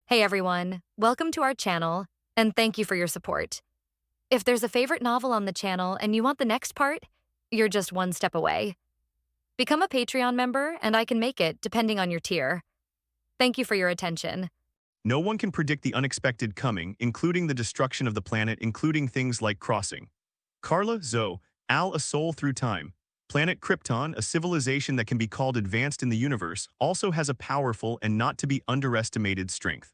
Hey everyone, welcome to our channel, and thank you for your support. If there's a favorite novel on the channel and you want the next part, you're just one step away. Become a Patreon member and I can make it depending on your tier. Thank you for your attention. No one can predict the unexpected coming, including the destruction of the planet, including things like crossing. Carla, Zoe, Al, a soul through time. Planet Krypton, a civilization that can be called advanced in the universe, also has a powerful and not to be underestimated strength.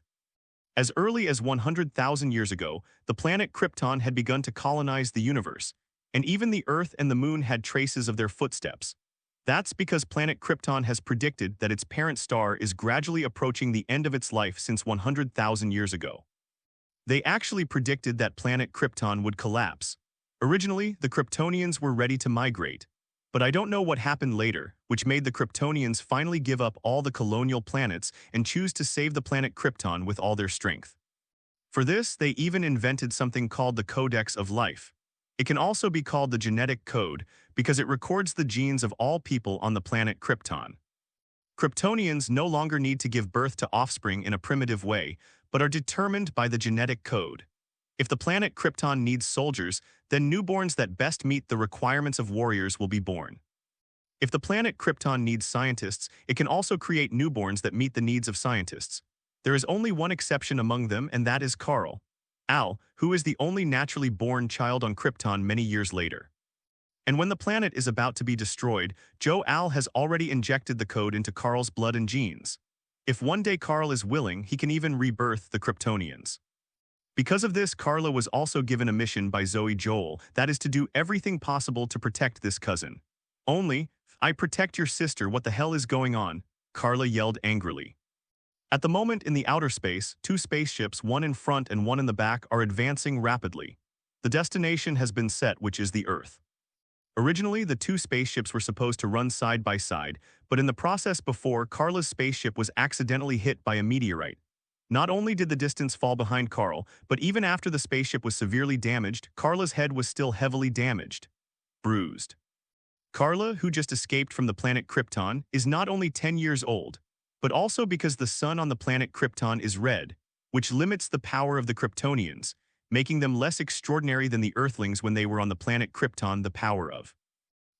As early as 100,000 years ago, the planet Krypton had begun to colonize the universe, and even the Earth and the Moon had traces of their footsteps. That's because planet Krypton has predicted that its parent star is gradually approaching the end of its life since 100,000 years ago. They actually predicted that planet Krypton would collapse. Originally, the Kryptonians were ready to migrate, but I don't know what happened later, which made the Kryptonians finally give up all the colonial planets and choose to save the planet Krypton with all their strength. For this, they even invented something called the Codex of Life. It can also be called the genetic code because it records the genes of all people on the planet Krypton. Kryptonians no longer need to give birth to offspring in a primitive way, but are determined by the genetic code. If the planet Krypton needs soldiers, then newborns that best meet the requirements of warriors will be born. If the planet Krypton needs scientists, it can also create newborns that meet the needs of scientists. There is only one exception among them, and that is Carl, Al, who is the only naturally born child on Krypton many years later. And when the planet is about to be destroyed, Al has already injected the code into Carl's blood and genes. If one day Carl is willing, he can even rebirth the Kryptonians. Because of this, Carla was also given a mission by Zoe Joel, that is to do everything possible to protect this cousin. Only, I protect your sister, what the hell is going on? Carla yelled angrily. At the moment in the outer space, two spaceships, one in front and one in the back, are advancing rapidly. The destination has been set, which is the Earth. Originally, the two spaceships were supposed to run side by side, but in the process before, Carla's spaceship was accidentally hit by a meteorite. Not only did the distance fall behind Carl, but even after the spaceship was severely damaged, Carla's head was still heavily damaged. Bruised. Carla, who just escaped from the planet Krypton, is not only 10 years old, but also because the sun on the planet Krypton is red, which limits the power of the Kryptonians, making them less extraordinary than the Earthlings when they were on the planet Krypton the power of.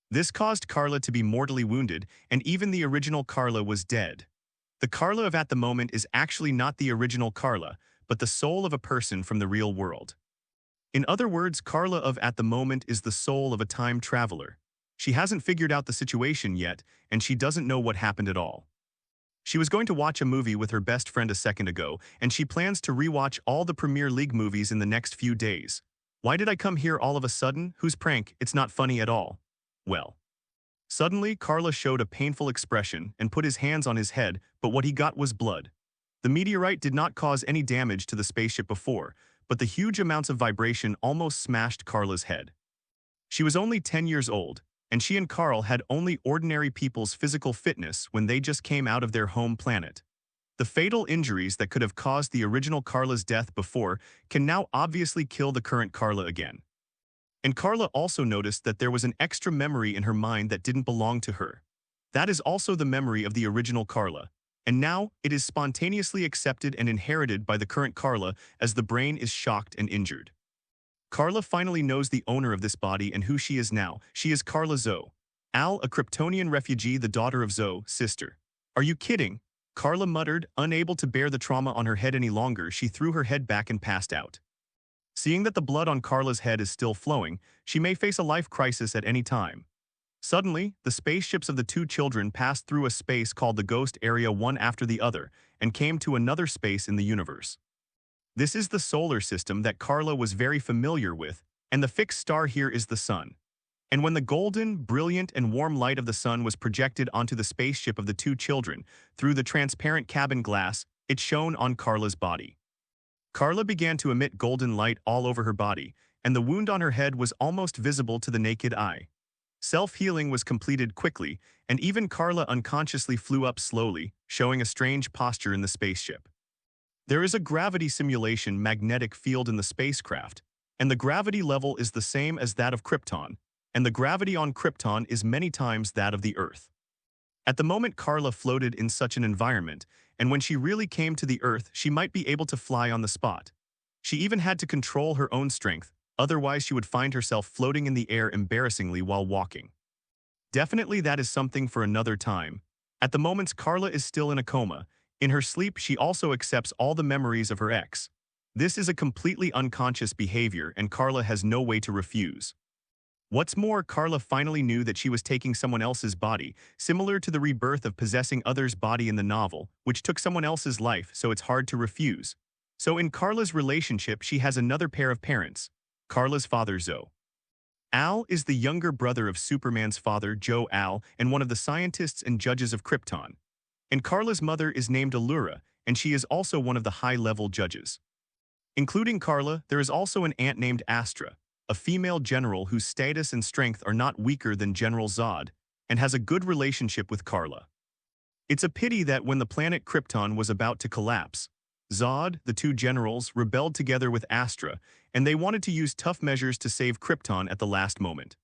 This caused Carla to be mortally wounded, and even the original Carla was dead. The Carla of at the moment is actually not the original Carla, but the soul of a person from the real world. In other words, Carla of at the moment is the soul of a time traveler. She hasn't figured out the situation yet, and she doesn't know what happened at all. She was going to watch a movie with her best friend a second ago, and she plans to rewatch all the Premier League movies in the next few days. Why did I come here all of a sudden? Whose prank? It's not funny at all. Well. Suddenly, Carla showed a painful expression and put his hands on his head, but what he got was blood. The meteorite did not cause any damage to the spaceship before, but the huge amounts of vibration almost smashed Carla's head. She was only 10 years old, and she and Carl had only ordinary people's physical fitness when they just came out of their home planet. The fatal injuries that could have caused the original Carla's death before can now obviously kill the current Carla again. And Carla also noticed that there was an extra memory in her mind that didn't belong to her. That is also the memory of the original Carla, and now it is spontaneously accepted and inherited by the current Carla as the brain is shocked and injured. Carla finally knows the owner of this body and who she is now. She is Carla Zoe. Al, a Kryptonian refugee, the daughter of Zoe, sister. Are you kidding? Carla muttered, unable to bear the trauma on her head any longer. She threw her head back and passed out. Seeing that the blood on Carla's head is still flowing, she may face a life crisis at any time. Suddenly, the spaceships of the two children passed through a space called the Ghost Area one after the other and came to another space in the universe. This is the solar system that Carla was very familiar with, and the fixed star here is the sun. And when the golden, brilliant, and warm light of the sun was projected onto the spaceship of the two children through the transparent cabin glass, it shone on Carla's body. Carla began to emit golden light all over her body, and the wound on her head was almost visible to the naked eye. Self-healing was completed quickly, and even Carla unconsciously flew up slowly, showing a strange posture in the spaceship. There is a gravity simulation magnetic field in the spacecraft, and the gravity level is the same as that of Krypton, and the gravity on Krypton is many times that of the Earth. At the moment, Carla floated in such an environment, and when she really came to the Earth, she might be able to fly on the spot. She even had to control her own strength, otherwise she would find herself floating in the air embarrassingly while walking. Definitely that is something for another time. At the moment, Carla is still in a coma. In her sleep, she also accepts all the memories of her ex. This is a completely unconscious behavior, and Carla has no way to refuse. What's more, Carla finally knew that she was taking someone else's body, similar to the rebirth of possessing others' body in the novel, which took someone else's life, so it's hard to refuse. So in Carla's relationship, she has another pair of parents. Carla's father, Zoe. Al is the younger brother of Superman's father, Jor-El, and one of the scientists and judges of Krypton. And Carla's mother is named Allura, and she is also one of the high-level judges. Including Carla, there is also an aunt named Astra, a female general whose status and strength are not weaker than General Zod, and has a good relationship with Carla. It's a pity that when the planet Krypton was about to collapse, Zod, the two generals, rebelled together with Astra, and they wanted to use tough measures to save Krypton at the last moment.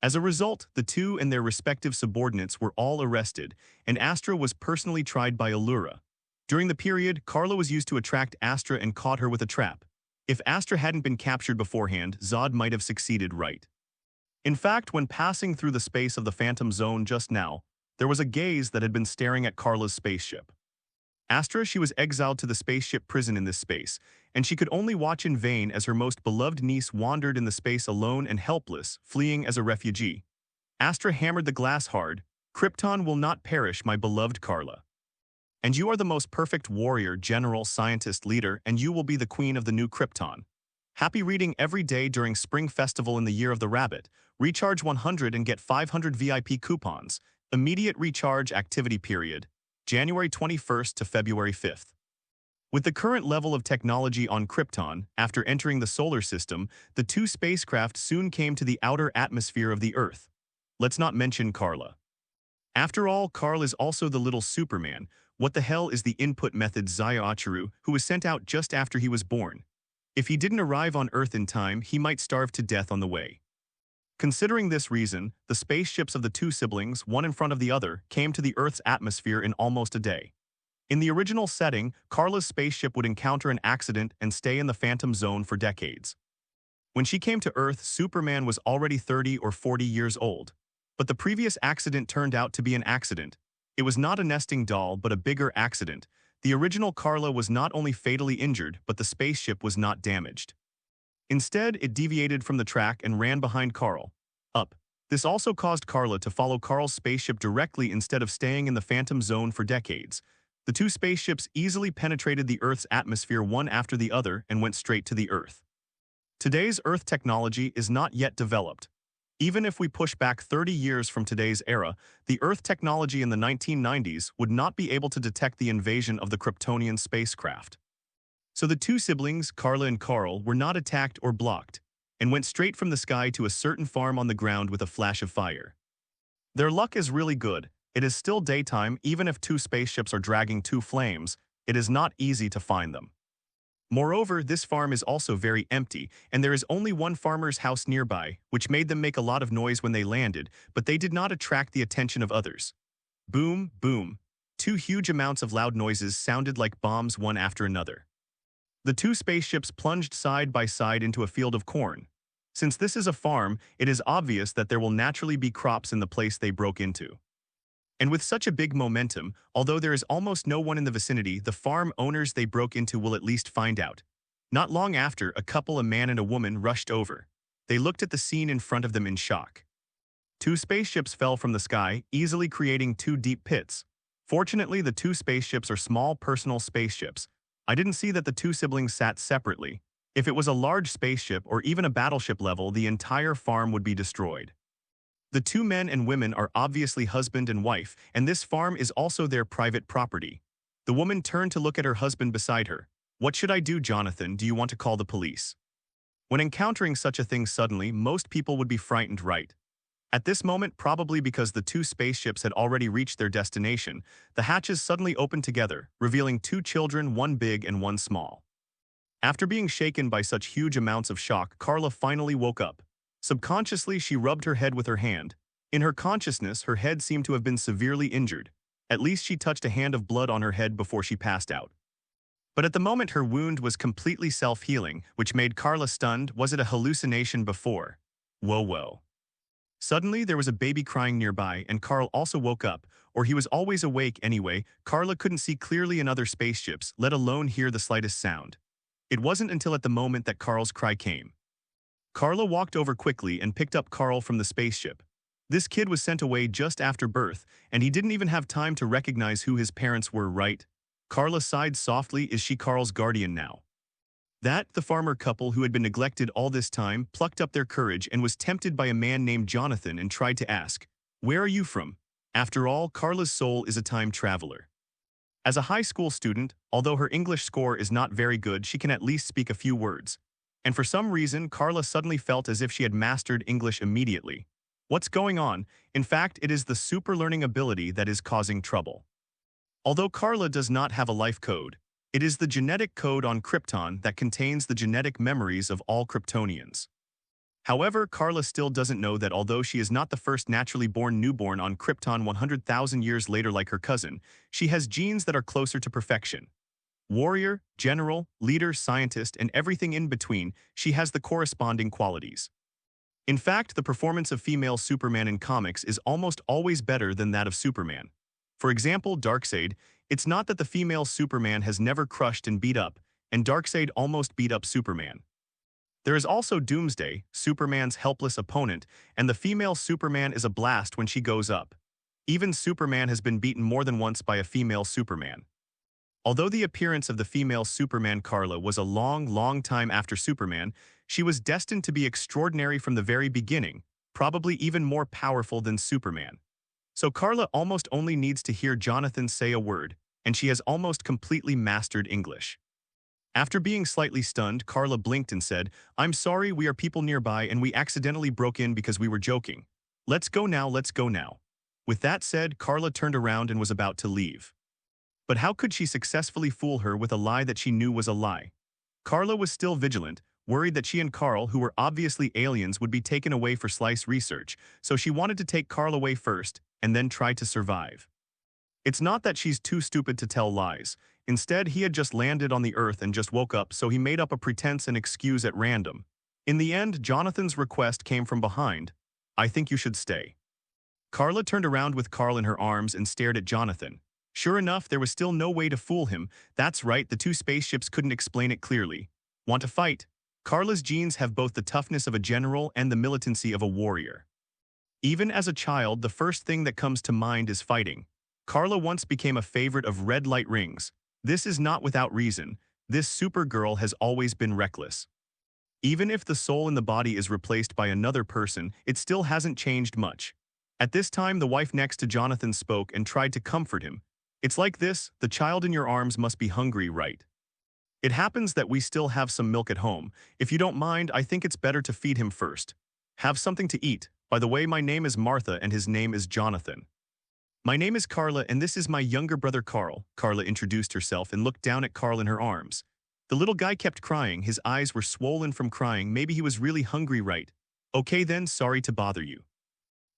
As a result, the two and their respective subordinates were all arrested, and Astra was personally tried by Allura. During the period, Carla was used to attract Astra and caught her with a trap. If Astra hadn't been captured beforehand, Zod might have succeeded right. In fact, when passing through the space of the Phantom Zone just now, there was a gaze that had been staring at Carla's spaceship. Astra, she was exiled to the spaceship prison in this space, and she could only watch in vain as her most beloved niece wandered in the space alone and helpless, fleeing as a refugee. Astra hammered the glass hard. "Krypton will not perish, my beloved Carla. And you are the most perfect warrior, general, scientist, leader, and you will be the queen of the new Krypton. Happy reading every day during Spring Festival in the Year of the Rabbit. Recharge 100 and get 500 VIP coupons. Immediate recharge activity period, January 21st to February 5th. With the current level of technology on Krypton, after entering the solar system, the two spacecraft soon came to the outer atmosphere of the Earth. Let's not mention Carla. After all, Carl is also the little Superman. What the hell is the input method Zaya-Acharu, who was sent out just after he was born? If he didn't arrive on Earth in time, he might starve to death on the way. Considering this reason, the spaceships of the two siblings, one in front of the other, came to the Earth's atmosphere in almost a day. In the original setting, Carla's spaceship would encounter an accident and stay in the Phantom Zone for decades. When she came to Earth, Superman was already 30 or 40 years old. But the previous accident turned out to be an accident. It was not a nesting doll, but a bigger accident. The original Carla was not only fatally injured, but the spaceship was not damaged. Instead, it deviated from the track and ran behind Carl. Up. This also caused Carla to follow Carl's spaceship directly instead of staying in the Phantom Zone for decades. The two spaceships easily penetrated the Earth's atmosphere one after the other and went straight to the Earth. Today's Earth technology is not yet developed. Even if we push back 30 years from today's era, the Earth technology in the 1990s would not be able to detect the invasion of the Kryptonian spacecraft. So the two siblings, Carla and Carl, were not attacked or blocked, and went straight from the sky to a certain farm on the ground with a flash of fire. Their luck is really good. It is still daytime, even if two spaceships are dragging two flames, it is not easy to find them. Moreover, this farm is also very empty, and there is only one farmer's house nearby, which made them make a lot of noise when they landed, but they did not attract the attention of others. Boom, boom. Two huge amounts of loud noises sounded like bombs one after another. The two spaceships plunged side by side into a field of corn. Since this is a farm, it is obvious that there will naturally be crops in the place they broke into. And with such a big momentum, although there is almost no one in the vicinity, the farm owners they broke into will at least find out. Not long after, a couple, a man and a woman, rushed over. They looked at the scene in front of them in shock. Two spaceships fell from the sky, easily creating two deep pits. Fortunately, the two spaceships are small personal spaceships. I didn't see that the two siblings sat separately. If it was a large spaceship or even a battleship level, the entire farm would be destroyed. The two men and women are obviously husband and wife, and this farm is also their private property. The woman turned to look at her husband beside her. "What should I do, Jonathan? Do you want to call the police?" When encountering such a thing suddenly, most people would be frightened, right? At this moment, probably because the two spaceships had already reached their destination, the hatches suddenly opened together, revealing two children, one big and one small. After being shaken by such huge amounts of shock, Carla finally woke up. Subconsciously, she rubbed her head with her hand. In her consciousness, her head seemed to have been severely injured. At least she touched a hand of blood on her head before she passed out. But at the moment her wound was completely self-healing, which made Carla stunned. Was it a hallucination before? Whoa whoa. Suddenly there was a baby crying nearby and Carl also woke up, or he was always awake anyway. Carla couldn't see clearly in other spaceships, let alone hear the slightest sound. It wasn't until at the moment that Carl's cry came. Carla walked over quickly and picked up Carl from the spaceship. This kid was sent away just after birth, and he didn't even have time to recognize who his parents were, right? Carla sighed softly. Is she Carl's guardian now? That, the farmer couple who had been neglected all this time, plucked up their courage and was tempted by a man named Jonathan and tried to ask, "Where are you from?" After all, Carla's soul is a time traveler. As a high school student, although her English score is not very good, she can at least speak a few words. And for some reason, Carla suddenly felt as if she had mastered English immediately. What's going on? In fact, it is the super learning ability that is causing trouble. Although Carla does not have a life code, it is the genetic code on Krypton that contains the genetic memories of all Kryptonians. However, Carla still doesn't know that although she is not the first naturally born newborn on Krypton 100,000 years later like her cousin, she has genes that are closer to perfection. Warrior, general, leader, scientist, and everything in between, she has the corresponding qualities. In fact, the performance of female Superman in comics is almost always better than that of Superman. For example, Darkseid, it's not that the female Superman has never crushed and beat up, and Darkseid almost beat up Superman. There is also Doomsday, Superman's helpless opponent, and the female Superman is a blast when she goes up. Even Superman has been beaten more than once by a female Superman. Although the appearance of the female Superman Carla was a long time after Superman, she was destined to be extraordinary from the very beginning, probably even more powerful than Superman. So Carla almost only needs to hear Jonathan say a word, and she has almost completely mastered English. After being slightly stunned, Carla blinked and said, "I'm sorry, we are people nearby and we accidentally broke in because we were joking. Let's go now, let's go now." With that said, Carla turned around and was about to leave. But how could she successfully fool her with a lie that she knew was a lie? Carla was still vigilant, worried that she and Carl, who were obviously aliens, would be taken away for Slice research, so she wanted to take Carl away first and then try to survive. It's not that she's too stupid to tell lies. Instead, he had just landed on the Earth and just woke up, so he made up a pretense and excuse at random. In the end, Jonathan's request came from behind. "I think you should stay." Carla turned around with Carl in her arms and stared at Jonathan. Sure enough, there was still no way to fool him. That's right, the two spaceships couldn't explain it clearly. Want to fight? Carla's genes have both the toughness of a general and the militancy of a warrior. Even as a child, the first thing that comes to mind is fighting. Carla once became a favorite of red light rings. This is not without reason. This Supergirl has always been reckless. Even if the soul in the body is replaced by another person, it still hasn't changed much. At this time, the wife next to Jonathan spoke and tried to comfort him. "It's like this, the child in your arms must be hungry, right? It happens that we still have some milk at home. If you don't mind, I think it's better to feed him first. Have something to eat. By the way, my name is Martha and his name is Jonathan." "My name is Carla and this is my younger brother Carl." Carla introduced herself and looked down at Carl in her arms. The little guy kept crying. His eyes were swollen from crying. Maybe he was really hungry, right? "Okay then, sorry to bother you.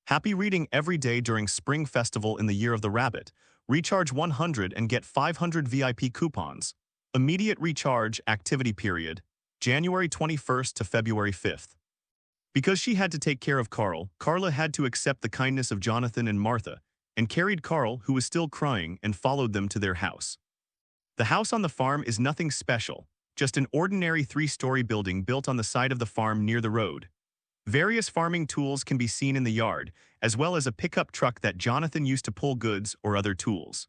Happy reading every day during Spring Festival in the Year of the Rabbit. Recharge 100 and get 500 VIP coupons. Immediate recharge activity period, January 21st to February 5th. Because she had to take care of Carl, Carla had to accept the kindness of Jonathan and Martha, and carried Carl, who was still crying, and followed them to their house. The house on the farm is nothing special, just an ordinary 3-story building built on the side of the farm near the road. Various farming tools can be seen in the yard, as well as a pickup truck that Jonathan used to pull goods or other tools.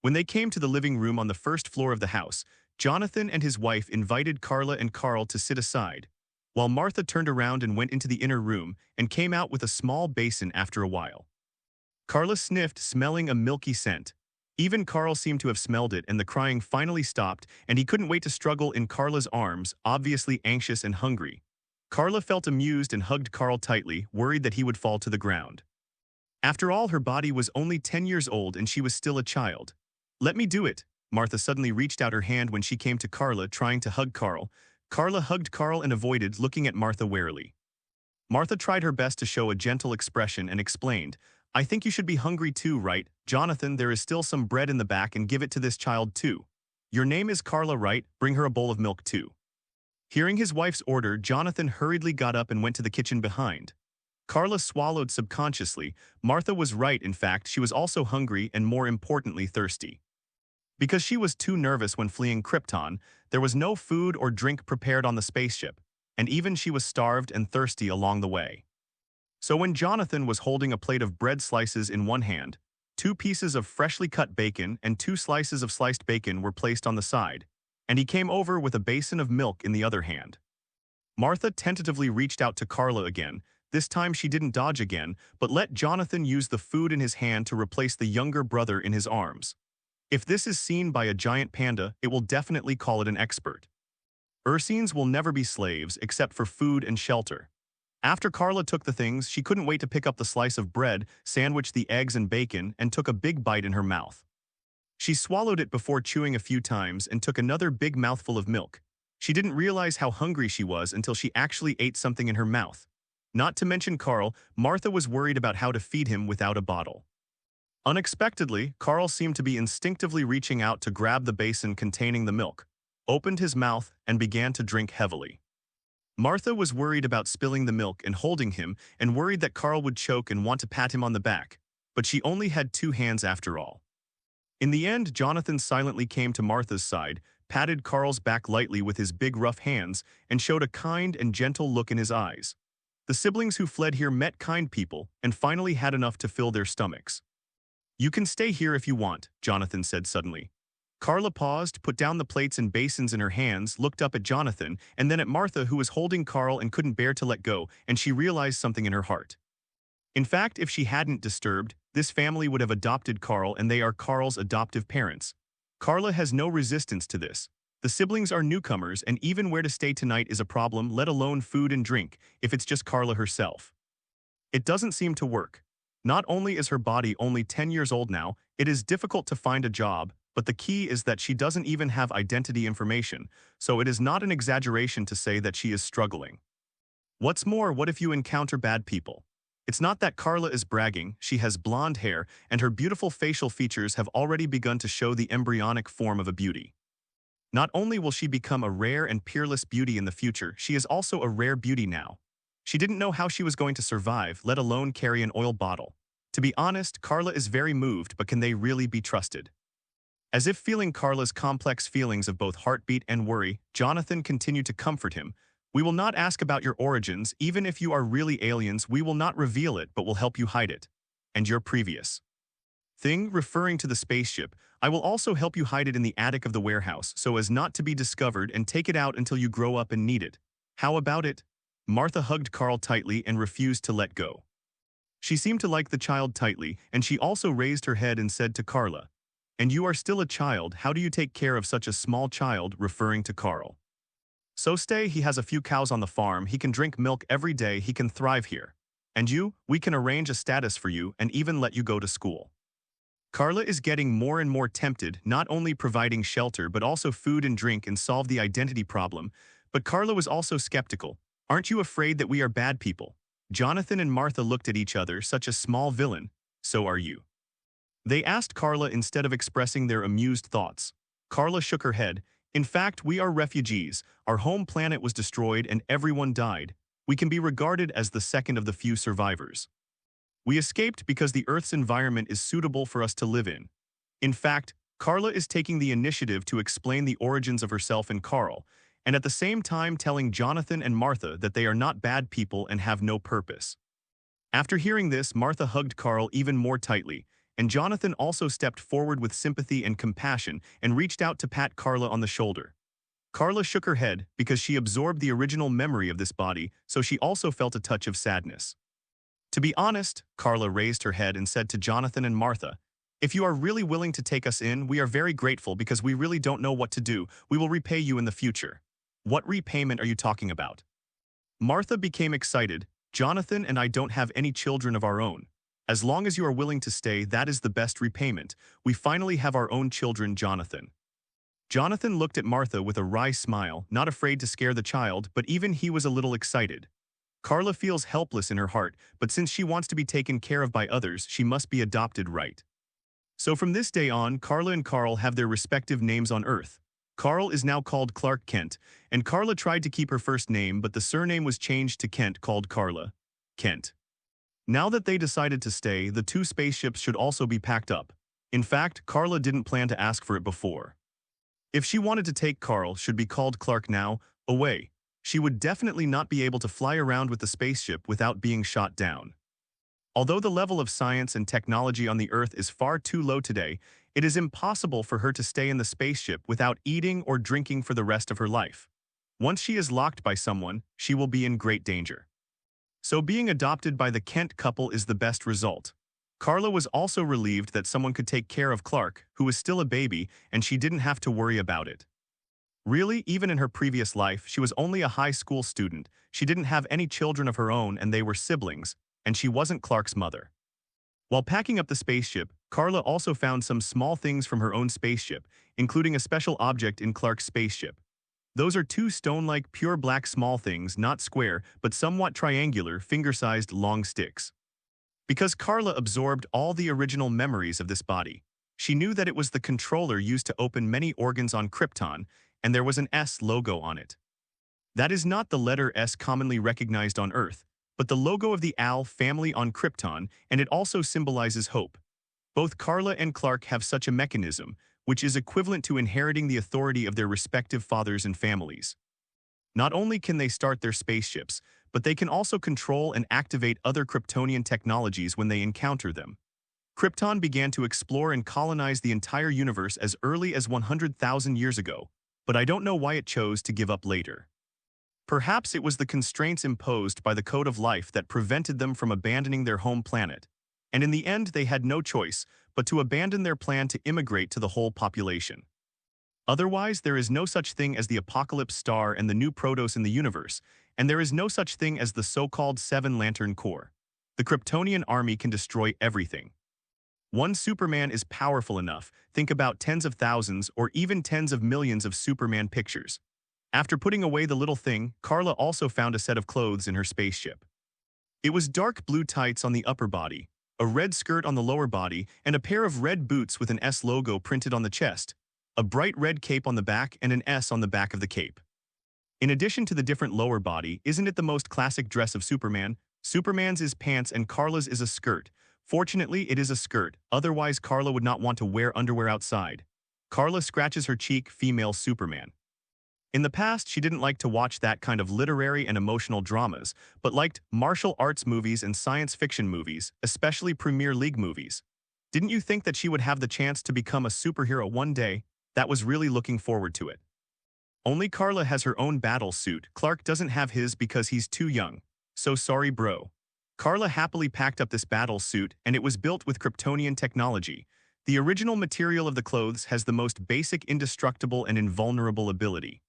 When they came to the living room on the first floor of the house, Jonathan and his wife invited Carla and Carl to sit aside, while Martha turned around and went into the inner room and came out with a small basin after a while. Carla sniffed, smelling a milky scent. Even Carl seemed to have smelled it, and the crying finally stopped, and he couldn't wait to struggle in Carla's arms, obviously anxious and hungry. Carla felt amused and hugged Carl tightly, worried that he would fall to the ground. After all, her body was only 10 years old and she was still a child. "Let me do it." Martha suddenly reached out her hand when she came to Carla, trying to hug Carl. Carla hugged Carl and avoided looking at Martha warily. Martha tried her best to show a gentle expression and explained, I think you should be hungry too, right? Jonathan, there is still some bread in the back and give it to this child too. Your name is Carla, right? Bring her a bowl of milk too. Hearing his wife's order, Jonathan hurriedly got up and went to the kitchen behind. Carla swallowed subconsciously. Martha was right, in fact, she was also hungry and more importantly thirsty. Because she was too nervous when fleeing Krypton, there was no food or drink prepared on the spaceship, and even she was starved and thirsty along the way. So when Jonathan was holding a plate of bread slices in one hand, 2 pieces of freshly cut bacon and 2 slices of sliced bacon were placed on the side, and he came over with a basin of milk in the other hand. Martha tentatively reached out to Carla again. This time she didn't dodge again, but let Jonathan use the food in his hand to replace the younger brother in his arms. If this is seen by a giant panda, it will definitely call it an expert. Ursines will never be slaves except for food and shelter. After Carla took the things, she couldn't wait to pick up the slice of bread, sandwiched the eggs and bacon, and took a big bite in her mouth. She swallowed it before chewing a few times and took another big mouthful of milk. She didn't realize how hungry she was until she actually ate something in her mouth. Not to mention Carl, Martha was worried about how to feed him without a bottle. Unexpectedly, Carl seemed to be instinctively reaching out to grab the basin containing the milk, opened his mouth, and began to drink heavily. Martha was worried about spilling the milk and holding him and worried that Carl would choke and want to pat him on the back, but she only had 2 hands after all. In the end, Jonathan silently came to Martha's side, patted Carl's back lightly with his big rough hands, and showed a kind and gentle look in his eyes. The siblings who fled here met kind people and finally had enough to fill their stomachs. You can stay here if you want, Jonathan said suddenly. Carla paused, put down the plates and basins in her hands, looked up at Jonathan, and then at Martha, who was holding Carl and couldn't bear to let go, and she realized something in her heart. In fact, if she hadn't disturbed, this family would have adopted Carl, and they are Carl's adoptive parents. Carla has no resistance to this. The siblings are newcomers, and even where to stay tonight is a problem, let alone food and drink, if it's just Carla herself. It doesn't seem to work. Not only is her body only 10 years old now, it is difficult to find a job, but the key is that she doesn't even have identity information, so it is not an exaggeration to say that she is struggling. What's more, what if you encounter bad people? It's not that Carla is bragging, she has blonde hair, and her beautiful facial features have already begun to show the embryonic form of a beauty. Not only will she become a rare and peerless beauty in the future, she is also a rare beauty now. She didn't know how she was going to survive, let alone carry an oil bottle. To be honest, Carla is very moved, but can they really be trusted? As if feeling Carla's complex feelings of both heartbeat and worry, Jonathan continued to comfort him. We will not ask about your origins, even if you are really aliens, we will not reveal it, but will help you hide it. And your previous thing, referring to the spaceship, I will also help you hide it in the attic of the warehouse so as not to be discovered and take it out until you grow up and need it. How about it? Martha hugged Carl tightly and refused to let go. She seemed to like the child tightly, and she also raised her head and said to Carla, and you are still a child, how do you take care of such a small child, referring to Carl? So stay, he has a few cows on the farm, he can drink milk every day, he can thrive here. And you, we can arrange a status for you and even let you go to school. Carla is getting more and more tempted, not only providing shelter but also food and drink and solve the identity problem, but Carla was also skeptical. Aren't you afraid that we are bad people? Jonathan and Martha looked at each other, such a small villain. So are you. They asked Carla instead of expressing their amused thoughts. Carla shook her head. In fact, we are refugees. Our home planet was destroyed and everyone died. We can be regarded as the second of the few survivors. We escaped because the Earth's environment is suitable for us to live in. In fact, Carla is taking the initiative to explain the origins of herself and Carl, and at the same time telling Jonathan and Martha that they are not bad people and have no purpose. After hearing this, Martha hugged Carl even more tightly, and Jonathan also stepped forward with sympathy and compassion and reached out to pat Carla on the shoulder. Carla shook her head because she absorbed the original memory of this body, so she also felt a touch of sadness. To be honest, Carla raised her head and said to Jonathan and Martha, if you are really willing to take us in, we are very grateful because we really don't know what to do. We will repay you in the future. What repayment are you talking about? Martha became excited. Jonathan and I don't have any children of our own. As long as you are willing to stay, that is the best repayment. We finally have our own children, Jonathan. Jonathan looked at Martha with a wry smile, not afraid to scare the child, but even he was a little excited. Carla feels helpless in her heart, but since she wants to be taken care of by others, she must be adopted right. So from this day on, Carla and Carl have their respective names on Earth. Carl is now called Clark Kent, and Carla tried to keep her first name, but the surname was changed to Kent, called Carla Kent. Now that they decided to stay, the two spaceships should also be packed up. In fact, Carla didn't plan to ask for it before. If she wanted to take Carl, should be called Clark now, away, she would definitely not be able to fly around with the spaceship without being shot down. Although the level of science and technology on the Earth is far too low today, it is impossible for her to stay in the spaceship without eating or drinking for the rest of her life. Once she is locked by someone, she will be in great danger. So being adopted by the Kent couple is the best result. Carla was also relieved that someone could take care of Clark, who was still a baby, and she didn't have to worry about it. Really, even in her previous life, she was only a high school student, she didn't have any children of her own and they were siblings, and she wasn't Clark's mother. While packing up the spaceship, Carla also found some small things from her own spaceship, including a special object in Clark's spaceship. Those are two stone-like pure black small things, not square, but somewhat triangular, finger-sized long sticks. Because Carla absorbed all the original memories of this body, she knew that it was the controller used to open many organs on Krypton, and there was an S logo on it. That is not the letter S commonly recognized on Earth, but the logo of the Al family on Krypton, and it also symbolizes hope. Both Carla and Clark have such a mechanism, which is equivalent to inheriting the authority of their respective fathers and families. Not only can they start their spaceships, but they can also control and activate other Kryptonian technologies when they encounter them. Krypton began to explore and colonize the entire universe as early as 100,000 years ago, but I don't know why it chose to give up later. Perhaps it was the constraints imposed by the Code of Life that prevented them from abandoning their home planet, and in the end they had no choice but to abandon their plan to immigrate to the whole population. Otherwise, there is no such thing as the Apocalypse Star and the new Protos in the universe, and there is no such thing as the so-called Seven Lantern Corps. The Kryptonian army can destroy everything. One Superman is powerful enough, think about tens of thousands or even tens of millions of Superman pictures. After putting away the little thing, Carla also found a set of clothes in her spaceship. It was dark blue tights on the upper body, a red skirt on the lower body, and a pair of red boots with an S logo printed on the chest, a bright red cape on the back and an S on the back of the cape. In addition to the different lower body, isn't it the most classic dress of Superman? Superman's is pants and Carla's is a skirt. Fortunately, it is a skirt, otherwise Carla would not want to wear underwear outside. Carla scratches her cheek, female Superman. In the past, she didn't like to watch that kind of literary and emotional dramas, but liked martial arts movies and science fiction movies, especially Premier League movies. Didn't you think that she would have the chance to become a superhero one day? That was really looking forward to it. Only Carla has her own battle suit. Clark doesn't have his because he's too young. So sorry, bro. Carla happily packed up this battle suit, and it was built with Kryptonian technology. The original material of the clothes has the most basic indestructible and invulnerable ability.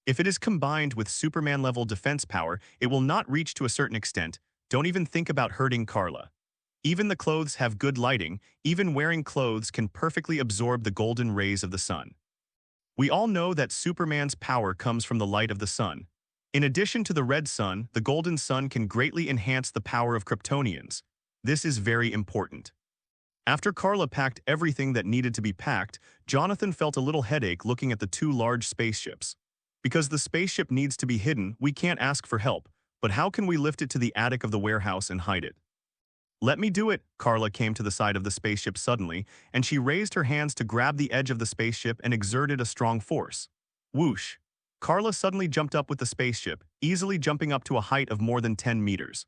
If it is combined with Superman-level defense power, it will not reach to a certain extent. Don't even think about hurting Carla. Even the clothes have good lighting. Even wearing clothes can perfectly absorb the golden rays of the sun. We all know that Superman's power comes from the light of the sun. In addition to the red sun, the golden sun can greatly enhance the power of Kryptonians. This is very important. After Carla packed everything that needed to be packed, Jonathan felt a little headache looking at the two large spaceships. Because the spaceship needs to be hidden, we can't ask for help, but how can we lift it to the attic of the warehouse and hide it? Let me do it. Carla came to the side of the spaceship suddenly, and she raised her hands to grab the edge of the spaceship and exerted a strong force. Whoosh! Carla suddenly jumped up with the spaceship, easily jumping up to a height of more than 10 meters.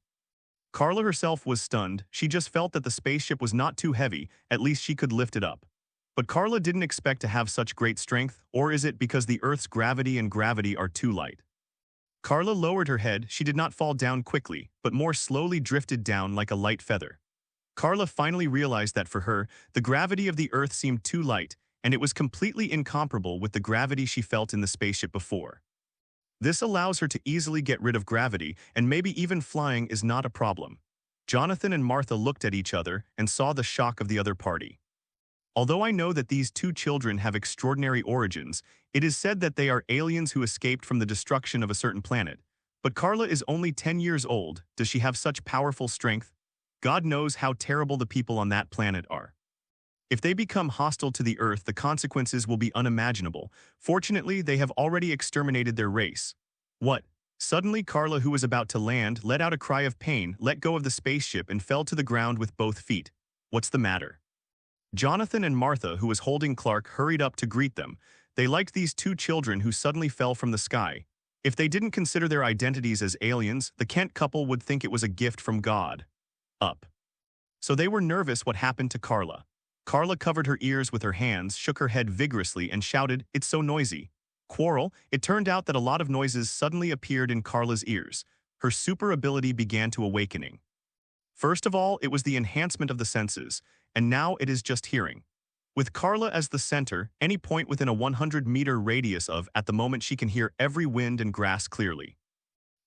Carla herself was stunned. She just felt that the spaceship was not too heavy, at least she could lift it up. But Carla didn't expect to have such great strength, or is it because the Earth's gravity and gravity are too light? Carla lowered her head. She did not fall down quickly, but more slowly drifted down like a light feather. Carla finally realized that for her, the gravity of the Earth seemed too light, and it was completely incomparable with the gravity she felt in the spaceship before. This allows her to easily get rid of gravity, and maybe even flying is not a problem. Jonathan and Martha looked at each other and saw the shock of the other party. Although I know that these two children have extraordinary origins, it is said that they are aliens who escaped from the destruction of a certain planet. But Carla is only 10 years old. Does she have such powerful strength? God knows how terrible the people on that planet are. If they become hostile to the Earth, the consequences will be unimaginable. Fortunately, they have already exterminated their race. What? Suddenly, Carla, who was about to land, let out a cry of pain, let go of the spaceship, and fell to the ground with both feet. What's the matter? Jonathan and Martha, who was holding Clark, hurried up to greet them. They liked these two children who suddenly fell from the sky. If they didn't consider their identities as aliens, the Kent couple would think it was a gift from God. Up. So they were nervous. What happened to Carla? Carla covered her ears with her hands, shook her head vigorously, and shouted, "It's so noisy." Quarrel. It turned out that a lot of noises suddenly appeared in Carla's ears. Her super ability began to awakening. First of all, it was the enhancement of the senses, and now it is just hearing. With Carla as the center, any point within a 100-meter radius of, at the moment, she can hear every wind and grass clearly.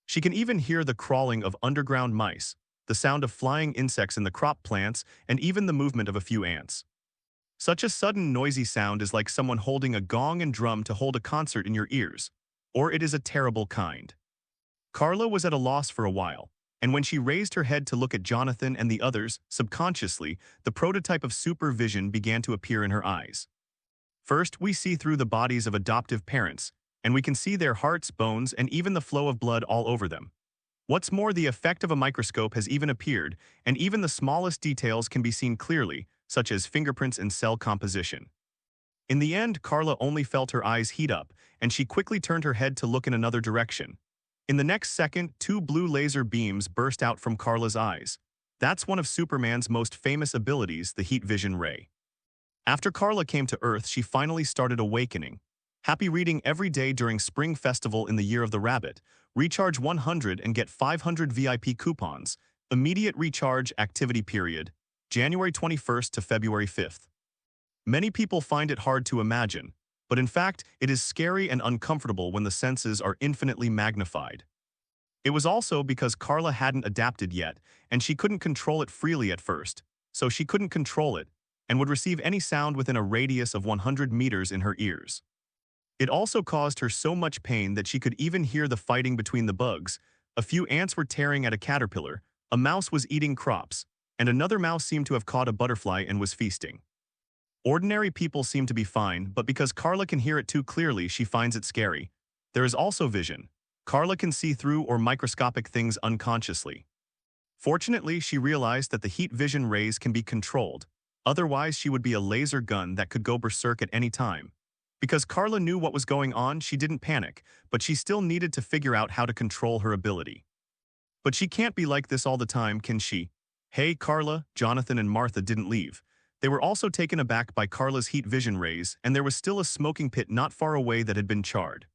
She can even hear the crawling of underground mice, the sound of flying insects in the crop plants, and even the movement of a few ants. Such a sudden noisy sound is like someone holding a gong and drum to hold a concert in your ears, or it is a terrible kind. Carla was at a loss for a while, and when she raised her head to look at Jonathan and the others, subconsciously, the prototype of supervision began to appear in her eyes. First, we see through the bodies of adoptive parents, and we can see their hearts, bones, and even the flow of blood all over them. What's more, the effect of a microscope has even appeared, and even the smallest details can be seen clearly, such as fingerprints and cell composition. In the end, Carla only felt her eyes heat up, and she quickly turned her head to look in another direction. In the next second, two blue laser beams burst out from Carla's eyes. That's one of Superman's most famous abilities, the heat vision ray. After Carla came to Earth, she finally started awakening. Happy reading every day during Spring Festival in the Year of the Rabbit. Recharge 100 and get 500 VIP coupons. Immediate recharge activity period, January 21st to February 5th. Many people find it hard to imagine, but in fact, it is scary and uncomfortable when the senses are infinitely magnified. It was also because Carla hadn't adapted yet, and she couldn't control it freely at first, so she couldn't control it, and would receive any sound within a radius of 100 meters in her ears. It also caused her so much pain that she could even hear the fighting between the bugs. A few ants were tearing at a caterpillar, a mouse was eating crops, and another mouse seemed to have caught a butterfly and was feasting. Ordinary people seem to be fine, but because Carla can hear it too clearly, she finds it scary. There is also vision. Carla can see through or microscopic things unconsciously. Fortunately, she realized that the heat vision rays can be controlled. Otherwise, she would be a laser gun that could go berserk at any time. Because Carla knew what was going on, she didn't panic, but she still needed to figure out how to control her ability. But she can't be like this all the time, can she? Hey, Carla, Jonathan and Martha didn't leave. They were also taken aback by Carla's heat vision rays, and there was still a smoking pit not far away that had been charred.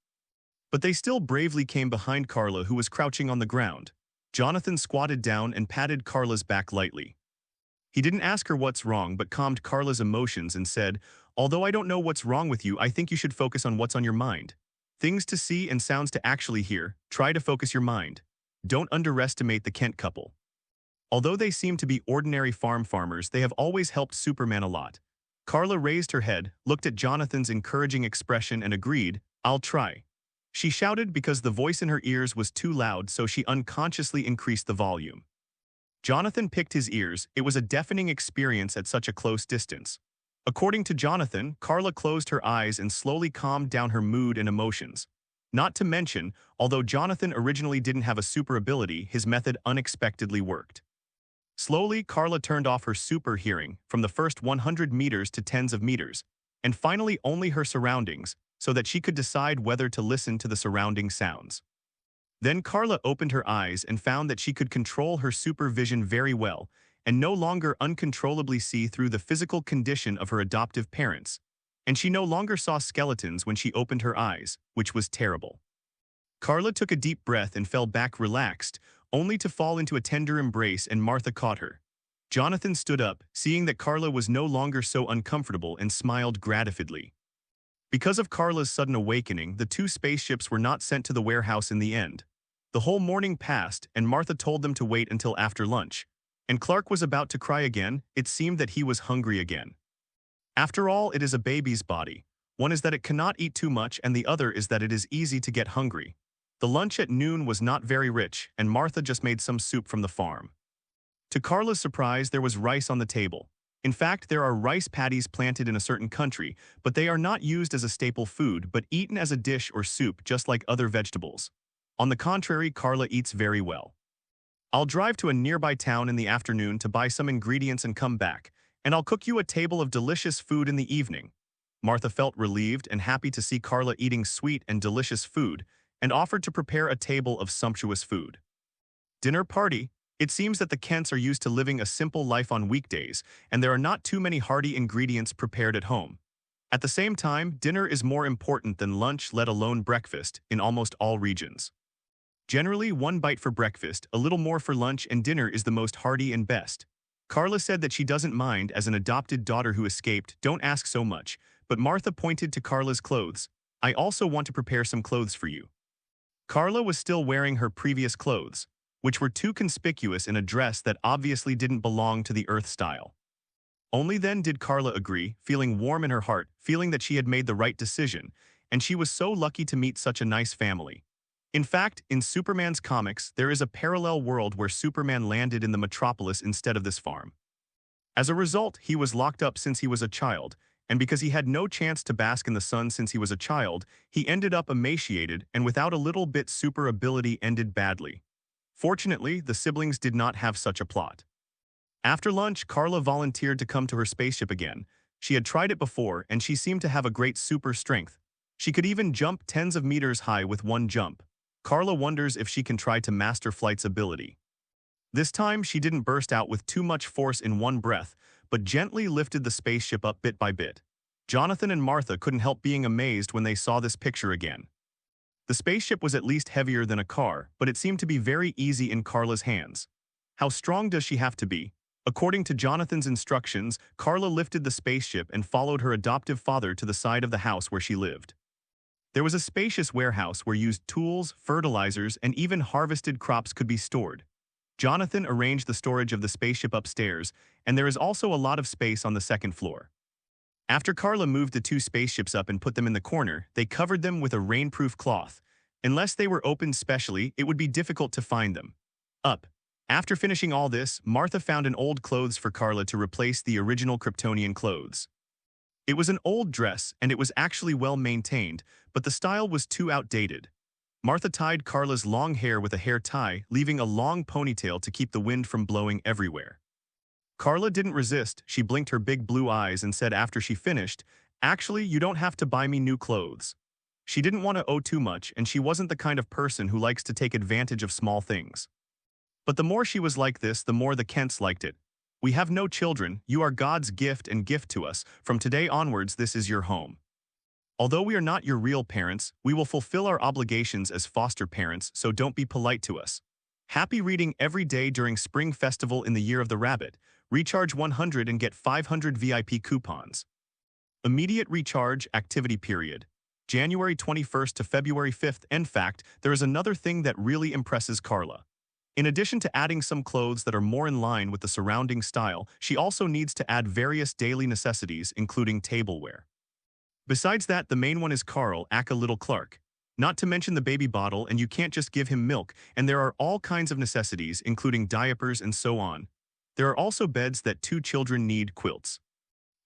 But they still bravely came behind Carla, who was crouching on the ground. Jonathan squatted down and patted Carla's back lightly. He didn't ask her what's wrong, but calmed Carla's emotions and said, "Although I don't know what's wrong with you, I think you should focus on what's on your mind. Things to see and sounds to actually hear. Try to focus your mind. Don't underestimate the Kent couple. Although they seem to be ordinary farmers, they have always helped Superman a lot." Carla raised her head, looked at Jonathan's encouraging expression and agreed, "I'll try." She shouted because the voice in her ears was too loud, so she unconsciously increased the volume. Jonathan picked his ears. It was a deafening experience at such a close distance. According to Jonathan, Carla closed her eyes and slowly calmed down her mood and emotions. Not to mention, although Jonathan originally didn't have a super ability, his method unexpectedly worked. Slowly, Carla turned off her super hearing, from the first 100 meters to tens of meters, and finally only her surroundings, so that she could decide whether to listen to the surrounding sounds. Then Carla opened her eyes and found that she could control her supervision very well, and no longer uncontrollably see through the physical condition of her adoptive parents. And she no longer saw skeletons when she opened her eyes, which was terrible. Carla took a deep breath and fell back relaxed, only to fall into a tender embrace, and Martha caught her. Jonathan stood up, seeing that Carla was no longer so uncomfortable, and smiled gratifiedly. Because of Carla's sudden awakening, the two spaceships were not sent to the warehouse in the end. The whole morning passed, and Martha told them to wait until after lunch. And Clark was about to cry again. It seemed that he was hungry again. After all, it is a baby's body. One is that it cannot eat too much, and the other is that it is easy to get hungry. The lunch at noon was not very rich, and Martha just made some soup from the farm. To Carla's surprise, there was rice on the table. In fact, there are rice paddies planted in a certain country, but they are not used as a staple food but eaten as a dish or soup just like other vegetables. On the contrary, Carla eats very well. I'll drive to a nearby town in the afternoon to buy some ingredients and come back, and I'll cook you a table of delicious food in the evening. Martha felt relieved and happy to see Carla eating sweet and delicious food, and offered to prepare a table of sumptuous food. Dinner party. It seems that the Kents are used to living a simple life on weekdays, and there are not too many hearty ingredients prepared at home. At the same time, dinner is more important than lunch, let alone breakfast, in almost all regions. Generally, one bite for breakfast, a little more for lunch, and dinner is the most hearty and best. Carla said that she doesn't mind as an adopted daughter who escaped, don't ask so much, but Martha pointed to Carla's clothes. I also want to prepare some clothes for you. Carla was still wearing her previous clothes, which were too conspicuous in a dress that obviously didn't belong to the Earth style. Only then did Carla agree, feeling warm in her heart, feeling that she had made the right decision, and she was so lucky to meet such a nice family. In fact, in Superman's comics, there is a parallel world where Superman landed in the metropolis instead of this farm. As a result, he was locked up since he was a child, and because he had no chance to bask in the sun since he was a child, he ended up emaciated and without a little bit super ability ended badly. Fortunately, the siblings did not have such a plot. After lunch, Carla volunteered to come to her spaceship again. She had tried it before, and she seemed to have a great super strength. She could even jump tens of meters high with one jump. Carla wonders if she can try to master flight's ability. This time, she didn't burst out with too much force in one breath, but gently lifted the spaceship up bit by bit. Jonathan and Martha couldn't help being amazed when they saw this picture again. The spaceship was at least heavier than a car, but it seemed to be very easy in Carla's hands. How strong does she have to be? According to Jonathan's instructions, Carla lifted the spaceship and followed her adoptive father to the side of the house where she lived. There was a spacious warehouse where used tools, fertilizers, and even harvested crops could be stored. Jonathan arranged the storage of the spaceship upstairs, and there is also a lot of space on the second floor. After Carla moved the two spaceships up and put them in the corner, they covered them with a rainproof cloth. Unless they were opened specially, it would be difficult to find them. Up. After finishing all this, Martha found an old clothes for Carla to replace the original Kryptonian clothes. It was an old dress, and it was actually well maintained, but the style was too outdated. Martha tied Carla's long hair with a hair tie, leaving a long ponytail to keep the wind from blowing everywhere. Carla didn't resist. She blinked her big blue eyes and said after she finished, "Actually, you don't have to buy me new clothes." She didn't want to owe too much, and she wasn't the kind of person who likes to take advantage of small things. But the more she was like this, the more the Kents liked it. "We have no children. You are God's gift and gift to us. From today onwards, this is your home. Although we are not your real parents, we will fulfill our obligations as foster parents, so don't be polite to us. Happy reading every day during Spring Festival in the Year of the Rabbit. Recharge 100 and get 500 VIP coupons. Immediate recharge activity period. January 21st to February 5th. In fact, there is another thing that really impresses Carla. In addition to adding some clothes that are more in line with the surrounding style, she also needs to add various daily necessities, including tableware. Besides that, the main one is Carl, aka Little Clark. Not to mention the baby bottle, and you can't just give him milk, and there are all kinds of necessities, including diapers and so on. There are also beds that two children need, quilts.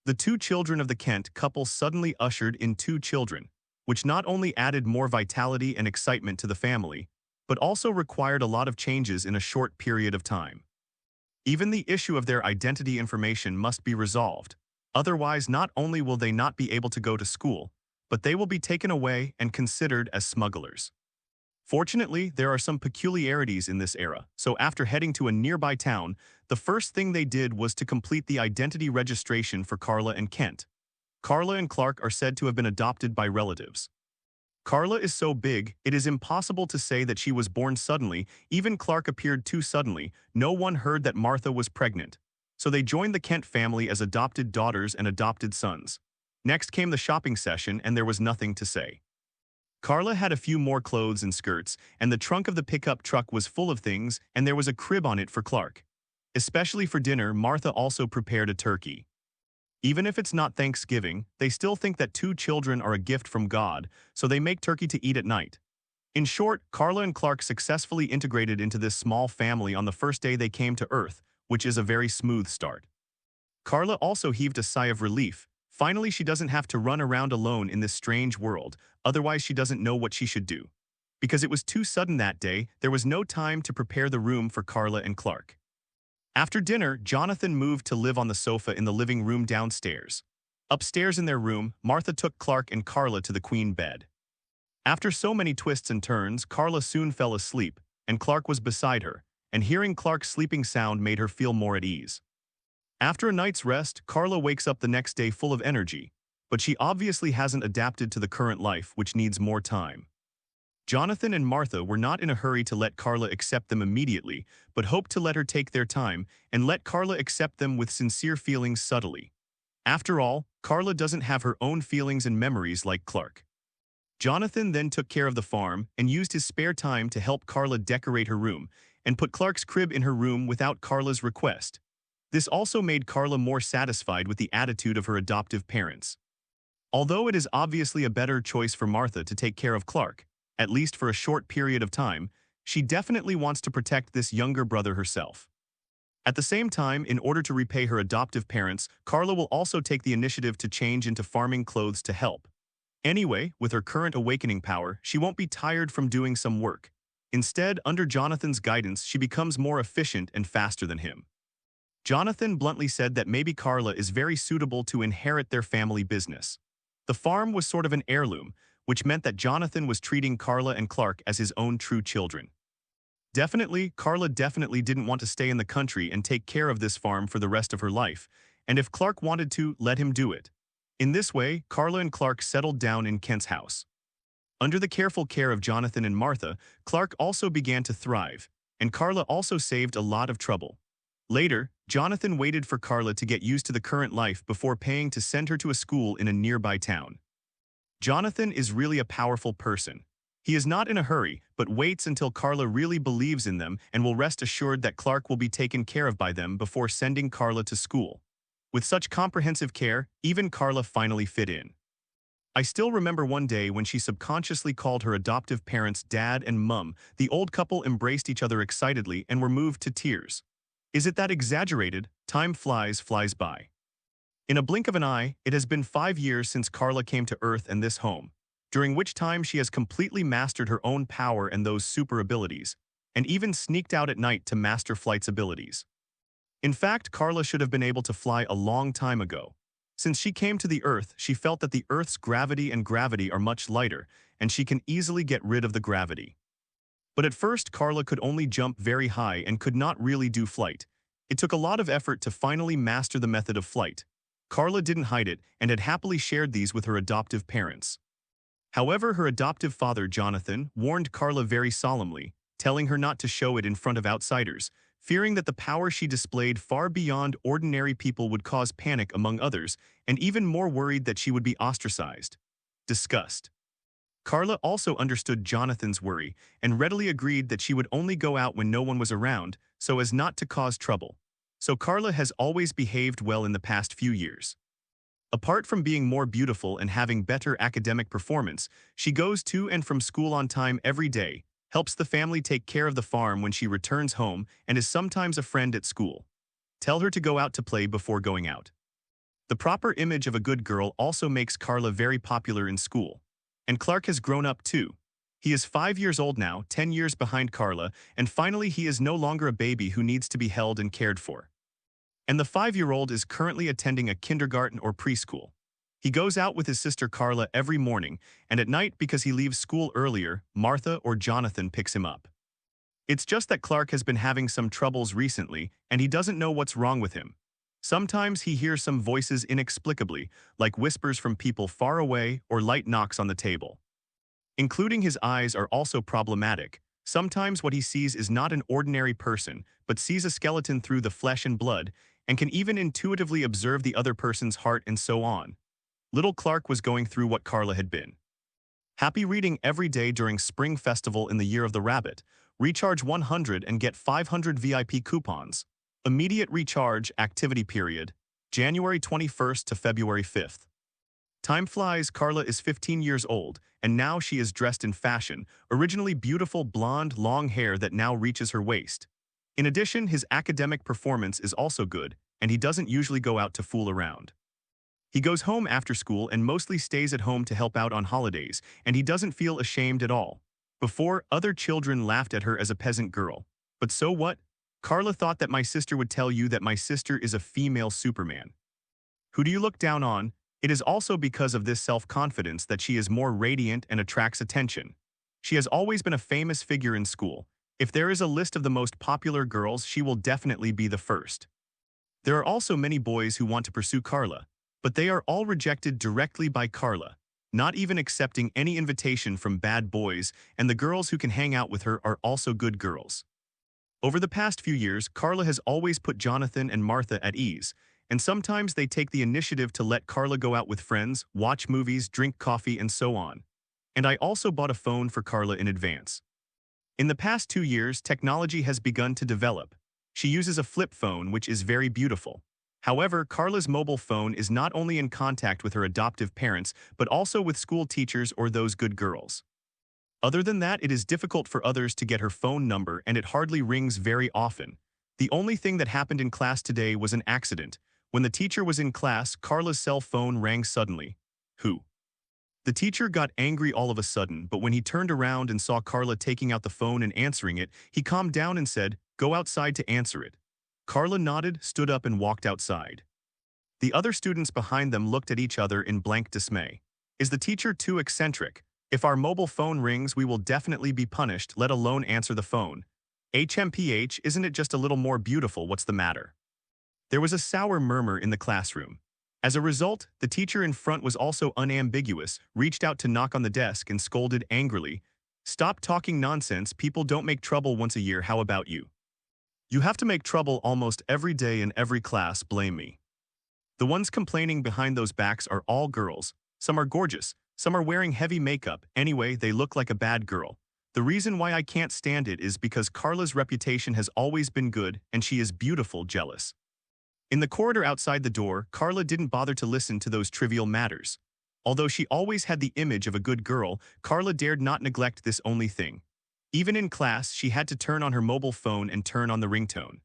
The two children of the Kent couple suddenly ushered in two children, which not only added more vitality and excitement to the family, but also required a lot of changes in a short period of time. Even the issue of their identity information must be resolved. Otherwise, not only will they not be able to go to school, but they will be taken away and considered as smugglers. Fortunately, there are some peculiarities in this era, so after heading to a nearby town, the first thing they did was to complete the identity registration for Carla and Kent. Carla and Clark are said to have been adopted by relatives. Carla is so big, it is impossible to say that she was born suddenly. Even Clark appeared too suddenly. No one heard that Martha was pregnant. So they joined the Kent family as adopted daughters and adopted sons. Next came the shopping session, and there was nothing to say. Carla had a few more clothes and skirts, and the trunk of the pickup truck was full of things, and there was a crib on it for Clark. Especially for dinner, Martha also prepared a turkey. Even if it's not Thanksgiving, they still think that two children are a gift from God, so they make turkey to eat at night. In short, Carla and Clark successfully integrated into this small family on the first day they came to Earth, which is a very smooth start. Carla also heaved a sigh of relief. Finally, she doesn't have to run around alone in this strange world, otherwise she doesn't know what she should do. Because it was too sudden that day, there was no time to prepare the room for Carla and Clark. After dinner, Jonathan moved to live on the sofa in the living room downstairs. Upstairs in their room, Martha took Clark and Carla to the queen bed. After so many twists and turns, Carla soon fell asleep, and Clark was beside her, and hearing Clark's sleeping sound made her feel more at ease. After a night's rest, Carla wakes up the next day full of energy, but she obviously hasn't adapted to the current life, which needs more time. Jonathan and Martha were not in a hurry to let Carla accept them immediately, but hoped to let her take their time and let Carla accept them with sincere feelings subtly. After all, Carla doesn't have her own feelings and memories like Clark. Jonathan then took care of the farm and used his spare time to help Carla decorate her room and put Clark's crib in her room without Carla's request. This also made Carla more satisfied with the attitude of her adoptive parents. Although it is obviously a better choice for Martha to take care of Clark, at least for a short period of time, she definitely wants to protect this younger brother herself. At the same time, in order to repay her adoptive parents, Carla will also take the initiative to change into farming clothes to help. Anyway, with her current awakening power, she won't be tired from doing some work. Instead, under Jonathan's guidance, she becomes more efficient and faster than him. Jonathan bluntly said that maybe Carla is very suitable to inherit their family business. The farm was sort of an heirloom, which meant that Jonathan was treating Carla and Clark as his own true children. Carla definitely didn't want to stay in the country and take care of this farm for the rest of her life, and if Clark wanted to, let him do it. In this way, Carla and Clark settled down in Kent's house. Under the careful care of Jonathan and Martha, Clark also began to thrive, and Carla also saved a lot of trouble. Later, Jonathan waited for Carla to get used to the current life before paying to send her to a school in a nearby town. Jonathan is really a powerful person. He is not in a hurry, but waits until Carla really believes in them and will rest assured that Clark will be taken care of by them before sending Carla to school. With such comprehensive care, even Carla finally fit in. I still remember one day when she subconsciously called her adoptive parents Dad and Mum. The old couple embraced each other excitedly and were moved to tears. Is it that exaggerated? Time flies by. In a blink of an eye, it has been 5 years since Carla came to Earth and this home, during which time she has completely mastered her own power and those super abilities, and even sneaked out at night to master flight's abilities. In fact, Carla should have been able to fly a long time ago. Since she came to the Earth, she felt that the Earth's gravity are much lighter, and she can easily get rid of the gravity. But at first, Carla could only jump very high and could not really do flight. It took a lot of effort to finally master the method of flight. Carla didn't hide it and had happily shared these with her adoptive parents. However, her adoptive father, Jonathan, warned Carla very solemnly, telling her not to show it in front of outsiders, fearing that the power she displayed far beyond ordinary people would cause panic among others, and even more worried that she would be ostracized. Disgust. Carla also understood Jonathan's worry and readily agreed that she would only go out when no one was around, so as not to cause trouble. So Carla has always behaved well in the past few years. Apart from being more beautiful and having better academic performance, she goes to and from school on time every day, helps the family take care of the farm when she returns home, and is sometimes a friend at school. Tell her to go out to play before going out. The proper image of a good girl also makes Carla very popular in school. And Clark has grown up too. He is 5 years old now, 10 years behind Carla, and finally he is no longer a baby who needs to be held and cared for. And the 5-year-old is currently attending a kindergarten or preschool. He goes out with his sister Carla every morning, and at night because he leaves school earlier, Martha or Jonathan picks him up. It's just that Clark has been having some troubles recently, and he doesn't know what's wrong with him. Sometimes he hears some voices inexplicably, like whispers from people far away or light knocks on the table. Including his eyes are also problematic. Sometimes what he sees is not an ordinary person, but sees a skeleton through the flesh and blood, and can even intuitively observe the other person's heart and so on. Little Clark was going through what Carla had been. Happy reading every day during Spring Festival in the Year of the Rabbit. Recharge 100 and get 500 VIP coupons. Immediate recharge activity period, January 21st to February 5th. Time flies, Carla is 15 years old, and now she is dressed in fashion, originally beautiful blonde, long hair that now reaches her waist. In addition, his academic performance is also good, and he doesn't usually go out to fool around. He goes home after school and mostly stays at home to help out on holidays, and he doesn't feel ashamed at all. Before, other children laughed at her as a peasant girl. But so what? Carla thought that my sister would tell you that my sister is a female Superman. Who do you look down on? It is also because of this self-confidence that she is more radiant and attracts attention. She has always been a famous figure in school. If there is a list of the most popular girls, she will definitely be the first. There are also many boys who want to pursue Carla, but they are all rejected directly by Carla, not even accepting any invitation from bad boys, and the girls who can hang out with her are also good girls. Over the past few years, Carla has always put Jonathan and Martha at ease, and sometimes they take the initiative to let Carla go out with friends, watch movies, drink coffee, and so on. And I also bought a phone for Carla in advance. In the past 2 years, technology has begun to develop. She uses a flip phone, which is very beautiful. However, Carla's mobile phone is not only in contact with her adoptive parents, but also with school teachers or those good girls. Other than that, it is difficult for others to get her phone number, and it hardly rings very often. The only thing that happened in class today was an accident. When the teacher was in class, Carla's cell phone rang suddenly. Who? The teacher got angry all of a sudden, but when he turned around and saw Carla taking out the phone and answering it, he calmed down and said, "Go outside to answer it." Carla nodded, stood up, and walked outside. The other students behind them looked at each other in blank dismay. Is the teacher too eccentric? If our mobile phone rings, we will definitely be punished, let alone answer the phone. HMPH, isn't it just a little more beautiful? What's the matter? There was a sour murmur in the classroom. As a result, the teacher in front was also unambiguous, reached out to knock on the desk and scolded angrily. "Stop talking nonsense, people don't make trouble once a year, how about you? You have to make trouble almost every day in every class, blame me." The ones complaining behind those backs are all girls. Some are gorgeous, some are wearing heavy makeup, anyway, they look like a bad girl. The reason why I can't stand it is because Carla's reputation has always been good, and she is beautiful, jealous. In the corridor outside the door, Carla didn't bother to listen to those trivial matters. Although she always had the image of a good girl, Carla dared not neglect this only thing. Even in class, she had to turn on her mobile phone and turn on the ringtone.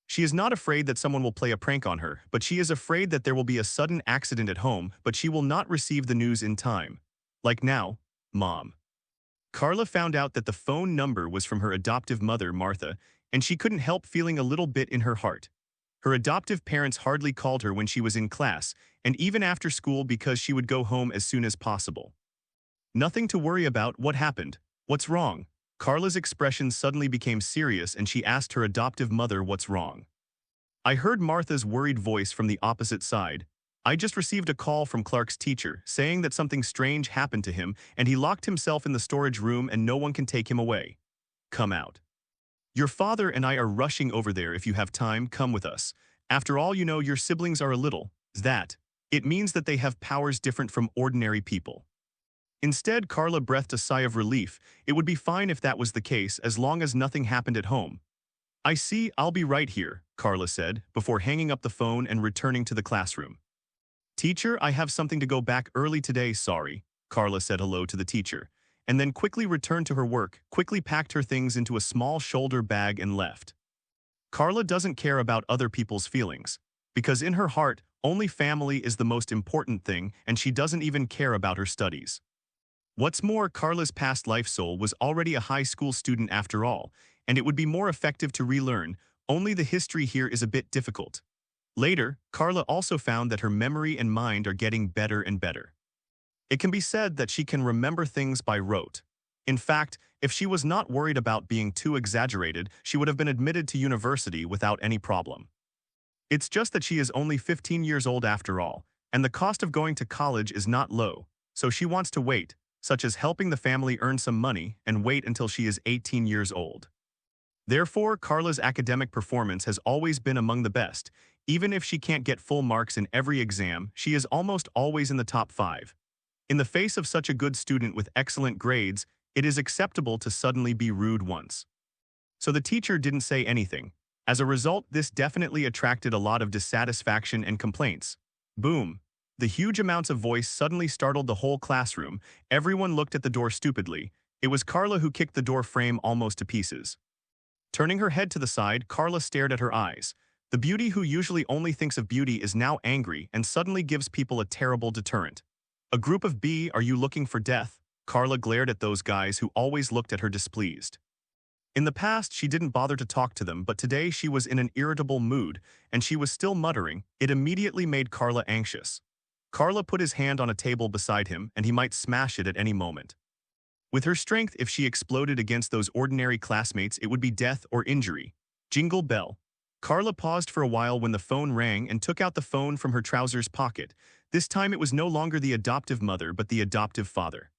She is not afraid that someone will play a prank on her, but she is afraid that there will be a sudden accident at home, but she will not receive the news in time. Like now, Mom. Carla found out that the phone number was from her adoptive mother, Martha, and she couldn't help feeling a little bit in her heart. Her adoptive parents hardly called her when she was in class, and even after school because she would go home as soon as possible. Nothing to worry about. What happened? What's wrong? Carla's expression suddenly became serious and she asked her adoptive mother what's wrong. I heard Martha's worried voice from the opposite side. I just received a call from Clark's teacher saying that something strange happened to him and he locked himself in the storage room and no one can take him away. Come out. Your father and I are rushing over there. If you have time, come with us. After all, you know, your siblings are a little. That. It means that they have powers different from ordinary people. Instead, Carla breathed a sigh of relief. It would be fine if that was the case, as long as nothing happened at home. I see, I'll be right here, Carla said, before hanging up the phone and returning to the classroom. Teacher, I have something to go back early today, sorry. Carla said hello to the teacher, and then quickly returned to her work, quickly packed her things into a small shoulder bag and left. Carla doesn't care about other people's feelings, because in her heart, only family is the most important thing, and she doesn't even care about her studies. What's more, Carla's past life soul was already a high school student after all, and it would be more effective to relearn, only the history here is a bit difficult. Later, Carla also found that her memory and mind are getting better and better. It can be said that she can remember things by rote. In fact, if she was not worried about being too exaggerated, she would have been admitted to university without any problem. It's just that she is only 15 years old after all, and the cost of going to college is not low, so she wants to wait, such as helping the family earn some money and wait until she is 18 years old. Therefore, Carla's academic performance has always been among the best. Even if she can't get full marks in every exam, she is almost always in the top 5. In the face of such a good student with excellent grades, it is acceptable to suddenly be rude once. So the teacher didn't say anything. As a result, this definitely attracted a lot of dissatisfaction and complaints. Boom. The huge amounts of voice suddenly startled the whole classroom. Everyone looked at the door stupidly. It was Carla who kicked the door frame almost to pieces. Turning her head to the side, Carla stared at her eyes. The beauty who usually only thinks of beauty is now angry and suddenly gives people a terrible deterrent. A group of B, are you looking for death? Carla glared at those guys who always looked at her displeased. In the past, she didn't bother to talk to them, but today she was in an irritable mood, and she was still muttering. It immediately made Carla anxious. Carla put his hand on a table beside him, and he might smash it at any moment. With her strength, if she exploded against those ordinary classmates, it would be death or injury. Jingle bell. Carla paused for a while when the phone rang and took out the phone from her trousers pocket. This time it was no longer the adoptive mother, but the adoptive father.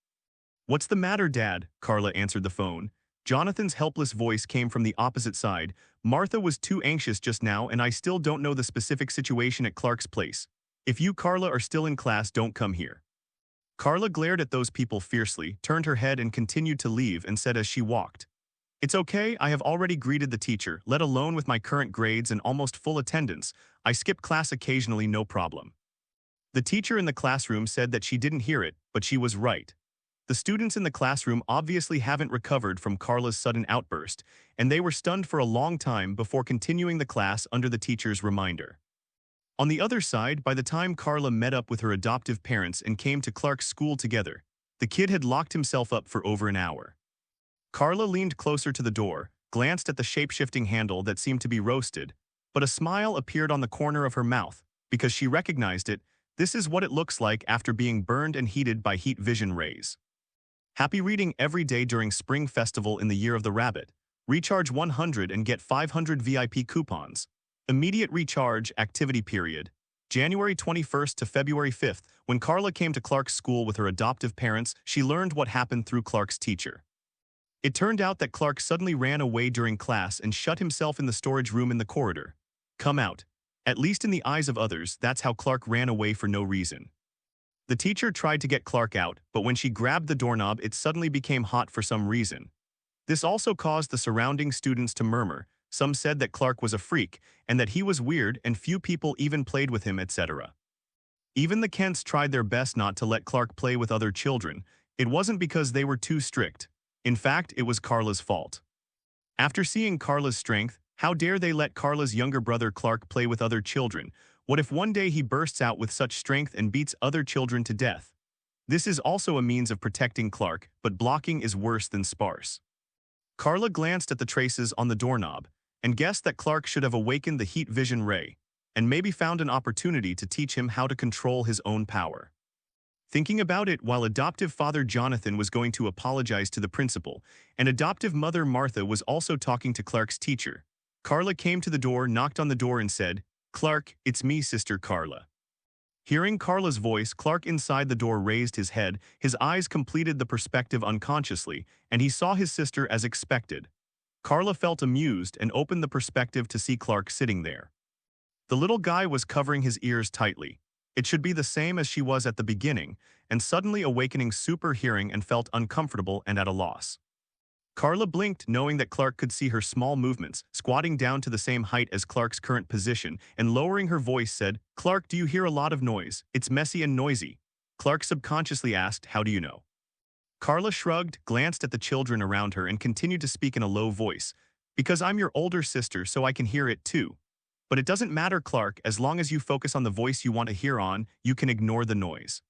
"What's the matter, Dad?" Carla answered the phone. Jonathan's helpless voice came from the opposite side. "Martha was too anxious just now, and I still don't know the specific situation at Clark's place. If you, Carla, are still in class, don't come here." Carla glared at those people fiercely, turned her head and continued to leave, and said as she walked, "It's okay, I have already greeted the teacher, let alone with my current grades and almost full attendance. I skip class occasionally, no problem." The teacher in the classroom said that she didn't hear it, but she was right. The students in the classroom obviously haven't recovered from Carla's sudden outburst, and they were stunned for a long time before continuing the class under the teacher's reminder. On the other side, by the time Carla met up with her adoptive parents and came to Clark's school together, the kid had locked himself up for over an hour. Carla leaned closer to the door, glanced at the shape-shifting handle that seemed to be roasted, but a smile appeared on the corner of her mouth because she recognized it. This is what it looks like after being burned and heated by heat vision rays. Happy reading every day during Spring Festival in the Year of the Rabbit. Recharge 100 and get 500 VIP coupons. Immediate recharge activity period. January 21st to February 5th, when Carla came to Clark's school with her adoptive parents, she learned what happened through Clark's teacher. It turned out that Clark suddenly ran away during class and shut himself in the storage room in the corridor. Come out. At least in the eyes of others, that's how Clark ran away for no reason. The teacher tried to get Clark out, but when she grabbed the doorknob, it suddenly became hot for some reason. This also caused the surrounding students to murmur. Some said that Clark was a freak, and that he was weird, and few people even played with him, etc. Even the Kents tried their best not to let Clark play with other children. It wasn't because they were too strict. In fact, it was Carla's fault. After seeing Carla's strength, how dare they let Carla's younger brother Clark play with other children? What if one day he bursts out with such strength and beats other children to death? This is also a means of protecting Clark, but blocking is worse than sparse. Carla glanced at the traces on the doorknob and guessed that Clark should have awakened the heat vision ray and maybe found an opportunity to teach him how to control his own power. Thinking about it, while adoptive father Jonathan was going to apologize to the principal, and adoptive mother Martha was also talking to Clark's teacher, Carla came to the door, knocked on the door and said, "Clark, it's me, Sister Carla." Hearing Carla's voice, Clark inside the door raised his head, his eyes completed the perspective unconsciously, and he saw his sister as expected. Carla felt amused and opened the perspective to see Clark sitting there. The little guy was covering his ears tightly. It should be the same as she was at the beginning, and suddenly awakening super hearing and felt uncomfortable and at a loss. Carla blinked, knowing that Clark could see her small movements, squatting down to the same height as Clark's current position, and lowering her voice said, "Clark, do you hear a lot of noise? It's messy and noisy." Clark subconsciously asked, "How do you know?" Carla shrugged, glanced at the children around her, and continued to speak in a low voice. "Because I'm your older sister, so I can hear it too. But it doesn't matter, Clark, as long as you focus on the voice you want to hear on, you can ignore the noise.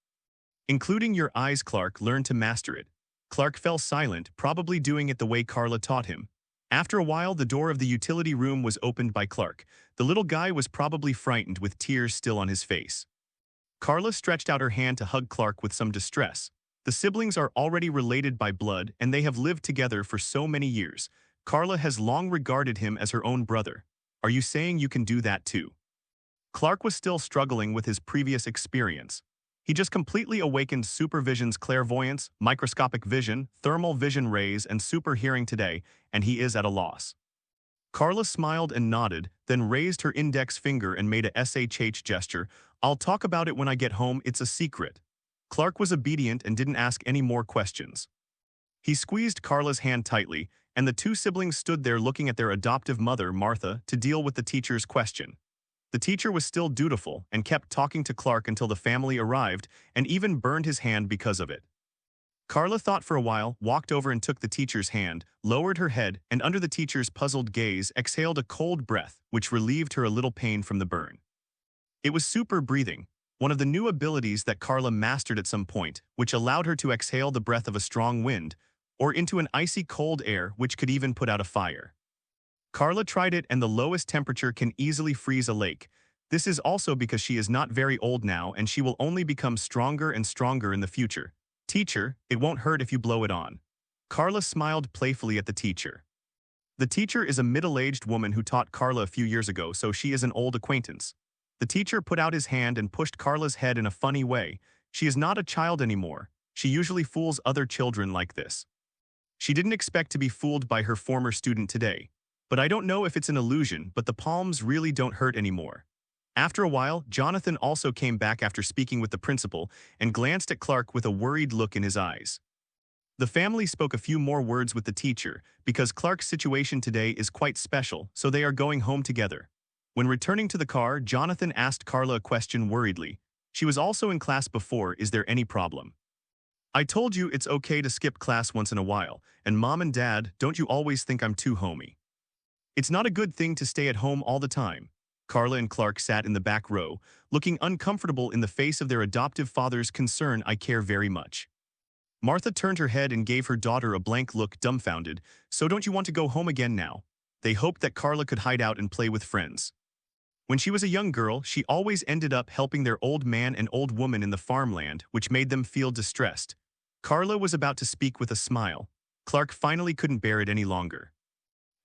Including your eyes, Clark, learn to master it." Clark fell silent, probably doing it the way Carla taught him. After a while, the door of the utility room was opened by Clark. The little guy was probably frightened, with tears still on his face. Carla stretched out her hand to hug Clark with some distress. The siblings are already related by blood, and they have lived together for so many years. Carla has long regarded him as her own brother. Are you saying you can do that too? Clark was still struggling with his previous experience. He just completely awakened Supervision's clairvoyance, microscopic vision, thermal vision rays, and super hearing today, and he is at a loss. Carla smiled and nodded, then raised her index finger and made a SHH gesture. "I'll talk about it when I get home, it's a secret." Clark was obedient and didn't ask any more questions. He squeezed Carla's hand tightly, and the two siblings stood there looking at their adoptive mother, Martha, to deal with the teacher's question. The teacher was still dutiful and kept talking to Clark until the family arrived and even burned his hand because of it. Carla thought for a while, walked over and took the teacher's hand, lowered her head, and under the teacher's puzzled gaze exhaled a cold breath, which relieved her a little pain from the burn. It was super breathing, one of the new abilities that Carla mastered at some point, which allowed her to exhale the breath of a strong wind, or into an icy cold air which could even put out a fire. Carla tried it, and the lowest temperature can easily freeze a lake. This is also because she is not very old now and she will only become stronger and stronger in the future. Teacher, it won't hurt if you blow it on. Carla smiled playfully at the teacher. The teacher is a middle-aged woman who taught Carla a few years ago, so she is an old acquaintance. The teacher put out his hand and pushed Carla's head in a funny way. She is not a child anymore. She usually fools other children like this. She didn't expect to be fooled by her former student today. But I don't know if it's an illusion, but the palms really don't hurt anymore. After a while, Jonathan also came back after speaking with the principal and glanced at Clark with a worried look in his eyes. The family spoke a few more words with the teacher because Clark's situation today is quite special, so they are going home together. When returning to the car, Jonathan asked Carla a question worriedly. She was also in class before. Is there any problem? I told you it's okay to skip class once in a while, and Mom and Dad, don't you always think I'm too homey? It's not a good thing to stay at home all the time. Carla and Clark sat in the back row, looking uncomfortable in the face of their adoptive father's concern. I care very much. Martha turned her head and gave her daughter a blank look, dumbfounded. So don't you want to go home again now? They hoped that Carla could hide out and play with friends. When she was a young girl, she always ended up helping their old man and old woman in the farmland, which made them feel distressed. Carla was about to speak with a smile. Clark finally couldn't bear it any longer.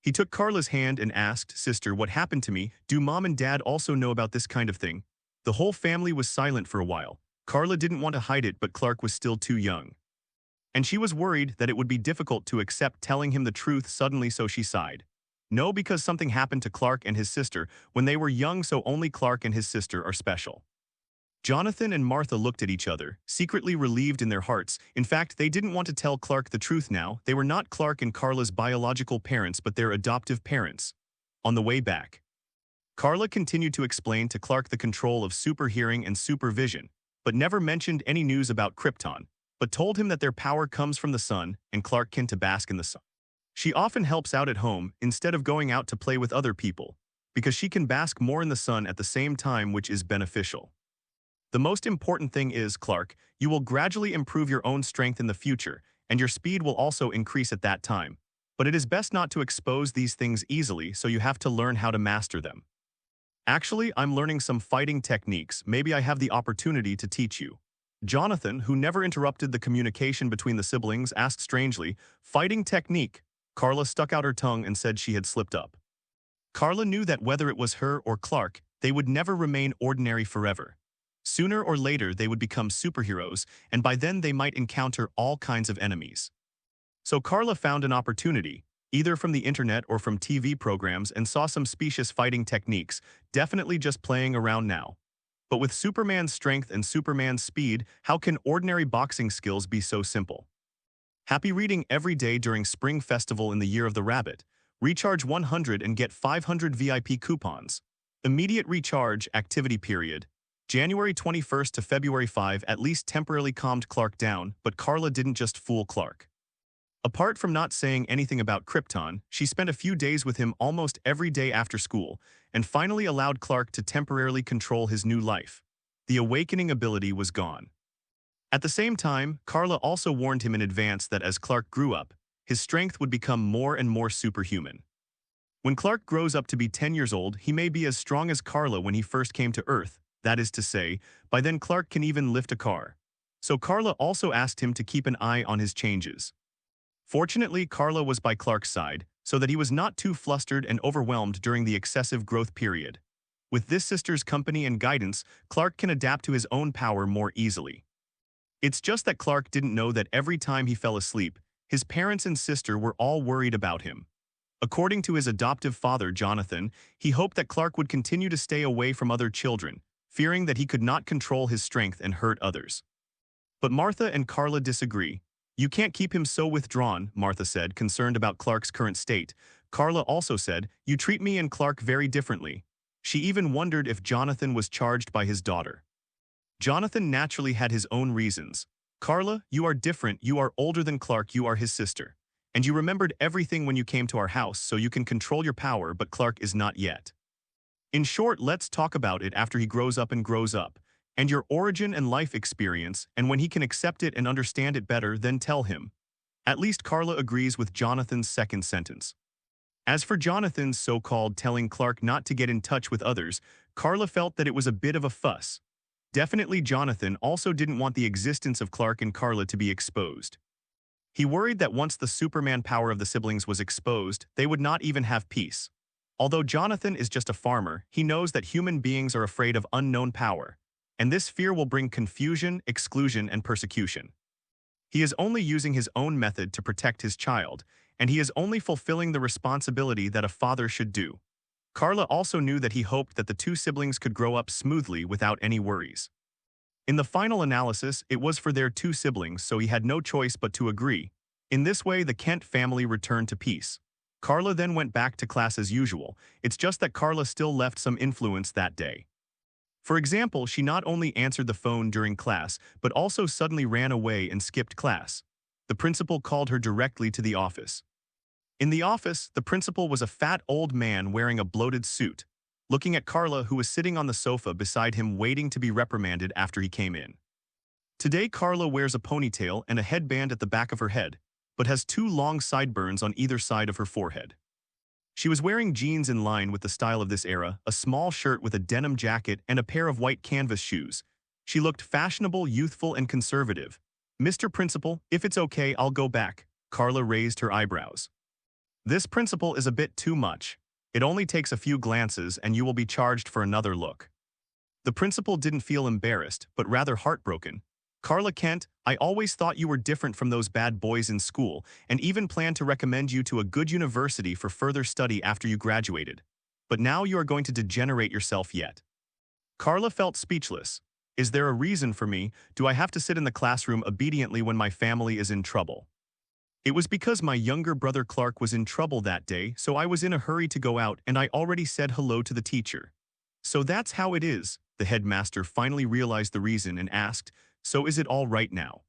He took Carla's hand and asked, Sister, what happened to me? Do Mom and Dad also know about this kind of thing? The whole family was silent for a while. Carla didn't want to hide it, but Clark was still too young. And she was worried that it would be difficult to accept telling him the truth suddenly, so she sighed. No, because something happened to Clark and his sister when they were young, so only Clark and his sister are special. Jonathan and Martha looked at each other, secretly relieved in their hearts. In fact, they didn't want to tell Clark the truth now. They were not Clark and Carla's biological parents, but their adoptive parents. On the way back, Carla continued to explain to Clark the control of super hearing and supervision, but never mentioned any news about Krypton, but told him that their power comes from the sun and Clark can to bask in the sun. She often helps out at home instead of going out to play with other people, because she can bask more in the sun at the same time, which is beneficial. The most important thing is, Clark, you will gradually improve your own strength in the future, and your speed will also increase at that time. But it is best not to expose these things easily, so you have to learn how to master them. Actually, I'm learning some fighting techniques. Maybe I have the opportunity to teach you. Jonathan, who never interrupted the communication between the siblings, asked strangely, Fighting technique? Carla stuck out her tongue and said she had slipped up. Carla knew that whether it was her or Clark, they would never remain ordinary forever. Sooner or later, they would become superheroes, and by then they might encounter all kinds of enemies. So Carla found an opportunity, either from the internet or from TV programs, and saw some specious fighting techniques, definitely just playing around now. But with Superman's strength and Superman's speed, how can ordinary boxing skills be so simple? Happy reading every day during Spring Festival in the Year of the Rabbit. Recharge 100 and get 500 VIP coupons. Immediate recharge activity period. January 21st to February 5 at least temporarily calmed Clark down, but Carla didn't just fool Clark. Apart from not saying anything about Krypton, she spent a few days with him almost every day after school, and finally allowed Clark to temporarily control his new life. The awakening ability was gone. At the same time, Carla also warned him in advance that as Clark grew up, his strength would become more and more superhuman. When Clark grows up to be 10 years old, he may be as strong as Carla when he first came to Earth. That is to say, by then Clark can even lift a car. So Carla also asked him to keep an eye on his changes. Fortunately, Carla was by Clark's side, so that he was not too flustered and overwhelmed during the excessive growth period. With this sister's company and guidance, Clark can adapt to his own power more easily. It's just that Clark didn't know that every time he fell asleep, his parents and sister were all worried about him. According to his adoptive father, Jonathan, he hoped that Clark would continue to stay away from other children, fearing that he could not control his strength and hurt others. But Martha and Carla disagree. You can't keep him so withdrawn, Martha said, concerned about Clark's current state. Carla also said, you treat me and Clark very differently. She even wondered if Jonathan was charged by his daughter. Jonathan naturally had his own reasons. Carla, you are different, you are older than Clark, you are his sister. And you remembered everything when you came to our house, so you can control your power, but Clark is not yet. In short, let's talk about it after he grows up, and your origin and life experience, and when he can accept it and understand it better, then tell him. At least Carla agrees with Jonathan's second sentence. As for Jonathan's so-called telling Clark not to get in touch with others, Carla felt that it was a bit of a fuss. Definitely Jonathan also didn't want the existence of Clark and Carla to be exposed. He worried that once the Superman power of the siblings was exposed, they would not even have peace. Although Jonathan is just a farmer, he knows that human beings are afraid of unknown power, and this fear will bring confusion, exclusion, and persecution. He is only using his own method to protect his child, and he is only fulfilling the responsibility that a father should do. Carla also knew that he hoped that the two siblings could grow up smoothly without any worries. In the final analysis, it was for their two siblings, so he had no choice but to agree. In this way, the Kent family returned to peace. Carla then went back to class as usual. It's just that Carla still left some influence that day. For example, she not only answered the phone during class, but also suddenly ran away and skipped class. The principal called her directly to the office. In the office, the principal was a fat old man wearing a bloated suit, looking at Carla, who was sitting on the sofa beside him waiting to be reprimanded after he came in. Today, Carla wears a ponytail and a headband at the back of her head, but has two long sideburns on either side of her forehead. She was wearing jeans in line with the style of this era, a small shirt with a denim jacket, and a pair of white canvas shoes. She looked fashionable, youthful, and conservative. "Mr. Principal, if it's okay, I'll go back." Carla raised her eyebrows. "This principal is a bit too much. It only takes a few glances and you will be charged for another look." The principal didn't feel embarrassed, but rather heartbroken. "Carla Kent, I always thought you were different from those bad boys in school, and even planned to recommend you to a good university for further study after you graduated. But now you are going to degenerate yourself yet." Carla felt speechless. Is there a reason for me? Do I have to sit in the classroom obediently when my family is in trouble? It was because my younger brother Clark was in trouble that day, so I was in a hurry to go out, and I already said hello to the teacher. "So that's how it is." The headmaster finally realized the reason and asked, "So is it all right now?"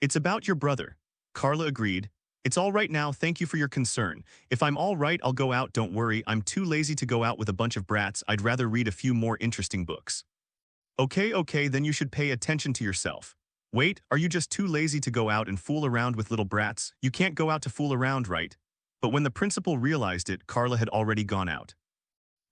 "It's about your brother." Carla agreed. "It's all right now, thank you for your concern. If I'm all right, I'll go out, don't worry, I'm too lazy to go out with a bunch of brats, I'd rather read a few more interesting books." Okay, then you should pay attention to yourself. "Wait, are you just too lazy to go out and fool around with little brats? You can't go out to fool around, right?" But when the principal realized it, Carla had already gone out.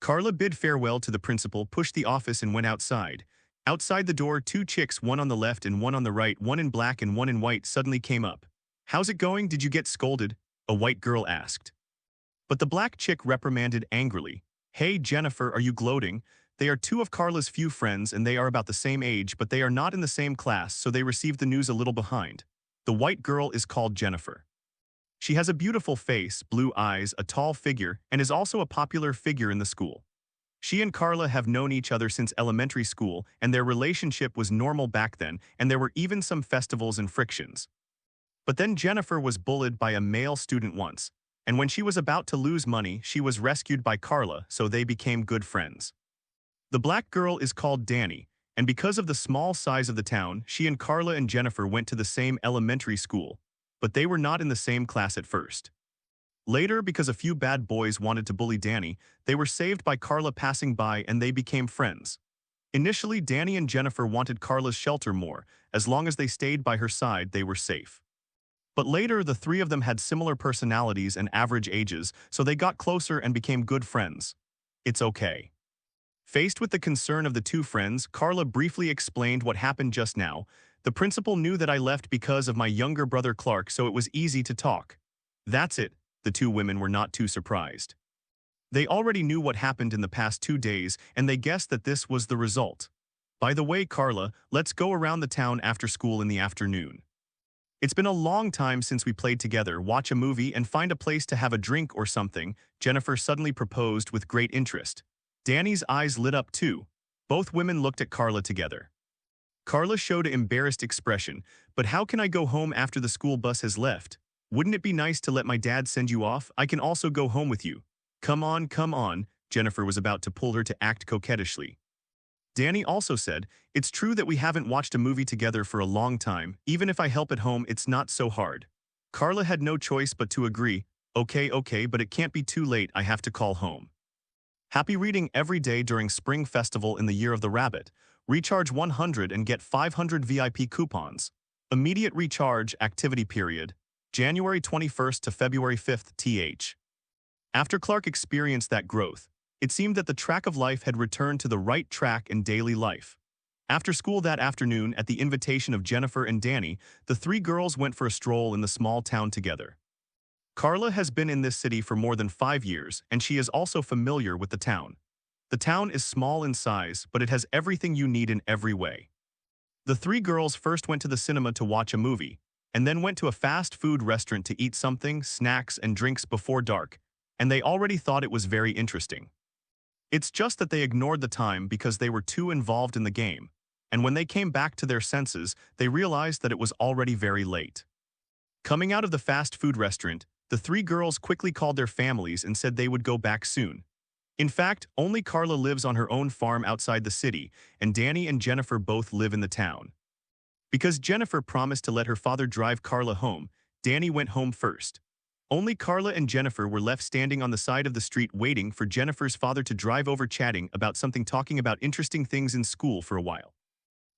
Carla bid farewell to the principal, pushed the office, and went outside. Outside the door, two chicks, one on the left and one on the right, one in black and one in white, suddenly came up. "How's it going? Did you get scolded?" a white girl asked. But the black chick reprimanded angrily. "Hey, Jennifer, are you gloating? They are two of Carla's few friends and they are about the same age, but they are not in the same class, so they received the news a little behind. The white girl is called Jennifer. She has a beautiful face, blue eyes, a tall figure, and is also a popular figure in the school. She and Carla have known each other since elementary school, and their relationship was normal back then, and there were even some festivals and frictions. But then Jennifer was bullied by a male student once, and when she was about to lose money, she was rescued by Carla, so they became good friends. The black girl is called Danny, and because of the small size of the town, she and Carla and Jennifer went to the same elementary school, but they were not in the same class at first. Later, because a few bad boys wanted to bully Danny, they were saved by Carla passing by and they became friends. Initially, Danny and Jennifer wanted Carla's shelter more. As long as they stayed by her side, they were safe. But later, the three of them had similar personalities and average ages, so they got closer and became good friends. It's okay. Faced with the concern of the two friends, Carla briefly explained what happened just now. "The principal knew that I left because of my younger brother Clark, so it was easy to talk." That's it. The two women were not too surprised. They already knew what happened in the past 2 days, and they guessed that this was the result. "By the way, Carla, let's go around the town after school in the afternoon. It's been a long time since we played together, watch a movie, and find a place to have a drink or something," Jennifer suddenly proposed with great interest. Danny's eyes lit up too. Both women looked at Carla together. Carla showed an embarrassed expression. "But how can I go home after the school bus has left? Wouldn't it be nice to let my dad send you off? I can also go home with you." Come on," Jennifer was about to pull her to act coquettishly. Danny also said, "It's true that we haven't watched a movie together for a long time. Even if I help at home, it's not so hard." Carla had no choice but to agree. Okay, but it can't be too late. I have to call home." Happy reading every day during Spring Festival in the Year of the Rabbit. Recharge 100 and get 500 VIP coupons. Immediate recharge activity period. January 21st to February 5th th. After Clark experienced that growth, it seemed that the track of life had returned to the right track in daily life. After school that afternoon, at the invitation of Jennifer and Danny, the three girls went for a stroll in the small town together. Carla has been in this city for more than 5 years, and she is also familiar with the town. The town is small in size, but it has everything you need in every way. The three girls first went to the cinema to watch a movie, and then went to a fast food restaurant to eat something, snacks and drinks before dark, and they already thought it was very interesting. It's just that they ignored the time because they were too involved in the game, and when they came back to their senses, they realized that it was already very late. Coming out of the fast food restaurant, the three girls quickly called their families and said they would go back soon. In fact, only Carla lives on her own farm outside the city, and Danny and Jennifer both live in the town. Because Jennifer promised to let her father drive Carla home, Danny went home first. Only Carla and Jennifer were left standing on the side of the street waiting for Jennifer's father to drive over, chatting about something, talking about interesting things in school for a while.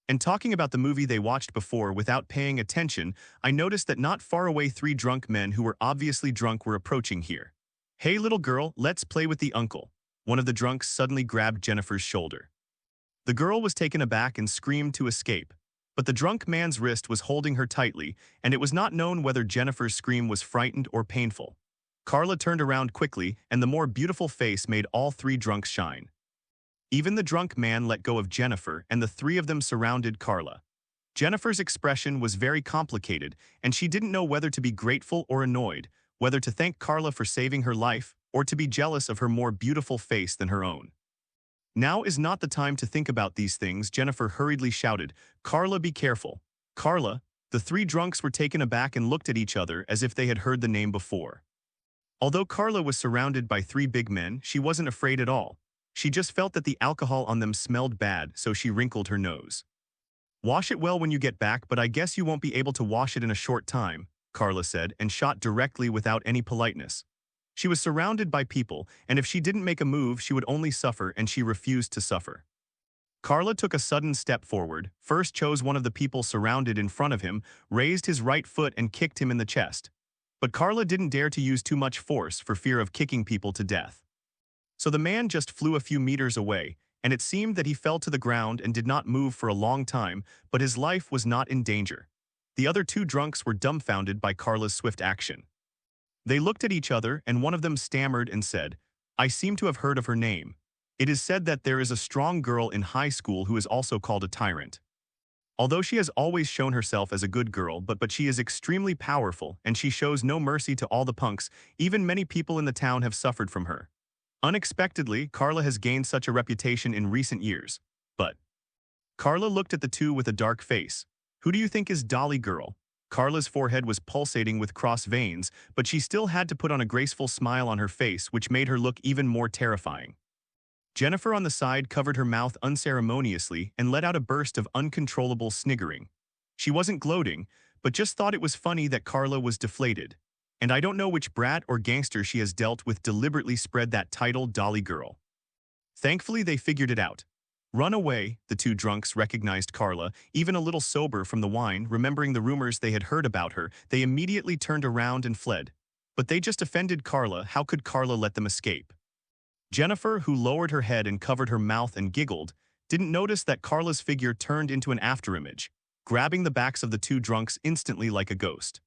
And talking about the movie they watched before without paying attention, I noticed that not far away 3 drunk men who were obviously drunk were approaching here. "Hey little girl, let's play with the uncle." One of the drunks suddenly grabbed Jennifer's shoulder. The girl was taken aback and screamed to escape, but the drunk man's wrist was holding her tightly, and it was not known whether Jennifer's scream was frightened or painful. Carla turned around quickly, and the more beautiful face made all 3 drunks shine. Even the drunk man let go of Jennifer, and the 3 of them surrounded Carla. Jennifer's expression was very complicated, and she didn't know whether to be grateful or annoyed, whether to thank Carla for saving her life, or to be jealous of her more beautiful face than her own. "Now is not the time to think about these things," Jennifer hurriedly shouted. "Carla, be careful." "Carla?" The 3 drunks were taken aback and looked at each other as if they had heard the name before. Although Carla was surrounded by 3 big men, she wasn't afraid at all. She just felt that the alcohol on them smelled bad, so she wrinkled her nose. "Wash it well when you get back, but I guess you won't be able to wash it in a short time," Carla said, and shot directly without any politeness. She was surrounded by people, and if she didn't make a move, she would only suffer, and she refused to suffer. Carla took a sudden step forward, first chose one of the people surrounded in front of him, raised his right foot and kicked him in the chest. But Carla didn't dare to use too much force for fear of kicking people to death. So the man just flew a few meters away, and it seemed that he fell to the ground and did not move for a long time, but his life was not in danger. The other 2 drunks were dumbfounded by Carla's swift action. They looked at each other, and one of them stammered and said, "I seem to have heard of her name. It is said that there is a strong girl in high school who is also called a tyrant. Although she has always shown herself as a good girl, but she is extremely powerful, and she shows no mercy to all the punks. Even many people in the town have suffered from her. Unexpectedly, Carla has gained such a reputation in recent years. But..." Carla looked at the 2 with a dark face. "Who do you think is Dolly Girl?" Carla's forehead was pulsating with cross veins, but she still had to put on a graceful smile on her face, which made her look even more terrifying. Jennifer on the side covered her mouth unceremoniously and let out a burst of uncontrollable sniggering. She wasn't gloating, but just thought it was funny that Carla was deflated. And I don't know which brat or gangster she has dealt with deliberately spread that title, Dolly Girl. Thankfully, they figured it out. "Run away," the 2 drunks recognized Carla, even a little sober from the wine, remembering the rumors they had heard about her. They immediately turned around and fled. But they just offended Carla. How could Carla let them escape? Jennifer, who lowered her head and covered her mouth and giggled, didn't notice that Carla's figure turned into an afterimage, grabbing the backs of the 2 drunks instantly like a ghost.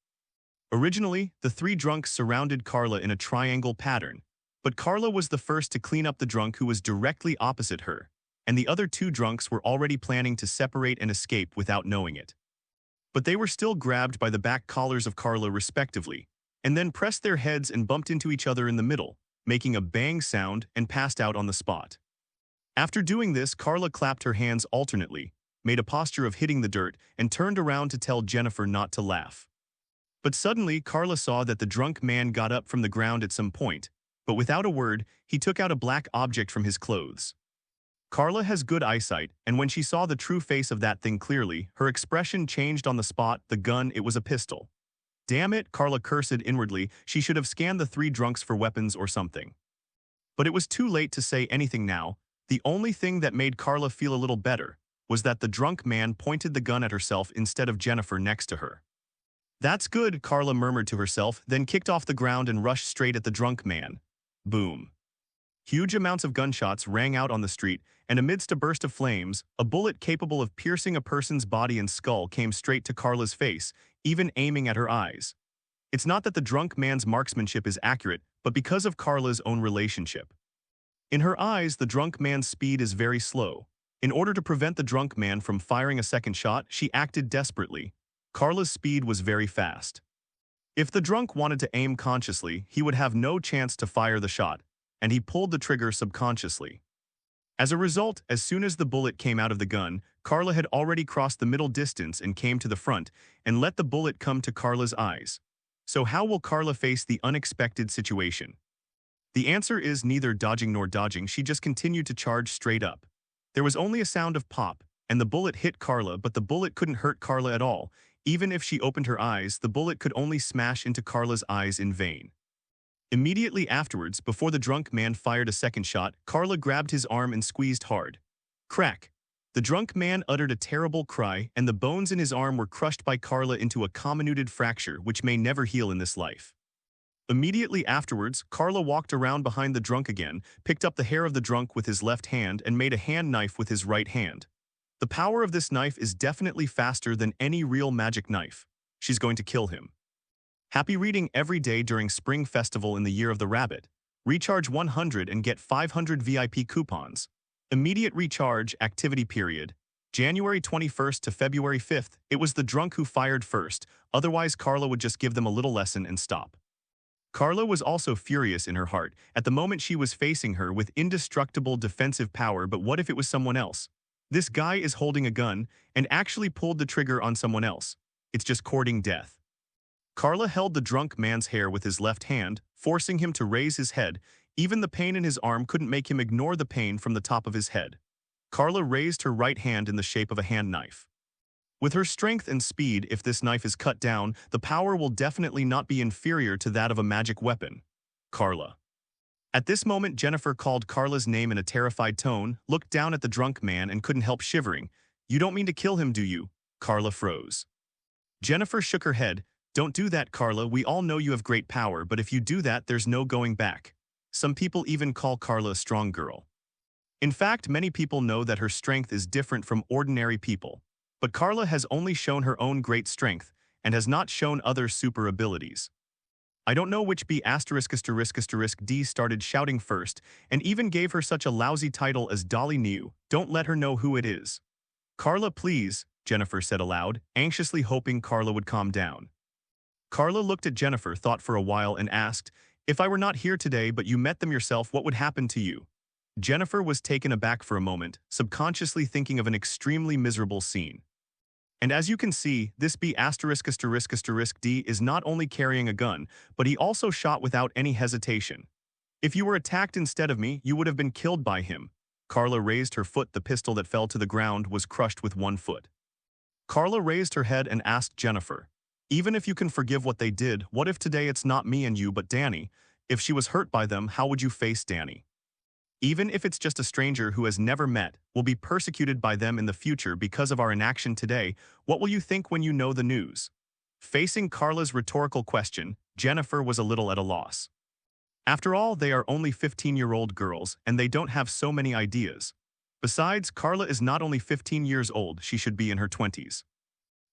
Originally, the 3 drunks surrounded Carla in a triangle pattern, but Carla was the first to clean up the drunk who was directly opposite her, and the other 2 drunks were already planning to separate and escape without knowing it. But they were still grabbed by the back collars of Carla respectively, and then pressed their heads and bumped into each other in the middle, making a bang sound, and passed out on the spot. After doing this, Carla clapped her hands alternately, made a posture of hitting the dirt, and turned around to tell Jennifer not to laugh. But suddenly, Carla saw that the drunk man got up from the ground at some point, but without a word, he took out a black object from his clothes. Carla has good eyesight, and when she saw the true face of that thing clearly, her expression changed on the spot. The gun, it was a pistol. Damn it, Carla cursed inwardly. She should have scanned the three drunks for weapons or something. But it was too late to say anything now. The only thing that made Carla feel a little better was that the drunk man pointed the gun at herself instead of Jennifer next to her. That's good, Carla murmured to herself, then kicked off the ground and rushed straight at the drunk man. Boom. Huge amounts of gunshots rang out on the street, and amidst a burst of flames, a bullet capable of piercing a person's body and skull came straight to Carla's face, even aiming at her eyes. It's not that the drunk man's marksmanship is accurate, but because of Carla's own relationship. In her eyes, the drunk man's speed is very slow. In order to prevent the drunk man from firing a second shot, she acted desperately. Carla's speed was very fast. If the drunk wanted to aim consciously, he would have no chance to fire the shot, and he pulled the trigger subconsciously. As a result, as soon as the bullet came out of the gun, Carla had already crossed the middle distance and came to the front and let the bullet come to Carla's eyes. So how will Carla face the unexpected situation? The answer is neither dodging nor dodging. She just continued to charge straight up. There was only a sound of pop, and the bullet hit Carla, but the bullet couldn't hurt Carla at all. Even if she opened her eyes, the bullet could only smash into Carla's eyes in vain. Immediately afterwards, before the drunk man fired a second shot, Carla grabbed his arm and squeezed hard. Crack! The drunk man uttered a terrible cry, and the bones in his arm were crushed by Carla into a comminuted fracture which may never heal in this life. Immediately afterwards, Carla walked around behind the drunk again, picked up the hair of the drunk with his left hand and made a hand knife with his right hand. The power of this knife is definitely faster than any real magic knife. She's going to kill him. Happy reading every day during Spring Festival in the Year of the Rabbit. Recharge 100 and get 500 VIP coupons. Immediate recharge activity period. January 21st to February 5th. It was the drunk who fired first, otherwise Carla would just give them a little lesson and stop. Carla was also furious in her heart. At the moment she was facing her with indestructible defensive power, but what if it was someone else? This guy is holding a gun and actually pulled the trigger on someone else. It's just courting death. Carla held the drunk man's hair with his left hand, forcing him to raise his head. Even the pain in his arm couldn't make him ignore the pain from the top of his head. Carla raised her right hand in the shape of a hand knife. With her strength and speed, if this knife is cut down, the power will definitely not be inferior to that of a magic weapon. Carla. At this moment, Jennifer called Carla's name in a terrified tone, looked down at the drunk man and couldn't help shivering. You don't mean to kill him, do you? Carla froze. Jennifer shook her head. Don't do that, Carla. We all know you have great power, but if you do that, there's no going back. Some people even call Carla a strong girl. In fact, many people know that her strength is different from ordinary people. But Carla has only shown her own great strength and has not shown other super abilities. I don't know which B***** D started shouting first and even gave her such a lousy title as Dolly New. Don't let her know who it is. Carla, please, Jennifer said aloud, anxiously hoping Carla would calm down. Carla looked at Jennifer, thought for a while and asked, if I were not here today but you met them yourself, what would happen to you? Jennifer was taken aback for a moment, subconsciously thinking of an extremely miserable scene. And as you can see, this B***** D is not only carrying a gun, but he also shot without any hesitation. If you were attacked instead of me, you would have been killed by him. Carla raised her foot. The pistol that fell to the ground was crushed with one foot. Carla raised her head and asked Jennifer, even if you can forgive what they did, what if today it's not me and you but Danny? If she was hurt by them, how would you face Danny? Even if it's just a stranger who has never met, will be persecuted by them in the future because of our inaction today, what will you think when you know the news? Facing Carla's rhetorical question, Jennifer was a little at a loss. After all, they are only 15-year-old girls and they don't have so many ideas. Besides, Carla is not only 15 years old, she should be in her 20s.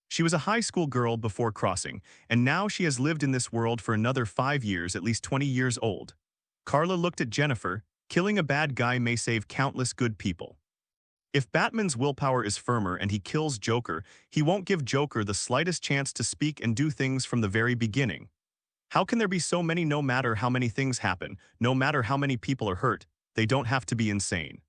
She was a high school girl before crossing, and now she has lived in this world for another 5 years, at least 20 years old. Carla looked at Jennifer. Killing a bad guy may save countless good people. If Batman's willpower is firmer and he kills Joker, he won't give Joker the slightest chance to speak and do things from the very beginning. How can there be so many? No matter how many things happen, no matter how many people are hurt, they don't have to be insane.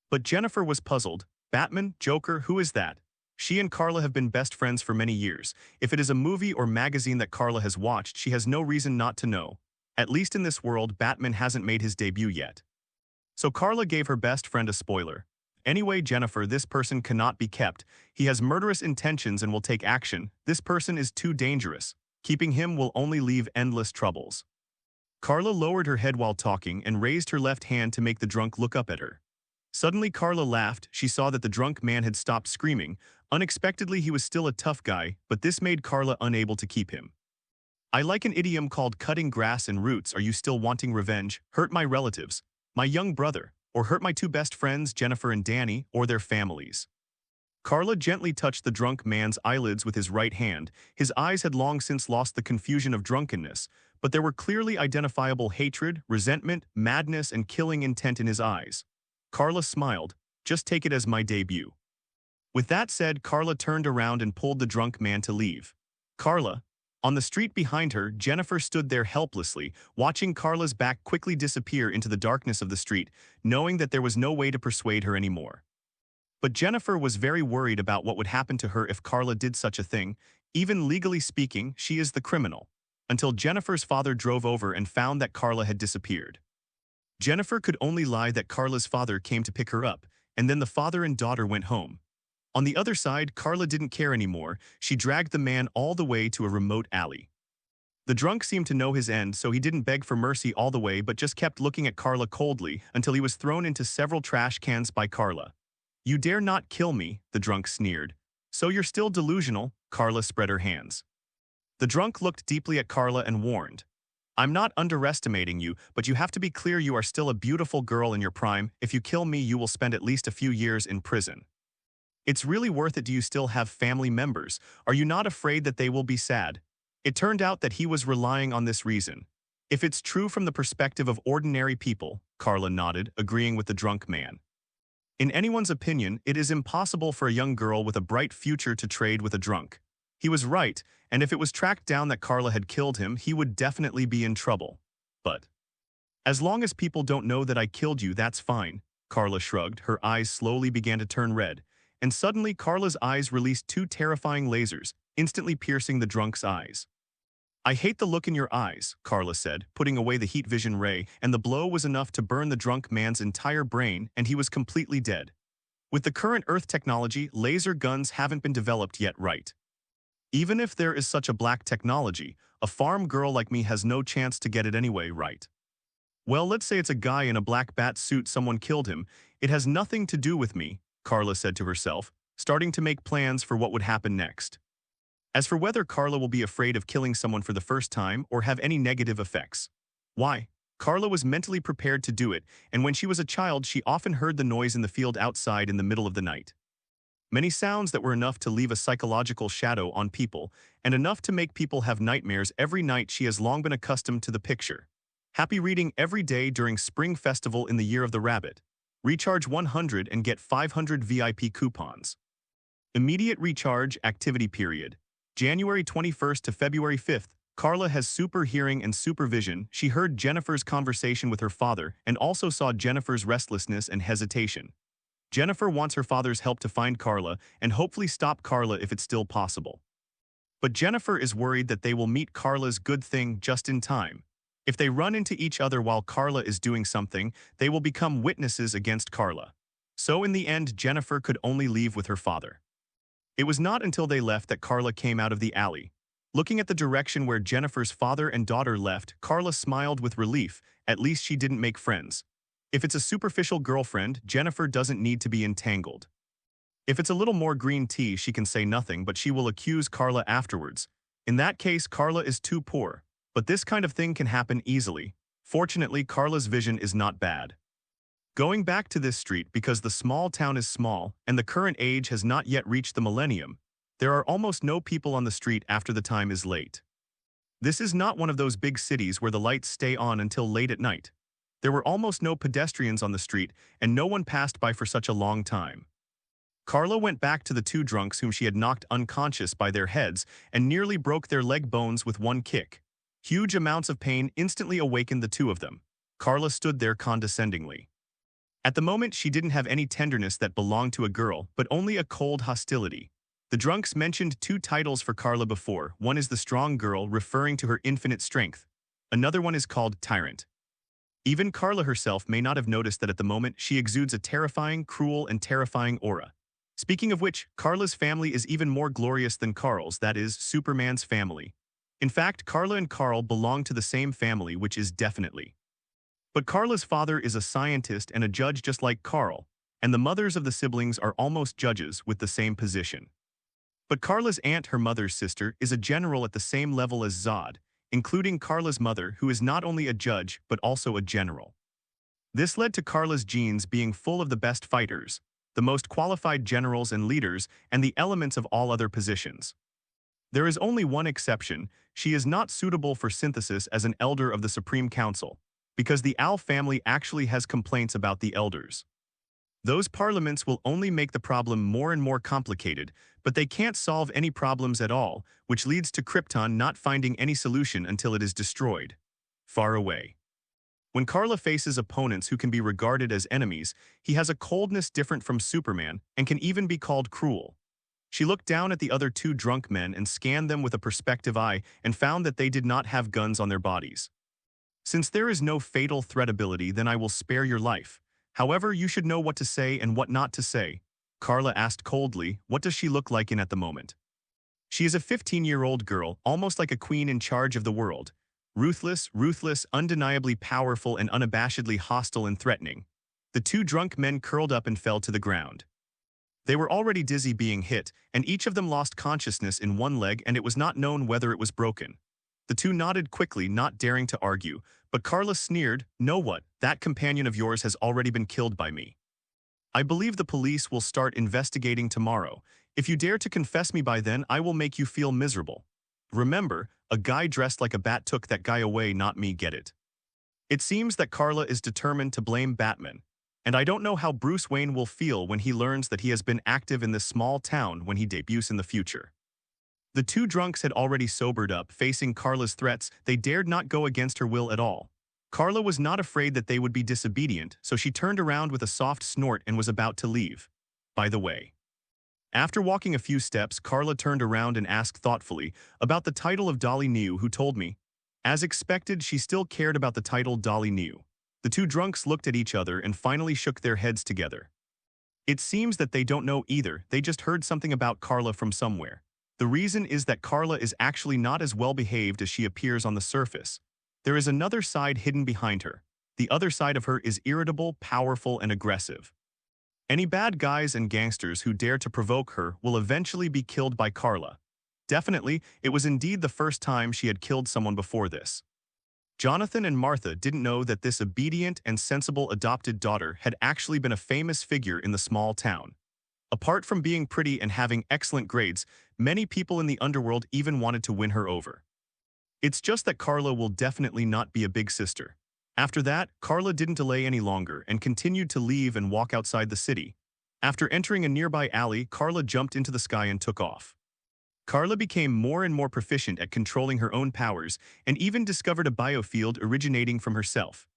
But Jennifer was puzzled. Batman, Joker, who is that? She and Carla have been best friends for many years. If it is a movie or magazine that Carla has watched, she has no reason not to know. At least in this world, Batman hasn't made his debut yet. So Carla gave her best friend a spoiler. Anyway, Jennifer, this person cannot be kept. He has murderous intentions and will take action. This person is too dangerous. Keeping him will only leave endless troubles. Carla lowered her head while talking and raised her left hand to make the drunk look up at her. Suddenly Carla laughed. She saw that the drunk man had stopped screaming. Unexpectedly, he was still a tough guy, but this made Carla unable to keep him. I like an idiom called cutting grass and roots. Are you still wanting revenge? Hurt my relatives, my young brother, or hurt my two best friends, Jennifer and Danny, or their families. Carla gently touched the drunk man's eyelids with his right hand. His eyes had long since lost the confusion of drunkenness, but there were clearly identifiable hatred, resentment, madness, and killing intent in his eyes. Carla smiled. Just take it as my debut. With that said, Carla turned around and pulled the drunk man to leave. Carla. On the street behind her, Jennifer stood there helplessly, watching Carla's back quickly disappear into the darkness of the street, knowing that there was no way to persuade her anymore. But Jennifer was very worried about what would happen to her if Carla did such a thing. Even legally speaking, she is the criminal. Until Jennifer's father drove over and found that Carla had disappeared. Jennifer could only lie that Carla's father came to pick her up, and then the father and daughter went home. On the other side, Carla didn't care anymore. She dragged the man all the way to a remote alley. The drunk seemed to know his end, so he didn't beg for mercy all the way but just kept looking at Carla coldly until he was thrown into several trash cans by Carla. You dare not kill me, the drunk sneered. So you're still delusional, Carla spread her hands. The drunk looked deeply at Carla and warned. I'm not underestimating you, but you have to be clear you are still a beautiful girl in your prime. If you kill me, you will spend at least a few years in prison. It's really worth it. Do you still have family members? Are you not afraid that they will be sad? It turned out that he was relying on this reason. If it's true from the perspective of ordinary people, Carla nodded, agreeing with the drunk man. In anyone's opinion, it is impossible for a young girl with a bright future to trade with a drunk. He was right, and if it was tracked down that Carla had killed him, he would definitely be in trouble. But as long as people don't know that I killed you, that's fine. Carla shrugged. Her eyes slowly began to turn red. And suddenly Carla's eyes released two terrifying lasers, instantly piercing the drunk's eyes. I hate the look in your eyes, Carla said, putting away the heat vision ray, and the blow was enough to burn the drunk man's entire brain, and he was completely dead. With the current Earth technology, laser guns haven't been developed yet, right? Even if there is such a black technology, a farm girl like me has no chance to get it anyway, right? Well, let's say it's a guy in a black bat suit, someone killed him. It has nothing to do with me, Carla said to herself, starting to make plans for what would happen next. As for whether Carla will be afraid of killing someone for the first time or have any negative effects, why? Carla was mentally prepared to do it, and when she was a child, she often heard the noise in the field outside in the middle of the night. Many sounds that were enough to leave a psychological shadow on people, and enough to make people have nightmares every night. She has long been accustomed to the picture. Happy reading every day during Spring Festival in the Year of the Rabbit. Recharge 100 and get 500 VIP coupons. Immediate recharge activity period. January 21st to February 5th. Carla has super hearing and supervision. She heard Jennifer's conversation with her father and also saw Jennifer's restlessness and hesitation. Jennifer wants her father's help to find Carla and hopefully stop Carla if it's still possible. But Jennifer is worried that they will meet Carla's good thing just in time. If they run into each other while Carla is doing something, they will become witnesses against Carla. So in the end, Jennifer could only leave with her father. It was not until they left that Carla came out of the alley. Looking at the direction where Jennifer's father and daughter left, Carla smiled with relief. At least she didn't make friends. If it's a superficial girlfriend, Jennifer doesn't need to be entangled. If it's a little more green tea, she can say nothing, but she will accuse Carla afterwards. In that case, Carla is too poor. But this kind of thing can happen easily. Fortunately, Carla's vision is not bad. Going back to this street because the small town is small and the current age has not yet reached the millennium, there are almost no people on the street after the time is late. This is not one of those big cities where the lights stay on until late at night. There were almost no pedestrians on the street and no one passed by for such a long time. Carla went back to the two drunks whom she had knocked unconscious by their heads and nearly broke their leg bones with one kick. Huge amounts of pain instantly awakened the two of them. Carla stood there condescendingly. At the moment, she didn't have any tenderness that belonged to a girl, but only a cold hostility. The drunks mentioned two titles for Carla before. One is the strong girl, referring to her infinite strength. Another one is called Tyrant. Even Carla herself may not have noticed that at the moment she exudes a terrifying, cruel, and terrifying aura. Speaking of which, Carla's family is even more glorious than Carl's, that is, Superman's family. In fact, Carla and Carl belong to the same family, which is definitely. But Carla's father is a scientist and a judge just like Carl, and the mothers of the siblings are almost judges with the same position. But Carla's aunt, her mother's sister, is a general at the same level as Zod, including Carla's mother, who is not only a judge but also a general. This led to Carla's genes being full of the best fighters, the most qualified generals and leaders, and the elements of all other positions. There is only one exception: she is not suitable for synthesis as an elder of the Supreme Council, because the Al family actually has complaints about the elders. Those parliaments will only make the problem more and more complicated, but they can't solve any problems at all, which leads to Krypton not finding any solution until it is destroyed. Far away. When Carla faces opponents who can be regarded as enemies, he has a coldness different from Superman and can even be called cruel. She looked down at the other two drunk men and scanned them with a perspective eye and found that they did not have guns on their bodies. Since there is no fatal threat ability, then I will spare your life. However, you should know what to say and what not to say. Carla asked coldly, what does she look like at the moment? She is a 15-year-old girl, almost like a queen in charge of the world. Ruthless, undeniably powerful, and unabashedly hostile and threatening. The two drunk men curled up and fell to the ground. They were already dizzy being hit, and each of them lost consciousness in one leg, and it was not known whether it was broken. The two nodded quickly, not daring to argue, but Carla sneered, know what, that companion of yours has already been killed by me. I believe the police will start investigating tomorrow. If you dare to confess me by then, I will make you feel miserable. Remember, a guy dressed like a bat took that guy away, not me, get it? It seems that Carla is determined to blame Batman, and I don't know how Bruce Wayne will feel when he learns that he has been active in this small town when he debuts in the future. The two drunks had already sobered up, facing Carla's threats. They dared not go against her will at all. Carla was not afraid that they would be disobedient, so she turned around with a soft snort and was about to leave. By the way. After walking a few steps, Carla turned around and asked thoughtfully, about the title of Dolly New, who told me? As expected, she still cared about the title Dolly New. The two drunks looked at each other and finally shook their heads together. It seems that they don't know either, they just heard something about Carla from somewhere. The reason is that Carla is actually not as well behaved as she appears on the surface. There is another side hidden behind her. The other side of her is irritable, powerful, and aggressive. Any bad guys and gangsters who dare to provoke her will eventually be killed by Carla. Definitely, it was indeed the first time she had killed someone before this. Jonathan and Martha didn't know that this obedient and sensible adopted daughter had actually been a famous figure in the small town. Apart from being pretty and having excellent grades, many people in the underworld even wanted to win her over. It's just that Carla will definitely not be a big sister. After that, Carla didn't delay any longer and continued to leave and walk outside the city. After entering a nearby alley, Carla jumped into the sky and took off. Carla became more and more proficient at controlling her own powers and even discovered a biofield originating from herself.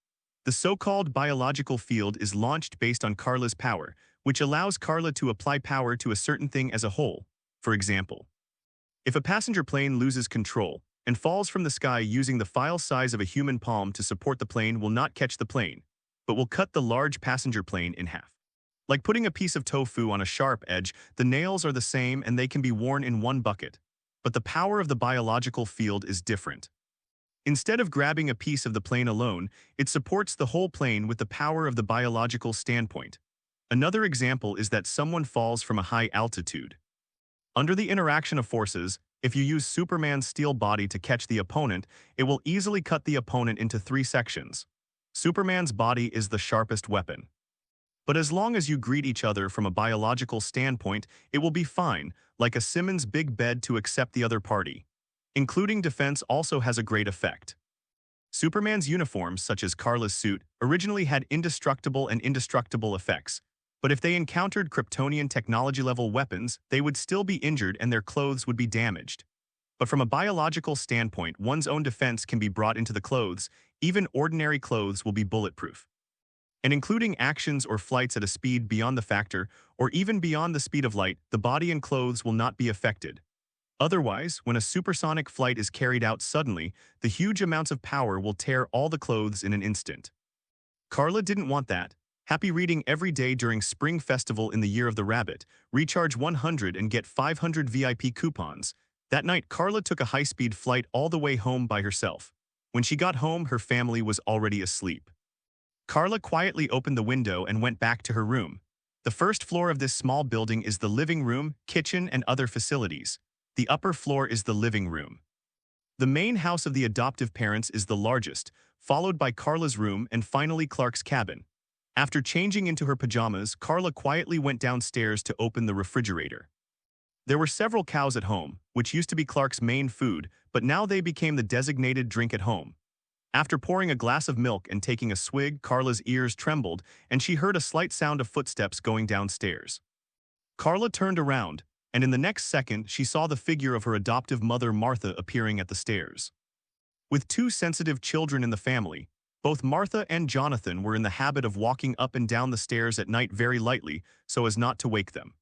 The so-called biological field is launched based on Carla's power, which allows Carla to apply power to a certain thing as a whole. For example, if a passenger plane loses control and falls from the sky, using the file size of a human palm to support the plane will not catch the plane, but will cut the large passenger plane in half. Like putting a piece of tofu on a sharp edge, the nails are the same and they can be worn in one bucket. But the power of the biological field is different. Instead of grabbing a piece of the plane alone, it supports the whole plane with the power of the biological standpoint. Another example is that someone falls from a high altitude. Under the interaction of forces, if you use Superman's steel body to catch the opponent, it will easily cut the opponent into 3 sections. Superman's body is the sharpest weapon. But as long as you greet each other from a biological standpoint, it will be fine, like a Simmons big bed to accept the other party. Including defense also has a great effect. Superman's uniforms, such as Carla's suit, originally had indestructible and indestructible effects. But if they encountered Kryptonian technology-level weapons, they would still be injured and their clothes would be damaged. But from a biological standpoint, one's own defense can be brought into the clothes. Even ordinary clothes will be bulletproof. And including actions or flights at a speed beyond the factor, or even beyond the speed of light, the body and clothes will not be affected. Otherwise, when a supersonic flight is carried out suddenly, the huge amounts of power will tear all the clothes in an instant. Carla didn't want that. Happy reading every day during Spring Festival in the Year of the Rabbit, recharge 100 and get 500 VIP coupons. That night, Carla took a high-speed flight all the way home by herself. When she got home, her family was already asleep. Carla quietly opened the window and went back to her room. The first floor of this small building is the living room, kitchen, and other facilities. The upper floor is the living room. The main house of the adoptive parents is the largest, followed by Carla's room and finally Clark's cabin. After changing into her pajamas, Carla quietly went downstairs to open the refrigerator. There were several cows at home, which used to be Clark's main food, but now they became the designated drink at home. After pouring a glass of milk and taking a swig, Carla's ears trembled, and she heard a slight sound of footsteps going downstairs. Carla turned around, and in the next second, she saw the figure of her adoptive mother Martha appearing at the stairs. With two sensitive children in the family, both Martha and Jonathan were in the habit of walking up and down the stairs at night very lightly so as not to wake them.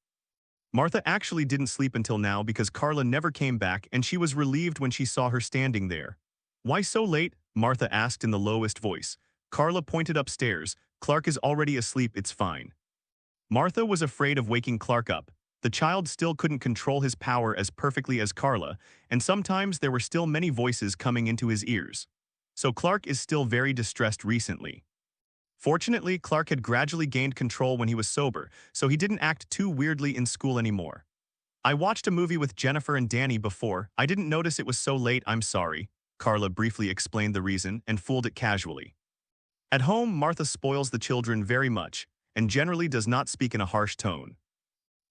Martha actually didn't sleep until now because Carla never came back and she was relieved when she saw her standing there. "Why so late?" Martha asked in the lowest voice. Carla pointed upstairs. "Clark is already asleep, it's fine." Martha was afraid of waking Clark up. The child still couldn't control his power as perfectly as Carla, and sometimes there were still many voices coming into his ears. So Clark is still very distressed recently. Fortunately, Clark had gradually gained control when he was sober, so he didn't act too weirdly in school anymore. "I watched a movie with Jennifer and Danny before. I didn't notice it was so late, I'm sorry." Carla briefly explained the reason and fooled it casually. At home, Martha spoils the children very much, and generally does not speak in a harsh tone.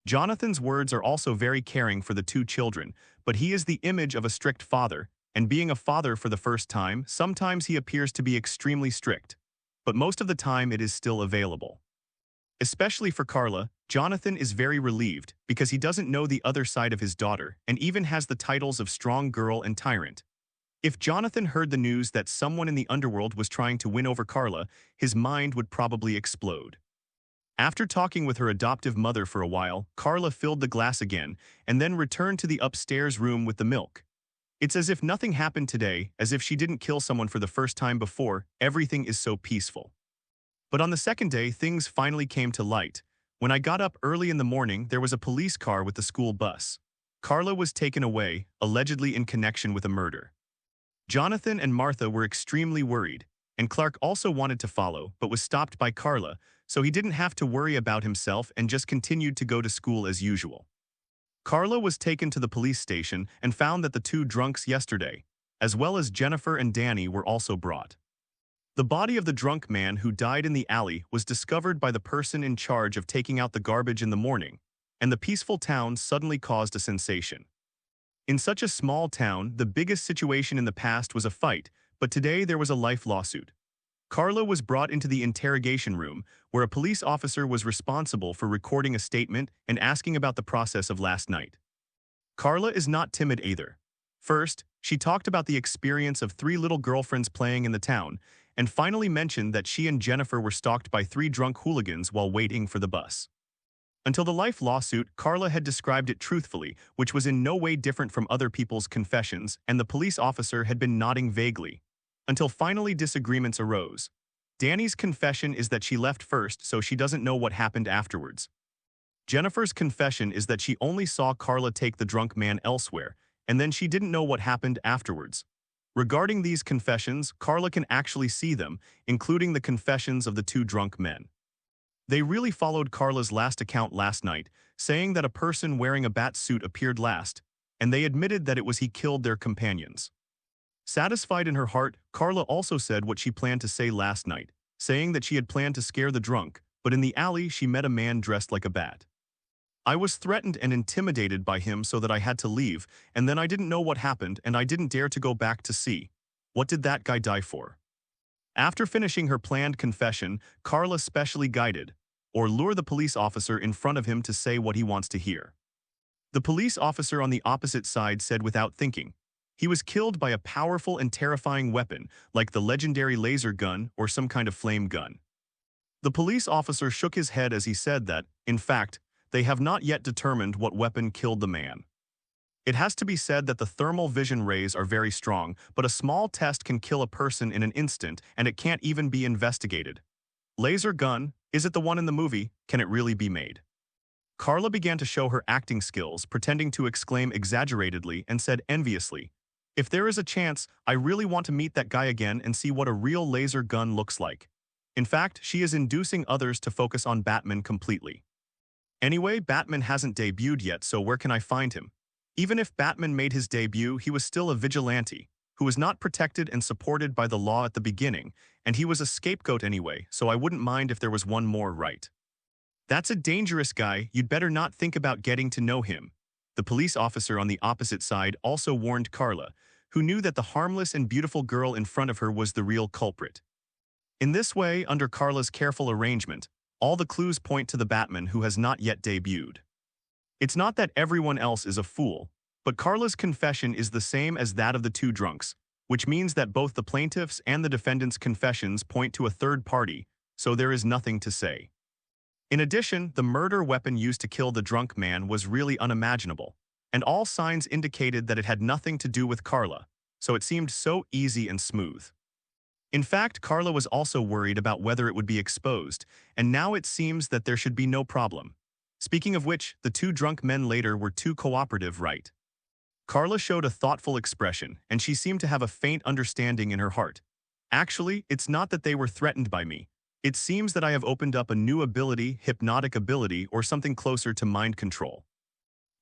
Jonathan's words are also very caring for the two children, but he is the image of a strict father, and being a father for the first time, sometimes he appears to be extremely strict. But most of the time it is still available. Especially for Carla, Jonathan is very relieved because he doesn't know the other side of his daughter and even has the titles of strong girl and tyrant. If Jonathan heard the news that someone in the underworld was trying to win over Carla, his mind would probably explode. After talking with her adoptive mother for a while, Carla filled the glass again and then returned to the upstairs room with the milk. It's as if nothing happened today, as if she didn't kill someone for the first time before. Everything is so peaceful. But on the second day, things finally came to light. When I got up early in the morning, there was a police car with the school bus. Carla was taken away, allegedly in connection with a murder. Jonathan and Martha were extremely worried, and Clark also wanted to follow, but was stopped by Carla, so he didn't have to worry about himself and just continued to go to school as usual. Carla was taken to the police station and found that the two drunks yesterday, as well as Jennifer and Danny, were also brought. The body of the drunk man who died in the alley was discovered by the person in charge of taking out the garbage in the morning, and the peaceful town suddenly caused a sensation. In such a small town, the biggest situation in the past was a fight, but today there was a life lawsuit. Carla was brought into the interrogation room, where a police officer was responsible for recording a statement and asking about the process of last night. Carla is not timid either. First, she talked about the experience of 3 little girlfriends playing in the town, and finally mentioned that she and Jennifer were stalked by 3 drunk hooligans while waiting for the bus. Until the life lawsuit, Carla had described it truthfully, which was in no way different from other people's confessions, and the police officer had been nodding vaguely. Until finally disagreements arose. Danny's confession is that she left first, so she doesn't know what happened afterwards. Jennifer's confession is that she only saw Carla take the drunk man elsewhere, and then she didn't know what happened afterwards. Regarding these confessions, Carla can actually see them, including the confessions of the 2 drunk men. They really followed Carla's last account last night, saying that a person wearing a bat suit appeared last, and they admitted that it was he killed their companions. Satisfied in her heart, Carla also said what she planned to say last night, saying that she had planned to scare the drunk, but in the alley she met a man dressed like a bat. "I was threatened and intimidated by him so that I had to leave, and then I didn't know what happened and I didn't dare to go back to see. What did that guy die for?" After finishing her planned confession, Carla specially guided, or lure the police officer in front of him to say what he wants to hear. The police officer on the opposite side said without thinking, he was killed by a powerful and terrifying weapon, like the legendary laser gun or some kind of flame gun. The police officer shook his head as he said that, in fact, they have not yet determined what weapon killed the man. It has to be said that the thermal vision rays are very strong, but a small test can kill a person in an instant, and it can't even be investigated. Laser gun, is it the one in the movie? Can it really be made? Carla began to show her acting skills, pretending to exclaim exaggeratedly, and said enviously, "If there is a chance, I really want to meet that guy again and see what a real laser gun looks like." In fact, she is inducing others to focus on Batman completely. Anyway, Batman hasn't debuted yet, so where can I find him? Even if Batman made his debut, he was still a vigilante, who was not protected and supported by the law at the beginning, and he was a scapegoat anyway, so I wouldn't mind if there was one more, right? That's a dangerous guy, you'd better not think about getting to know him. The police officer on the opposite side also warned Carla, who knew that the harmless and beautiful girl in front of her was the real culprit. In this way, under Carla's careful arrangement, all the clues point to the Batman who has not yet debuted. It's not that everyone else is a fool, but Carla's confession is the same as that of the two drunks, which means that both the plaintiff's and the defendant's confessions point to a third party, so there is nothing to say. In addition, the murder weapon used to kill the drunk man was really unimaginable, and all signs indicated that it had nothing to do with Carla, so it seemed so easy and smooth. In fact, Carla was also worried about whether it would be exposed, and now it seems that there should be no problem. Speaking of which, the two drunk men later were too cooperative, right? Carla showed a thoughtful expression, and she seemed to have a faint understanding in her heart. Actually, it's not that they were threatened by me. It seems that I have opened up a new ability, hypnotic ability, or something closer to mind control.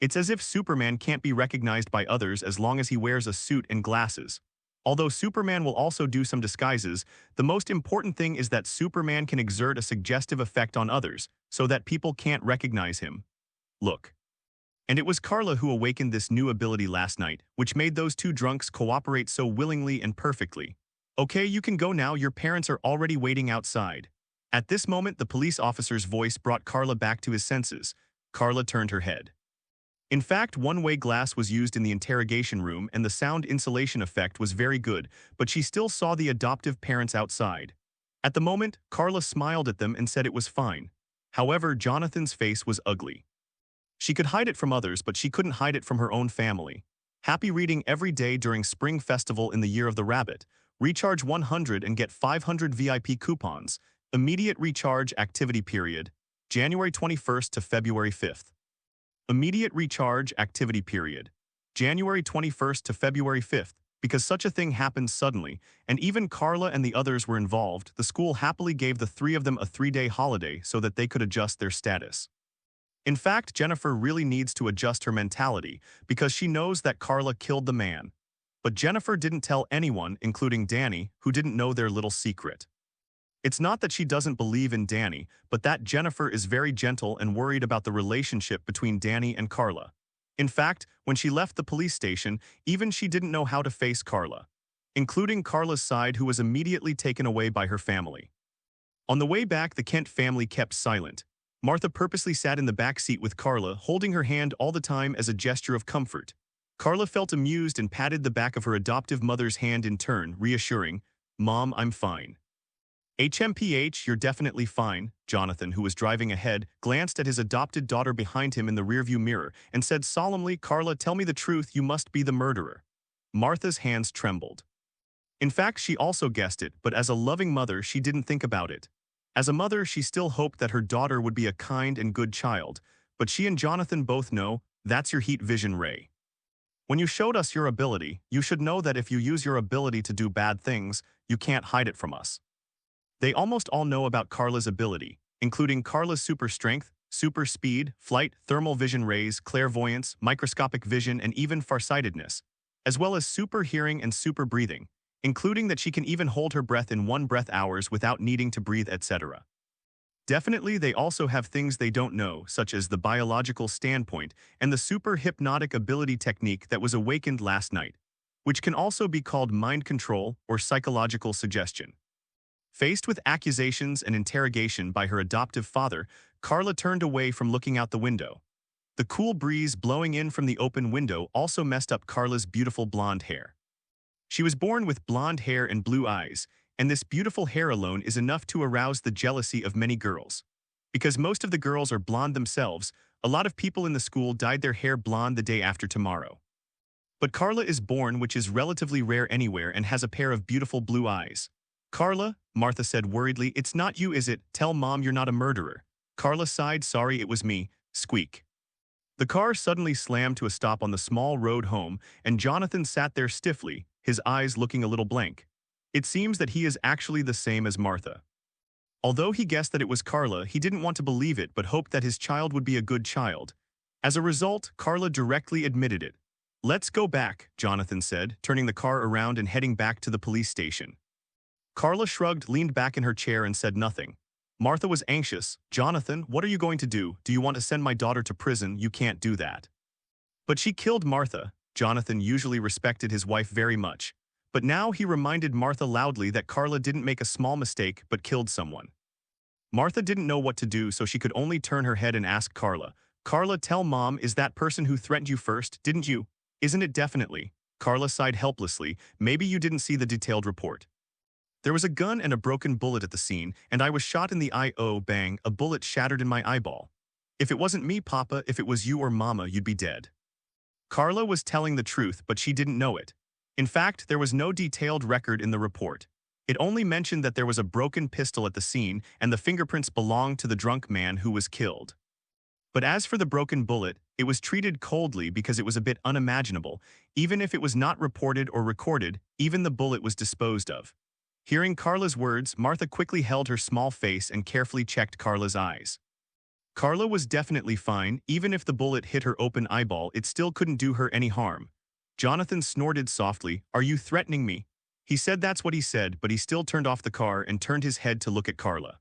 It's as if Superman can't be recognized by others as long as he wears a suit and glasses. Although Superman will also do some disguises, the most important thing is that Superman can exert a suggestive effect on others, so that people can't recognize him. Look. And it was Carla who awakened this new ability last night, which made those two drunks cooperate so willingly and perfectly. Okay, you can go now, your parents are already waiting outside. At this moment, the police officer's voice brought Carla back to his senses. Carla turned her head. In fact, one-way glass was used in the interrogation room and the sound insulation effect was very good, but she still saw the adoptive parents outside. At the moment, Carla smiled at them and said it was fine. However, Jonathan's face was ugly. She could hide it from others, but she couldn't hide it from her own family. Happy reading every day during Spring Festival in the Year of the Rabbit. Recharge 100 and get 500 VIP coupons. Immediate recharge activity period, January 21st to February 5th. Immediate recharge activity period, January 21st to February 5th. Because such a thing happened suddenly, and even Carla and the others were involved, the school happily gave the three of them a 3-day holiday so that they could adjust their status. In fact, Jennifer really needs to adjust her mentality because she knows that Carla killed the man. But Jennifer didn't tell anyone, including Danny, who didn't know their little secret. It's not that she doesn't believe in Danny, but that Jennifer is very gentle and worried about the relationship between Danny and Carla. In fact, when she left the police station, even she didn't know how to face Carla, including Carla's side, who was immediately taken away by her family. On the way back, the Kent family kept silent. Martha purposely sat in the back seat with Carla, holding her hand all the time as a gesture of comfort. Carla felt amused and patted the back of her adoptive mother's hand in turn, reassuring, "Mom, I'm fine." HMPH, you're definitely fine. Jonathan, who was driving ahead, glanced at his adopted daughter behind him in the rearview mirror and said solemnly, "Carla, tell me the truth, you must be the murderer." Martha's hands trembled. In fact, she also guessed it, but as a loving mother, she didn't think about it. As a mother, she still hoped that her daughter would be a kind and good child, but she and Jonathan both know that's your heat vision ray. When you showed us your ability, you should know that if you use your ability to do bad things, you can't hide it from us. They almost all know about Carla's ability, including Carla's super strength, super speed, flight, thermal vision rays, clairvoyance, microscopic vision, and even farsightedness, as well as super hearing and super breathing, including that she can even hold her breath in 1 breath hours without needing to breathe, etc. Definitely, they also have things they don't know, such as the biological standpoint and the super hypnotic ability technique that was awakened last night, which can also be called mind control or psychological suggestion. Faced with accusations and interrogation by her adoptive father, Carla turned away from looking out the window. The cool breeze blowing in from the open window also messed up Carla's beautiful blonde hair. She was born with blonde hair and blue eyes, and this beautiful hair alone is enough to arouse the jealousy of many girls. Because most of the girls are blonde themselves, a lot of people in the school dyed their hair blonde the day after tomorrow. But Carla is born, which is relatively rare anywhere, and has a pair of beautiful blue eyes. Carla, Martha said worriedly, it's not you, is it? Tell Mom you're not a murderer. Carla sighed, sorry, it was me. Squeak. The car suddenly slammed to a stop on the small road home, and Jonathan sat there stiffly, his eyes looking a little blank. It seems that he is actually the same as Martha. Although he guessed that it was Carla, he didn't want to believe it but hoped that his child would be a good child. As a result, Carla directly admitted it. Let's go back, Jonathan said, turning the car around and heading back to the police station. Carla shrugged, leaned back in her chair and said nothing. Martha was anxious. Jonathan, what are you going to do? Do you want to send my daughter to prison? You can't do that. But she killed Martha. Jonathan usually respected his wife very much. But now he reminded Martha loudly that Carla didn't make a small mistake but killed someone. Martha didn't know what to do, so she could only turn her head and ask Carla, Carla, tell Mom, is that person who threatened you first, didn't you? Isn't it definitely? Carla sighed helplessly. Maybe you didn't see the detailed report. There was a gun and a broken bullet at the scene, and I was shot in the eye. Oh, bang, a bullet shattered in my eyeball. If it wasn't me, Papa, if it was you or Mama, you'd be dead. Carla was telling the truth, but she didn't know it. In fact, there was no detailed record in the report. It only mentioned that there was a broken pistol at the scene and the fingerprints belonged to the drunk man who was killed. But as for the broken bullet, it was treated coldly because it was a bit unimaginable. Even if it was not reported or recorded, even the bullet was disposed of. Hearing Carla's words, Martha quickly held her small face and carefully checked Carla's eyes. Carla was definitely fine. Even if the bullet hit her open eyeball, it still couldn't do her any harm. Jonathan snorted softly. Are you threatening me? He said that's what he said, but he still turned off the car and turned his head to look at Carla.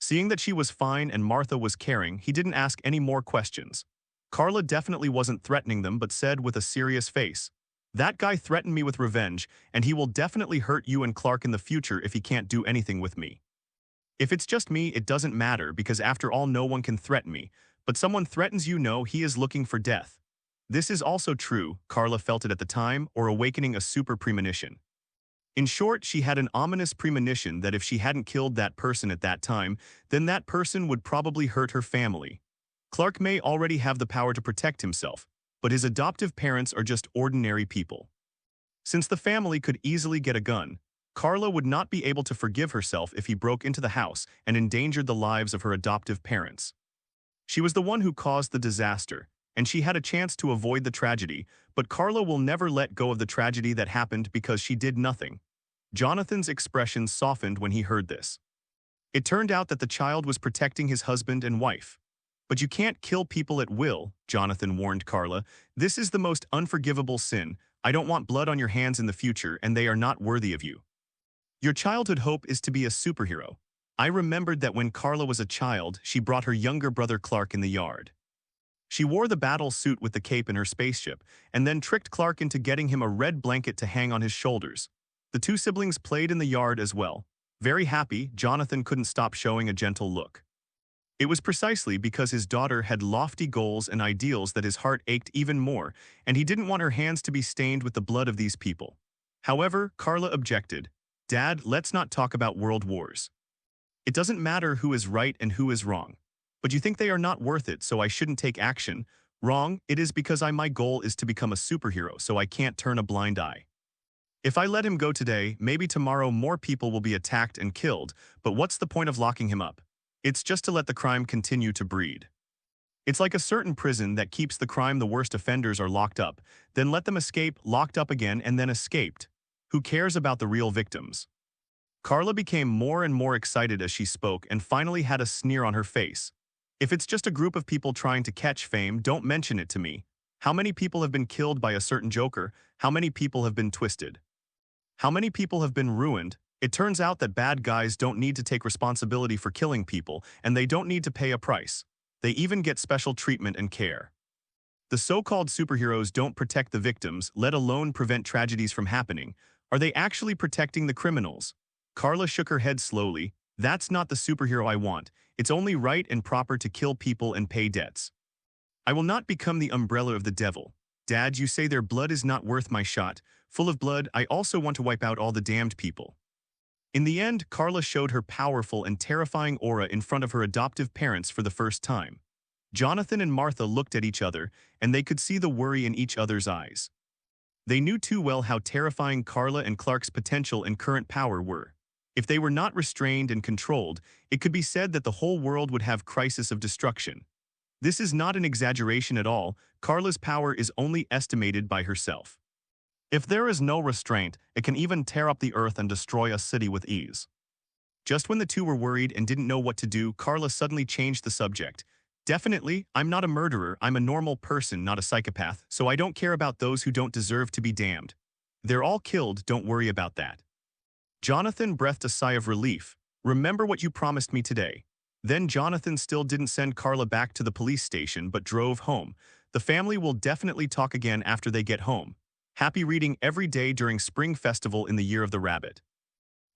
Seeing that she was fine and Martha was caring, he didn't ask any more questions. Carla definitely wasn't threatening them but said with a serious face, that guy threatened me with revenge, and he will definitely hurt you and Clark in the future if he can't do anything with me. If it's just me, it doesn't matter because after all no one can threaten me, but someone threatens you know he is looking for death. This is also true, Carla felt it at the time, or awakening a super premonition. In short, she had an ominous premonition that if she hadn't killed that person at that time, then that person would probably hurt her family. Clark may already have the power to protect himself, but his adoptive parents are just ordinary people. Since the family could easily get a gun, Carla would not be able to forgive herself if he broke into the house and endangered the lives of her adoptive parents. She was the one who caused the disaster, and she had a chance to avoid the tragedy, but Carla will never let go of the tragedy that happened because she did nothing. Jonathan's expression softened when he heard this. It turned out that the child was protecting his husband and wife. But you can't kill people at will, Jonathan warned Carla. This is the most unforgivable sin. I don't want blood on your hands in the future, and they are not worthy of you. Your childhood hope is to be a superhero. I remembered that when Carla was a child, she brought her younger brother Clark in the yard. She wore the battle suit with the cape in her spaceship, and then tricked Clark into getting him a red blanket to hang on his shoulders. The two siblings played in the yard as well. Very happy, Jonathan couldn't stop showing a gentle look. It was precisely because his daughter had lofty goals and ideals that his heart ached even more, and he didn't want her hands to be stained with the blood of these people. However, Carla objected. Dad, let's not talk about world wars. It doesn't matter who is right and who is wrong. But you think they are not worth it, so I shouldn't take action. Wrong, it is because my goal is to become a superhero, so I can't turn a blind eye. If I let him go today, maybe tomorrow more people will be attacked and killed, but what's the point of locking him up? It's just to let the crime continue to breed. It's like a certain prison that keeps the crime the worst offenders are locked up, then let them escape, locked up again, and then escaped. Who cares about the real victims? Carla became more and more excited as she spoke and finally had a sneer on her face. If it's just a group of people trying to catch fame, don't mention it to me. How many people have been killed by a certain joker? How many people have been twisted? How many people have been ruined? It turns out that bad guys don't need to take responsibility for killing people, and they don't need to pay a price. They even get special treatment and care. The so-called superheroes don't protect the victims, let alone prevent tragedies from happening. Are they actually protecting the criminals? Carla shook her head slowly. That's not the superhero I want. It's only right and proper to kill people and pay debts. I will not become the umbrella of the devil. Dad, you say their blood is not worth my shot. Full of blood, I also want to wipe out all the damned people. In the end, Carla showed her powerful and terrifying aura in front of her adoptive parents for the first time. Jonathan and Martha looked at each other, and they could see the worry in each other's eyes. They knew too well how terrifying Carla and Clark's potential and current power were. If they were not restrained and controlled, it could be said that the whole world would have crisis of destruction. This is not an exaggeration at all. Carla's power is only estimated by herself. If there is no restraint, it can even tear up the earth and destroy a city with ease. Just when the two were worried and didn't know what to do, Carla suddenly changed the subject. Definitely, I'm not a murderer, I'm a normal person, not a psychopath, so I don't care about those who don't deserve to be damned. They're all killed, don't worry about that. Jonathan breathed a sigh of relief. Remember what you promised me today. Then Jonathan still didn't send Carla back to the police station but drove home. The family will definitely talk again after they get home. Happy reading every day during Spring Festival in the Year of the Rabbit.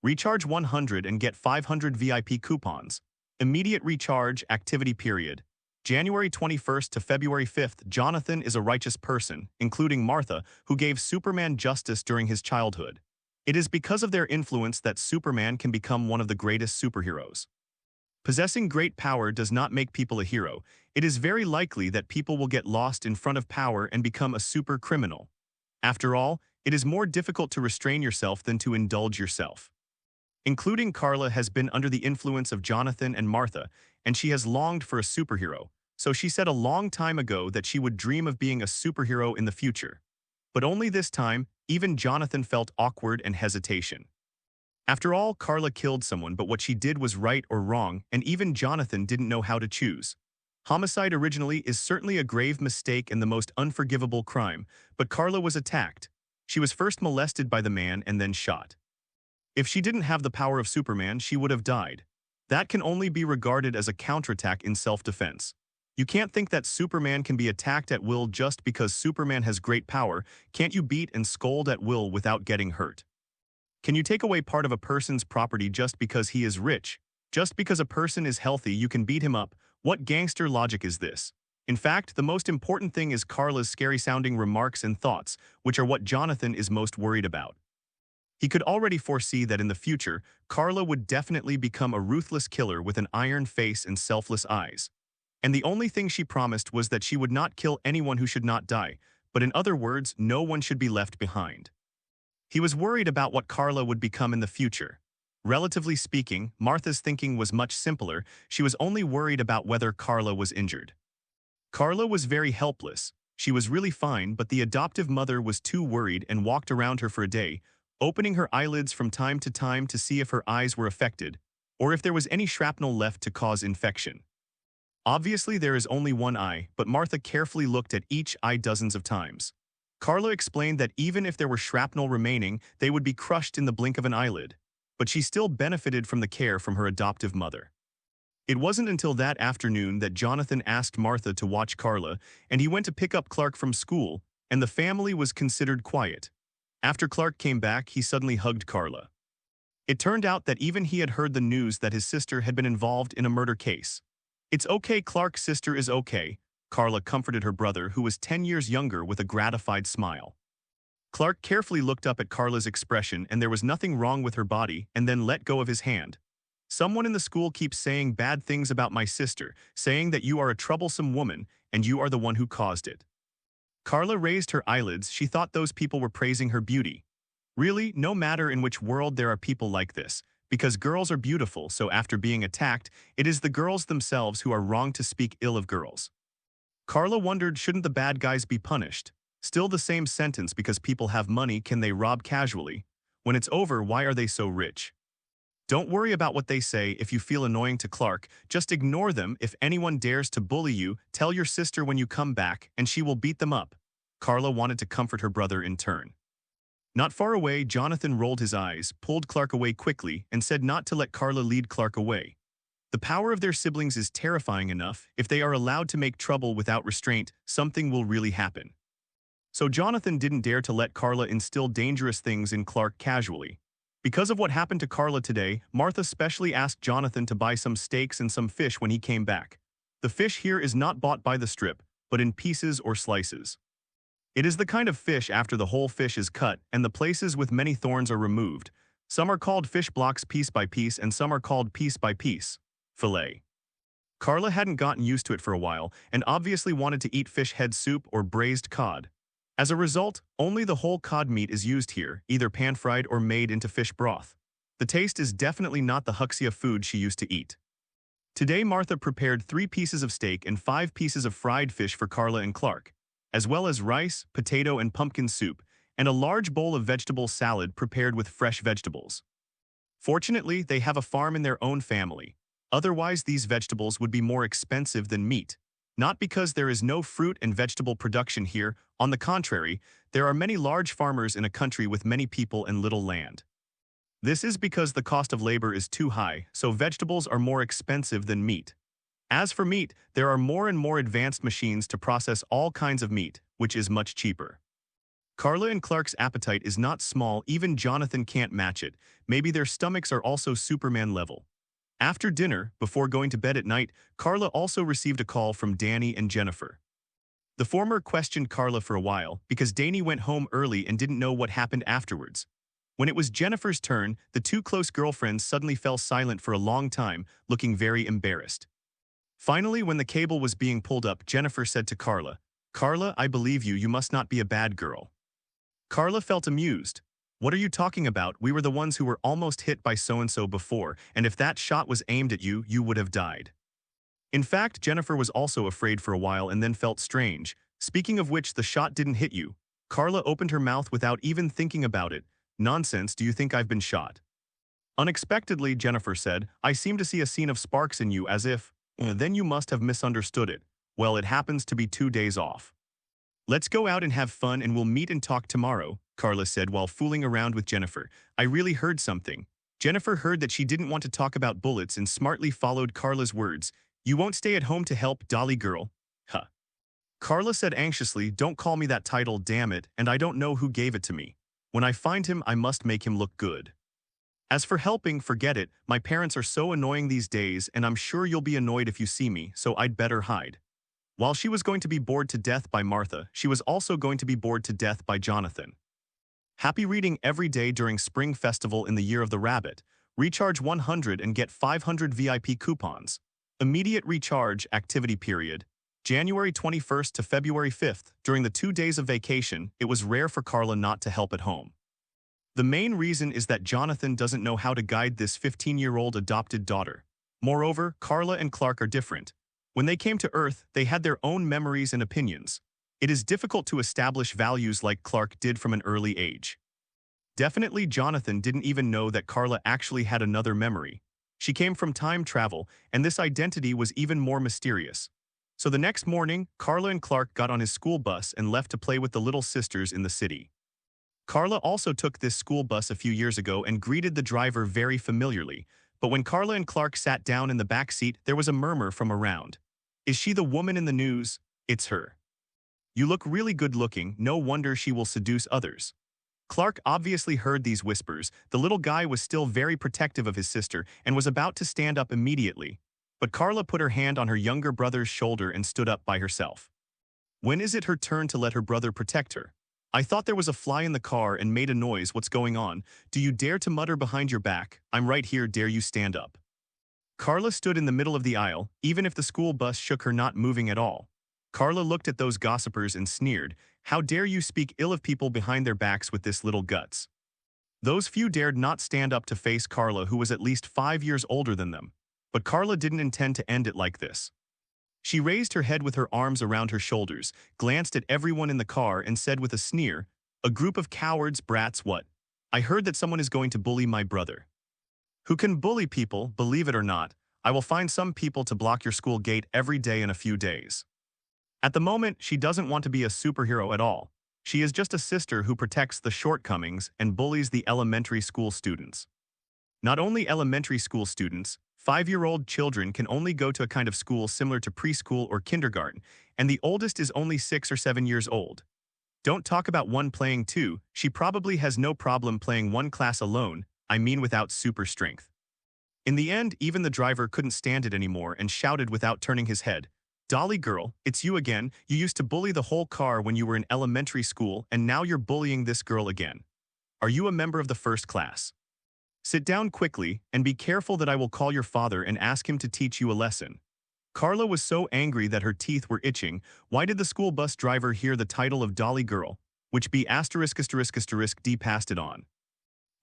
Recharge 100 and get 500 VIP coupons. Immediate recharge, activity period. January 21st to February 5th, Jonathan is a righteous person, including Martha, who gave Superman justice during his childhood. It is because of their influence that Superman can become one of the greatest superheroes. Possessing great power does not make people a hero. It is very likely that people will get lost in front of power and become a super criminal. After all, it is more difficult to restrain yourself than to indulge yourself. Including Carla has been under the influence of Jonathan and Martha, and she has longed for a superhero, so she said a long time ago that she would dream of being a superhero in the future. But only this time, even Jonathan felt awkward and hesitation. After all, Carla killed someone, but what she did was right or wrong, and even Jonathan didn't know how to choose. Homicide originally is certainly a grave mistake and the most unforgivable crime, but Carla was attacked. She was first molested by the man and then shot. If she didn't have the power of Superman, she would have died. That can only be regarded as a counterattack in self-defense. You can't think that Superman can be attacked at will just because Superman has great power. Can't you beat and scold at will without getting hurt? Can you take away part of a person's property just because he is rich? Just because a person is healthy, you can beat him up? What gangster logic is this? In fact, the most important thing is Carla's scary-sounding remarks and thoughts, which are what Jonathan is most worried about. He could already foresee that in the future, Carla would definitely become a ruthless killer with an iron face and selfless eyes. And the only thing she promised was that she would not kill anyone who should not die, but in other words, no one should be left behind. He was worried about what Carla would become in the future. Relatively speaking, Martha's thinking was much simpler. She was only worried about whether Carla was injured. Carla was very helpless. She was really fine, but the adoptive mother was too worried and walked around her for a day, opening her eyelids from time to see if her eyes were affected, or if there was any shrapnel left to cause infection. Obviously, there is only one eye, but Martha carefully looked at each eye dozens of times. Carla explained that even if there were shrapnel remaining, they would be crushed in the blink of an eyelid, but she still benefited from the care from her adoptive mother. It wasn't until that afternoon that Jonathan asked Martha to watch Carla, and he went to pick up Clark from school, and the family was considered quiet. After Clark came back, he suddenly hugged Carla. It turned out that even he had heard the news that his sister had been involved in a murder case. "It's okay, Clark's sister is okay," Carla comforted her brother, who was 10 years younger, with a gratified smile. Clark carefully looked up at Carla's expression, and there was nothing wrong with her body, and then let go of his hand. "Someone in the school keeps saying bad things about my sister, saying that you are a troublesome woman, and you are the one who caused it." Carla raised her eyelids. She thought those people were praising her beauty. Really, no matter in which world there are people like this, because girls are beautiful, so after being attacked, it is the girls themselves who are wrong to speak ill of girls. Carla wondered, shouldn't the bad guys be punished? Still the same sentence, because people have money, can they rob casually? When it's over, why are they so rich? Don't worry about what they say. If you feel annoying to Clark, just ignore them. If anyone dares to bully you, tell your sister when you come back, and she will beat them up. Carla wanted to comfort her brother in turn. Not far away, Jonathan rolled his eyes, pulled Clark away quickly, and said not to let Carla lead Clark away. The power of their siblings is terrifying enough. If they are allowed to make trouble without restraint, something will really happen. So Jonathan didn't dare to let Carla instill dangerous things in Clark casually. Because of what happened to Carla today, Martha specially asked Jonathan to buy some steaks and some fish when he came back. The fish here is not bought by the strip, but in pieces or slices. It is the kind of fish after the whole fish is cut and the places with many thorns are removed. Some are called fish blocks piece by piece and some are called piece by piece. Fillet. Carla hadn't gotten used to it for a while and obviously wanted to eat fish head soup or braised cod. As a result, only the whole cod meat is used here, either pan-fried or made into fish broth. The taste is definitely not the huxia food she used to eat. Today, Martha prepared 3 pieces of steak and 5 pieces of fried fish for Carla and Clark, as well as rice, potato, and pumpkin soup, and a large bowl of vegetable salad prepared with fresh vegetables. Fortunately, they have a farm in their own family. Otherwise, these vegetables would be more expensive than meat. Not because there is no fruit and vegetable production here, on the contrary, there are many large farmers in a country with many people and little land. This is because the cost of labor is too high, so vegetables are more expensive than meat. As for meat, there are more and more advanced machines to process all kinds of meat, which is much cheaper. Carla and Clark's appetite is not small, even Jonathan can't match it. Maybe their stomachs are also Superman level. After dinner, before going to bed at night, Carla also received a call from Danny and Jennifer. The former questioned Carla for a while because Danny went home early and didn't know what happened afterwards. When it was Jennifer's turn, the 2 close girlfriends suddenly fell silent for a long time, looking very embarrassed. Finally, when the cable was being pulled up, Jennifer said to Carla, "Carla, I believe you must not be a bad girl." Carla felt amused. "What are you talking about? We were the ones who were almost hit by so-and-so before, and if that shot was aimed at you, you would have died." In fact, Jennifer was also afraid for a while and then felt strange. "Speaking of which, the shot didn't hit you." Carla opened her mouth without even thinking about it. "Nonsense, do you think I've been shot?" Unexpectedly, Jennifer said, "I seem to see a scene of sparks in you as if, then you must have misunderstood it. Well, it happens to be 2 days off." "Let's go out and have fun and we'll meet and talk tomorrow," Carla said while fooling around with Jennifer. "I really heard something." Jennifer heard that she didn't want to talk about bullets and smartly followed Carla's words. "You won't stay at home to help, Dolly girl?" "Huh." Carla said anxiously, "Don't call me that title, damn it, and I don't know who gave it to me. When I find him, I must make him look good. As for helping, forget it. My parents are so annoying these days, and I'm sure you'll be annoyed if you see me, so I'd better hide." While she was going to be bored to death by Martha, she was also going to be bored to death by Jonathan. Happy reading every day during Spring Festival in the Year of the Rabbit. Recharge 100 and get 500 VIP coupons. Immediate recharge activity period. January 21st to February 5th. During the 2 days of vacation, it was rare for Carla not to help at home. The main reason is that Jonathan doesn't know how to guide this 15-year-old adopted daughter. Moreover, Carla and Clark are different. When they came to Earth, they had their own memories and opinions. It is difficult to establish values like Clark did from an early age. Definitely, Jonathan didn't even know that Carla actually had another memory. She came from time travel, and this identity was even more mysterious. So the next morning, Carla and Clark got on his school bus and left to play with the little sisters in the city. Carla also took this school bus a few years ago and greeted the driver very familiarly, but when Carla and Clark sat down in the back seat, there was a murmur from around. "Is she the woman in the news? It's her. You look really good looking, no wonder she will seduce others." Clark obviously heard these whispers. The little guy was still very protective of his sister and was about to stand up immediately. But Carla put her hand on her younger brother's shoulder and stood up by herself. When is it her turn to let her brother protect her? "I thought there was a fly in the car and made a noise. What's going on? Do you dare to mutter behind your back? I'm right here, dare you stand up?" Carla stood in the middle of the aisle, even if the school bus shook her, not moving at all. Carla looked at those gossipers and sneered, "How dare you speak ill of people behind their backs with this little guts?" Those few dared not stand up to face Carla, who was at least 5 years older than them. But Carla didn't intend to end it like this. She raised her head with her arms around her shoulders, glanced at everyone in the car and said with a sneer, "A group of cowards, brats, what? I heard that someone is going to bully my brother." "Who can bully people, believe it or not? I will find some people to block your school gate every day in a few days." At the moment, she doesn't want to be a superhero at all. She is just a sister who protects the shortcomings and bullies the elementary school students. Not only elementary school students, 5-year-old children can only go to a kind of school similar to preschool or kindergarten, and the oldest is only 6 or 7 years old. Don't talk about one playing two, she probably has no problem playing one class alone, I mean without super strength. In the end, even the driver couldn't stand it anymore and shouted without turning his head, "Dolly girl, it's you again. You used to bully the whole car when you were in elementary school, and now you're bullying this girl again. Are you a member of the first class? Sit down quickly, and be careful that I will call your father and ask him to teach you a lesson." Carla was so angry that her teeth were itching. Why did the school bus driver hear the title of Dolly girl? which B D passed it on.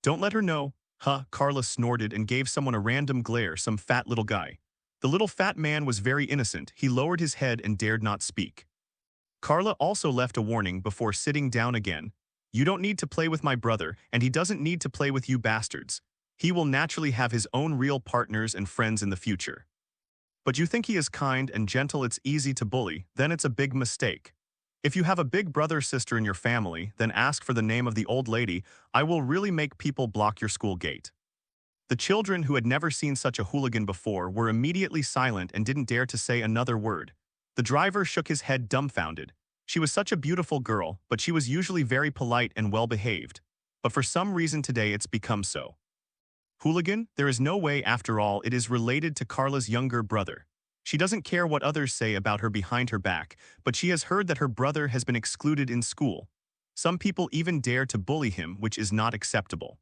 Don't let her know, huh? Carla snorted and gave someone a random glare, some fat little guy. The little fat man was very innocent. He lowered his head and dared not speak. Carla also left a warning before sitting down again. You don't need to play with my brother, and he doesn't need to play with you bastards. He will naturally have his own real partners and friends in the future. But you think he is kind and gentle, it's easy to bully, then it's a big mistake. If you have a big brother or sister in your family, then ask for the name of the old lady. I will really make people block your school gate. The children, who had never seen such a hooligan before, were immediately silent and didn't dare to say another word. The driver shook his head dumbfounded. She was such a beautiful girl, but she was usually very polite and well-behaved. But for some reason today it's become so. Hooligan? There is no way, after all, it is related to Carla's younger brother. She doesn't care what others say about her behind her back, but she has heard that her brother has been excluded in school. Some people even dare to bully him, which is not acceptable.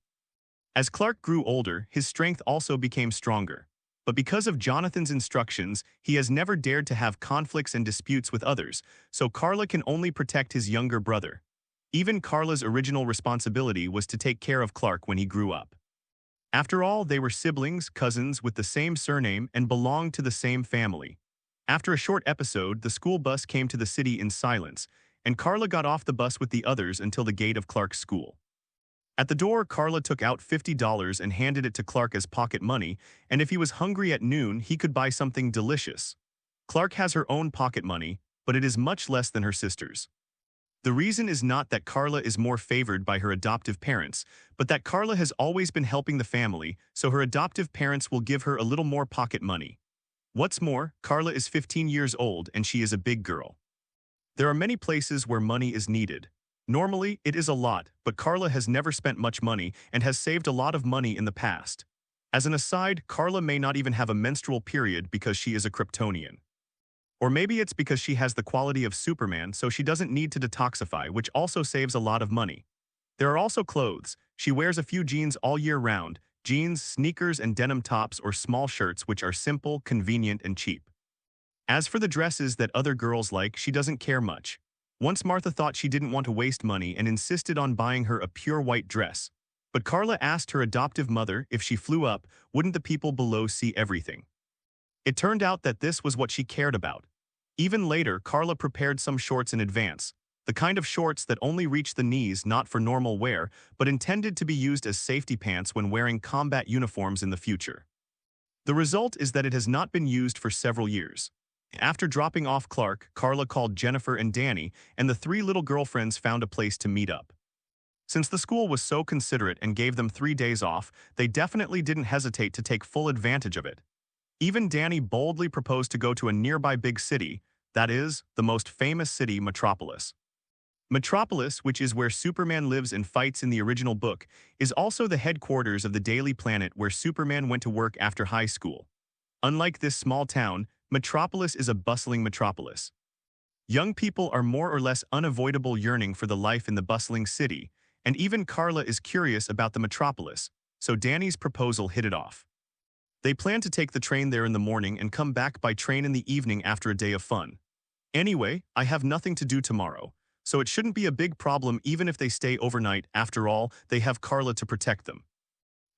As Clark grew older, his strength also became stronger. But because of Jonathan's instructions, he has never dared to have conflicts and disputes with others, so Carla can only protect his younger brother. Even Carla's original responsibility was to take care of Clark when he grew up. After all, they were siblings, cousins with the same surname, and belonged to the same family. After a short episode, the school bus came to the city in silence, and Carla got off the bus with the others until the gate of Clark's school. At the door, Carla took out $50 and handed it to Clark as pocket money, and if he was hungry at noon, he could buy something delicious. Clark has her own pocket money, but it is much less than her sister's. The reason is not that Carla is more favored by her adoptive parents, but that Carla has always been helping the family, so her adoptive parents will give her a little more pocket money. What's more, Carla is 15 years old and she is a big girl. There are many places where money is needed. Normally, it is a lot, but Carla has never spent much money and has saved a lot of money in the past. As an aside, Carla may not even have a menstrual period because she is a Kryptonian. Or maybe it's because she has the quality of Superman, so she doesn't need to detoxify, which also saves a lot of money. There are also clothes. She wears a few jeans all year round, jeans, sneakers, and denim tops or small shirts, which are simple, convenient, and cheap. As for the dresses that other girls like, she doesn't care much. Once Martha thought she didn't want to waste money and insisted on buying her a pure white dress. But Carla asked her adoptive mother if she flew up, wouldn't the people below see everything? It turned out that this was what she cared about. Even later, Carla prepared some shorts in advance, the kind of shorts that only reach the knees, not for normal wear, but intended to be used as safety pants when wearing combat uniforms in the future. The result is that it has not been used for several years. After dropping off Clark, Carla called Jennifer and Danny, and the three little girlfriends found a place to meet up. Since the school was so considerate and gave them 3 days off, they definitely didn't hesitate to take full advantage of it. Even Danny boldly proposed to go to a nearby big city, that is, the most famous city, Metropolis. Metropolis, which is where Superman lives and fights in the original book, is also the headquarters of the Daily Planet where Superman went to work after high school. Unlike this small town, Metropolis is a bustling metropolis. Young people are more or less unavoidable yearning for the life in the bustling city, and even Carla is curious about the metropolis, so Danny's proposal hit it off. They plan to take the train there in the morning and come back by train in the evening after a day of fun. Anyway, I have nothing to do tomorrow, so it shouldn't be a big problem even if they stay overnight. After all, they have Carla to protect them.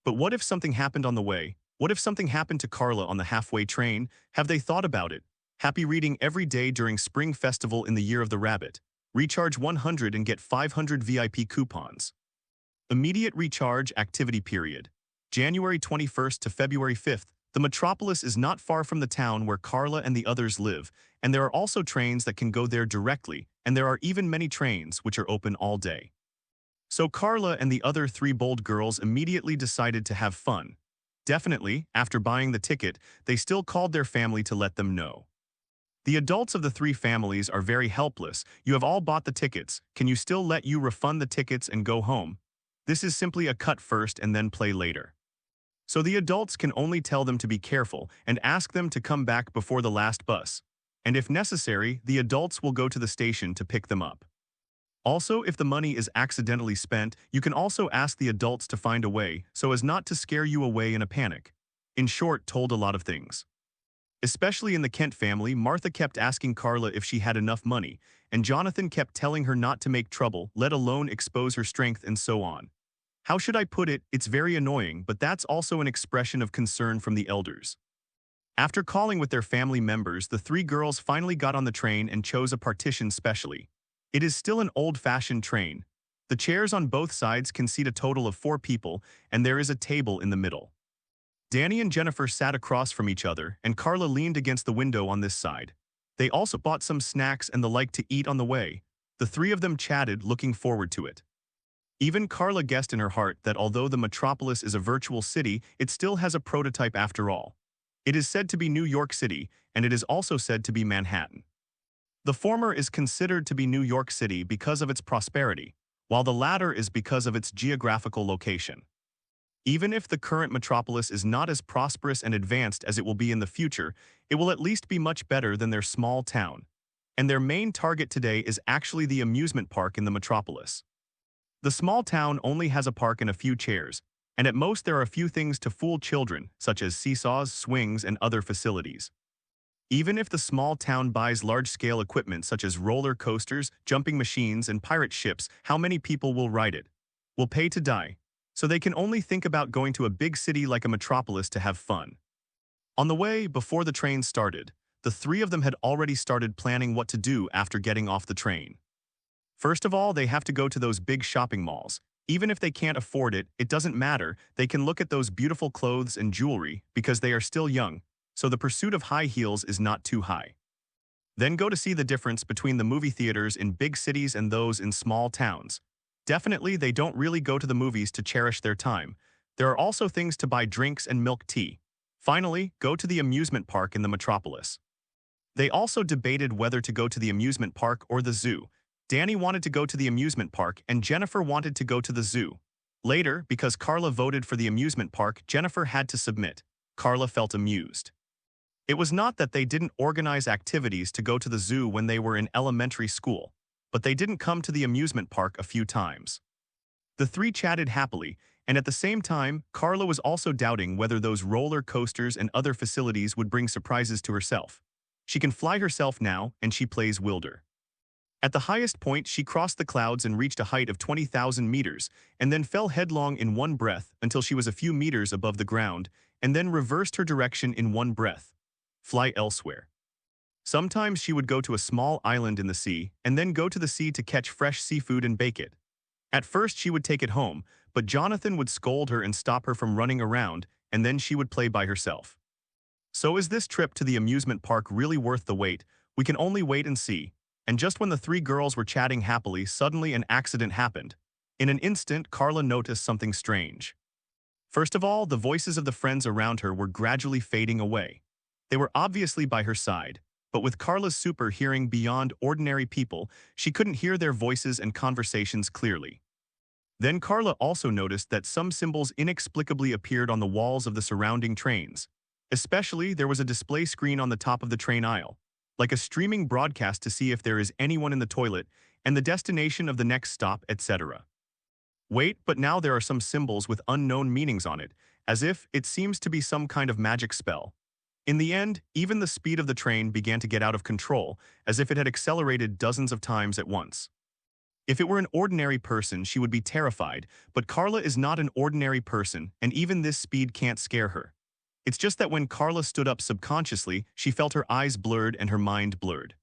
But what if something happened on the way? What if something happened to Carla on the halfway train? Have they thought about it? Happy reading every day during Spring Festival in the Year of the Rabbit. Recharge 100 and get 500 VIP coupons. Immediate recharge activity period. January 21st to February 5th. The metropolis is not far from the town where Carla and the others live, and there are also trains that can go there directly, and there are even many trains which are open all day. So Carla and the other three bold girls immediately decided to have fun. Definitely, after buying the ticket, they still called their family to let them know. The adults of the three families are very helpless. You have all bought the tickets. Can you still let you refund the tickets and go home? This is simply a cut first and then play later. So the adults can only tell them to be careful and ask them to come back before the last bus. And if necessary, the adults will go to the station to pick them up. Also, if the money is accidentally spent, you can also ask the adults to find a way so as not to scare you away in a panic. In short, told a lot of things. Especially in the Kent family, Martha kept asking Carla if she had enough money, and Jonathan kept telling her not to make trouble, let alone expose her strength and so on. How should I put it? It's very annoying, but that's also an expression of concern from the elders. After calling with their family members, the three girls finally got on the train and chose a partition specially. It is still an old-fashioned train. The chairs on both sides can seat a total of 4 people, and there is a table in the middle. Danny and Jennifer sat across from each other, and Carla leaned against the window on this side. They also bought some snacks and the like to eat on the way. The three of them chatted, looking forward to it. Even Carla guessed in her heart that although the metropolis is a virtual city, it still has a prototype after all. It is said to be New York City, and it is also said to be Manhattan. The former is considered to be New York City because of its prosperity, while the latter is because of its geographical location. Even if the current metropolis is not as prosperous and advanced as it will be in the future, it will at least be much better than their small town. And their main target today is actually the amusement park in the metropolis. The small town only has a park and a few chairs, and at most there are a few things to fool children, such as seesaws, swings, and other facilities. Even if the small town buys large-scale equipment such as roller coasters, jumping machines, and pirate ships, how many people will ride it? Will pay to die. So they can only think about going to a big city like a metropolis to have fun. On the way, before the train started, the three of them had already started planning what to do after getting off the train. First of all, they have to go to those big shopping malls. Even if they can't afford it, it doesn't matter. They can look at those beautiful clothes and jewelry because they are still young, so the pursuit of high heels is not too high. Then go to see the difference between the movie theaters in big cities and those in small towns. Definitely, they don't really go to the movies to cherish their time. There are also things to buy drinks and milk tea. Finally, go to the amusement park in the metropolis. They also debated whether to go to the amusement park or the zoo. Danny wanted to go to the amusement park and Jennifer wanted to go to the zoo. Later, because Carla voted for the amusement park, Jennifer had to submit. Carla felt amused. It was not that they didn't organize activities to go to the zoo when they were in elementary school, but they didn't come to the amusement park a few times. The three chatted happily, and at the same time, Carla was also doubting whether those roller coasters and other facilities would bring surprises to herself. She can fly herself now, and she plays Wilder. At the highest point, she crossed the clouds and reached a height of 20,000 meters, and then fell headlong in one breath until she was a few meters above the ground, and then reversed her direction in one breath. Fly elsewhere. Sometimes she would go to a small island in the sea, and then go to the sea to catch fresh seafood and bake it. At first she would take it home, but Jonathan would scold her and stop her from running around, and then she would play by herself. So is this trip to the amusement park really worth the wait? We can only wait and see. And just when the three girls were chatting happily, suddenly an accident happened. In an instant, Carla noticed something strange. First of all, the voices of the friends around her were gradually fading away. They were obviously by her side, but with Carla's super hearing beyond ordinary people, she couldn't hear their voices and conversations clearly. Then Carla also noticed that some symbols inexplicably appeared on the walls of the surrounding trains. Especially, there was a display screen on the top of the train aisle, like a streaming broadcast to see if there is anyone in the toilet, and the destination of the next stop, etc. Wait, but now there are some symbols with unknown meanings on it, as if it seems to be some kind of magic spell. In the end, even the speed of the train began to get out of control, as if it had accelerated dozens of times at once. If it were an ordinary person, she would be terrified, but Carla is not an ordinary person, and even this speed can't scare her. It's just that when Carla stood up subconsciously, she felt her eyes blurred and her mind blurred.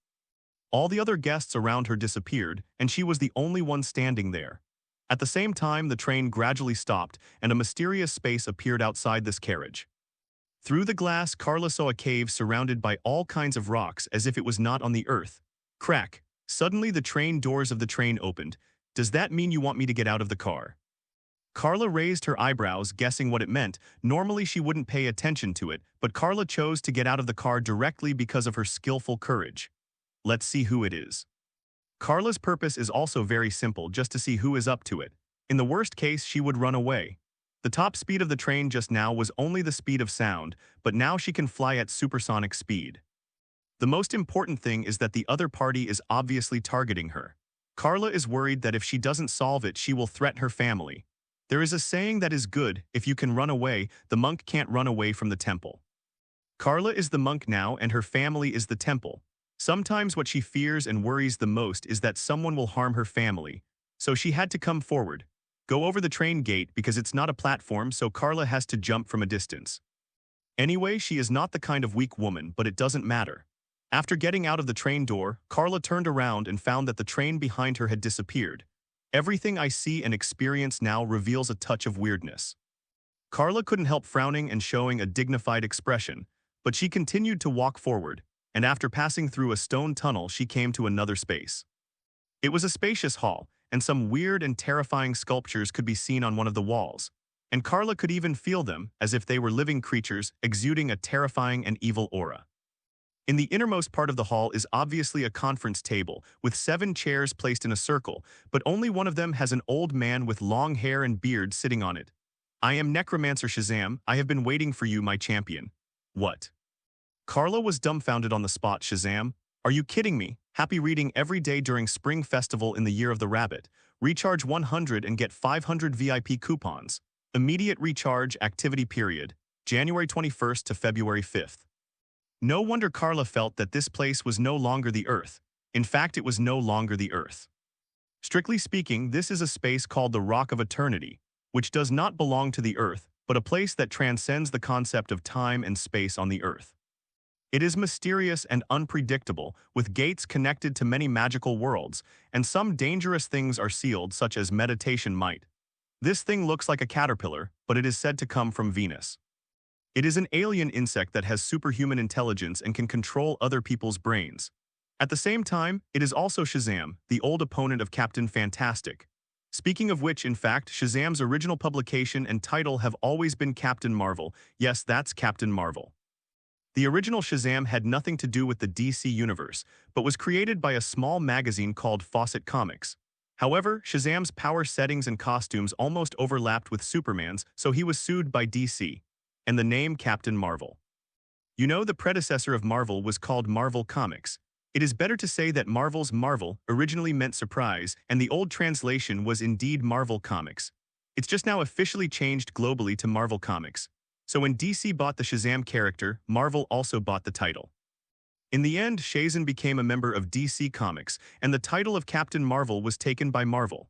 All the other guests around her disappeared, and she was the only one standing there. At the same time, the train gradually stopped, and a mysterious space appeared outside this carriage. Through the glass, Carla saw a cave surrounded by all kinds of rocks as if it was not on the earth. Crack. Suddenly, the train doors of the train opened. Does that mean you want me to get out of the car? Carla raised her eyebrows, guessing what it meant. Normally she wouldn't pay attention to it, but Carla chose to get out of the car directly because of her skillful courage. Let's see who it is. Carla's purpose is also very simple, just to see who is up to it. In the worst case, she would run away. The top speed of the train just now was only the speed of sound, but now she can fly at supersonic speed. The most important thing is that the other party is obviously targeting her. Carla is worried that if she doesn't solve it, she will threaten her family. There is a saying that is good: if you can run away, the monk can't run away from the temple. Carla is the monk now and her family is the temple. Sometimes what she fears and worries the most is that someone will harm her family. So she had to come forward. Go over the train gate because it's not a platform, so Carla has to jump from a distance. Anyway, she is not the kind of weak woman, but it doesn't matter. After getting out of the train door, Carla turned around and found that the train behind her had disappeared. Everything I see and experience now reveals a touch of weirdness. Carla couldn't help frowning and showing a dignified expression, but she continued to walk forward, and after passing through a stone tunnel she came to another space. It was a spacious hall, and some weird and terrifying sculptures could be seen on one of the walls, and Carla could even feel them as if they were living creatures exuding a terrifying and evil aura. In the innermost part of the hall is obviously a conference table, with 7 chairs placed in a circle, but only one of them has an old man with long hair and beard sitting on it. I am Necromancer Shazam, I have been waiting for you, my champion. What? Carla was dumbfounded on the spot. Shazam? Are you kidding me? Happy reading every day during Spring Festival in the Year of the Rabbit. Recharge 100 and get 500 VIP coupons. Immediate recharge activity period, January 21st to February 5th. No wonder Carla felt that this place was no longer the Earth. In fact, it was no longer the Earth. Strictly speaking, this is a space called the Rock of Eternity, which does not belong to the Earth, but a place that transcends the concept of time and space on the Earth. It is mysterious and unpredictable, with gates connected to many magical worlds, and some dangerous things are sealed, such as meditation might. This thing looks like a caterpillar, but it is said to come from Venus. It is an alien insect that has superhuman intelligence and can control other people's brains. At the same time, it is also Shazam, the old opponent of Captain Fantastic. Speaking of which, in fact, Shazam's original publication and title have always been Captain Marvel. Yes, that's Captain Marvel. The original Shazam had nothing to do with the DC universe, but was created by a small magazine called Fawcett Comics. However, Shazam's power settings and costumes almost overlapped with Superman's, so he was sued by DC. And the name Captain Marvel. You know, the predecessor of Marvel was called Marvel Comics. It is better to say that Marvel's Marvel originally meant surprise, and the old translation was indeed Marvel Comics. It's just now officially changed globally to Marvel Comics. So when DC bought the Shazam character, Marvel also bought the title. In the end, Shazam became a member of DC Comics, and the title of Captain Marvel was taken by Marvel.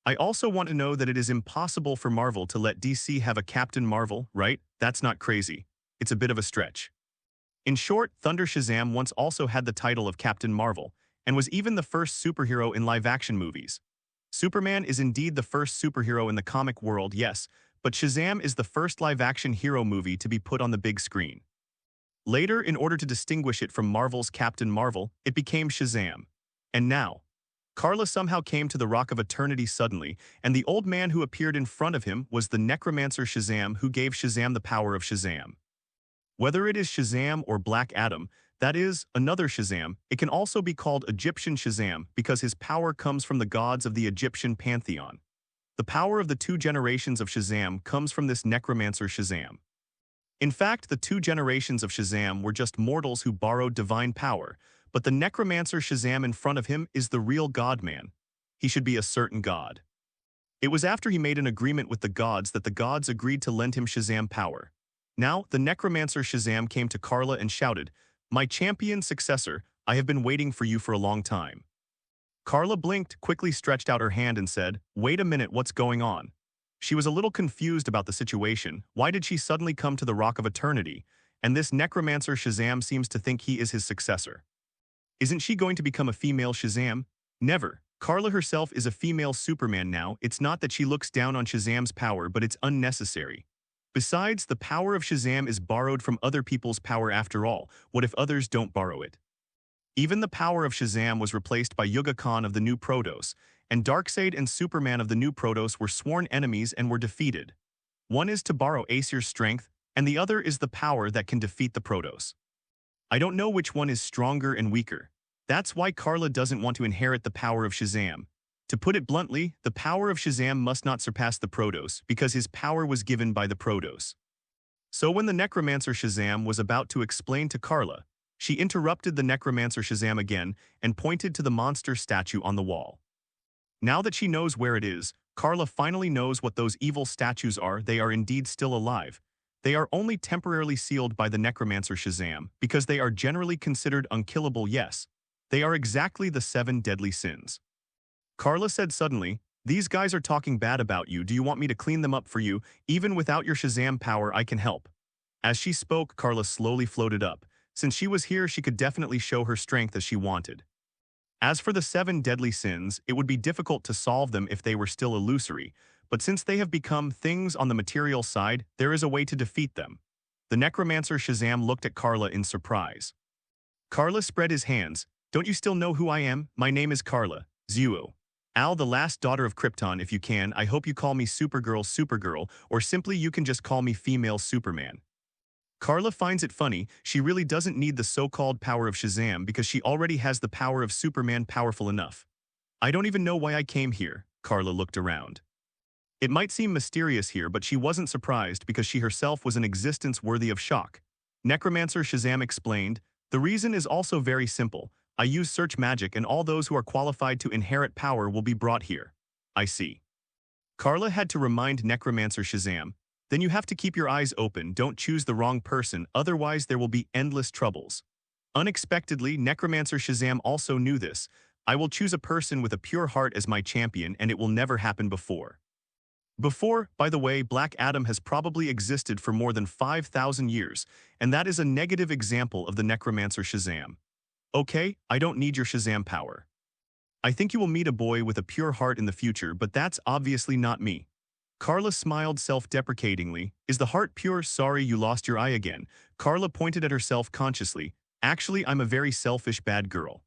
I also want to know that it is impossible for Marvel to let DC have a Captain Marvel, right? That's not crazy. It's a bit of a stretch. In short, Thunder Shazam once also had the title of Captain Marvel, and was even the first superhero in live-action movies. Superman is indeed the first superhero in the comic world, yes, but Shazam is the first live-action hero movie to be put on the big screen. Later, in order to distinguish it from Marvel's Captain Marvel, it became Shazam. And now, Carla somehow came to the Rock of Eternity suddenly, and the old man who appeared in front of him was the Necromancer Shazam who gave Shazam the power of Shazam. Whether it is Shazam or Black Adam, that is, another Shazam, it can also be called Egyptian Shazam because his power comes from the gods of the Egyptian pantheon. The power of the 2 generations of Shazam comes from this Necromancer Shazam. In fact, the 2 generations of Shazam were just mortals who borrowed divine power, but the Necromancer Shazam in front of him is the real God-man. He should be a certain god. It was after he made an agreement with the gods that the gods agreed to lend him Shazam power. Now, the Necromancer Shazam came to Carla and shouted, "My champion successor, I have been waiting for you for a long time." Carla blinked, quickly stretched out her hand and said, "Wait a minute, what's going on?" She was a little confused about the situation. Why did she suddenly come to the Rock of Eternity? And this Necromancer Shazam seems to think he is his successor. Isn't she going to become a female Shazam? Never. Carla herself is a female Superman now. It's not that she looks down on Shazam's power, but it's unnecessary. Besides, the power of Shazam is borrowed from other people's power after all. What if others don't borrow it? Even the power of Shazam was replaced by Yuga Khan of the New Protos, and Darkseid and Superman of the New Protos were sworn enemies and were defeated. One is to borrow Aesir's strength, and the other is the power that can defeat the Protos. I don't know which one is stronger and weaker. That's why Carla doesn't want to inherit the power of Shazam. To put it bluntly, the power of Shazam must not surpass the Protos, because his power was given by the Protos. So when the Necromancer Shazam was about to explain to Carla, she interrupted the Necromancer Shazam again and pointed to the monster statue on the wall. Now that she knows where it is, Carla finally knows what those evil statues are. They are indeed still alive. They are only temporarily sealed by the necromancer Shazam because they are generally considered unkillable. Yes, they are exactly the 7 deadly sins. Carla said suddenly, "These guys are talking bad about you. Do you want me to clean them up for you? Even without your Shazam power, I can help." As she spoke, Carla slowly floated up. Since she was here, she could definitely show her strength as she wanted. As for the 7 deadly sins, it would be difficult to solve them if they were still illusory, but since they have become things on the material side, there is a way to defeat them. The necromancer Shazam looked at Carla in surprise. Carla spread his hands. "Don't you still know who I am? My name is Carla, Zuo. Al, the last daughter of Krypton. If you can, I hope you call me Supergirl, or simply you can just call me Female Superman." Carla finds it funny, she really doesn't need the so-called power of Shazam because she already has the power of Superman powerful enough. "I don't even know why I came here," Carla looked around. It might seem mysterious here, but she wasn't surprised because she herself was an existence worthy of shock. Necromancer Shazam explained, "The reason is also very simple. I use search magic and all those who are qualified to inherit power will be brought here." "I see." Carla had to remind Necromancer Shazam, "Then you have to keep your eyes open, don't choose the wrong person, otherwise there will be endless troubles." Unexpectedly, Necromancer Shazam also knew this. "I will choose a person with a pure heart as my champion and it will never happen before." Before, by the way, Black Adam has probably existed for more than 5,000 years, and that is a negative example of the Necromancer Shazam. "Okay, I don't need your Shazam power. I think you will meet a boy with a pure heart in the future, but that's obviously not me." Carla smiled self-deprecatingly. "Is the heart pure? Sorry you lost your eye again." Carla pointed at herself consciously. "Actually, I'm a very selfish bad girl.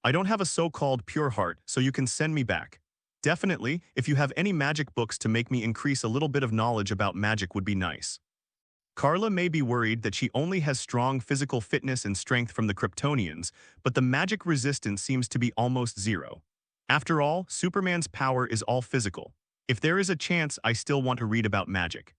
I don't have a so-called pure heart, so you can send me back. Definitely, if you have any magic books to make me increase a little bit of knowledge about magic would be nice." Carla may be worried that she only has strong physical fitness and strength from the Kryptonians, but the magic resistance seems to be almost zero. After all, Superman's power is all physical. If there is a chance, I still want to read about magic.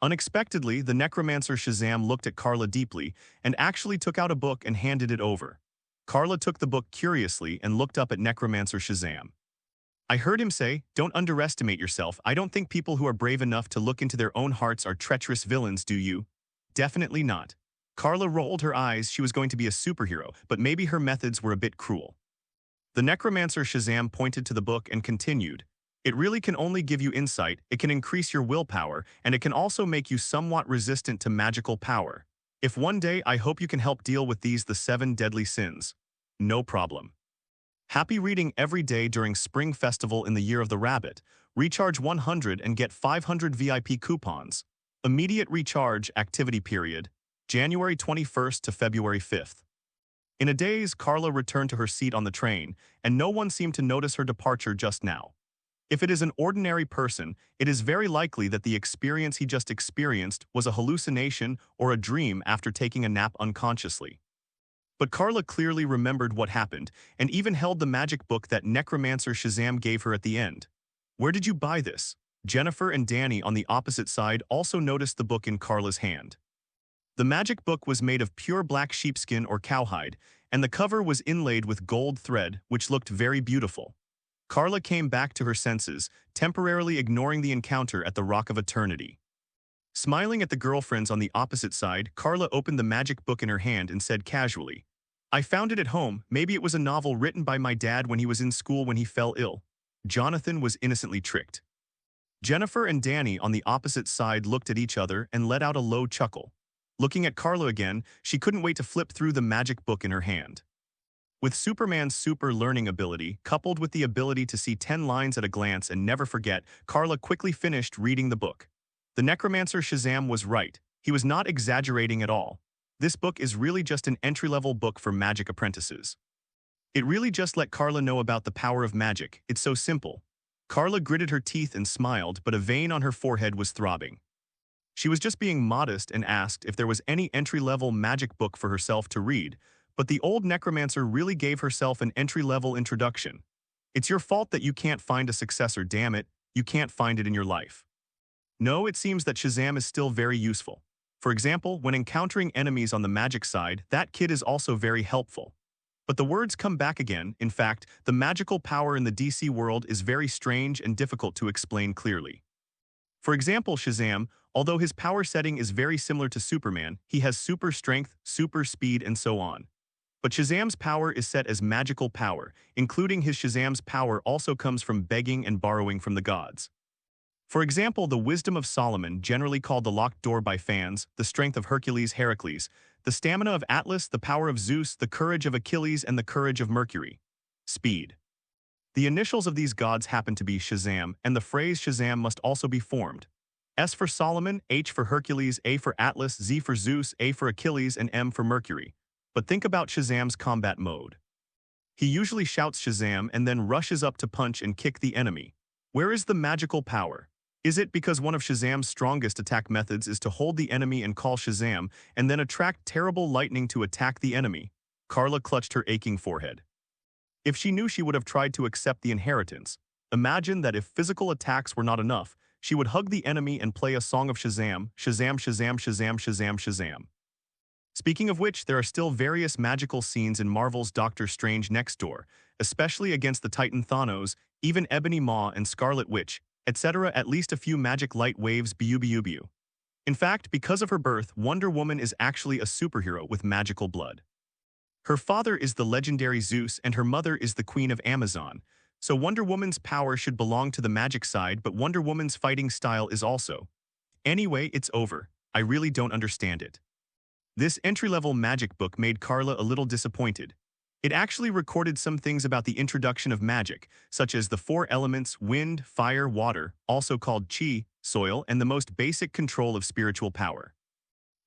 Unexpectedly, the necromancer Shazam looked at Carla deeply and actually took out a book and handed it over. Carla took the book curiously and looked up at necromancer Shazam. "I heard him say, don't underestimate yourself. I don't think people who are brave enough to look into their own hearts are treacherous villains, do you?" "Definitely not." Carla rolled her eyes. She was going to be a superhero, but maybe her methods were a bit cruel. The necromancer Shazam pointed to the book and continued, "It really can only give you insight, it can increase your willpower, and it can also make you somewhat resistant to magical power. If one day I hope you can help deal with the 7 deadly sins." "No problem." Happy reading every day during Spring Festival in the Year of the Rabbit. Recharge 100 and get 500 VIP coupons. Immediate recharge activity period, January 21st to February 5th. In a daze, Carla returned to her seat on the train, and no one seemed to notice her departure just now. If it is an ordinary person, it is very likely that the experience he just experienced was a hallucination or a dream after taking a nap unconsciously. But Carla clearly remembered what happened, and even held the magic book that Necromancer Shazam gave her at the end. "Where did you buy this?" Jennifer and Danny on the opposite side also noticed the book in Carla's hand. The magic book was made of pure black sheepskin or cowhide, and the cover was inlaid with gold thread, which looked very beautiful. Carla came back to her senses, temporarily ignoring the encounter at the Rock of Eternity. Smiling at the girlfriends on the opposite side, Carla opened the magic book in her hand and said casually, "I found it at home. Maybe it was a novel written by my dad when he was in school when he fell ill." Jonathan was innocently tricked. Jennifer and Danny on the opposite side looked at each other and let out a low chuckle. Looking at Carla again, she couldn't wait to flip through the magic book in her hand. With Superman's super learning ability, coupled with the ability to see 10 lines at a glance and never forget, Carla quickly finished reading the book. The necromancer Shazam was right. He was not exaggerating at all. This book is really just an entry-level book for magic apprentices. It really just let Carla know about the power of magic. It's so simple. Carla gritted her teeth and smiled, but a vein on her forehead was throbbing. She was just being modest and asked if there was any entry-level magic book for herself to read, but the old necromancer really gave herself an entry-level introduction. "It's your fault that you can't find a successor, damn it, you can't find it in your life." No, it seems that Shazam is still very useful. For example, when encountering enemies on the magic side, that kid is also very helpful. But the words come back again. In fact, the magical power in the DC world is very strange and difficult to explain clearly. For example, Shazam, Although his power setting is very similar to Superman, he has super strength, super speed, and so on. But Shazam's power is set as magical power, including his Shazam's power also comes from begging and borrowing from the gods. For example, the wisdom of Solomon, generally called the locked door by fans, the strength of Hercules, Heracles, the stamina of Atlas, the power of Zeus, the courage of Achilles, and the courage of Mercury. Speed. The initials of these gods happen to be Shazam, and the phrase Shazam must also be formed. S for Solomon, H for Hercules, A for Atlas, Z for Zeus, A for Achilles, and M for Mercury. But think about Shazam's combat mode. He usually shouts Shazam and then rushes up to punch and kick the enemy. Where is the magical power? Is it because one of Shazam's strongest attack methods is to hold the enemy and call Shazam, and then attract terrible lightning to attack the enemy? Carla clutched her aching forehead. If she knew, she would have tried to accept the inheritance. Imagine that if physical attacks were not enough, she would hug the enemy and play a song of Shazam, Shazam, Shazam, Shazam, Shazam, Shazam. Speaking of which, there are still various magical scenes in Marvel's Doctor Strange Next Door, especially against the Titan Thanos, even Ebony Maw and Scarlet Witch, etc. At least a few magic light waves bu. In fact, because of her birth, Wonder Woman is actually a superhero with magical blood. Her father is the legendary Zeus and her mother is the Queen of Amazon, so Wonder Woman's power should belong to the magic side, but Wonder Woman's fighting style is also. Anyway, it's over. I really don't understand it. This entry-level magic book made Carla a little disappointed. It actually recorded some things about the introduction of magic, such as the 4 elements, wind, fire, water, also called chi, soil, and the most basic control of spiritual power.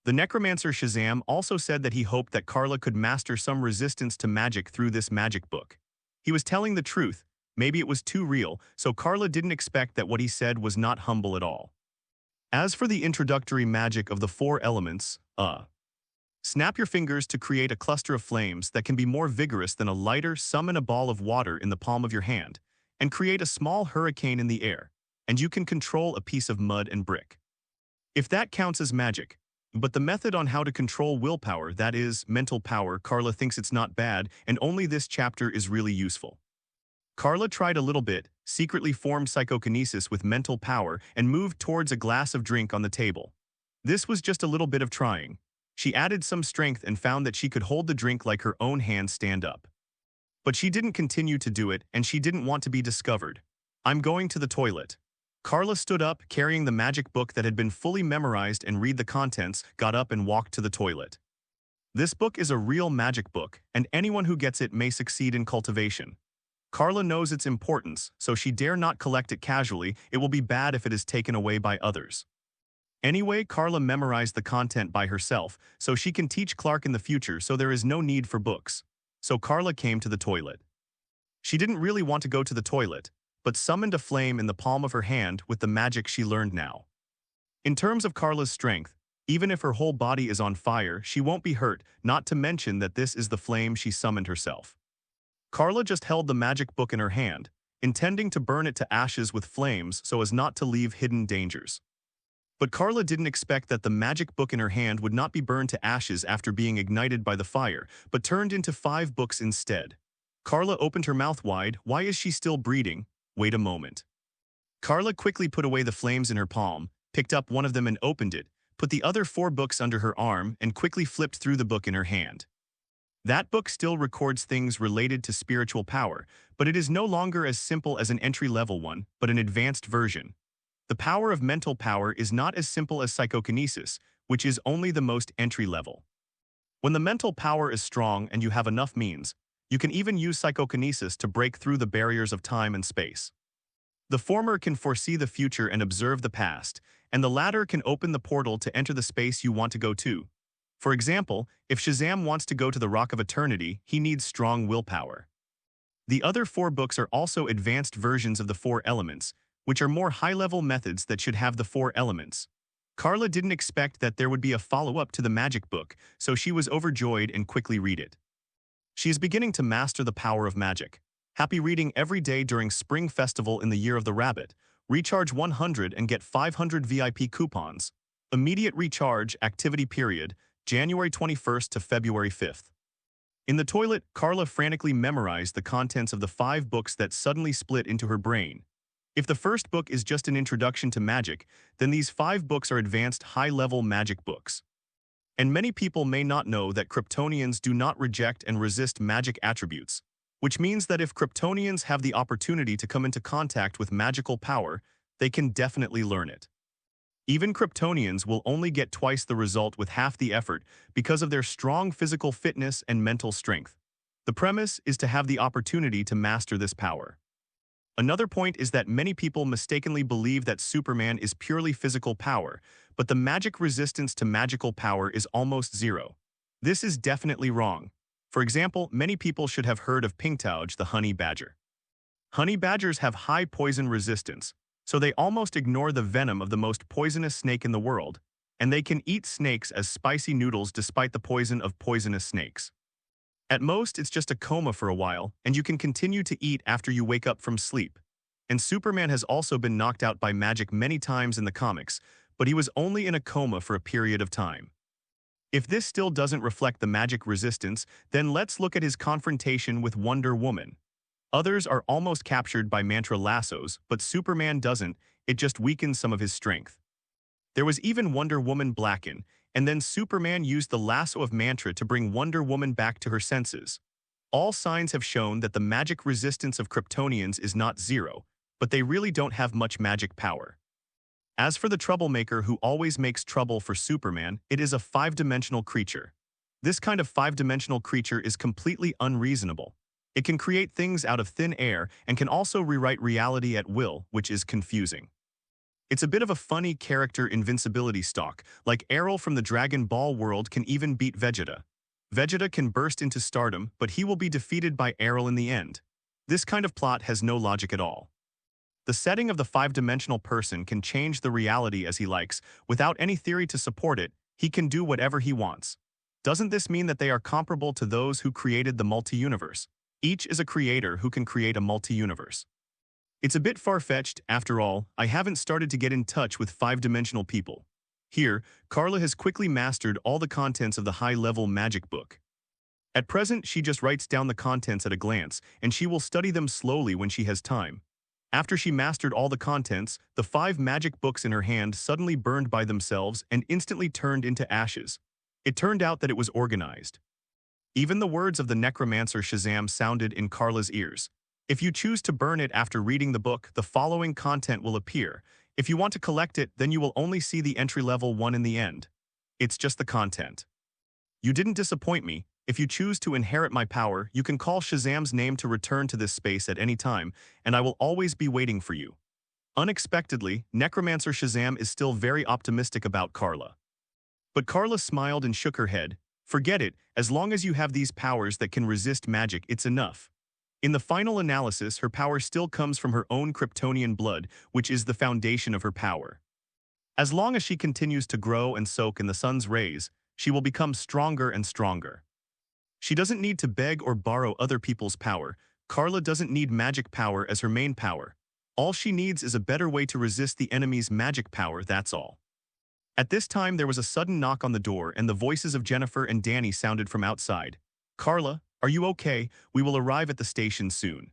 The necromancer Shazam also said that he hoped that Carla could master some resistance to magic through this magic book. He was telling the truth, maybe it was too real, so Carla didn't expect that what he said was not humble at all. As for the introductory magic of the 4 elements, snap your fingers to create a cluster of flames that can be more vigorous than a lighter, summon a ball of water in the palm of your hand, and create a small hurricane in the air, and you can control a piece of mud and brick. If that counts as magic, but the method on how to control willpower, that is, mental power, Carla thinks it's not bad, and only this chapter is really useful. Carla tried a little bit, secretly formed psychokinesis with mental power, and moved towards a glass of drink on the table. This was just a little bit of trying. She added some strength and found that she could hold the drink like her own hands stand up. But she didn't continue to do it, and she didn't want to be discovered. I'm going to the toilet. Carla stood up, carrying the magic book that had been fully memorized and read the contents, got up and walked to the toilet. This book is a real magic book, and anyone who gets it may succeed in cultivation. Carla knows its importance, so she dare not collect it casually. It will be bad if it is taken away by others. Anyway, Carla memorized the content by herself, so she can teach Clark in the future, so there is no need for books. So Carla came to the toilet. She didn't really want to go to the toilet, but summoned a flame in the palm of her hand with the magic she learned now. In terms of Carla's strength, even if her whole body is on fire, she won't be hurt, not to mention that this is the flame she summoned herself. Carla just held the magic book in her hand, intending to burn it to ashes with flames so as not to leave hidden dangers. But Carla didn't expect that the magic book in her hand would not be burned to ashes after being ignited by the fire, but turned into 5 books instead. Carla opened her mouth wide. Why is she still breathing? Wait a moment. Carla quickly put away the flames in her palm, picked up one of them and opened it, put the other 4 books under her arm, and quickly flipped through the book in her hand. That book still records things related to spiritual power, but it is no longer as simple as an entry-level one, but an advanced version. The power of mental power is not as simple as psychokinesis, which is only the most entry-level. When the mental power is strong and you have enough means, you can even use psychokinesis to break through the barriers of time and space. The former can foresee the future and observe the past, and the latter can open the portal to enter the space you want to go to. For example, if Shazam wants to go to the Rock of Eternity, he needs strong willpower. The other 4 books are also advanced versions of the 4 elements, which are more high-level methods that should have the 4 elements. Carla didn't expect that there would be a follow-up to the magic book, so she was overjoyed and quickly read it. She is beginning to master the power of magic. Happy reading every day during Spring Festival in the Year of the Rabbit. Recharge 100 and get 500 VIP coupons. Immediate recharge, activity period, January 21st to February 5th. In the toilet, Carla frantically memorized the contents of the 5 books that suddenly split into her brain. If the first book is just an introduction to magic, then these 5 books are advanced high-level magic books. And many people may not know that Kryptonians do not reject and resist magic attributes, which means that if Kryptonians have the opportunity to come into contact with magical power, they can definitely learn it. Even Kryptonians will only get twice the result with half the effort because of their strong physical fitness and mental strength. The premise is to have the opportunity to master this power. Another point is that many people mistakenly believe that Superman is purely physical power, but the magic resistance to magical power is almost zero. This is definitely wrong. For example, many people should have heard of Pinkouge, the honey badger. Honey badgers have high poison resistance, so they almost ignore the venom of the most poisonous snake in the world, and they can eat snakes as spicy noodles despite the poison of poisonous snakes. At most, it's just a coma for a while, and you can continue to eat after you wake up from sleep. And Superman has also been knocked out by magic many times in the comics, but he was only in a coma for a period of time. If this still doesn't reflect the magic resistance, then let's look at his confrontation with Wonder Woman. Others are almost captured by mantra lassos, but Superman doesn't, it just weakens some of his strength. There was even Wonder Woman Blacken, and then Superman used the lasso of mantra to bring Wonder Woman back to her senses. All signs have shown that the magic resistance of Kryptonians is not zero, but they really don't have much magic power. As for the troublemaker who always makes trouble for Superman, it is a 5-dimensional creature. This kind of 5-dimensional creature is completely unreasonable. It can create things out of thin air and can also rewrite reality at will, which is confusing. It's a bit of a funny character invincibility stock, like Errol from the Dragon Ball world can even beat Vegeta. Vegeta can burst into stardom, but he will be defeated by Errol in the end. This kind of plot has no logic at all. The setting of the 5-dimensional person can change the reality as he likes, without any theory to support it. He can do whatever he wants. Doesn't this mean that they are comparable to those who created the multi-universe? Each is a creator who can create a multi-universe. It's a bit far-fetched, after all. I haven't started to get in touch with 5-dimensional people. Here, Carla has quickly mastered all the contents of the high-level magic book. At present, she just writes down the contents at a glance, and she will study them slowly when she has time. After she mastered all the contents, the 5 magic books in her hand suddenly burned by themselves and instantly turned into ashes. It turned out that it was organized. Even the words of the necromancer Shazam sounded in Carla's ears. If you choose to burn it after reading the book, the following content will appear. If you want to collect it, then you will only see the entry-level one in the end. It's just the content. You didn't disappoint me. If you choose to inherit my power, you can call Shazam's name to return to this space at any time, and I will always be waiting for you. Unexpectedly, Necromancer Shazam is still very optimistic about Carla. But Carla smiled and shook her head. Forget it, as long as you have these powers that can resist magic, it's enough. In the final analysis, her power still comes from her own Kryptonian blood, which is the foundation of her power. As long as she continues to grow and soak in the sun's rays, she will become stronger and stronger. She doesn't need to beg or borrow other people's power. Carla doesn't need magic power as her main power. All she needs is a better way to resist the enemy's magic power, that's all. At this time, there was a sudden knock on the door, and the voices of Jennifer and Danny sounded from outside. Carla, are you okay? We will arrive at the station soon.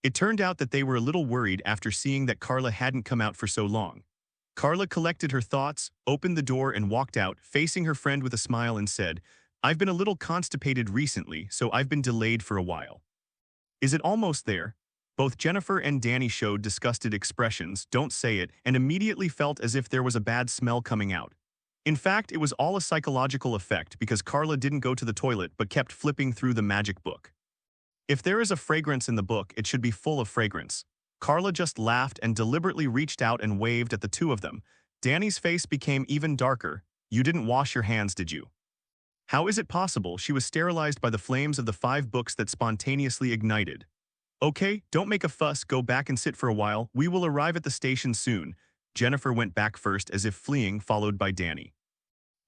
It turned out that they were a little worried after seeing that Carla hadn't come out for so long. Carla collected her thoughts, opened the door and walked out, facing her friend with a smile and said, I've been a little constipated recently, so I've been delayed for a while. Is it almost there? Both Jennifer and Danny showed disgusted expressions, don't say it, and immediately felt as if there was a bad smell coming out. In fact, it was all a psychological effect because Carla didn't go to the toilet but kept flipping through the magic book. If there is a fragrance in the book, it should be full of fragrance. Carla just laughed and deliberately reached out and waved at the two of them. Danny's face became even darker. You didn't wash your hands, did you? How is it possible? She was sterilized by the flames of the 5 books that spontaneously ignited. Okay, don't make a fuss, go back and sit for a while. We will arrive at the station soon. Jennifer went back first as if fleeing, followed by Danny.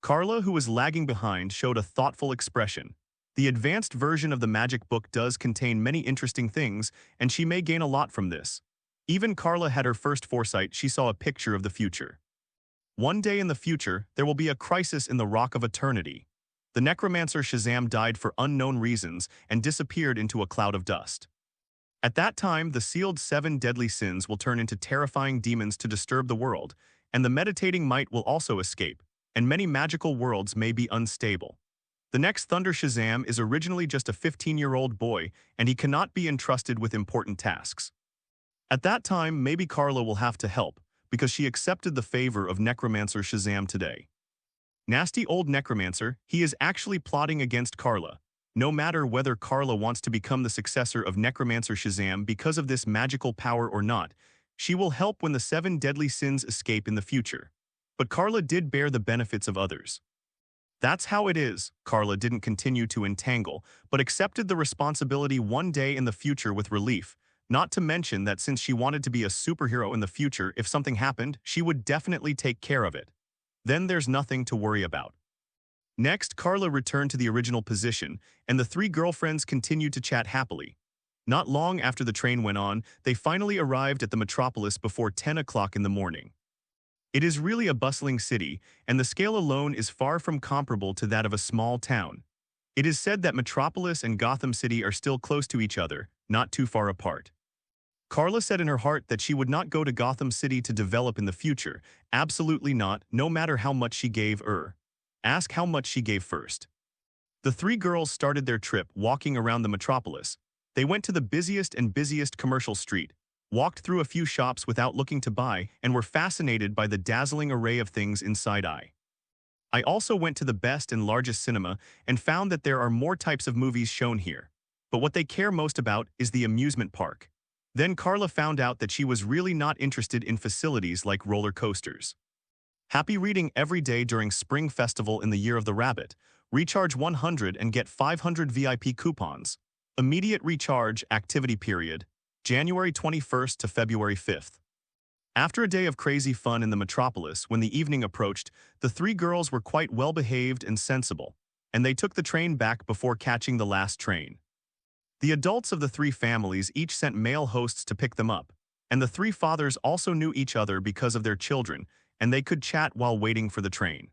Carla, who was lagging behind, showed a thoughtful expression. The advanced version of the magic book does contain many interesting things, and she may gain a lot from this. Even Carla had her first foresight. She saw a picture of the future. One day in the future, there will be a crisis in the Rock of Eternity. The necromancer Shazam died for unknown reasons and disappeared into a cloud of dust. At that time, the sealed 7 deadly sins will turn into terrifying demons to disturb the world, and the meditating might will also escape, and many magical worlds may be unstable. The next Thunder Shazam is originally just a 15-year-old boy, and he cannot be entrusted with important tasks. At that time, maybe Carla will have to help, because she accepted the favor of Necromancer Shazam today. Nasty old Necromancer, he is actually plotting against Carla. No matter whether Carla wants to become the successor of Necromancer Shazam because of this magical power or not, she will help when the 7 deadly sins escape in the future. But Carla did bear the benefits of others. That's how it is. Carla didn't continue to entangle, but accepted the responsibility one day in the future with relief, not to mention that since she wanted to be a superhero in the future, if something happened, she would definitely take care of it. Then there's nothing to worry about. Next, Carla returned to the original position, and the three girlfriends continued to chat happily. Not long after the train went on, they finally arrived at the metropolis before 10 o'clock in the morning. It is really a bustling city, and the scale alone is far from comparable to that of a small town. It is said that Metropolis and Gotham City are still close to each other, not too far apart. Carla said in her heart that she would not go to Gotham City to develop in the future, absolutely not, no matter how much she gave her. Ask how much she gave first. The three girls started their trip walking around the metropolis. They went to the busiest and busiest commercial street, walked through a few shops without looking to buy, and were fascinated by the dazzling array of things inside. I also went to the best and largest cinema and found that there are more types of movies shown here. But what they care most about is the amusement park. Then Carla found out that she was really not interested in facilities like roller coasters. Happy reading every day during Spring Festival in the Year of the Rabbit. Recharge 100 and get 500 VIP coupons. Immediate recharge activity period, January 21st to February 5th. After a day of crazy fun in the metropolis, when the evening approached, the three girls were quite well-behaved and sensible, and they took the train back before catching the last train. The adults of the three families each sent male hosts to pick them up, and the three fathers also knew each other because of their children, and they could chat while waiting for the train.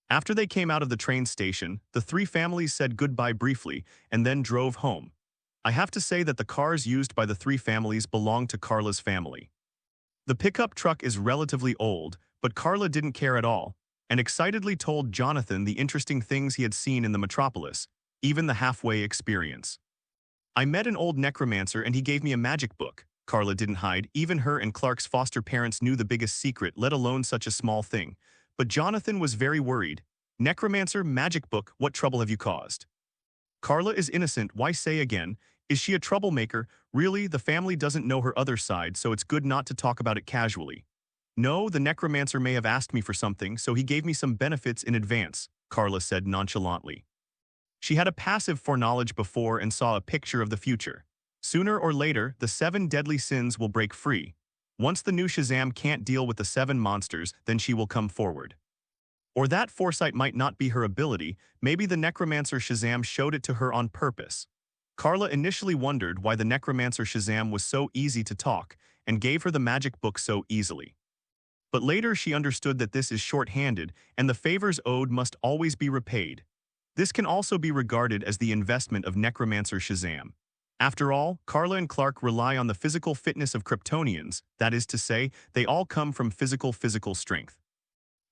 After they came out of the train station, the three families said goodbye briefly and then drove home. I have to say that the cars used by the three families belong to Carla's family. The pickup truck is relatively old, but Carla didn't care at all, and excitedly told Jonathan the interesting things he had seen in the metropolis, even the halfway experience. I met an old necromancer and he gave me a magic book. Carla didn't hide. Even her and Clark's foster parents knew the biggest secret, let alone such a small thing. But Jonathan was very worried. Necromancer, magic book, what trouble have you caused? Carla is innocent, why say again? Is she a troublemaker? Really, the family doesn't know her other side, so it's good not to talk about it casually. No, the necromancer may have asked me for something, so he gave me some benefits in advance, Carla said nonchalantly. She had a passive foreknowledge before and saw a picture of the future. Sooner or later, the 7 deadly sins will break free. Once the new Shazam can't deal with the 7 monsters, then she will come forward. Or that foresight might not be her ability, maybe the Necromancer Shazam showed it to her on purpose. Carla initially wondered why the Necromancer Shazam was so easy to talk and gave her the magic book so easily. But later she understood that this is short-handed and the favors owed must always be repaid. This can also be regarded as the investment of Necromancer Shazam. After all, Carla and Clark rely on the physical fitness of Kryptonians, that is to say, they all come from physical strength.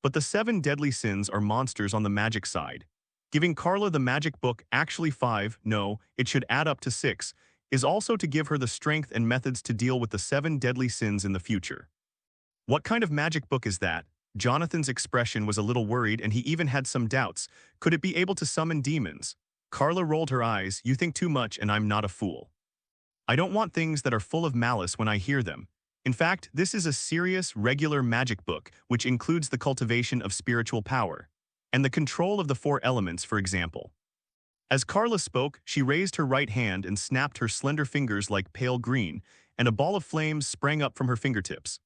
But the 7 deadly sins are monsters on the magic side. Giving Carla the magic book, actually 5, no, it should add up to 6, is also to give her the strength and methods to deal with the 7 deadly sins in the future. What kind of magic book is that? Jonathan's expression was a little worried and he even had some doubts. Could it be able to summon demons? Carla rolled her eyes. You think too much and I'm not a fool. I don't want things that are full of malice when I hear them. In fact, this is a serious, regular magic book, which includes the cultivation of spiritual power, and the control of the 4 elements, for example. As Carla spoke, she raised her right hand and snapped her slender fingers like pale green, and a ball of flames sprang up from her fingertips.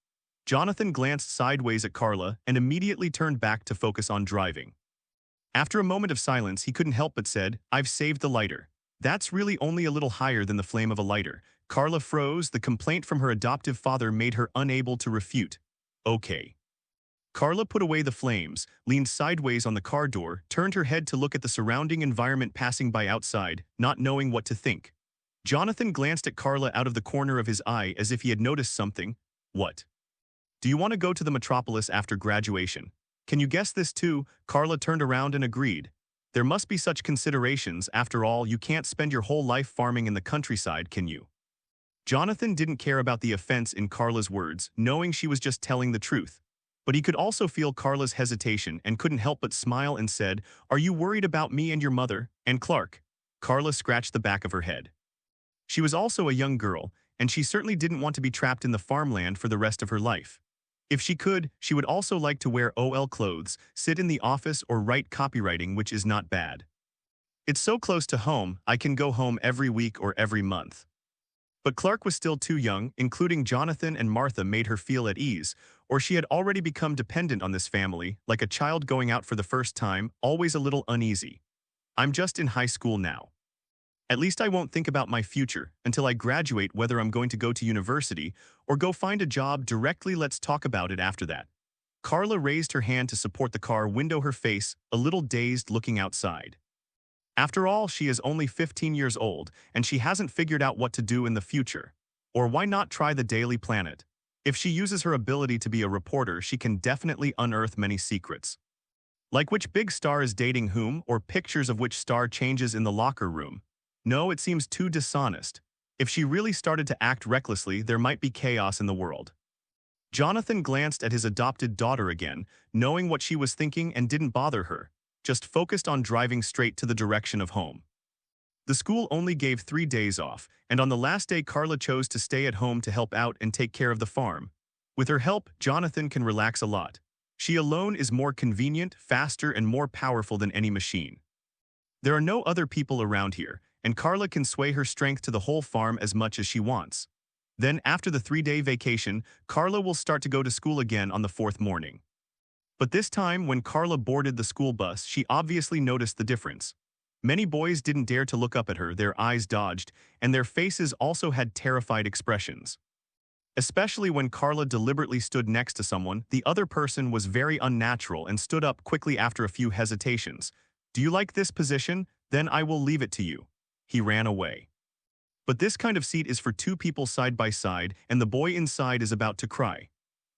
Jonathan glanced sideways at Carla and immediately turned back to focus on driving. After a moment of silence, he couldn't help but said, I've saved the lighter. That's really only a little higher than the flame of a lighter. Carla froze. The complaint from her adoptive father made her unable to refute. Okay. Carla put away the flames, leaned sideways on the car door, turned her head to look at the surrounding environment passing by outside, not knowing what to think. Jonathan glanced at Carla out of the corner of his eye as if he had noticed something. What? Do you want to go to the metropolis after graduation? Can you guess this too? Carla turned around and agreed. There must be such considerations. After all, you can't spend your whole life farming in the countryside, can you? Jonathan didn't care about the offense in Carla's words, knowing she was just telling the truth. But he could also feel Carla's hesitation and couldn't help but smile and said, "Are you worried about me and your mother, and Clark?" Carla scratched the back of her head. She was also a young girl, and she certainly didn't want to be trapped in the farmland for the rest of her life. If she could, she would also like to wear OL clothes, sit in the office or write copywriting, which is not bad. It's so close to home, I can go home every week or every month. But Clark was still too young, including Jonathan and Martha made her feel at ease, or she had already become dependent on this family, like a child going out for the first time, always a little uneasy. I'm just in high school now. At least I won't think about my future until I graduate, whether I'm going to go to university or go find a job directly. Let's talk about it after that. Carla raised her hand to support the car window, her face a little dazed, looking outside. After all, she is only 15 years old, and she hasn't figured out what to do in the future. Or why not try the Daily Planet? If she uses her ability to be a reporter, she can definitely unearth many secrets. Like which big star is dating whom, or pictures of which star changes in the locker room. No, it seems too dishonest. If she really started to act recklessly, there might be chaos in the world. Jonathan glanced at his adopted daughter again, knowing what she was thinking, and didn't bother her, just focused on driving straight to the direction of home. The school only gave 3 days off, and on the last day Carla chose to stay at home to help out and take care of the farm. With her help, Jonathan can relax a lot. She alone is more convenient, faster, and more powerful than any machine. There are no other people around here, and Carla can sway her strength to the whole farm as much as she wants. Then, after the 3-day vacation, Carla will start to go to school again on the 4th morning. But this time, when Carla boarded the school bus, she obviously noticed the difference. Many boys didn't dare to look up at her, their eyes dodged, and their faces also had terrified expressions. Especially when Carla deliberately stood next to someone, the other person was very unnatural and stood up quickly after a few hesitations. "Do you like this position? Then I will leave it to you." He ran away. But this kind of seat is for 2 people side by side, and the boy inside is about to cry.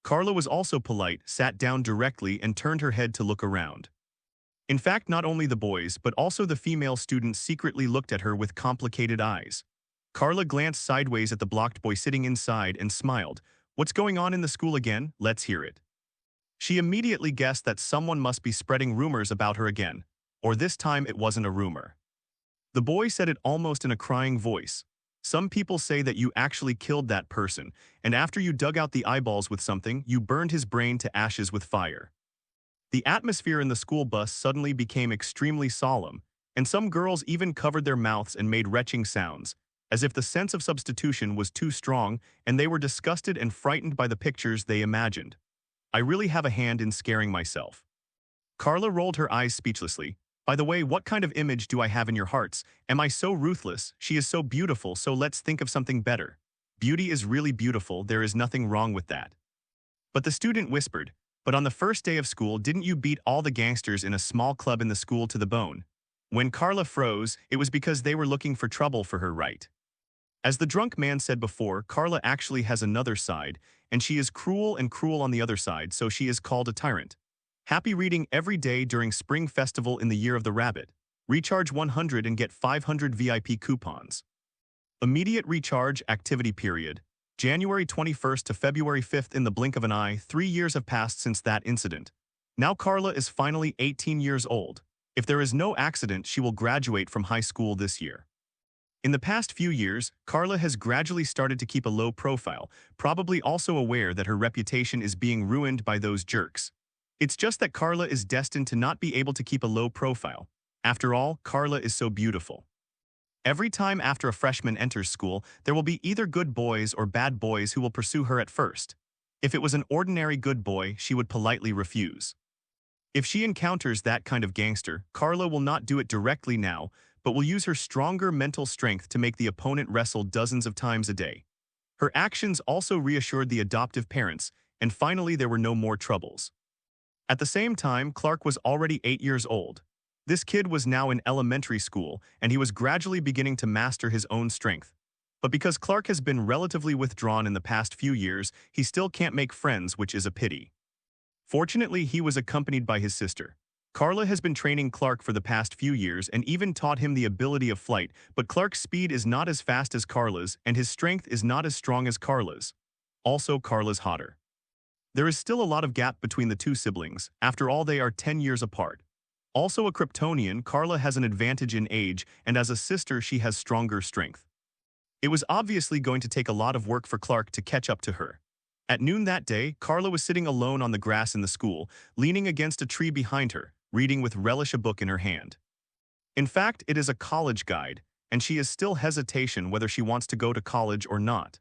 Carla was also polite, sat down directly, and turned her head to look around. In fact, not only the boys, but also the female students secretly looked at her with complicated eyes. Carla glanced sideways at the blocked boy sitting inside and smiled. "What's going on in the school again? Let's hear it." She immediately guessed that someone must be spreading rumors about her again, or this time it wasn't a rumor. The boy said it almost in a crying voice. "Some people say that you actually killed that person, and after you dug out the eyeballs with something, you burned his brain to ashes with fire." The atmosphere in the school bus suddenly became extremely solemn, and some girls even covered their mouths and made retching sounds, as if the sense of substitution was too strong and they were disgusted and frightened by the pictures they imagined. "I really have a hand in scaring myself." Carla rolled her eyes speechlessly. "By the way, what kind of image do I have in your hearts? Am I so ruthless? She is so beautiful, so let's think of something better. Beauty is really beautiful, there is nothing wrong with that." But the student whispered, "But on the first day of school, didn't you beat all the gangsters in a small club in the school to the bone?" When Carla froze, it was because they were looking for trouble for her, right? As the drunk man said before, Carla actually has another side, and she is cruel and cruel on the other side, so she is called a tyrant. Happy reading every day during Spring Festival in the Year of the Rabbit. Recharge 100 and get 500 VIP coupons. Immediate recharge activity period. January 21st to February 5th. In the blink of an eye, 3 years have passed since that incident. Now Carla is finally 18 years old. If there is no accident, she will graduate from high school this year. In the past few years, Carla has gradually started to keep a low profile, probably also aware that her reputation is being ruined by those jerks. It's just that Carla is destined to not be able to keep a low profile. After all, Carla is so beautiful. Every time after a freshman enters school, there will be either good boys or bad boys who will pursue her at first. If it was an ordinary good boy, she would politely refuse. If she encounters that kind of gangster, Carla will not do it directly now, but will use her stronger mental strength to make the opponent wrestle dozens of times a day. Her actions also reassured the adoptive parents, and finally there were no more troubles. At the same time, Clark was already 8 years old. This kid was now in elementary school, and he was gradually beginning to master his own strength. But because Clark has been relatively withdrawn in the past few years, he still can't make friends, which is a pity. Fortunately, he was accompanied by his sister. Carla has been training Clark for the past few years and even taught him the ability of flight, but Clark's speed is not as fast as Carla's, and his strength is not as strong as Carla's. Also, Carla's hotter. There is still a lot of gap between the two siblings. After all, they are 10 years apart. Also a Kryptonian, Carla has an advantage in age, and as a sister she has stronger strength. It was obviously going to take a lot of work for Clark to catch up to her. At noon that day, Carla was sitting alone on the grass in the school, leaning against a tree behind her, reading with relish a book in her hand. In fact, it is a college guide, and she is still hesitation whether she wants to go to college or not.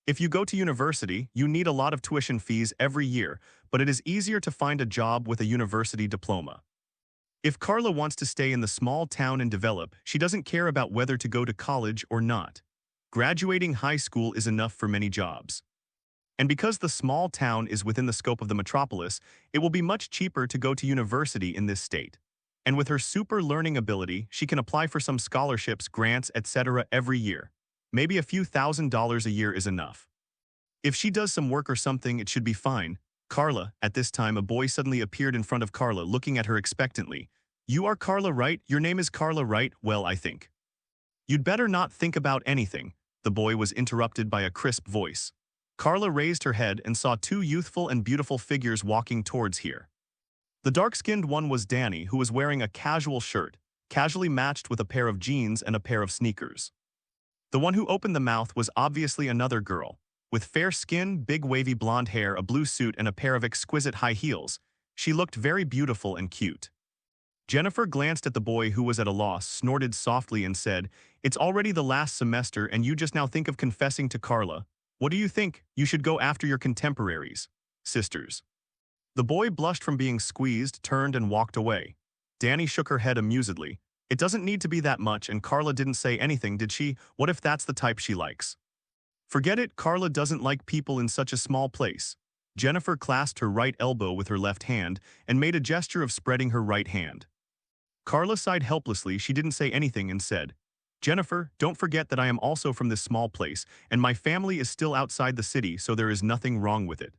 If you go to university, you need a lot of tuition fees every year, but it is easier to find a job with a university diploma. If Carla wants to stay in the small town and develop, she doesn't care about whether to go to college or not. Graduating high school is enough for many jobs. And because the small town is within the scope of the metropolis, it will be much cheaper to go to university in this state. And with her super learning ability, she can apply for some scholarships, grants, etc. every year. Maybe a few $1,000s a year is enough. If she does some work or something, it should be fine. Carla, at this time a boy suddenly appeared in front of Carla, looking at her expectantly. You are Carla, right? Your name is Carla, right? Well, I think. You'd better not think about anything. The boy was interrupted by a crisp voice. Carla raised her head and saw two youthful and beautiful figures walking towards her. The dark-skinned one was Danny, who was wearing a casual shirt, casually matched with a pair of jeans and a pair of sneakers. The one who opened the mouth was obviously another girl, with fair skin, big wavy blonde hair, a blue suit, and a pair of exquisite high heels. She looked very beautiful and cute. Jennifer glanced at the boy, who was at a loss, snorted softly and said, "It's already the last semester and you just now think of confessing to Carla. What do you think? You should go after your contemporaries, sisters." The boy blushed from being squeezed, turned and walked away. Danny shook her head amusedly. It doesn't need to be that much, and Carla didn't say anything, did she? What if that's the type she likes? Forget it, Carla doesn't like people in such a small place. Jennifer clasped her right elbow with her left hand and made a gesture of spreading her right hand. Carla sighed helplessly. She didn't say anything and said, "Jennifer, don't forget that I am also from this small place, and my family is still outside the city, so there is nothing wrong with it."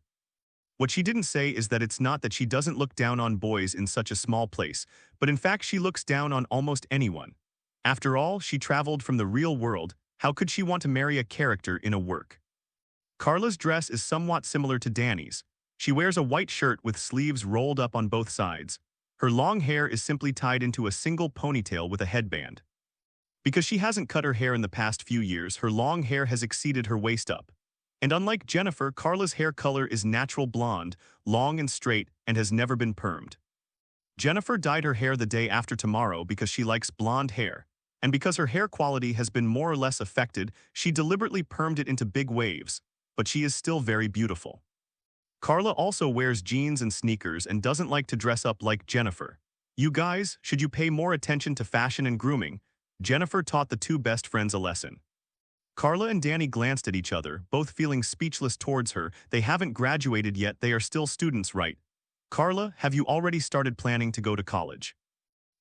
What she didn't say is that it's not that she doesn't look down on boys in such a small place, but in fact she looks down on almost anyone. After all, she traveled from the real world. How could she want to marry a character in a work? Carla's dress is somewhat similar to Danny's. She wears a white shirt with sleeves rolled up on both sides. Her long hair is simply tied into a single ponytail with a headband. Because she hasn't cut her hair in the past few years, her long hair has exceeded her waist up. And unlike Jennifer, Carla's hair color is natural blonde, long and straight, and has never been permed. Jennifer dyed her hair the day after tomorrow because she likes blonde hair, and because her hair quality has been more or less affected, she deliberately permed it into big waves, but she is still very beautiful. Carla also wears jeans and sneakers and doesn't like to dress up like Jennifer. You guys, should you pay more attention to fashion and grooming? Jennifer taught the two best friends a lesson. Carla and Danny glanced at each other, both feeling speechless towards her. They haven't graduated yet, they are still students, right? Carla, have you already started planning to go to college?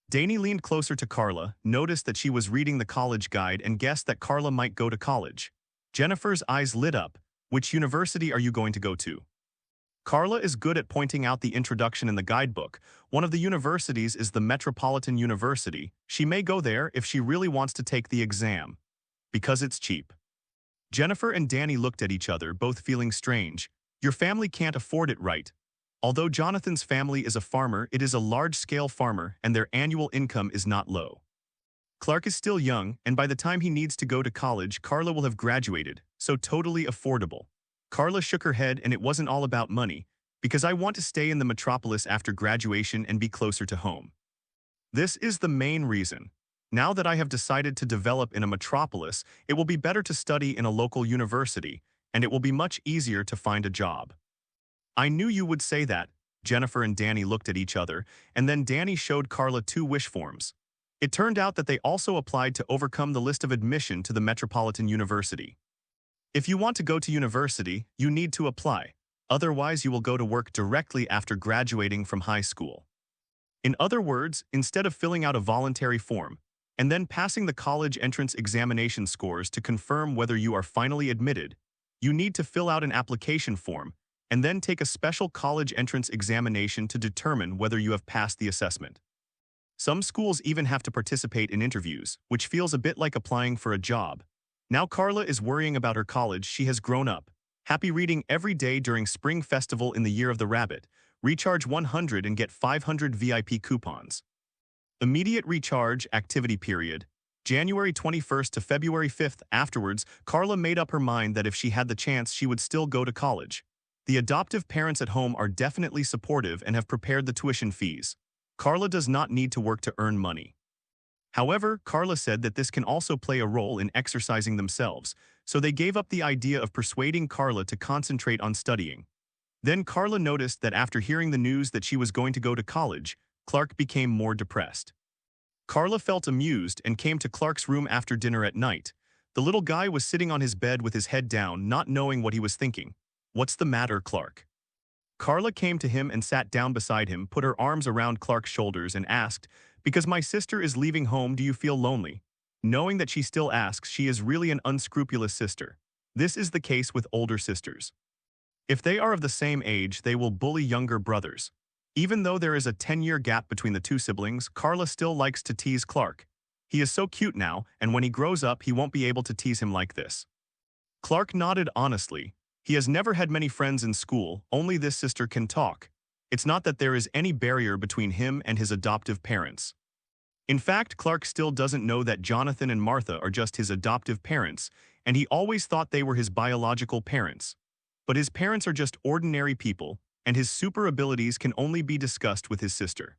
Danny leaned closer to Carla, noticed that she was reading the college guide, and guessed that Carla might go to college. Jennifer's eyes lit up. Which university are you going to go to? Carla is good at pointing out the introduction in the guidebook. One of the universities is the Metropolitan University. She may go there if she really wants to take the exam. Because it's cheap. Jennifer and Danny looked at each other, both feeling strange. Your family can't afford it, right? Although Jonathan's family is a farmer, it is a large-scale farmer, and their annual income is not low. Clark is still young, and by the time he needs to go to college, Carla will have graduated, so totally affordable. Carla shook her head, and it wasn't all about money, because I want to stay in the metropolis after graduation and be closer to home. This is the main reason. Now that I have decided to develop in a metropolis, it will be better to study in a local university, and it will be much easier to find a job. I knew you would say that. Jennifer and Danny looked at each other, and then Danny showed Carla two wish forms. It turned out that they also applied to overcome the list of admission to the Metropolitan University. If you want to go to university, you need to apply. Otherwise, you will go to work directly after graduating from high school. In other words, instead of filling out a voluntary form and then passing the college entrance examination scores to confirm whether you are finally admitted, you need to fill out an application form and then take a special college entrance examination to determine whether you have passed the assessment. Some schools even have to participate in interviews, which feels a bit like applying for a job. Now Carla is worrying about her college. She has grown up, happy reading every day during Spring Festival in the Year of the Rabbit. Recharge 100 and get 500 VIP coupons. Immediate recharge activity period. January 21st to February 5th. Afterwards, Carla made up her mind that if she had the chance, she would still go to college. The adoptive parents at home are definitely supportive and have prepared the tuition fees. Carla does not need to work to earn money. However, Carla said that this can also play a role in exercising themselves, so they gave up the idea of persuading Carla to concentrate on studying. Then Carla noticed that after hearing the news that she was going to go to college, Clark became more depressed. Carla felt amused and came to Clark's room after dinner at night. The little guy was sitting on his bed with his head down, not knowing what he was thinking. "What's the matter, Clark?" Carla came to him and sat down beside him, put her arms around Clark's shoulders and asked, "Because my sister is leaving home, do you feel lonely?" Knowing that she still asks, she is really an unscrupulous sister. This is the case with older sisters. If they are of the same age, they will bully younger brothers. Even though there is a 10-year gap between the two siblings, Carla still likes to tease Clark. He is so cute now, and when he grows up, he won't be able to tease him like this. Clark nodded honestly. He has never had many friends in school, only this sister can talk. It's not that there is any barrier between him and his adoptive parents. In fact, Clark still doesn't know that Jonathan and Martha are just his adoptive parents, and he always thought they were his biological parents. But his parents are just ordinary people, and his super abilities can only be discussed with his sister.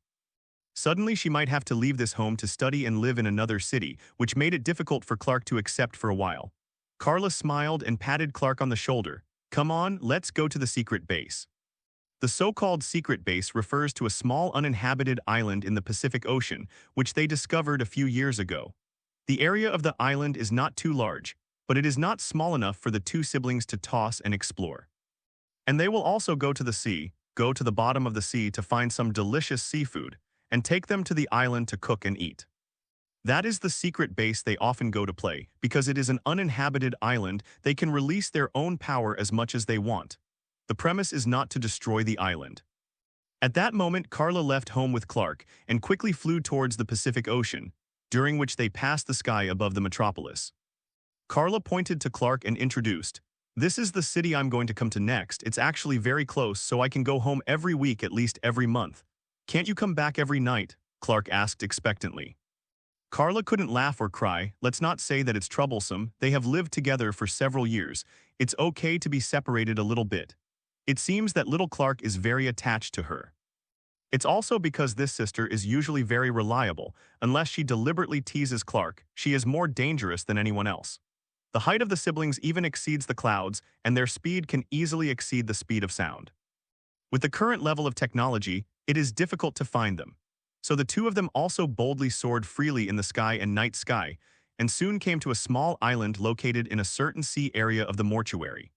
Suddenly, she might have to leave this home to study and live in another city, which made it difficult for Clark to accept for a while. Carla smiled and patted Clark on the shoulder. "Come on, let's go to the secret base." The so-called secret base refers to a small uninhabited island in the Pacific Ocean, which they discovered a few years ago. The area of the island is not too large, but it is not small enough for the two siblings to toss and explore. And they will also go to the sea, go to the bottom of the sea to find some delicious seafood, and take them to the island to cook and eat. That is the secret base they often go to play. Because it is an uninhabited island, they can release their own power as much as they want. The premise is not to destroy the island. At that moment, Carla left home with Clark and quickly flew towards the Pacific Ocean, during which they passed the sky above the metropolis. Carla pointed to Clark and introduced, "This is the city I'm going to come to next. It's actually very close, so I can go home every week, at least every month." "Can't you come back every night?" Clark asked expectantly. Carla couldn't laugh or cry. Let's not say that it's troublesome. They have lived together for several years. It's okay to be separated a little bit. It seems that little Clark is very attached to her. It's also because this sister is usually very reliable. Unless she deliberately teases Clark, she is more dangerous than anyone else. The height of the siblings even exceeds the clouds, and their speed can easily exceed the speed of sound. With the current level of technology, it is difficult to find them. So the two of them also boldly soared freely in the sky and night sky, and soon came to a small island located in a certain sea area of the mortuary.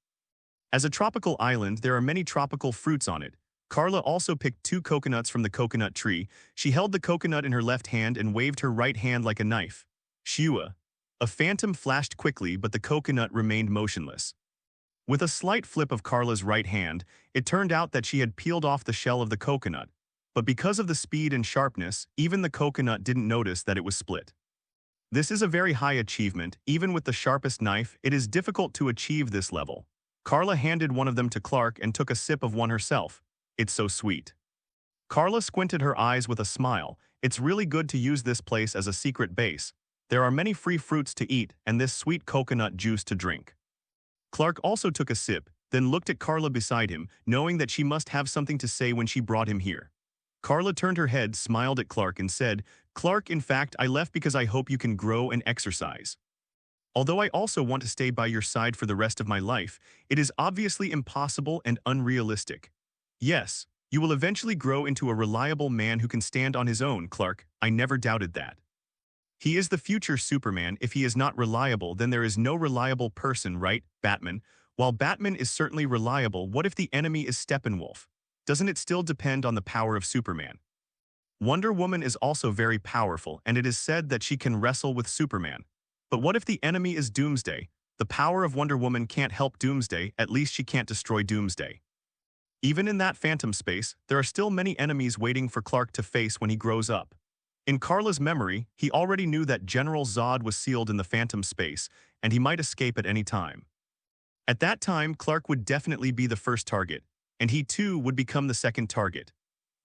As a tropical island, there are many tropical fruits on it. Carla also picked 2 coconuts from the coconut tree. She held the coconut in her left hand and waved her right hand like a knife. Shua. A phantom flashed quickly, but the coconut remained motionless. With a slight flip of Carla's right hand, it turned out that she had peeled off the shell of the coconut. But because of the speed and sharpness, even the coconut didn't notice that it was split. This is a very high achievement. Even with the sharpest knife, it is difficult to achieve this level. Carla handed one of them to Clark and took a sip of one herself. "It's so sweet." Carla squinted her eyes with a smile. "It's really good to use this place as a secret base. There are many free fruits to eat and this sweet coconut juice to drink." Clark also took a sip, then looked at Carla beside him, knowing that she must have something to say when she brought him here. Carla turned her head, smiled at Clark and said, "Clark, in fact, I left because I hope you can grow and exercise. Although I also want to stay by your side for the rest of my life, it is obviously impossible and unrealistic. Yes, you will eventually grow into a reliable man who can stand on his own, Clark. I never doubted that. He is the future Superman. If he is not reliable, then there is no reliable person, right, Batman? While Batman is certainly reliable, what if the enemy is Steppenwolf? Doesn't it still depend on the power of Superman?" Wonder Woman is also very powerful, and it is said that she can wrestle with Superman. But what if the enemy is Doomsday? The power of Wonder Woman can't help Doomsday, at least she can't destroy Doomsday. Even in that phantom space, there are still many enemies waiting for Clark to face when he grows up. In Karla's memory, he already knew that General Zod was sealed in the phantom space, and he might escape at any time. At that time, Clark would definitely be the first target, and he too would become the second target.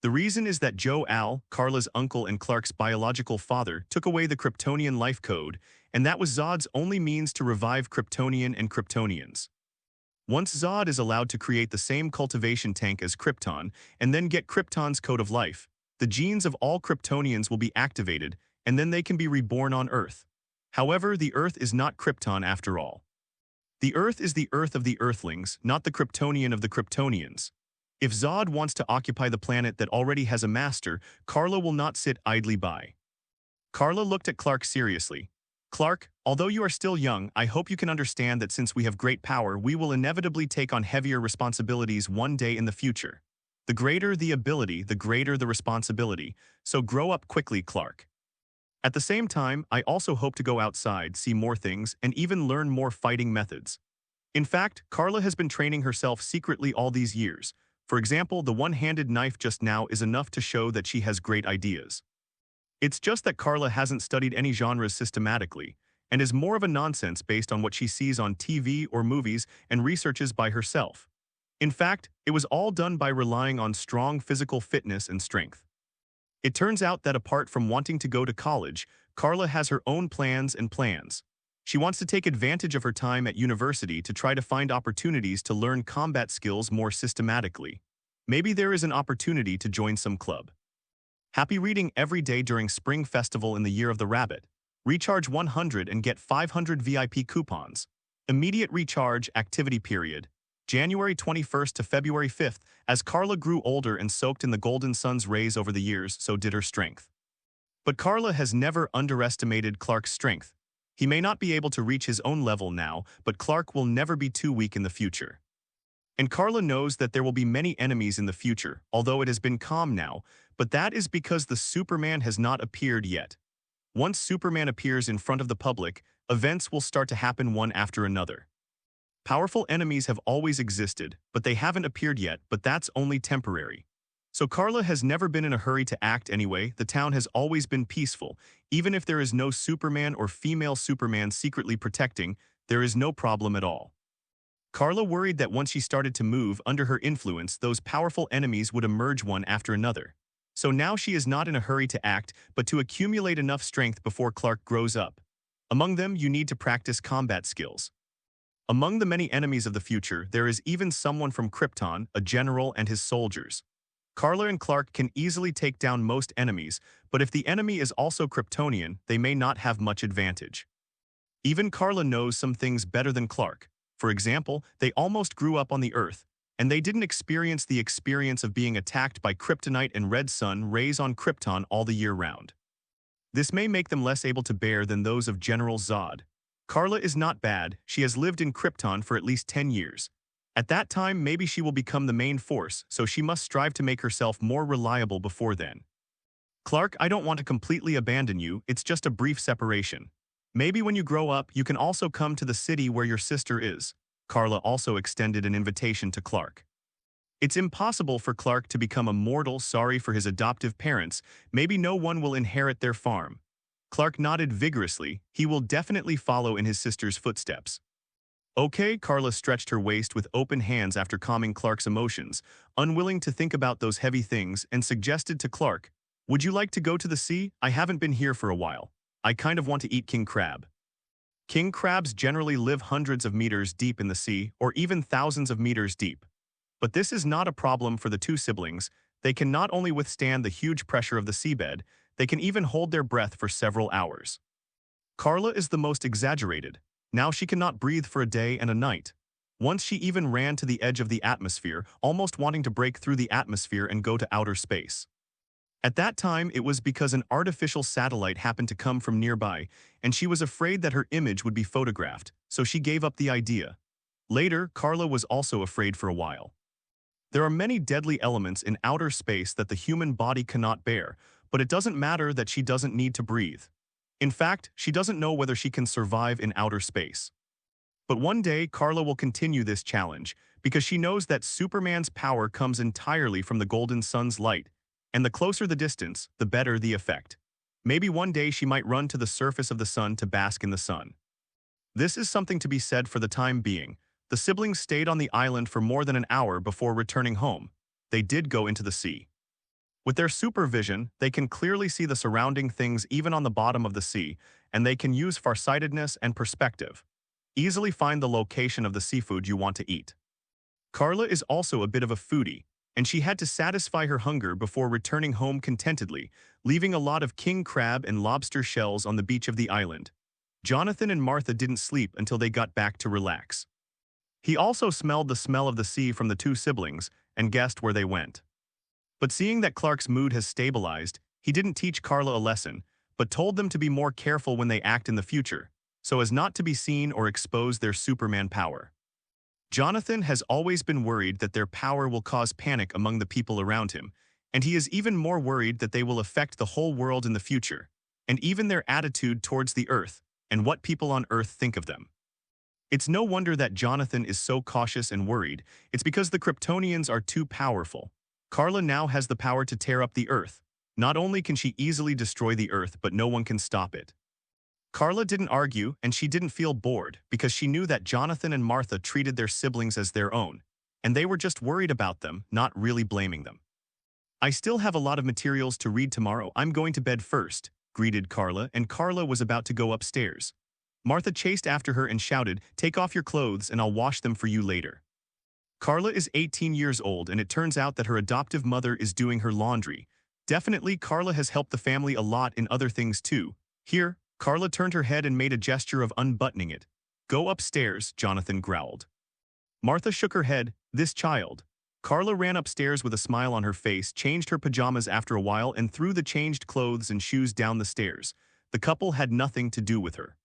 The reason is that Jor-El, Karla's uncle and Clark's biological father, took away the Kryptonian life code, and that was Zod's only means to revive Kryptonian and Kryptonians. Once Zod is allowed to create the same cultivation tank as Krypton, and then get Krypton's code of life, the genes of all Kryptonians will be activated, and then they can be reborn on Earth. However, the Earth is not Krypton after all. The Earth is the Earth of the Earthlings, not the Kryptonian of the Kryptonians. If Zod wants to occupy the planet that already has a master, Karla will not sit idly by. Karla looked at Clark seriously. Clark, although you are still young, I hope you can understand that since we have great power, we will inevitably take on heavier responsibilities one day in the future. The greater the ability, the greater the responsibility, so grow up quickly, Clark. At the same time, I also hope to go outside, see more things, and even learn more fighting methods. In fact, Karla has been training herself secretly all these years. For example, the one-handed knife just now is enough to show that she has great ideas. It's just that Karla hasn't studied any genres systematically, and is more of a nonsense based on what she sees on TV or movies and researches by herself. In fact, it was all done by relying on strong physical fitness and strength. It turns out that apart from wanting to go to college, Karla has her own plans and plans. She wants to take advantage of her time at university to try to find opportunities to learn combat skills more systematically. Maybe there is an opportunity to join some club. Happy reading every day during Spring Festival in the Year of the Rabbit. Recharge 100 and get 500 VIP coupons. Immediate recharge activity period. January 21st to February 5th. As Karla grew older and soaked in the golden sun's rays over the years, so did her strength. But Karla has never underestimated Clark's strength. He may not be able to reach his own level now, but Clark will never be too weak in the future. And Karla knows that there will be many enemies in the future, although it has been calm now, but that is because the Superman has not appeared yet. Once Superman appears in front of the public, events will start to happen one after another. Powerful enemies have always existed, but they haven't appeared yet, but that's only temporary. So Karla has never been in a hurry to act anyway. The town has always been peaceful. Even if there is no Superman or female Superman secretly protecting, there is no problem at all. Karla worried that once she started to move under her influence, those powerful enemies would emerge one after another. So now she is not in a hurry to act, but to accumulate enough strength before Clark grows up. Among them, you need to practice combat skills. Among the many enemies of the future, there is even someone from Krypton, a general and his soldiers. Karla and Clark can easily take down most enemies, but if the enemy is also Kryptonian, they may not have much advantage. Even Karla knows some things better than Clark. For example, they almost grew up on the Earth, and they didn't experience the experience of being attacked by kryptonite and red sun rays on Krypton all the year round. This may make them less able to bear than those of General Zod. Karla is not bad, she has lived in Krypton for at least 10 years. At that time, maybe she will become the main force, so she must strive to make herself more reliable before then. Clark, I don't want to completely abandon you, it's just a brief separation. Maybe when you grow up, you can also come to the city where your sister is. Karla also extended an invitation to Clark. It's impossible for Clark to become a mortal sorry for his adoptive parents. Maybe no one will inherit their farm. Clark nodded vigorously. He will definitely follow in his sister's footsteps. Okay, Karla stretched her waist with open hands after calming Clark's emotions, unwilling to think about those heavy things, and suggested to Clark, "Would you like to go to the sea? I haven't been here for a while. I kind of want to eat king crab." King crabs generally live hundreds of meters deep in the sea, or even thousands of meters deep. But this is not a problem for the two siblings. They can not only withstand the huge pressure of the seabed, they can even hold their breath for several hours. Karla is the most exaggerated. Now she cannot breathe for a day and a night. Once she even ran to the edge of the atmosphere, almost wanting to break through the atmosphere and go to outer space. At that time, it was because an artificial satellite happened to come from nearby, and she was afraid that her image would be photographed, so she gave up the idea. Later, Karla was also afraid for a while. There are many deadly elements in outer space that the human body cannot bear, but it doesn't matter that she doesn't need to breathe. In fact, she doesn't know whether she can survive in outer space. But one day, Carla will continue this challenge because she knows that Superman's power comes entirely from the golden sun's light, and the closer the distance, the better the effect. Maybe one day she might run to the surface of the sun to bask in the sun. This is something to be said for the time being. The siblings stayed on the island for more than an hour before returning home. They did go into the sea. With their supervision, they can clearly see the surrounding things even on the bottom of the sea, and they can use farsightedness and perspective. Easily find the location of the seafood you want to eat. Carla is also a bit of a foodie, and she had to satisfy her hunger before returning home contentedly, leaving a lot of king crab and lobster shells on the beach of the island. Jonathan and Martha didn't sleep until they got back to relax. He also smelled the smell of the sea from the two siblings and guessed where they went. But seeing that Clark's mood has stabilized, he didn't teach Carla a lesson, but told them to be more careful when they act in the future, so as not to be seen or expose their Superman power. Jonathan has always been worried that their power will cause panic among the people around him, and he is even more worried that they will affect the whole world in the future, and even their attitude towards the Earth and what people on Earth think of them. It's no wonder that Jonathan is so cautious and worried. It's because the Kryptonians are too powerful. Carla now has the power to tear up the Earth. Not only can she easily destroy the Earth, but no one can stop it. Carla didn't argue, and she didn't feel bored because she knew that Jonathan and Martha treated their siblings as their own, and they were just worried about them, not really blaming them. "I still have a lot of materials to read tomorrow. I'm going to bed first," greeted Carla, and Carla was about to go upstairs. Martha chased after her and shouted, "Take off your clothes and I'll wash them for you later." Carla is 18 years old, and it turns out that her adoptive mother is doing her laundry. Definitely, Carla has helped the family a lot in other things too. Here, Carla turned her head and made a gesture of unbuttoning it. "Go upstairs," Jonathan growled. Martha shook her head. "This child." Carla ran upstairs with a smile on her face, changed her pajamas after a while, and threw the changed clothes and shoes down the stairs. The couple had nothing to do with her.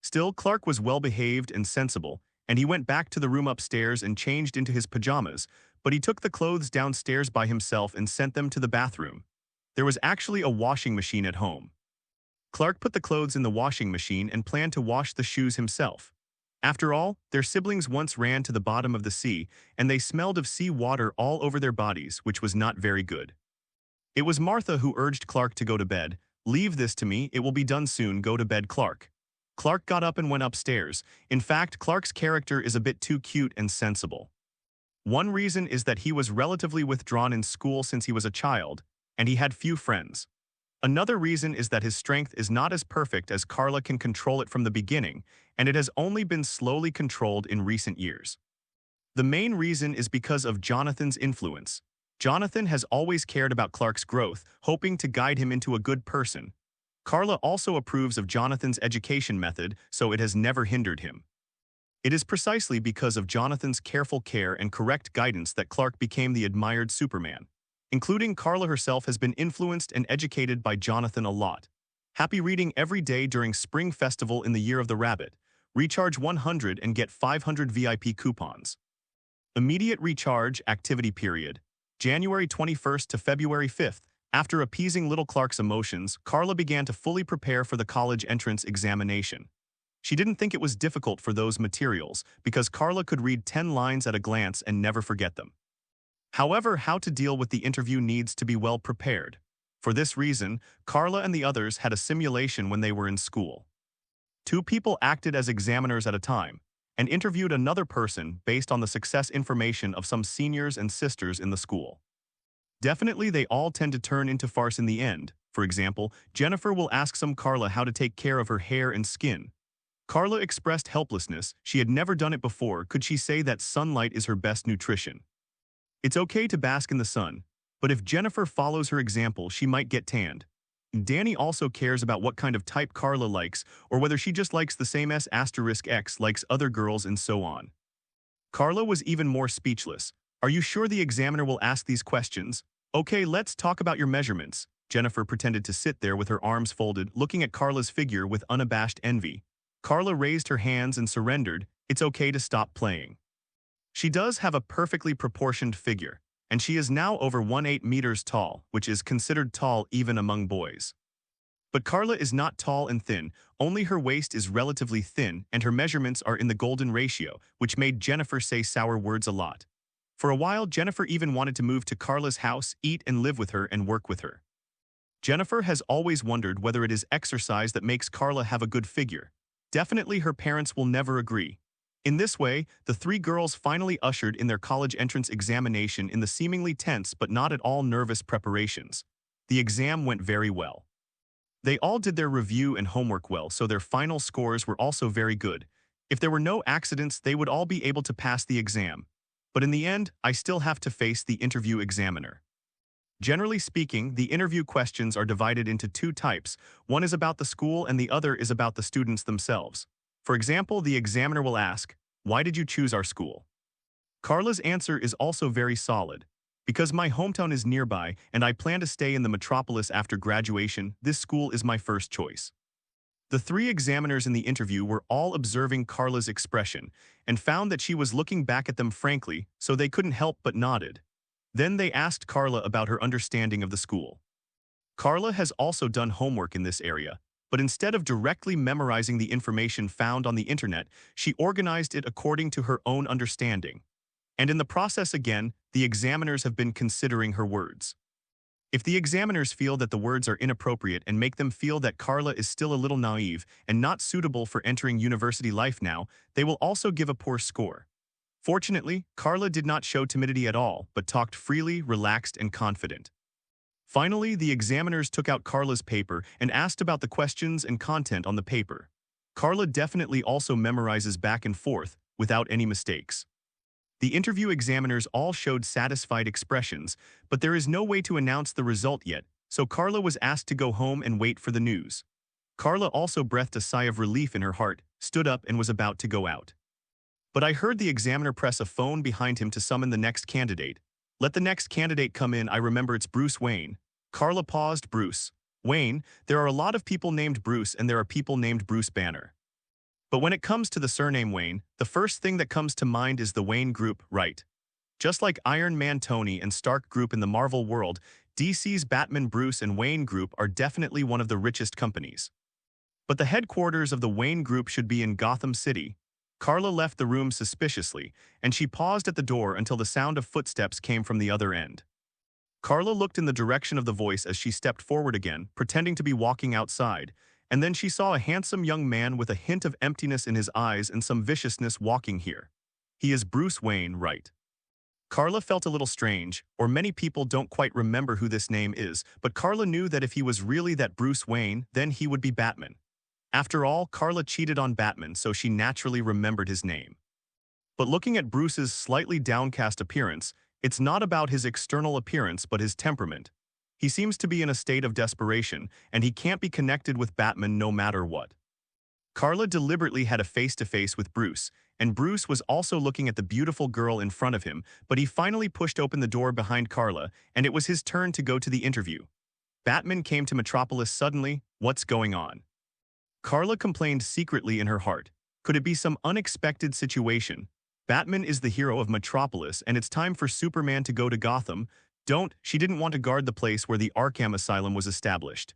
Still, Clark was well-behaved and sensible, and he went back to the room upstairs and changed into his pajamas, but he took the clothes downstairs by himself and sent them to the bathroom. There was actually a washing machine at home. Clark put the clothes in the washing machine and planned to wash the shoes himself. After all, their siblings once ran to the bottom of the sea, and they smelled of sea water all over their bodies, which was not very good. It was Martha who urged Clark to go to bed. "Leave this to me, it will be done soon, go to bed, Clark." Clark got up and went upstairs. In fact, Clark's character is a bit too cute and sensible. One reason is that he was relatively withdrawn in school since he was a child, and he had few friends. Another reason is that his strength is not as perfect as Carla can control it from the beginning, and it has only been slowly controlled in recent years. The main reason is because of Jonathan's influence. Jonathan has always cared about Clark's growth, hoping to guide him into a good person. Carla also approves of Jonathan's education method, so it has never hindered him. It is precisely because of Jonathan's careful care and correct guidance that Clark became the admired Superman. Including Carla herself has been influenced and educated by Jonathan a lot. Happy reading every day during Spring Festival in the Year of the Rabbit. Recharge 100 and get 500 VIP coupons. Immediate recharge activity period. January 21st to February 5th. After appeasing little Clark's emotions, Carla began to fully prepare for the college entrance examination. She didn't think it was difficult for those materials because Carla could read 10 lines at a glance and never forget them. However, how to deal with the interview needs to be well prepared. For this reason, Carla and the others had a simulation when they were in school. Two people acted as examiners at a time and interviewed another person based on the success information of some seniors and sisters in the school. Definitely, they all tend to turn into farce in the end. For example, Jennifer will ask some Carla how to take care of her hair and skin. Carla expressed helplessness. She had never done it before. Could she say that sunlight is her best nutrition? It's okay to bask in the sun, but if Jennifer follows her example, she might get tanned. Danny also cares about what kind of type Carla likes, or whether she just likes the same S*X likes other girls, and so on. Carla was even more speechless. "Are you sure the examiner will ask these questions?" "Okay, let's talk about your measurements." Jennifer pretended to sit there with her arms folded, looking at Carla's figure with unabashed envy. Carla raised her hands and surrendered. It's okay to stop playing. She does have a perfectly proportioned figure, and she is now over 1.8 meters tall, which is considered tall even among boys. But Carla is not tall and thin, only her waist is relatively thin and her measurements are in the golden ratio, which made Jennifer say sour words a lot. For a while, Jennifer even wanted to move to Carla's house, eat and live with her and work with her. Jennifer has always wondered whether it is exercise that makes Carla have a good figure. Definitely her parents will never agree. In this way, the three girls finally ushered in their college entrance examination in the seemingly tense but not at all nervous preparations. The exam went very well. They all did their review and homework well, so their final scores were also very good. If there were no accidents, they would all be able to pass the exam. But in the end, I still have to face the interview examiner. Generally speaking, the interview questions are divided into two types. One is about the school and the other is about the students themselves. For example, the examiner will ask, "Why did you choose our school?" Carla's answer is also very solid. "Because my hometown is nearby and I plan to stay in the metropolis after graduation, this school is my first choice." The three examiners in the interview were all observing Carla's expression and found that she was looking back at them frankly, so they couldn't help but nodded. Then they asked Carla about her understanding of the school. Carla has also done homework in this area, but instead of directly memorizing the information found on the internet, she organized it according to her own understanding. And in the process again, the examiners have been considering her words. If the examiners feel that the words are inappropriate and make them feel that Carla is still a little naive and not suitable for entering university life now, they will also give a poor score. Fortunately, Carla did not show timidity at all, but talked freely, relaxed, and confident. Finally, the examiners took out Carla's paper and asked about the questions and content on the paper. Carla definitely also memorizes back and forth, without any mistakes. The interview examiners all showed satisfied expressions, but there is no way to announce the result yet, so Carla was asked to go home and wait for the news. Carla also breathed a sigh of relief in her heart, stood up and was about to go out. But I heard the examiner press a phone behind him to summon the next candidate. "Let the next candidate come in, I remember it's Bruce Wayne." Carla paused. "Bruce Wayne? There are a lot of people named Bruce and there are people named Bruce Banner. But when it comes to the surname Wayne, the first thing that comes to mind is the Wayne Group, right? Just like Iron Man Tony and Stark Group in the Marvel world, DC's Batman Bruce and Wayne Group are definitely one of the richest companies. But the headquarters of the Wayne Group should be in Gotham City." Carla left the room suspiciously, and she paused at the door until the sound of footsteps came from the other end. Carla looked in the direction of the voice as she stepped forward again, pretending to be walking outside, and then she saw a handsome young man with a hint of emptiness in his eyes and some viciousness walking here. He is Bruce Wayne, right? Carla felt a little strange, or many people don't quite remember who this name is, but Carla knew that if he was really that Bruce Wayne, then he would be Batman. After all, Carla cheated on Batman, so she naturally remembered his name. But looking at Bruce's slightly downcast appearance, it's not about his external appearance but his temperament. He seems to be in a state of desperation, and he can't be connected with Batman no matter what. Carla deliberately had a face-to-face with Bruce, and Bruce was also looking at the beautiful girl in front of him, but he finally pushed open the door behind Carla, and it was his turn to go to the interview. Batman came to Metropolis suddenly. What's going on? Carla complained secretly in her heart. Could it be some unexpected situation? Batman is the hero of Metropolis, and it's time for Superman to go to Gotham. She didn't want to guard the place where the Arkham Asylum was established.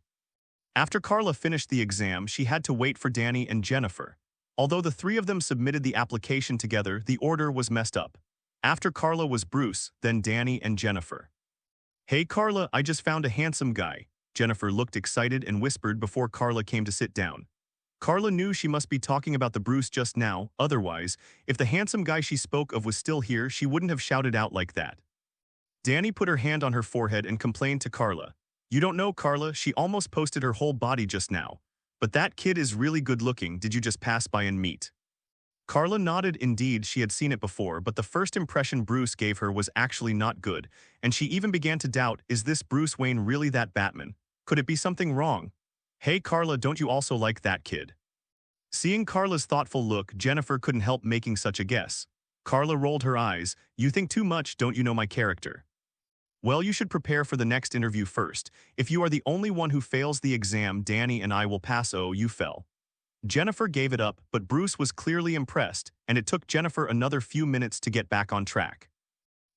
After Carla finished the exam, she had to wait for Danny and Jennifer. Although the three of them submitted the application together, the order was messed up. After Carla was Bruce, then Danny and Jennifer. "Hey Carla, I just found a handsome guy." Jennifer looked excited and whispered before Carla came to sit down. Carla knew she must be talking about the Bruce just now, otherwise, if the handsome guy she spoke of was still here, she wouldn't have shouted out like that. Danny put her hand on her forehead and complained to Carla. "You don't know, Carla, she almost posted her whole body just now. But that kid is really good looking, did you just pass by and meet?" Carla nodded. Indeed, she had seen it before, but the first impression Bruce gave her was actually not good, and she even began to doubt, is this Bruce Wayne really that Batman? Could it be something wrong? "Hey Carla, don't you also like that kid?" Seeing Carla's thoughtful look, Jennifer couldn't help making such a guess. Carla rolled her eyes. "You think too much, don't you know my character?" "Well, you should prepare for the next interview first. If you are the only one who fails the exam, Danny and I will pass." "Oh, you fell." Jennifer gave it up, but Bruce was clearly impressed, and it took Jennifer another few minutes to get back on track.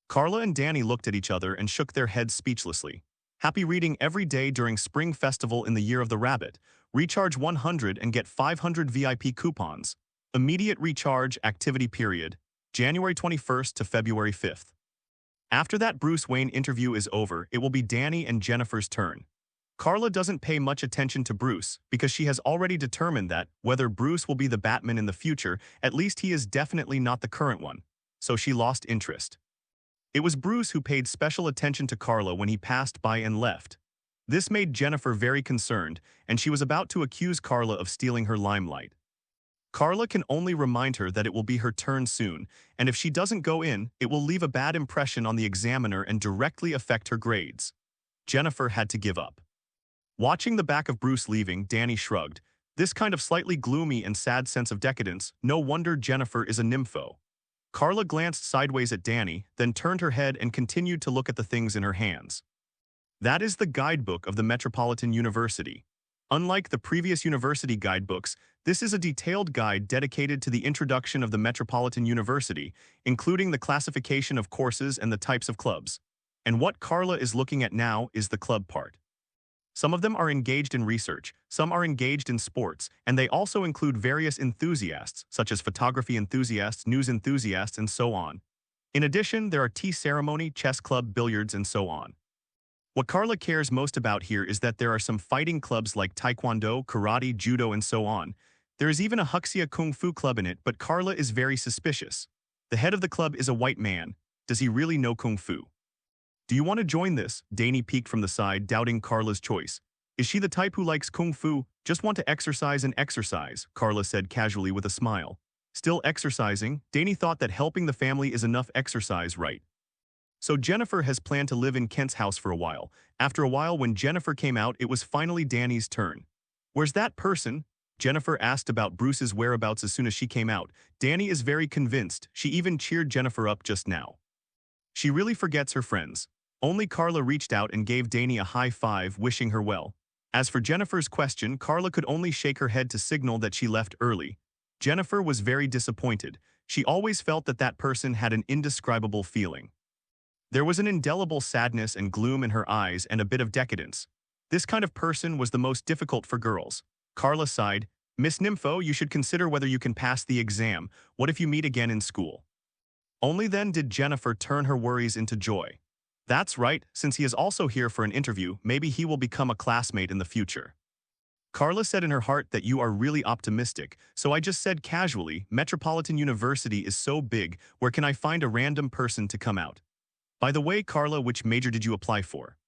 Carla and Danny looked at each other and shook their heads speechlessly. Happy reading every day during Spring Festival in the Year of the Rabbit. Recharge 100 and get 500 VIP coupons. Immediate recharge activity period, January 21st to February 5th. After that Bruce Wayne interview is over, it will be Danny and Jennifer's turn. Carla doesn't pay much attention to Bruce because she has already determined that, whether Bruce will be the Batman in the future, at least he is definitely not the current one. So she lost interest. It was Bruce who paid special attention to Carla when he passed by and left. This made Jennifer very concerned, and she was about to accuse Carla of stealing her limelight. Carla can only remind her that it will be her turn soon, and if she doesn't go in, it will leave a bad impression on the examiner and directly affect her grades. Jennifer had to give up. Watching the back of Bruce leaving, Danny shrugged. This kind of slightly gloomy and sad sense of decadence, no wonder Jennifer is a nympho. Carla glanced sideways at Danny, then turned her head and continued to look at the things in her hands. That is the guidebook of the Metropolitan University. Unlike the previous university guidebooks, this is a detailed guide dedicated to the introduction of the Metropolitan University, including the classification of courses and the types of clubs. And what Carla is looking at now is the club part. Some of them are engaged in research, some are engaged in sports, and they also include various enthusiasts, such as photography enthusiasts, news enthusiasts, and so on. In addition, there are tea ceremony, chess club, billiards, and so on. What Carla cares most about here is that there are some fighting clubs like Taekwondo, Karate, Judo, and so on. There is even a Huxia Kung Fu club in it, but Carla is very suspicious. The head of the club is a white man. Does he really know Kung Fu? Do you want to join this? Danny peeked from the side, doubting Carla's choice. Is she the type who likes Kung Fu? Just want to exercise and exercise, Carla said casually with a smile. Still exercising, Danny thought that helping the family is enough exercise, right? So Jennifer has planned to live in Kent's house for a while. After a while, when Jennifer came out, it was finally Danny's turn. Where's that person? Jennifer asked about Bruce's whereabouts as soon as she came out. Danny is very convinced. She even cheered Jennifer up just now. She really forgets her friends. Only Carla reached out and gave Danny a high five, wishing her well. As for Jennifer's question, Carla could only shake her head to signal that she left early. Jennifer was very disappointed. She always felt that that person had an indescribable feeling. There was an indelible sadness and gloom in her eyes and a bit of decadence. This kind of person was the most difficult for girls. Carla sighed. Miss Nympho, you should consider whether you can pass the exam. What if you meet again in school? Only then did Jennifer turn her worries into joy. That's right, since he is also here for an interview, maybe he will become a classmate in the future. Carla said in her heart that you are really optimistic, so I just said casually, Metropolitan University is so big, where can I find a random person to come out? By the way, Carla, which major did you apply for?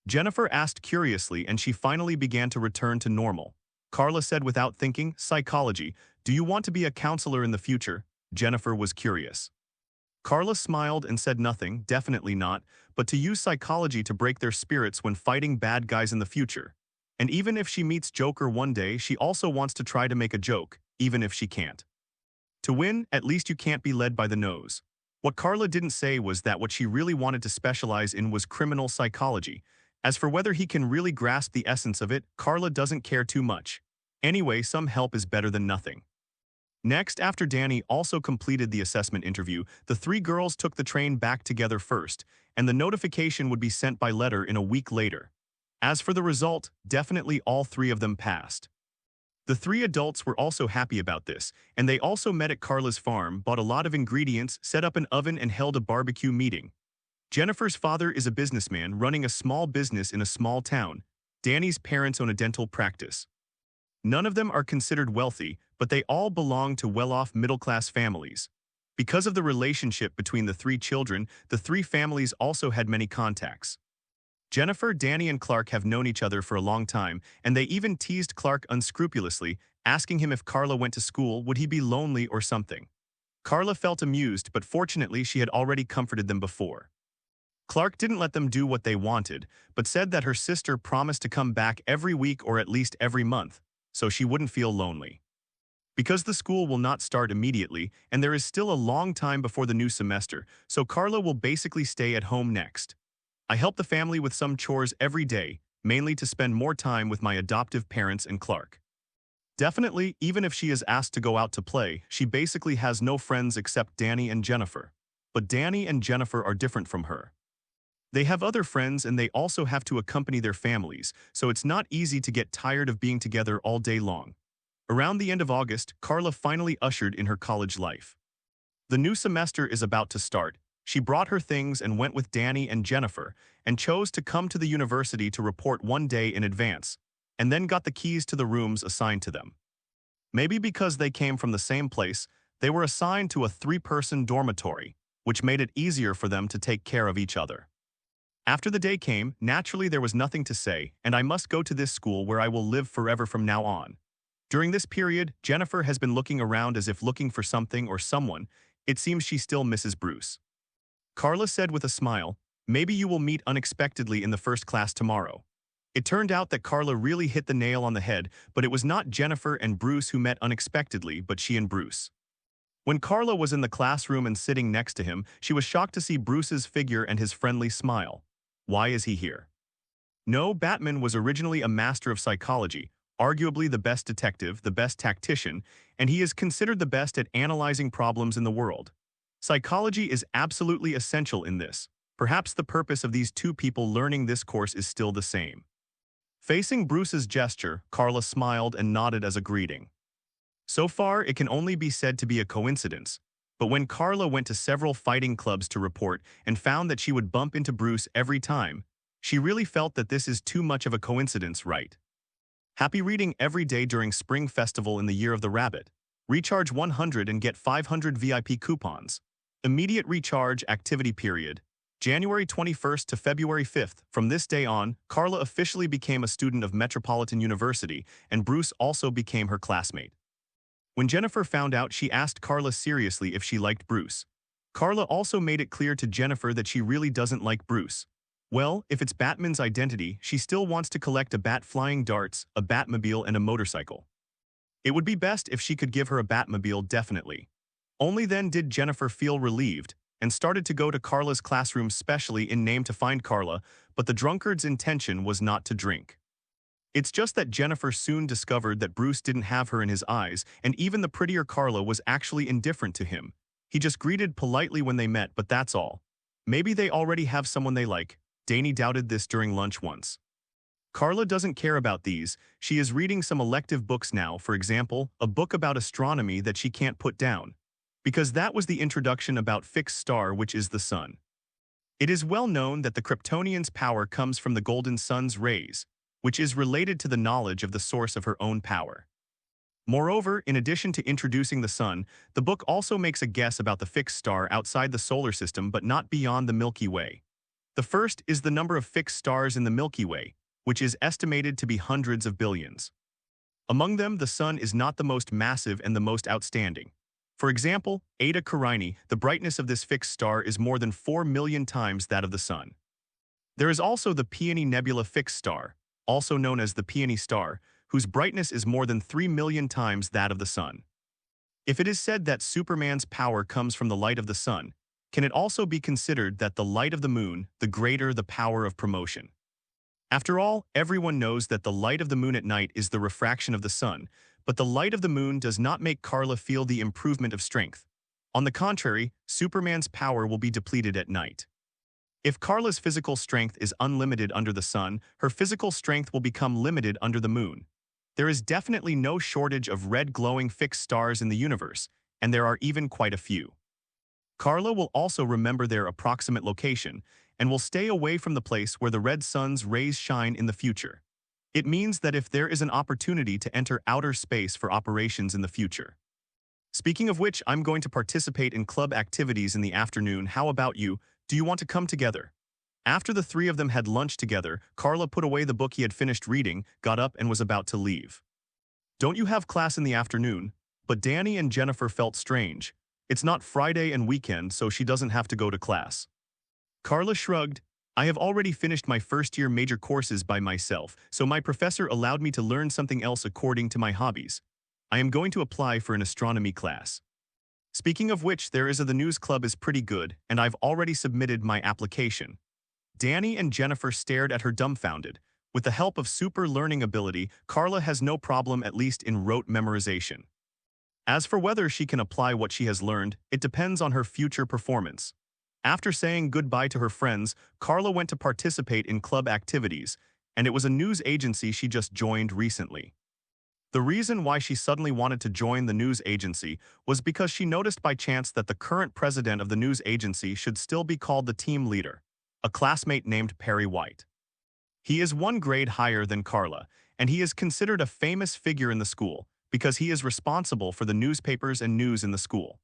Jennifer asked curiously, and she finally began to return to normal. Carla said without thinking, psychology. Do you want to be a counselor in the future? Jennifer was curious. Carla smiled and said nothing, definitely not, but to use psychology to break their spirits when fighting bad guys in the future. And even if she meets Joker one day, she also wants to try to make a joke, even if she can't. To win, at least you can't be led by the nose. What Carla didn't say was that what she really wanted to specialize in was criminal psychology. As for whether he can really grasp the essence of it, Carla doesn't care too much. Anyway, some help is better than nothing. Next, after Danny also completed the assessment interview, the three girls took the train back together first, and the notification would be sent by letter in a week later. As for the result, definitely all three of them passed. The three adults were also happy about this, and they also met at Carla's farm, bought a lot of ingredients, set up an oven, and held a barbecue meeting. Jennifer's father is a businessman running a small business in a small town. Danny's parents own a dental practice. None of them are considered wealthy, but they all belong to well-off middle-class families. Because of the relationship between the three children, the three families also had many contacts. Jennifer, Danny, and Clark have known each other for a long time, and they even teased Clark unscrupulously, asking him if Carla went to school, would he be lonely or something. Carla felt amused, but fortunately she had already comforted them before. Clark didn't let them do what they wanted, but said that her sister promised to come back every week or at least every month, so she wouldn't feel lonely. Because the school will not start immediately, and there is still a long time before the new semester, so Carla will basically stay at home next. I help the family with some chores every day, mainly to spend more time with my adoptive parents and Clark. Definitely, even if she is asked to go out to play, she basically has no friends except Danny and Jennifer. but Danny and Jennifer are different from her. They have other friends and they also have to accompany their families, so it's not easy to get tired of being together all day long. Around the end of August, Carla finally ushered in her college life. The new semester is about to start. She brought her things and went with Danny and Jennifer, and chose to come to the university to report one day in advance, and then got the keys to the rooms assigned to them. Maybe because they came from the same place, they were assigned to a 3-person dormitory, which made it easier for them to take care of each other. After the day came, naturally there was nothing to say, and I must go to this school where I will live forever from now on. During this period, Jennifer has been looking around as if looking for something or someone. It seems she still misses Bruce. Carla said with a smile, "Maybe you will meet unexpectedly in the first class tomorrow." It turned out that Carla really hit the nail on the head, but it was not Jennifer and Bruce who met unexpectedly, but she and Bruce. When Carla was in the classroom and sitting next to him, she was shocked to see Bruce's figure and his friendly smile. Why is he here? No, Batman was originally a master of psychology, arguably the best detective, the best tactician, and he is considered the best at analyzing problems in the world. Psychology is absolutely essential in this. Perhaps the purpose of these two people learning this course is still the same. Facing Bruce's gesture, Carla smiled and nodded as a greeting. So far, it can only be said to be a coincidence, but when Carla went to several fighting clubs to report and found that she would bump into Bruce every time, she really felt that this is too much of a coincidence, right? Happy reading every day during Spring Festival in the Year of the Rabbit. Recharge 100 and get 500 VIP coupons. Immediate recharge activity period. January 21st to February 5th. From this day on, Carla officially became a student of Metropolitan University, and Bruce also became her classmate. When Jennifer found out, she asked Carla seriously if she liked Bruce. Carla also made it clear to Jennifer that she really doesn't like Bruce. Well, if it's Batman's identity, she still wants to collect a bat flying darts, a Batmobile, and a motorcycle. It would be best if she could give her a Batmobile, definitely. Only then did Jennifer feel relieved, and started to go to Carla's classroom specially in name to find Carla, but the drunkard's intention was not to drink. It's just that Jennifer soon discovered that Bruce didn't have her in his eyes, and even the prettier Carla was actually indifferent to him. He just greeted politely when they met, but that's all. Maybe they already have someone they like. Danny doubted this during lunch once. Carla doesn't care about these. She is reading some elective books now, for example, a book about astronomy that she can't put down. Because that was the introduction about fixed star, which is the sun. It is well known that the Kryptonian's power comes from the golden sun's rays, which is related to the knowledge of the source of her own power. Moreover, in addition to introducing the sun, the book also makes a guess about the fixed star outside the solar system but not beyond the Milky Way. The first is the number of fixed stars in the Milky Way, which is estimated to be hundreds of billions. Among them, the sun is not the most massive and the most outstanding. For example, Eta Carinae, the brightness of this fixed star is more than 4 million times that of the sun. There is also the Peony Nebula fixed star, also known as the Peony star, whose brightness is more than 3 million times that of the sun. If it is said that Superman's power comes from the light of the sun, can it also be considered that the light of the moon, the greater the power of promotion? After all, everyone knows that the light of the moon at night is the refraction of the sun, but the light of the moon does not make Carla feel the improvement of strength. On the contrary, Superman's power will be depleted at night. If Carla's physical strength is unlimited under the sun, her physical strength will become limited under the moon. There is definitely no shortage of red glowing fixed stars in the universe, and there are even quite a few. Carla will also remember their approximate location, and will stay away from the place where the red sun's rays shine in the future. It means that if there is an opportunity to enter outer space for operations in the future. Speaking of which, I'm going to participate in club activities in the afternoon. How about you? Do you want to come together? After the three of them had lunch together, Carla put away the book he had finished reading, got up and was about to leave. Don't you have class in the afternoon? But Danny and Jennifer felt strange. It's not Friday and weekend, so she doesn't have to go to class. Carla shrugged. I have already finished my first-year major courses by myself, so my professor allowed me to learn something else according to my hobbies. I am going to apply for an astronomy class. Speaking of which, the news club is pretty good, and I've already submitted my application. Danny and Jennifer stared at her dumbfounded. With the help of super learning ability, Carla has no problem, at least in rote memorization. As for whether she can apply what she has learned, it depends on her future performance. After saying goodbye to her friends, Carla went to participate in club activities, and it was a news agency she just joined recently. The reason why she suddenly wanted to join the news agency was because she noticed by chance that the current president of the news agency should still be called the team leader, a classmate named Perry White. He is one grade higher than Carla, and he is considered a famous figure in the school because he is responsible for the newspapers and news in the school.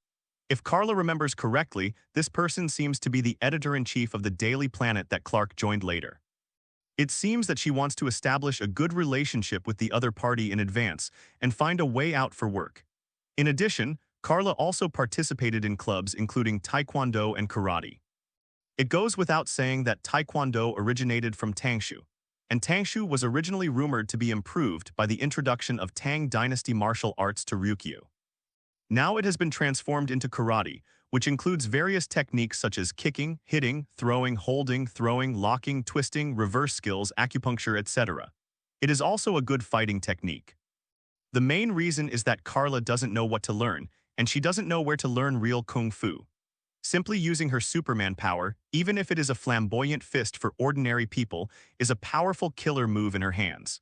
If Carla remembers correctly, this person seems to be the editor-in-chief of the Daily Planet that Clark joined later. It seems that she wants to establish a good relationship with the other party in advance and find a way out for work. In addition, Carla also participated in clubs including Taekwondo and Karate. It goes without saying that Taekwondo originated from Tangshu, and Tangshu was originally rumored to be improved by the introduction of Tang Dynasty martial arts to Ryukyu. Now it has been transformed into karate, which includes various techniques such as kicking, hitting, throwing, holding, throwing, locking, twisting, reverse skills, acupuncture, etc. It is also a good fighting technique. The main reason is that Carla doesn't know what to learn, and she doesn't know where to learn real kung fu. Simply using her Superman power, even if it is a flamboyant fist for ordinary people, is a powerful killer move in her hands.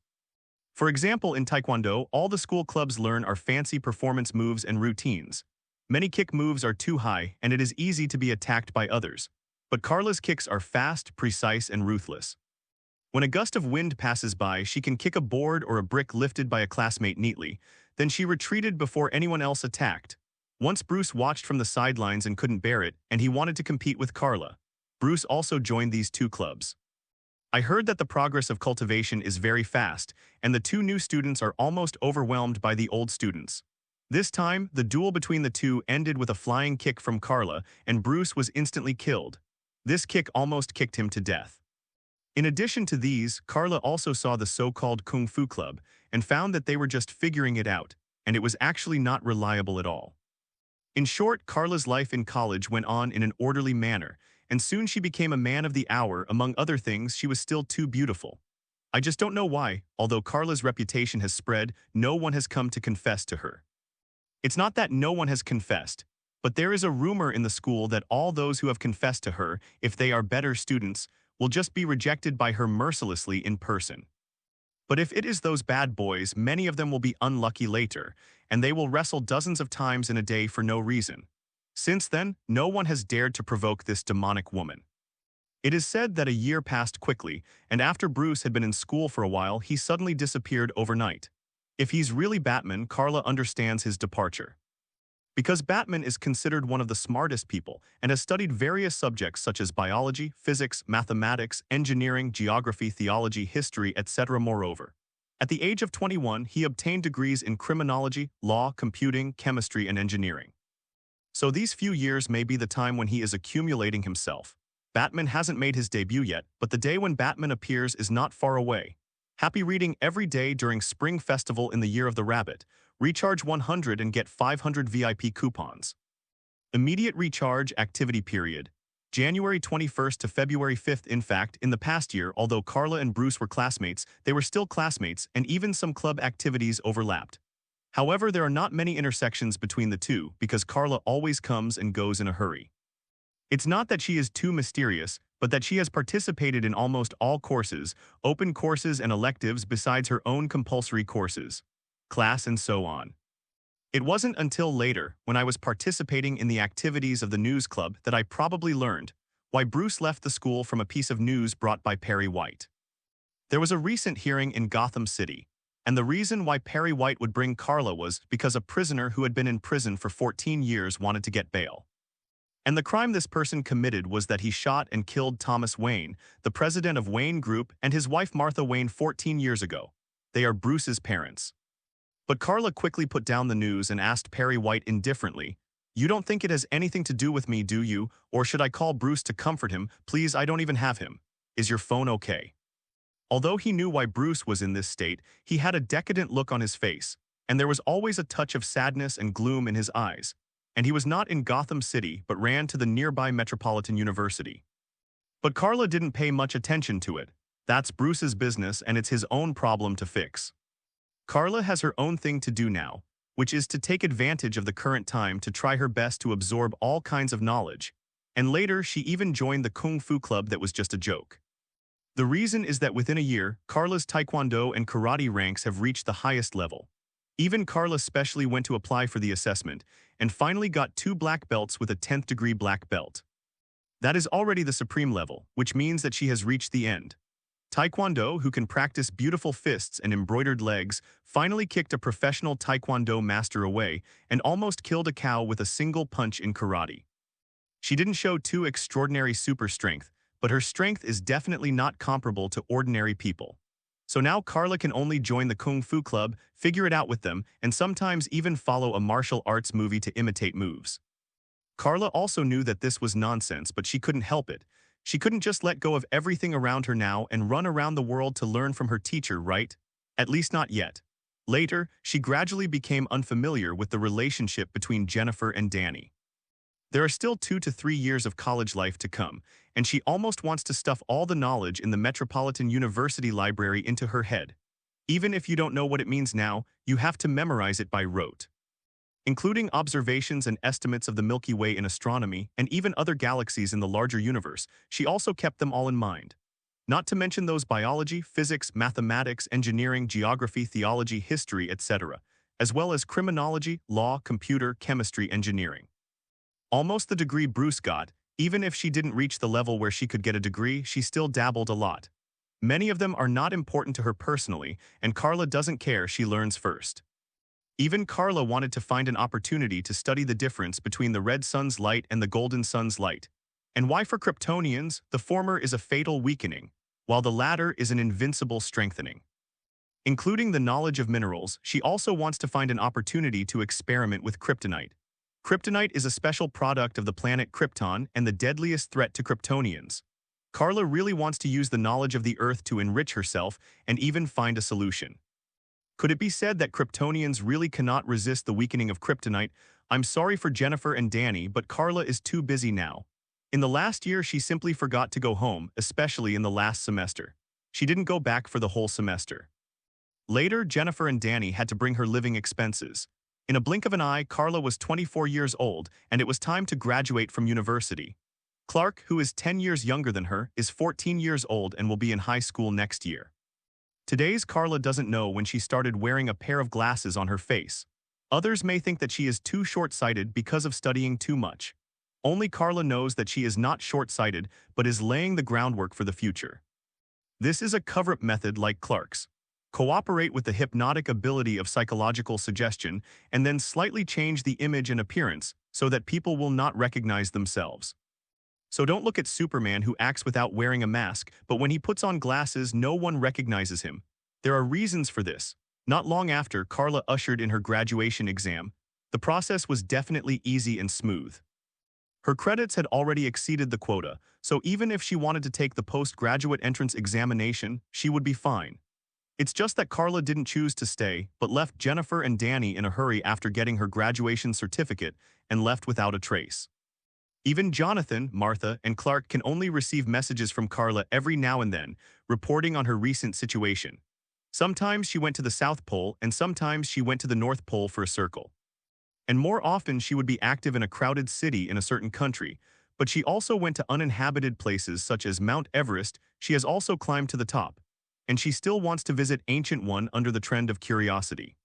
For example, in Taekwondo, all the school clubs learn are fancy performance moves and routines. Many kick moves are too high, and it is easy to be attacked by others. But Carla's kicks are fast, precise, and ruthless. When a gust of wind passes by, she can kick a board or a brick lifted by a classmate neatly. Then she retreated before anyone else attacked. Once Bruce watched from the sidelines and couldn't bear it, and he wanted to compete with Carla. Bruce also joined these two clubs. I heard that the progress of cultivation is very fast, and the two new students are almost overwhelmed by the old students. This time, the duel between the two ended with a flying kick from Carla, and Bruce was instantly killed. This kick almost kicked him to death. In addition to these, Carla also saw the so-called Kung Fu Club and found that they were just figuring it out, and it was actually not reliable at all. In short, Carla's life in college went on in an orderly manner, and soon she became a man of the hour. Among other things, she was still too beautiful. I just don't know why, although Carla's reputation has spread, no one has come to confess to her. It's not that no one has confessed, but there is a rumor in the school that all those who have confessed to her, if they are better students, will just be rejected by her mercilessly in person. But if it is those bad boys, many of them will be unlucky later, and they will wrestle dozens of times in a day for no reason. Since then, no one has dared to provoke this demonic woman. It is said that a year passed quickly, and after Bruce had been in school for a while, he suddenly disappeared overnight. If he's really Batman, Carla understands his departure. Because Batman is considered one of the smartest people and has studied various subjects such as biology, physics, mathematics, engineering, geography, theology, history, etc. Moreover, at the age of 21, he obtained degrees in criminology, law, computing, chemistry, and engineering. So these few years may be the time when he is accumulating himself. Batman hasn't made his debut yet, but the day when Batman appears is not far away. Happy reading every day during Spring Festival in the Year of the Rabbit. Recharge 100 and get 500 VIP coupons. Immediate recharge activity period. January 21st to February 5th. In fact, in the past year, although Carla and Bruce were classmates, they were still classmates, and even some club activities overlapped. However, there are not many intersections between the two because Carla always comes and goes in a hurry. It's not that she is too mysterious, but that she has participated in almost all courses, open courses and electives besides her own compulsory courses, class and so on. It wasn't until later, when I was participating in the activities of the news club, that I probably learned why Bruce left the school from a piece of news brought by Perry White. There was a recent hearing in Gotham City, and the reason why Perry White would bring Carla was because a prisoner who had been in prison for 14 years wanted to get bail. And the crime this person committed was that he shot and killed Thomas Wayne, the president of Wayne Group, and his wife Martha Wayne 14 years ago. They are Bruce's parents. But Carla quickly put down the news and asked Perry White indifferently, "You don't think it has anything to do with me, do you? Or should I call Bruce to comfort him? Please, I don't even have him. Is your phone okay?" Although he knew why Bruce was in this state, he had a decadent look on his face, and there was always a touch of sadness and gloom in his eyes. And he was not in Gotham City but ran to the nearby Metropolitan University. But Carla didn't pay much attention to it. That's Bruce's business and it's his own problem to fix. Carla has her own thing to do now, which is to take advantage of the current time to try her best to absorb all kinds of knowledge. And later, she even joined the Kung Fu club that was just a joke. The reason is that within a year, Carla's Taekwondo and Karate ranks have reached the highest level. Even Carla specially went to apply for the assessment, and finally got 2 black belts with a 10th degree black belt. That is already the supreme level, which means that she has reached the end. Taekwondo, who can practice beautiful fists and embroidered legs, finally kicked a professional Taekwondo master away and almost killed a cow with a single punch in karate. She didn't show too extraordinary super strength, but her strength is definitely not comparable to ordinary people. So now Carla can only join the Kung Fu club, figure it out with them, and sometimes even follow a martial arts movie to imitate moves. Carla also knew that this was nonsense, but she couldn't help it. She couldn't just let go of everything around her now and run around the world to learn from her teacher, right? At least not yet. Later, she gradually became unfamiliar with the relationship between Jennifer and Danny. There are still 2 to 3 years of college life to come, and she almost wants to stuff all the knowledge in the Metropolitan University Library into her head. Even if you don't know what it means now, you have to memorize it by rote. Including observations and estimates of the Milky Way in astronomy and even other galaxies in the larger universe, she also kept them all in mind. Not to mention those biology, physics, mathematics, engineering, geography, theology, history, etc., as well as criminology, law, computer, chemistry, engineering. Almost the degree Bruce got, even if she didn't reach the level where she could get a degree, she still dabbled a lot. Many of them are not important to her personally, and Carla doesn't care, she learns first. Even Carla wanted to find an opportunity to study the difference between the red sun's light and the golden sun's light, and why for Kryptonians, the former is a fatal weakening, while the latter is an invincible strengthening. Including the knowledge of minerals, she also wants to find an opportunity to experiment with kryptonite. Kryptonite is a special product of the planet Krypton and the deadliest threat to Kryptonians. Carla really wants to use the knowledge of the Earth to enrich herself and even find a solution. Could it be said that Kryptonians really cannot resist the weakening of kryptonite? I'm sorry for Jennifer and Danny, but Carla is too busy now. In the last year, she simply forgot to go home, especially in the last semester. She didn't go back for the whole semester. Later, Jennifer and Danny had to bring her living expenses. In a blink of an eye, Carla was 24 years old, and it was time to graduate from university. Clark, who is 10 years younger than her, is 14 years old and will be in high school next year. Today's Carla doesn't know when she started wearing a pair of glasses on her face. Others may think that she is too short-sighted because of studying too much. Only Carla knows that she is not short-sighted, but is laying the groundwork for the future. This is a cover-up method like Clark's. Cooperate with the hypnotic ability of psychological suggestion and then slightly change the image and appearance so that people will not recognize themselves. So don't look at Superman, who acts without wearing a mask, but when he puts on glasses, no one recognizes him. There are reasons for this. Not long after Carla ushered in her graduation exam, the process was definitely easy and smooth. Her credits had already exceeded the quota, so even if she wanted to take the postgraduate entrance examination, she would be fine. It's just that Carla didn't choose to stay, but left Jennifer and Danny in a hurry after getting her graduation certificate and left without a trace. Even Jonathan, Martha, and Clark can only receive messages from Carla every now and then, reporting on her recent situation. Sometimes she went to the South Pole, and sometimes she went to the North Pole for a circle. And more often she would be active in a crowded city in a certain country, but she also went to uninhabited places such as Mount Everest. She has also climbed to the top, and she still wants to visit Ancient One under the trend of curiosity.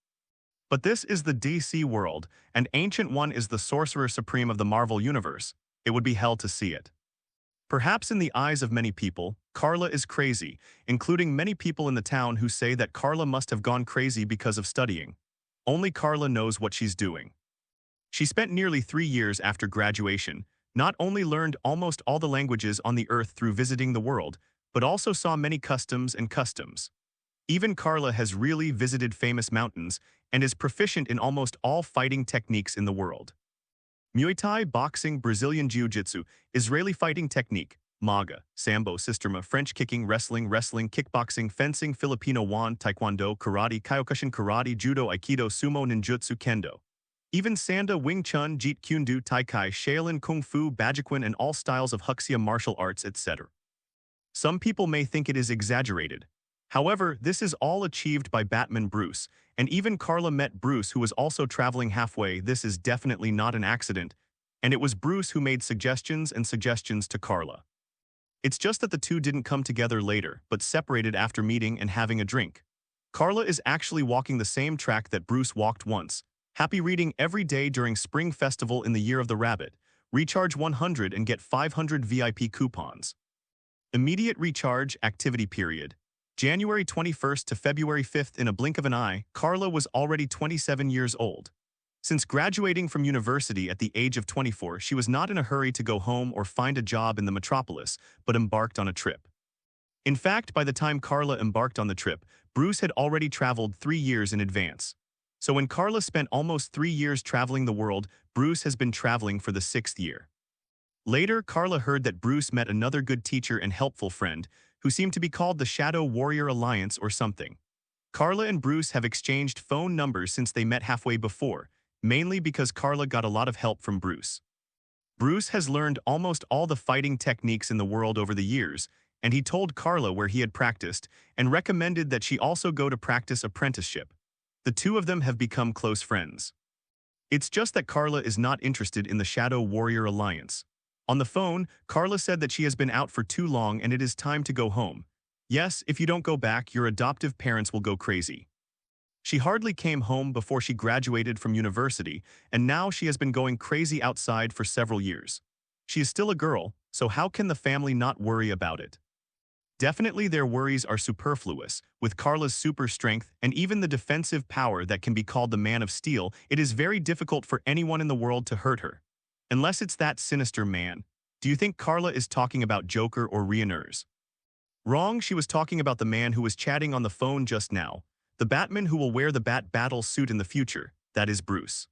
But this is the DC world, and Ancient One is the Sorcerer Supreme of the Marvel Universe. It would be hell to see it. Perhaps in the eyes of many people, Carla is crazy, including many people in the town who say that Carla must have gone crazy because of studying. Only Carla knows what she's doing. She spent nearly 3 years after graduation, not only learned almost all the languages on the earth through visiting the world, but also saw many customs. Even Carla has really visited famous mountains and is proficient in almost all fighting techniques in the world. Muay Thai, boxing, Brazilian Jiu-Jitsu, Israeli fighting technique, Maga, Sambo, Sisterma, French kicking, wrestling, kickboxing, fencing, Filipino Wan, Taekwondo, Karate, Kyokushin Karate, Judo, Aikido, Sumo, Ninjutsu, Kendo. Even Sanda, Wing Chun, Jeet Kune Do, Tai Chi, Shaolin Kung Fu, Bajikwan, and all styles of Huxia martial arts, etc. Some people may think it is exaggerated. However, this is all achieved by Batman Bruce, and even Carla met Bruce, who was also traveling halfway. This is definitely not an accident. and it was Bruce who made suggestions and suggestions to Carla. It's just that the two didn't come together later, but separated after meeting and having a drink. Carla is actually walking the same track that Bruce walked once, happy reading every day during Spring Festival in the Year of the Rabbit, recharge 100 and get 500 VIP coupons. Immediate recharge activity period. January 21st to February 5th in a blink of an eye, Carla was already 27 years old. Since graduating from university at the age of 24, she was not in a hurry to go home or find a job in the metropolis, but embarked on a trip. In fact, by the time Carla embarked on the trip, Bruce had already traveled 3 years in advance. So when Carla spent almost 3 years traveling the world, Bruce has been traveling for the 6th year. Later, Carla heard that Bruce met another good teacher and helpful friend, who seemed to be called the Shadow Warrior Alliance or something. Carla and Bruce have exchanged phone numbers since they met halfway before, mainly because Carla got a lot of help from Bruce. Bruce has learned almost all the fighting techniques in the world over the years, and he told Carla where he had practiced and recommended that she also go to practice apprenticeship. The two of them have become close friends. It's just that Carla is not interested in the Shadow Warrior Alliance. On the phone, Carla said that she has been out for too long and it is time to go home. Yes, if you don't go back, your adoptive parents will go crazy. She hardly came home before she graduated from university, and now she has been going crazy outside for several years. She is still a girl, so how can the family not worry about it? Definitely their worries are superfluous. With Carla's super strength and even the defensive power that can be called the Man of Steel, it is very difficult for anyone in the world to hurt her. Unless it's that sinister man. Do you think Carla is talking about Joker or Rhaenyra's? Wrong, she was talking about the man who was chatting on the phone just now. The Batman who will wear the Bat Battle suit in the future, that is Bruce.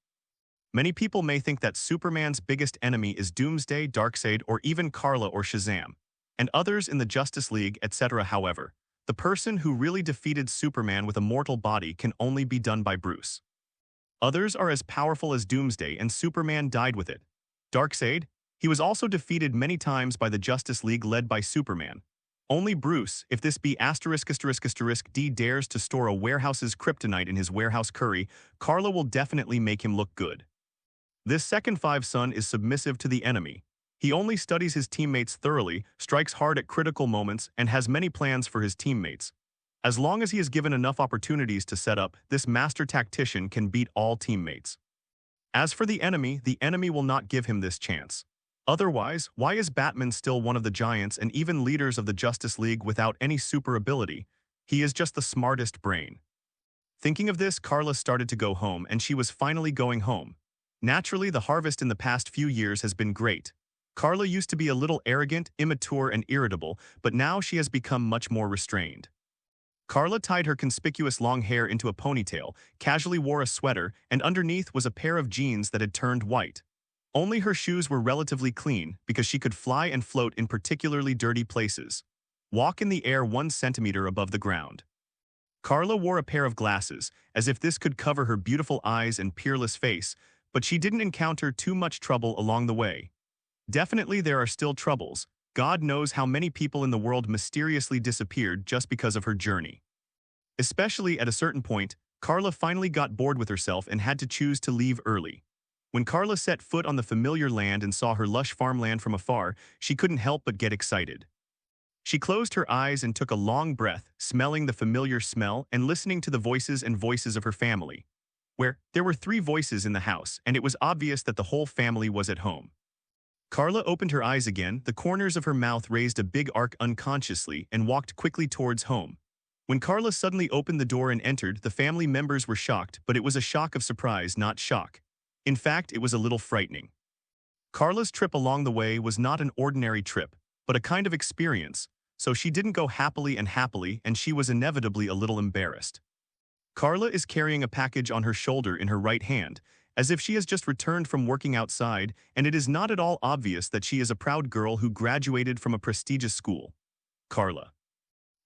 Many people may think that Superman's biggest enemy is Doomsday, Darkseid, or even Carla or Shazam, and others in the Justice League, etc. However, the person who really defeated Superman with a mortal body can only be done by Bruce. Others are as powerful as Doomsday and Superman died with it. Darkseid, he was also defeated many times by the Justice League led by Superman. Only Bruce, if this be *****D dares to store a warehouse's kryptonite in his warehouse curry, Carla will definitely make him look good. This second five son is submissive to the enemy. He only studies his teammates thoroughly, strikes hard at critical moments, and has many plans for his teammates. As long as he is given enough opportunities to set up, this master tactician can beat all teammates. As for the enemy will not give him this chance. Otherwise, why is Batman still one of the giants and even leaders of the Justice League without any super ability? He is just the smartest brain. Thinking of this, Carla started to go home, and she was finally going home. Naturally, the harvest in the past few years has been great. Carla used to be a little arrogant, immature, and irritable, but now she has become much more restrained. Carla tied her conspicuous long hair into a ponytail, casually wore a sweater, and underneath was a pair of jeans that had turned white. Only her shoes were relatively clean because she could fly and float in particularly dirty places. Walk in the air 1 centimeter above the ground. Carla wore a pair of glasses, as if this could cover her beautiful eyes and peerless face, but she didn't encounter too much trouble along the way. Definitely there are still troubles. God knows how many people in the world mysteriously disappeared just because of her journey. Especially at a certain point, Carla finally got bored with herself and had to choose to leave early. When Carla set foot on the familiar land and saw her lush farmland from afar, she couldn't help but get excited. She closed her eyes and took a long breath, smelling the familiar smell and listening to the voices and voices of her family. There were 3 voices in the house, and it was obvious that the whole family was at home. Carla opened her eyes again, the corners of her mouth raised a big arc unconsciously, and walked quickly towards home. When Carla suddenly opened the door and entered, the family members were shocked, but it was a shock of surprise, not shock. In fact, it was a little frightening. Carla's trip along the way was not an ordinary trip, but a kind of experience, so she didn't go happily, and she was inevitably a little embarrassed. Carla is carrying a package on her shoulder in her right hand, as if she has just returned from working outside, and it is not at all obvious that she is a proud girl who graduated from a prestigious school. Carla.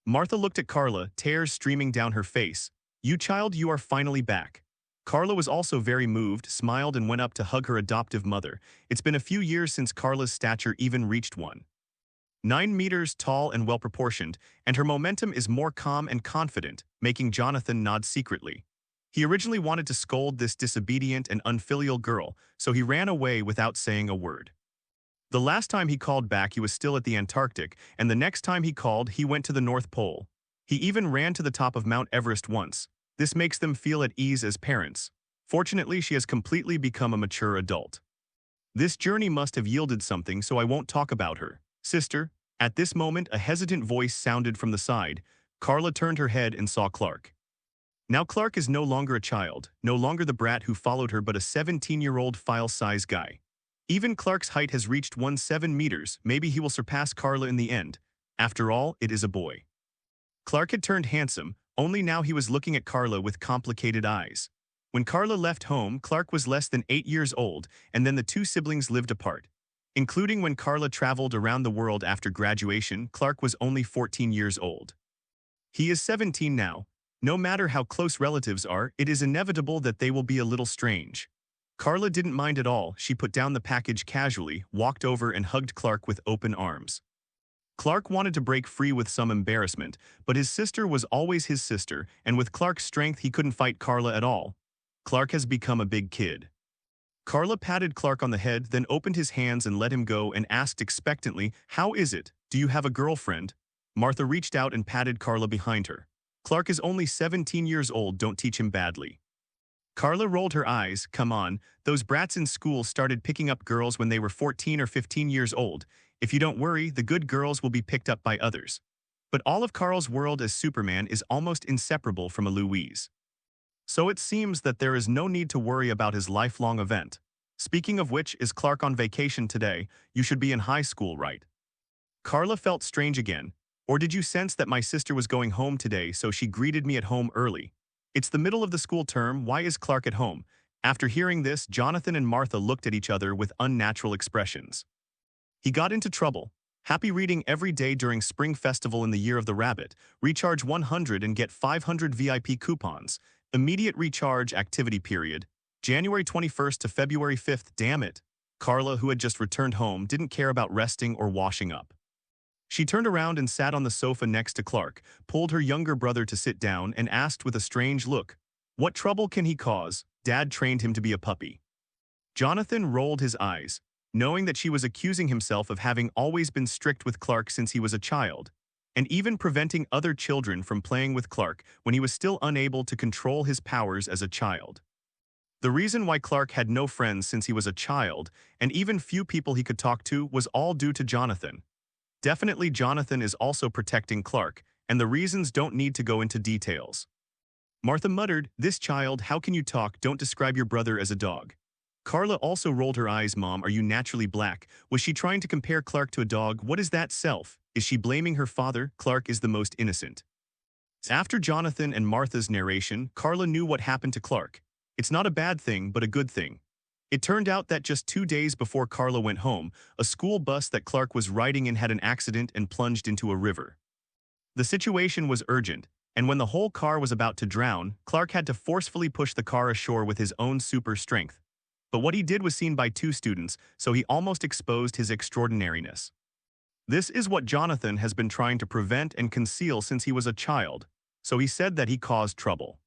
Martha looked at Carla, tears streaming down her face. "You child, you are finally back." Carla was also very moved, smiled, and went up to hug her adoptive mother. It's been a few years since Carla's stature even reached 1.9 meters tall and well-proportioned, and her momentum is more calm and confident, making Jonathan nod secretly. He originally wanted to scold this disobedient and unfilial girl, so he ran away without saying a word. The last time he called back, he was still at the Antarctic, and the next time he called, he went to the North Pole. He even ran to the top of Mount Everest once. This makes them feel at ease as parents. Fortunately, she has completely become a mature adult. This journey must have yielded something, so I won't talk about her. Sister, at this moment, a hesitant voice sounded from the side. Carla turned her head and saw Clark. Now Clark is no longer a child, no longer the brat who followed her, but a 17-year-old file-size guy. Even Clark's height has reached 17 meters. Maybe he will surpass Carla in the end. After all, it is a boy. Clark had turned handsome, only now he was looking at Carla with complicated eyes. When Carla left home, Clark was less than 8 years old, and then the two siblings lived apart. Including when Carla traveled around the world after graduation, Clark was only 14 years old. He is 17 now. No matter how close relatives are, it is inevitable that they will be a little strange. Carla didn't mind at all. She put down the package casually, walked over and hugged Clark with open arms. Clark wanted to break free with some embarrassment, but his sister was always his sister, and with Clark's strength he couldn't fight Carla at all. Clark has become a big kid. Carla patted Clark on the head, then opened his hands and let him go and asked expectantly, "How is it? Do you have a girlfriend?" Martha reached out and patted Carla behind her. "Clark is only 17 years old, don't teach him badly." Carla rolled her eyes. "Come on, those brats in school started picking up girls when they were 14 or 15 years old. If you don't worry, the good girls will be picked up by others." But all of Carl's world as Superman is almost inseparable from a Louise. So it seems that there is no need to worry about his lifelong event. Speaking of which, is Clark on vacation today? You should be in high school, right? Carla felt strange again. Or did you sense that my sister was going home today, so she greeted me at home early? It's the middle of the school term, why is Clark at home? After hearing this, Jonathan and Martha looked at each other with unnatural expressions. He got into trouble. Happy reading every day during Spring Festival in the Year of the Rabbit. Recharge 100 and get 500 VIP coupons. Immediate recharge activity period. January 21st to February 5th. Damn it. Carla, who had just returned home, didn't care about resting or washing up. She turned around and sat on the sofa next to Clark, pulled her younger brother to sit down, and asked with a strange look, "What trouble can he cause? Dad trained him to be a puppy." Jonathan rolled his eyes, knowing that she was accusing himself of having always been strict with Clark since he was a child, and even preventing other children from playing with Clark when he was still unable to control his powers as a child. The reason why Clark had no friends since he was a child, and even few people he could talk to, was all due to Jonathan. Definitely Jonathan is also protecting Clark, and the reasons don't need to go into details. Martha muttered, "This child, how can you talk? Don't describe your brother as a dog." Carla also rolled her eyes. "Mom, are you naturally black? Was she trying to compare Clark to a dog? What is that self? Is she blaming her father? Clark is the most innocent." After Jonathan and Martha's narration, Carla knew what happened to Clark. It's not a bad thing, but a good thing. It turned out that just 2 days before Carla went home, a school bus that Clark was riding in had an accident and plunged into a river. The situation was urgent, and when the whole car was about to drown, Clark had to forcefully push the car ashore with his own super strength. But what he did was seen by 2 students, so he almost exposed his extraordinariness. This is what Jonathan has been trying to prevent and conceal since he was a child, so he said that he caused trouble.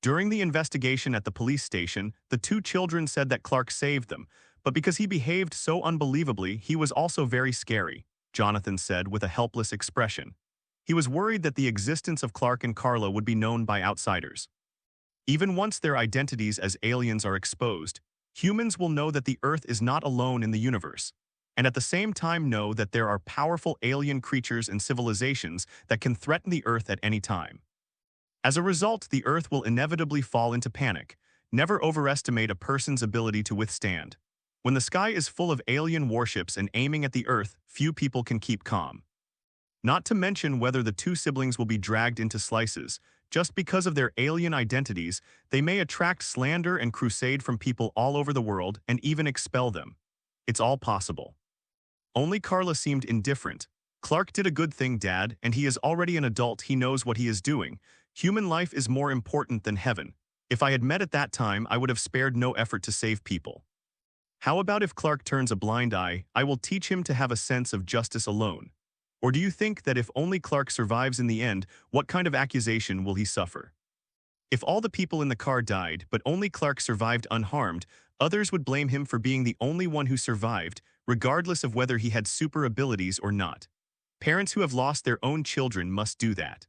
During the investigation at the police station, the 2 children said that Clark saved them, but because he behaved so unbelievably, he was also very scary, Jonathan said with a helpless expression. He was worried that the existence of Clark and Carla would be known by outsiders. Even once their identities as aliens are exposed, humans will know that the Earth is not alone in the universe, and at the same time know that there are powerful alien creatures and civilizations that can threaten the Earth at any time. As a result, the Earth will inevitably fall into panic. Never overestimate a person's ability to withstand. When the sky is full of alien warships and aiming at the Earth, few people can keep calm. Not to mention whether the 2 siblings will be dragged into slices. Just because of their alien identities, they may attract slander and crusade from people all over the world and even expel them. It's all possible. Only Carla seemed indifferent. "Clark did a good thing, Dad, and he is already an adult. He knows what he is doing. Human life is more important than heaven. If I had met at that time, I would have spared no effort to save people. How about if Clark turns a blind eye? I will teach him to have a sense of justice alone. Or do you think that if only Clark survives in the end, what kind of accusation will he suffer?" If all the people in the car died, but only Clark survived unharmed, others would blame him for being the only one who survived, regardless of whether he had super abilities or not. Parents who have lost their own children must do that.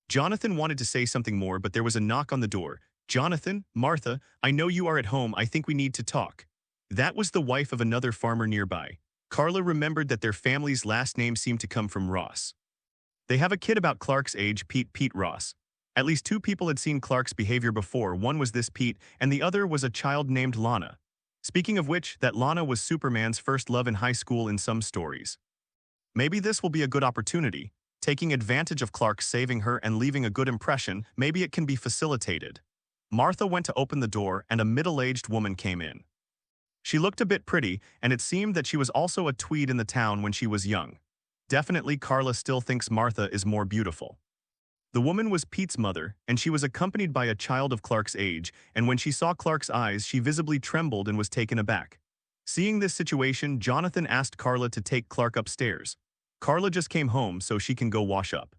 Jonathan wanted to say something more, but there was a knock on the door. Jonathan, Martha, I know you are at home. I think we need to talk. That was the wife of another farmer nearby. Carla remembered that their family's last name seemed to come from Ross. They have a kid about Clark's age, Pete Ross. At least two people had seen Clark's behavior before. One was this Pete, and the other was a child named Lana. Speaking of which, that Lana was Superman's first love in high school in some stories. Maybe this will be a good opportunity. Taking advantage of Clark saving her and leaving a good impression, maybe it can be facilitated. Martha went to open the door and a middle-aged woman came in. She looked a bit pretty, and it seemed that she was also a tweed in the town when she was young. Definitely Carla still thinks Martha is more beautiful. The woman was Pete's mother, and she was accompanied by a child of Clark's age, and when she saw Clark's eyes, she visibly trembled and was taken aback. Seeing this situation, Jonathan asked Carla to take Clark upstairs. Carla just came home so she can go wash up.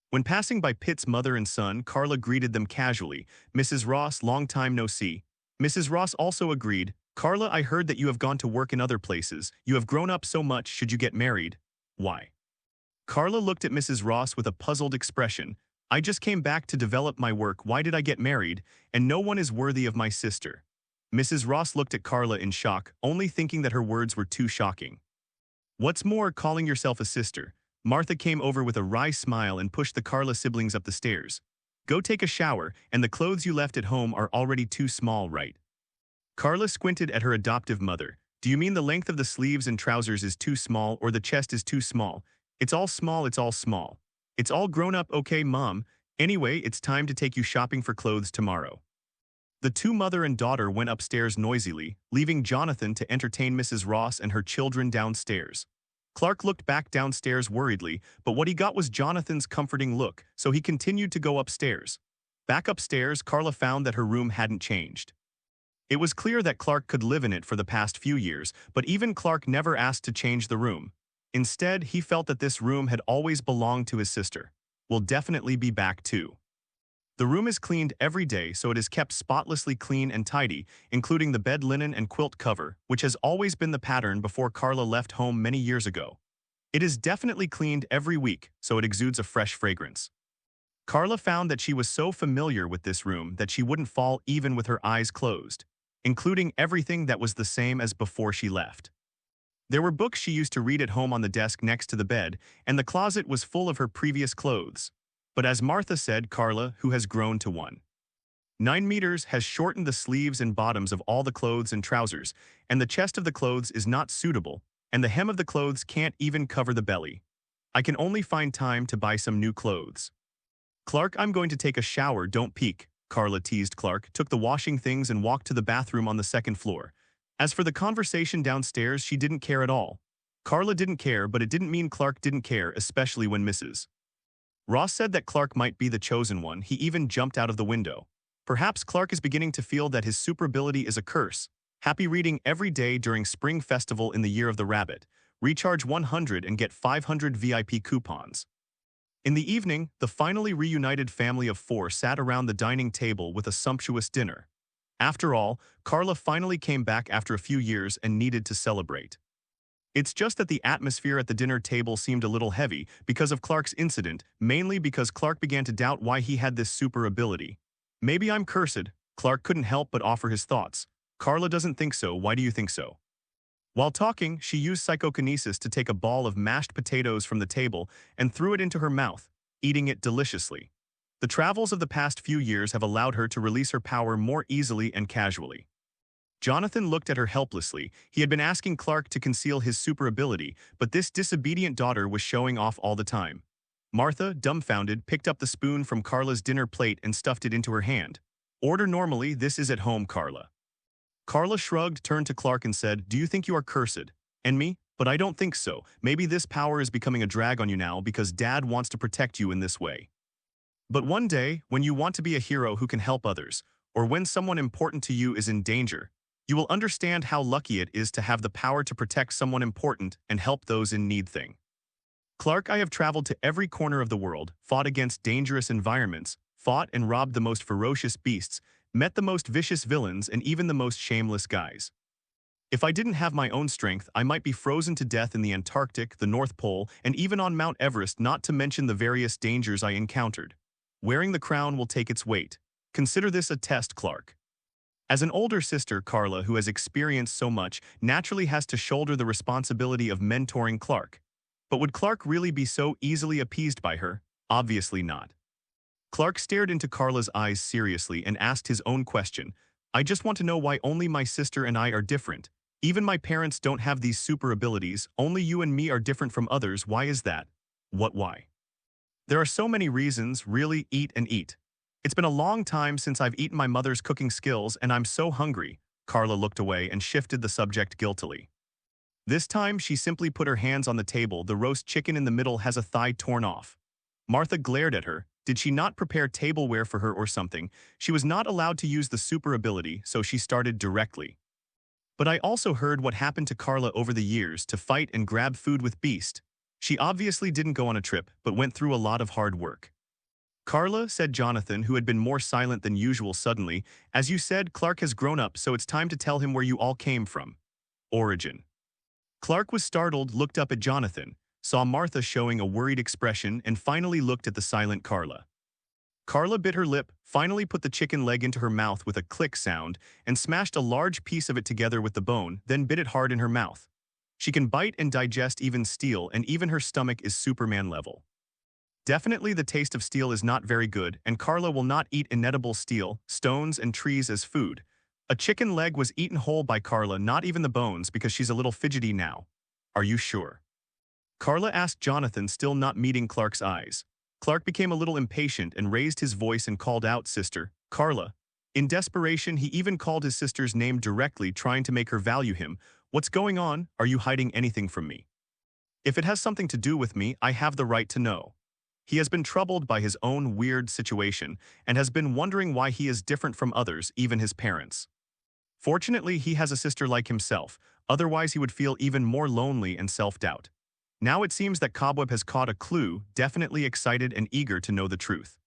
When passing by Pitt's mother and son, Carla greeted them casually. Mrs. Ross, long time no see. Mrs. Ross also agreed. Carla, I heard that you have gone to work in other places. You have grown up so much. Should you get married? Why? Carla looked at Mrs. Ross with a puzzled expression. I just came back to develop my work. Why did I get married? And no one is worthy of my sister. Mrs. Ross looked at Carla in shock, only thinking that her words were too shocking. What's more, calling yourself a sister? Martha came over with a wry smile and pushed the Carla siblings up the stairs. Go take a shower, and the clothes you left at home are already too small, right? Carla squinted at her adoptive mother. Do you mean the length of the sleeves and trousers is too small or the chest is too small? It's all small, it's all small. It's all grown up, okay, Mom. Anyway, it's time to take you shopping for clothes tomorrow. The two mother and daughter went upstairs noisily, leaving Jonathan to entertain Mrs. Ross and her children downstairs. Clark looked back downstairs worriedly, but what he got was Jonathan's comforting look, so he continued to go upstairs. Back upstairs, Carla found that her room hadn't changed. It was clear that Clark could live in it for the past few years, but even Clark never asked to change the room. Instead, he felt that this room had always belonged to his sister. Will definitely be back too. The room is cleaned every day, so it is kept spotlessly clean and tidy, including the bed linen and quilt cover, which has always been the pattern before Carla left home many years ago. It is definitely cleaned every week, so it exudes a fresh fragrance. Carla found that she was so familiar with this room that she wouldn't fall even with her eyes closed, including everything that was the same as before she left. There were books she used to read at home on the desk next to the bed, and the closet was full of her previous clothes. But as Martha said, Carla, who has grown to 1.9 meters, has shortened the sleeves and bottoms of all the clothes and trousers, and the chest of the clothes is not suitable, and the hem of the clothes can't even cover the belly. I can only find time to buy some new clothes. Clark, I'm going to take a shower, don't peek, Carla teased. Clark took the washing things and walked to the bathroom on the second floor. As for the conversation downstairs, she didn't care at all. Carla didn't care, but it didn't mean Clark didn't care, especially when Mrs. Ross said that Clark might be the chosen one. He even jumped out of the window. Perhaps Clark is beginning to feel that his super ability is a curse. Happy reading every day during Spring Festival in the Year of the Rabbit. Recharge 100 and get 500 VIP coupons. In the evening, the finally reunited family of four sat around the dining table with a sumptuous dinner. After all, Carla finally came back after a few years and needed to celebrate. It's just that the atmosphere at the dinner table seemed a little heavy because of Clark's incident, mainly because Clark began to doubt why he had this super ability. Maybe I'm cursed. Clark couldn't help but offer his thoughts. Carla doesn't think so. Why do you think so? While talking, she used psychokinesis to take a ball of mashed potatoes from the table and threw it into her mouth, eating it deliciously. The travels of the past few years have allowed her to release her power more easily and casually. Jonathan looked at her helplessly. He had been asking Clark to conceal his super ability, but this disobedient daughter was showing off all the time. Martha, dumbfounded, picked up the spoon from Carla's dinner plate and stuffed it into her hand. Order normally, this is at home, Carla. Carla shrugged, turned to Clark and said, Do you think you are cursed? And me? But I don't think so. Maybe this power is becoming a drag on you now because Dad wants to protect you in this way. But one day, when you want to be a hero who can help others, or when someone important to you is in danger, you will understand how lucky it is to have the power to protect someone important and help those in need. Clark, I have traveled to every corner of the world, fought against dangerous environments, fought and robbed the most ferocious beasts, met the most vicious villains, and even the most shameless guys. If I didn't have my own strength, I might be frozen to death in the Antarctic, the North Pole, and even on Mount Everest, not to mention the various dangers I encountered. Wearing the crown will take its weight. Consider this a test, Clark. As an older sister, Carla, who has experienced so much, naturally has to shoulder the responsibility of mentoring Clark. But would Clark really be so easily appeased by her? Obviously not. Clark stared into Carla's eyes seriously and asked his own question. I just want to know why only my sister and I are different. Even my parents don't have these super abilities, only you and me are different from others. Why is that? What why? There are so many reasons, really, eat and eat. It's been a long time since I've eaten my mother's cooking skills and I'm so hungry. Carla looked away and shifted the subject guiltily. This time she simply put her hands on the table. The roast chicken in the middle has a thigh torn off. Martha glared at her. Did she not prepare tableware for her or something? She was not allowed to use the super ability, so she started directly. But I also heard what happened to Carla over the years to fight and grab food with Beast. She obviously didn't go on a trip, but went through a lot of hard work. Carla, said Jonathan, who had been more silent than usual suddenly, as you said, Clark has grown up, so it's time to tell him where you all came from. Origin. Clark was startled, looked up at Jonathan, saw Martha showing a worried expression, and finally looked at the silent Carla. Carla bit her lip, finally put the chicken leg into her mouth with a click sound, and smashed a large piece of it together with the bone, then bit it hard in her mouth. She can bite and digest even steel, and even her stomach is Superman level. Definitely the taste of steel is not very good, and Carla will not eat inedible steel, stones, and trees as food. A chicken leg was eaten whole by Carla, not even the bones, because she's a little fidgety now. Are you sure? Carla asked Jonathan, still not meeting Clark's eyes. Clark became a little impatient and raised his voice and called out, Sister, Carla. In desperation, he even called his sister's name directly, trying to make her value him. What's going on? Are you hiding anything from me? If it has something to do with me, I have the right to know. He has been troubled by his own weird situation and has been wondering why he is different from others, even his parents. Fortunately, he has a sister like himself, otherwise he would feel even more lonely and self-doubt. Now it seems that Cobweb has caught a clue, definitely excited and eager to know the truth.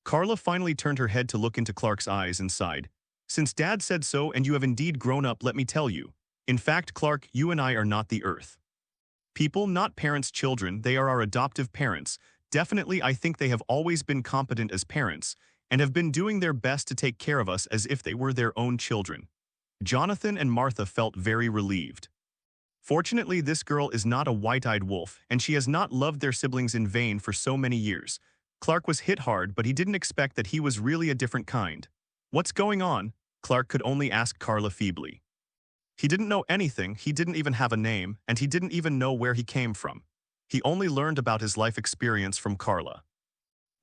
Carla finally turned her head to look into Clark's eyes and sighed. Since Dad said so and you have indeed grown up, let me tell you. In fact, Clark, you and I are not the Earth. People, not parents' children, they are our adoptive parents. Definitely, I think they have always been competent as parents and have been doing their best to take care of us as if they were their own children. Jonathan and Martha felt very relieved. Fortunately, this girl is not a white-eyed wolf, and she has not loved their siblings in vain for so many years. Clark was hit hard, but he didn't expect that he was really a different kind. What's going on? Clark could only ask Carla feebly. He didn't know anything, he didn't even have a name, and he didn't even know where he came from. He only learned about his life experience from Carla.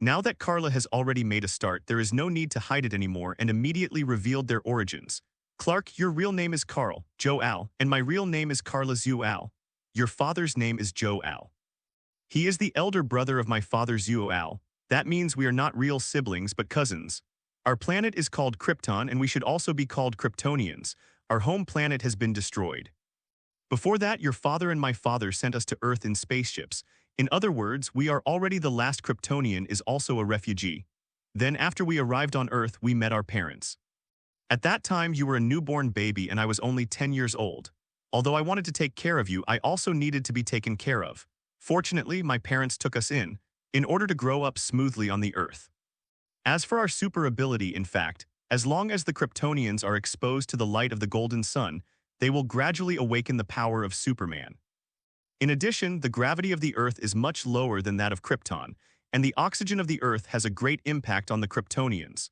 Now that Carla has already made a start, there is no need to hide it anymore, and immediately revealed their origins. Clark, your real name is Carl, Joe Al, and my real name is Carla Zhu Al. Your father's name is Joe Al. He is the elder brother of my father Zhu Al. That means we are not real siblings but cousins. Our planet is called Krypton, and we should also be called Kryptonians. Our home planet has been destroyed. Before that, your father and my father sent us to Earth in spaceships. In other words, we are already the last Kryptonian is also a refugee. Then after we arrived on Earth, we met our parents. At that time, you were a newborn baby and I was only 10 years old. Although I wanted to take care of you, I also needed to be taken care of. Fortunately, my parents took us in order to grow up smoothly on the Earth. As for our super ability, in fact, as long as the Kryptonians are exposed to the light of the golden sun, they will gradually awaken the power of Superman. In addition, the gravity of the Earth is much lower than that of Krypton, and the oxygen of the Earth has a great impact on the Kryptonians.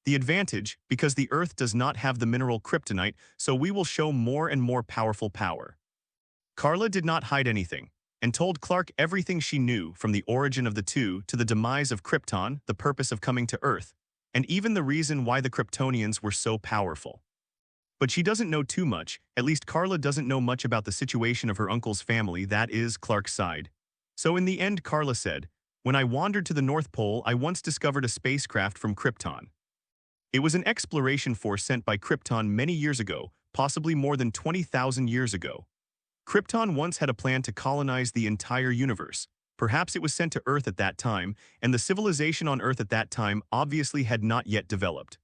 The advantage, because the Earth does not have the mineral kryptonite, so we will show more and more powerful power. Carla did not hide anything, and told Clark everything she knew, from the origin of the two to the demise of Krypton, the purpose of coming to Earth, and even the reason why the Kryptonians were so powerful. But she doesn't know too much, at least Carla doesn't know much about the situation of her uncle's family, that is, Clark's side. So in the end, Carla said, when I wandered to the North Pole, I once discovered a spacecraft from Krypton. It was an exploration force sent by Krypton many years ago, possibly more than 20,000 years ago. Krypton once had a plan to colonize the entire universe. Perhaps it was sent to Earth at that time, and the civilization on Earth at that time obviously had not yet developed.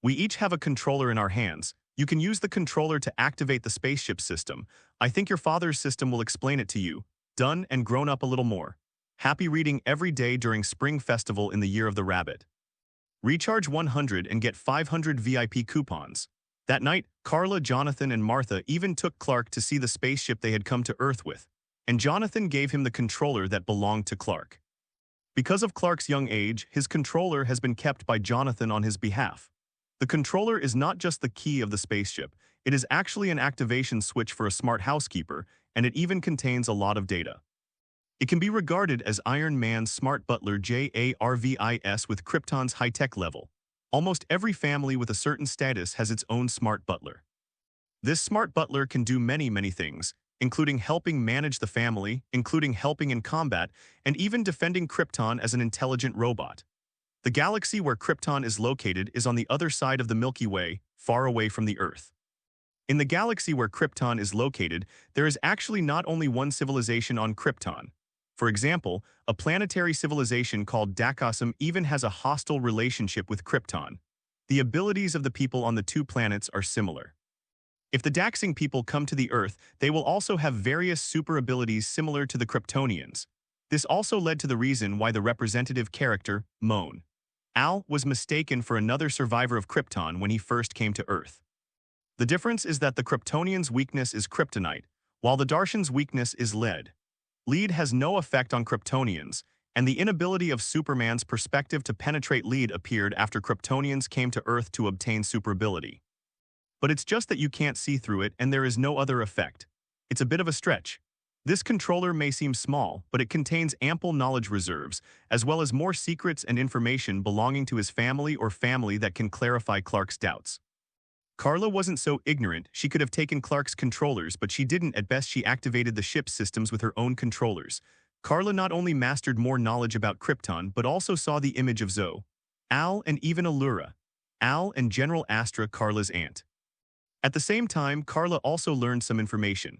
We each have a controller in our hands. You can use the controller to activate the spaceship system. I think your father's system will explain it to you. Done and grown up a little more. Happy reading every day during Spring Festival in the Year of the Rabbit. Recharge 100 and get 500 VIP coupons. That night, Carla, Jonathan, and Martha even took Clark to see the spaceship they had come to Earth with, and Jonathan gave him the controller that belonged to Clark. Because of Clark's young age, his controller has been kept by Jonathan on his behalf. The controller is not just the key of the spaceship, it is actually an activation switch for a smart housekeeper, and it even contains a lot of data. It can be regarded as Iron Man's smart butler JARVIS with Krypton's high-tech level. Almost every family with a certain status has its own smart butler. This smart butler can do many things, including helping manage the family, including helping in combat, and even defending Krypton as an intelligent robot. The galaxy where Krypton is located is on the other side of the Milky Way, far away from the Earth. In the galaxy where Krypton is located, there is actually not only one civilization on Krypton. For example, a planetary civilization called Dakosum even has a hostile relationship with Krypton. The abilities of the people on the two planets are similar. If the Daxing people come to the Earth, they will also have various super abilities similar to the Kryptonians. This also led to the reason why the representative character, Moan, Al, was mistaken for another survivor of Krypton when he first came to Earth. The difference is that the Kryptonian's weakness is kryptonite, while the Darshan's weakness is lead. Lead has no effect on Kryptonians, and the inability of Superman's perspective to penetrate lead appeared after Kryptonians came to Earth to obtain super ability. But it's just that you can't see through it and there is no other effect. It's a bit of a stretch. This controller may seem small, but it contains ample knowledge reserves, as well as more secrets and information belonging to his family or family that can clarify Clark's doubts. Carla wasn't so ignorant, she could have taken Clark's controllers, but she didn't. At best, she activated the ship's systems with her own controllers. Carla not only mastered more knowledge about Krypton, but also saw the image of Zoe, Al, and even Allura. Al and General Astra, Carla's aunt. At the same time, Carla also learned some information.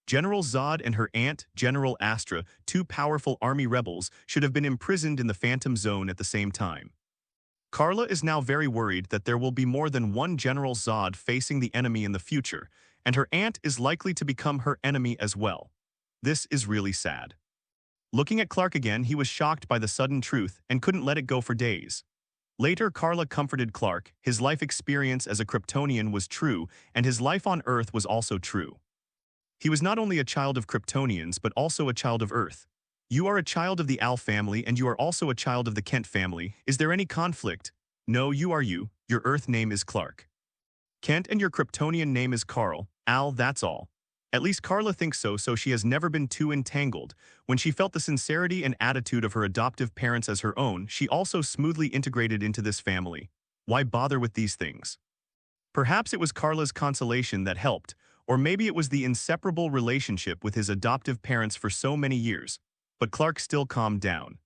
General Zod and her aunt, General Astra, two powerful army rebels, should have been imprisoned in the Phantom Zone at the same time. Carla is now very worried that there will be more than one General Zod facing the enemy in the future, and her aunt is likely to become her enemy as well. This is really sad. Looking at Clark again, he was shocked by the sudden truth and couldn't let it go for days. Later, Carla comforted Clark. His life experience as a Kryptonian was true, and his life on Earth was also true. He was not only a child of Kryptonians, but also a child of Earth. You are a child of the Al family, and you are also a child of the Kent family. Is there any conflict? No, you are you. Your Earth name is Clark. Kent and your Kryptonian name is Carl. Al, that's all. At least Carla thinks so she has never been too entangled. When she felt the sincerity and attitude of her adoptive parents as her own, she also smoothly integrated into this family. Why bother with these things? Perhaps it was Carla's consolation that helped, or maybe it was the inseparable relationship with his adoptive parents for so many years. But Clark still calmed down.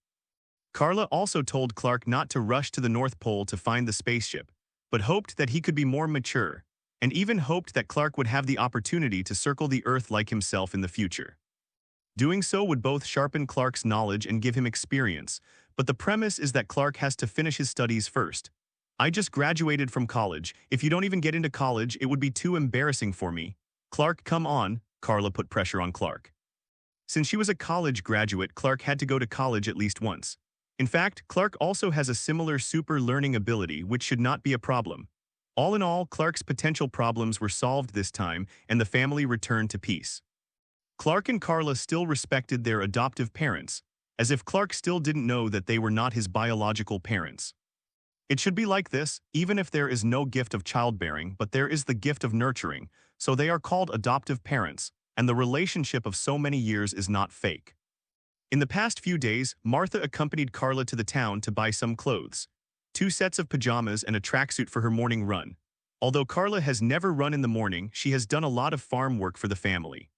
Carla also told Clark not to rush to the North Pole to find the spaceship, but hoped that he could be more mature, and even hoped that Clark would have the opportunity to circle the Earth like himself in the future. Doing so would both sharpen Clark's knowledge and give him experience, but the premise is that Clark has to finish his studies first. I just graduated from college. If you don't even get into college, it would be too embarrassing for me. Clark, come on. Carla put pressure on Clark. Since she was a college graduate, Clark had to go to college at least once. In fact, Clark also has a similar super learning ability, which should not be a problem. All in all, Clark's potential problems were solved this time, and the family returned to peace. Clark and Carla still respected their adoptive parents, as if Clark still didn't know that they were not his biological parents. It should be like this, even if there is no gift of childbearing, but there is the gift of nurturing, so they are called adoptive parents, and the relationship of so many years is not fake. In the past few days, Martha accompanied Carla to the town to buy some clothes. 2 sets of pajamas and a tracksuit for her morning run. Although Carla has never run in the morning, she has done a lot of farm work for the family.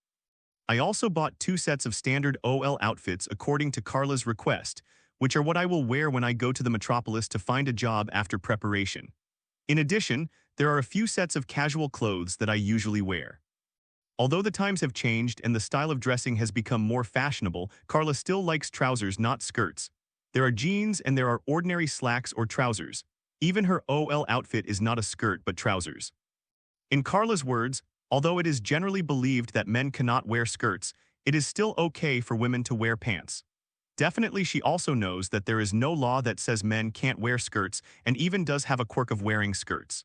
I also bought 2 sets of standard OL outfits according to Carla's request, which are what I will wear when I go to the metropolis to find a job after preparation. In addition, there are a few sets of casual clothes that I usually wear. Although the times have changed and the style of dressing has become more fashionable, Carla still likes trousers, not skirts. There are jeans and there are ordinary slacks or trousers. Even her OL outfit is not a skirt but trousers. In Carla's words, although it is generally believed that men cannot wear skirts, it is still okay for women to wear pants. Definitely, she also knows that there is no law that says men can't wear skirts and even does have a quirk of wearing skirts.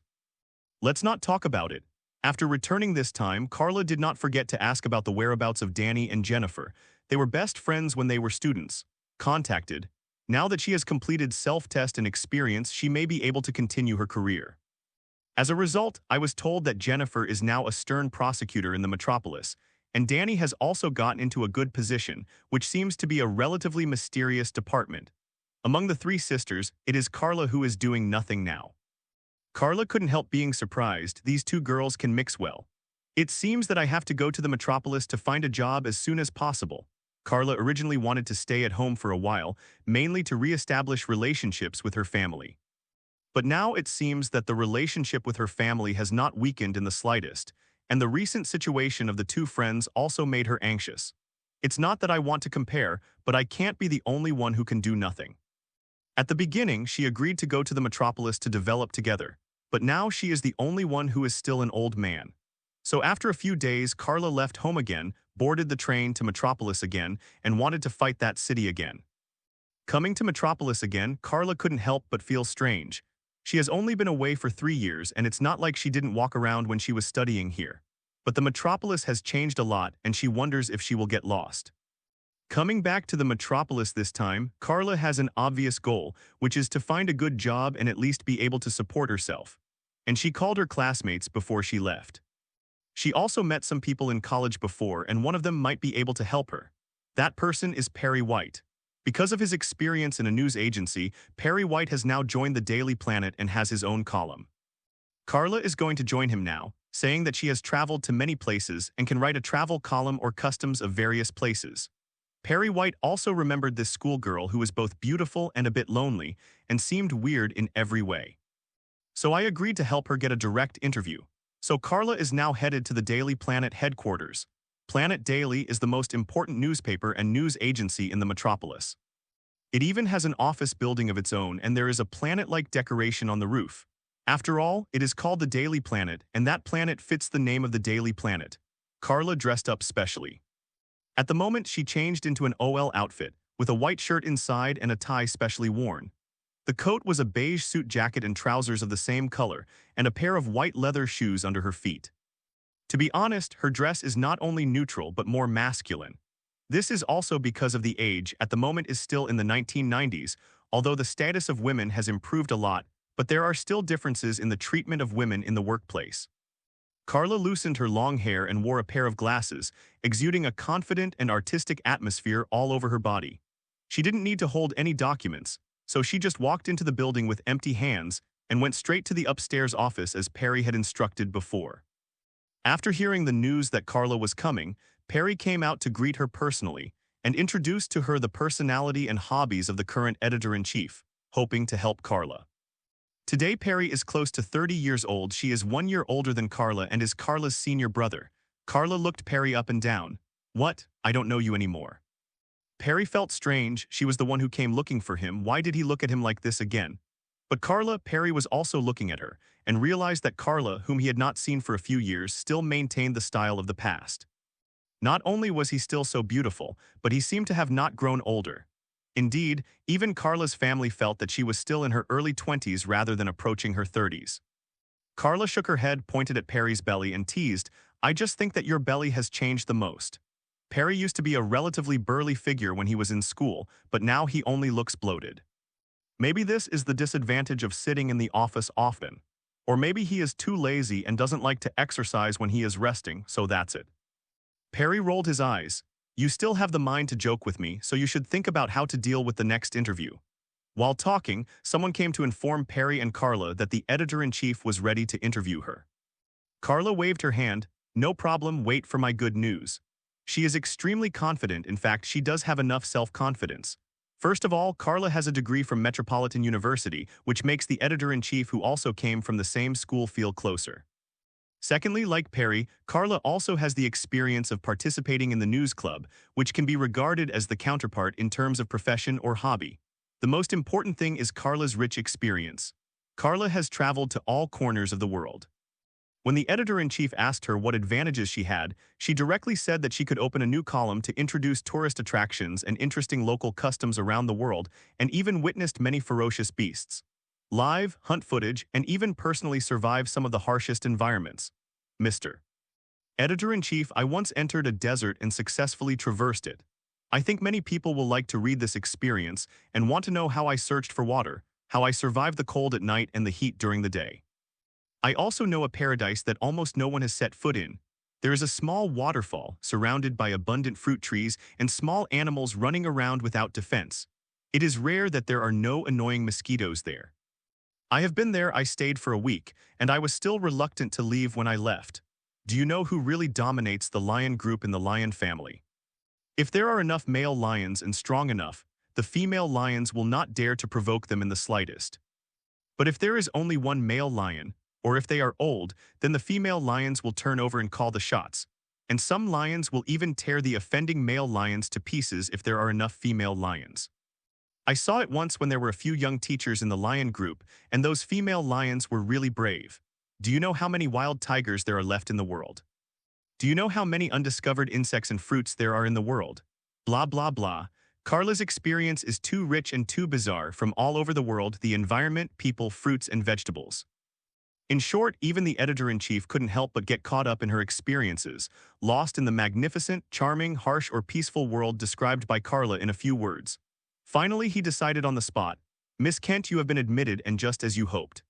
Let's not talk about it. After returning this time, Carla did not forget to ask about the whereabouts of Danny and Jennifer. They were best friends when they were students. Contacted. Now that she has completed self-test and experience, she may be able to continue her career. As a result, I was told that Jennifer is now a stern prosecutor in the metropolis, and Danny has also gotten into a good position, which seems to be a relatively mysterious department. Among the three sisters, it is Carla who is doing nothing now. Carla couldn't help being surprised. These two girls can mix well. It seems that I have to go to the metropolis to find a job as soon as possible. Carla originally wanted to stay at home for a while, mainly to re-establish relationships with her family. But now it seems that the relationship with her family has not weakened in the slightest, and the recent situation of the two friends also made her anxious. It's not that I want to compare, but I can't be the only one who can do nothing. At the beginning, she agreed to go to the metropolis to develop together, but now she is the only one who is still an old man. So after a few days, Carla left home again, boarded the train to Metropolis again, and wanted to fight that city again. Coming to Metropolis again, Carla couldn't help but feel strange. She has only been away for 3 years, and it's not like she didn't walk around when she was studying here. But the Metropolis has changed a lot, and she wonders if she will get lost. Coming back to the Metropolis this time, Carla has an obvious goal, which is to find a good job and at least be able to support herself. And she called her classmates before she left. She also met some people in college before, and one of them might be able to help her. That person is Perry White. Because of his experience in a news agency, Perry White has now joined the Daily Planet and has his own column. Carla is going to join him now, saying that she has traveled to many places and can write a travel column or customs of various places. Perry White also remembered this schoolgirl who was both beautiful and a bit lonely and seemed weird in every way. So I agreed to help her get a direct interview. So Carla is now headed to the Daily Planet headquarters. Planet Daily is the most important newspaper and news agency in the metropolis. It even has an office building of its own, and there is a planet-like decoration on the roof. After all, it is called the Daily Planet, and that planet fits the name of the Daily Planet. Carla dressed up specially. At the moment, she changed into an OL outfit, with a white shirt inside and a tie specially worn. The coat was a beige suit jacket and trousers of the same color, and a pair of white leather shoes under her feet. To be honest, her dress is not only neutral but more masculine. This is also because of the age. At the moment is still in the 1990s, although the status of women has improved a lot, but there are still differences in the treatment of women in the workplace. Carla loosened her long hair and wore a pair of glasses, exuding a confident and artistic atmosphere all over her body. She didn't need to hold any documents, so she just walked into the building with empty hands and went straight to the upstairs office as Perry had instructed before. After hearing the news that Carla was coming, Perry came out to greet her personally and introduced to her the personality and hobbies of the current editor-in-chief, hoping to help Carla. Today, Perry is close to 30 years old. She is 1 year older than Carla and is Carla's senior brother. Carla looked Perry up and down. "What? I don't know you anymore." Perry felt strange. She was the one who came looking for him. Why did he look at him like this again? But Perry was also looking at her, and realized that Carla, whom he had not seen for a few years, still maintained the style of the past. Not only was he still so beautiful, but he seemed to have not grown older. Indeed, even Carla's family felt that she was still in her early 20s rather than approaching her 30s. Carla shook her head, pointed at Perry's belly, and teased, "I just think that your belly has changed the most. Perry used to be a relatively burly figure when he was in school, but now he only looks bloated. Maybe this is the disadvantage of sitting in the office often. Or maybe he is too lazy and doesn't like to exercise when he is resting, so that's it." Perry rolled his eyes. "You still have the mind to joke with me, so you should think about how to deal with the next interview." While talking, someone came to inform Perry and Carla that the editor-in-chief was ready to interview her. Carla waved her hand. "No problem, wait for my good news." She is extremely confident. In fact, she does have enough self-confidence. First of all, Carla has a degree from Metropolitan University, which makes the editor-in-chief, who also came from the same school, feel closer. Secondly, like Perry, Carla also has the experience of participating in the news club, which can be regarded as the counterpart in terms of profession or hobby. The most important thing is Carla's rich experience. Carla has traveled to all corners of the world. When the editor-in-chief asked her what advantages she had, she directly said that she could open a new column to introduce tourist attractions and interesting local customs around the world, and even witnessed many ferocious beasts. Live, hunt footage, and even personally survive some of the harshest environments. Mr. Editor-in-Chief, I once entered a desert and successfully traversed it. I think many people will like to read this experience and want to know how I searched for water, how I survived the cold at night and the heat during the day. I also know a paradise that almost no one has set foot in. There is a small waterfall surrounded by abundant fruit trees and small animals running around without defense. It is rare that there are no annoying mosquitoes there. I have been there. I stayed for a week, and I was still reluctant to leave when I left. Do you know who really dominates the lion group in the lion family? If there are enough male lions and strong enough, the female lions will not dare to provoke them in the slightest. But if there is only one male lion, or if they are old, then the female lions will turn over and call the shots. And some lions will even tear the offending male lions to pieces if there are enough female lions. I saw it once when there were a few young teachers in the lion group, and those female lions were really brave. Do you know how many wild tigers there are left in the world? Do you know how many undiscovered insects and fruits there are in the world? Blah, blah, blah. Carla's experience is too rich and too bizarre from all over the world, the environment, people, fruits, and vegetables. In short, even the editor-in-chief couldn't help but get caught up in her experiences, lost in the magnificent, charming, harsh, or peaceful world described by Carla in a few words. Finally, he decided on the spot, "Miss Kent, you have been admitted, and just as you hoped.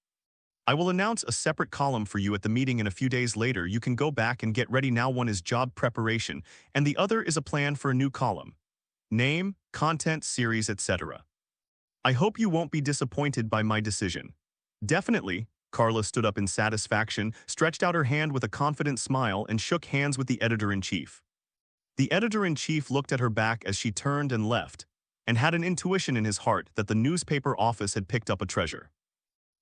I will announce a separate column for you at the meeting, and a few days later you can go back and get ready. Now one is job preparation, and the other is a plan for a new column. Name, content, series, etc. I hope you won't be disappointed by my decision." "Definitely." Carla stood up in satisfaction, stretched out her hand with a confident smile, and shook hands with the editor-in-chief. The editor-in-chief looked at her back as she turned and left, and had an intuition in his heart that the newspaper office had picked up a treasure.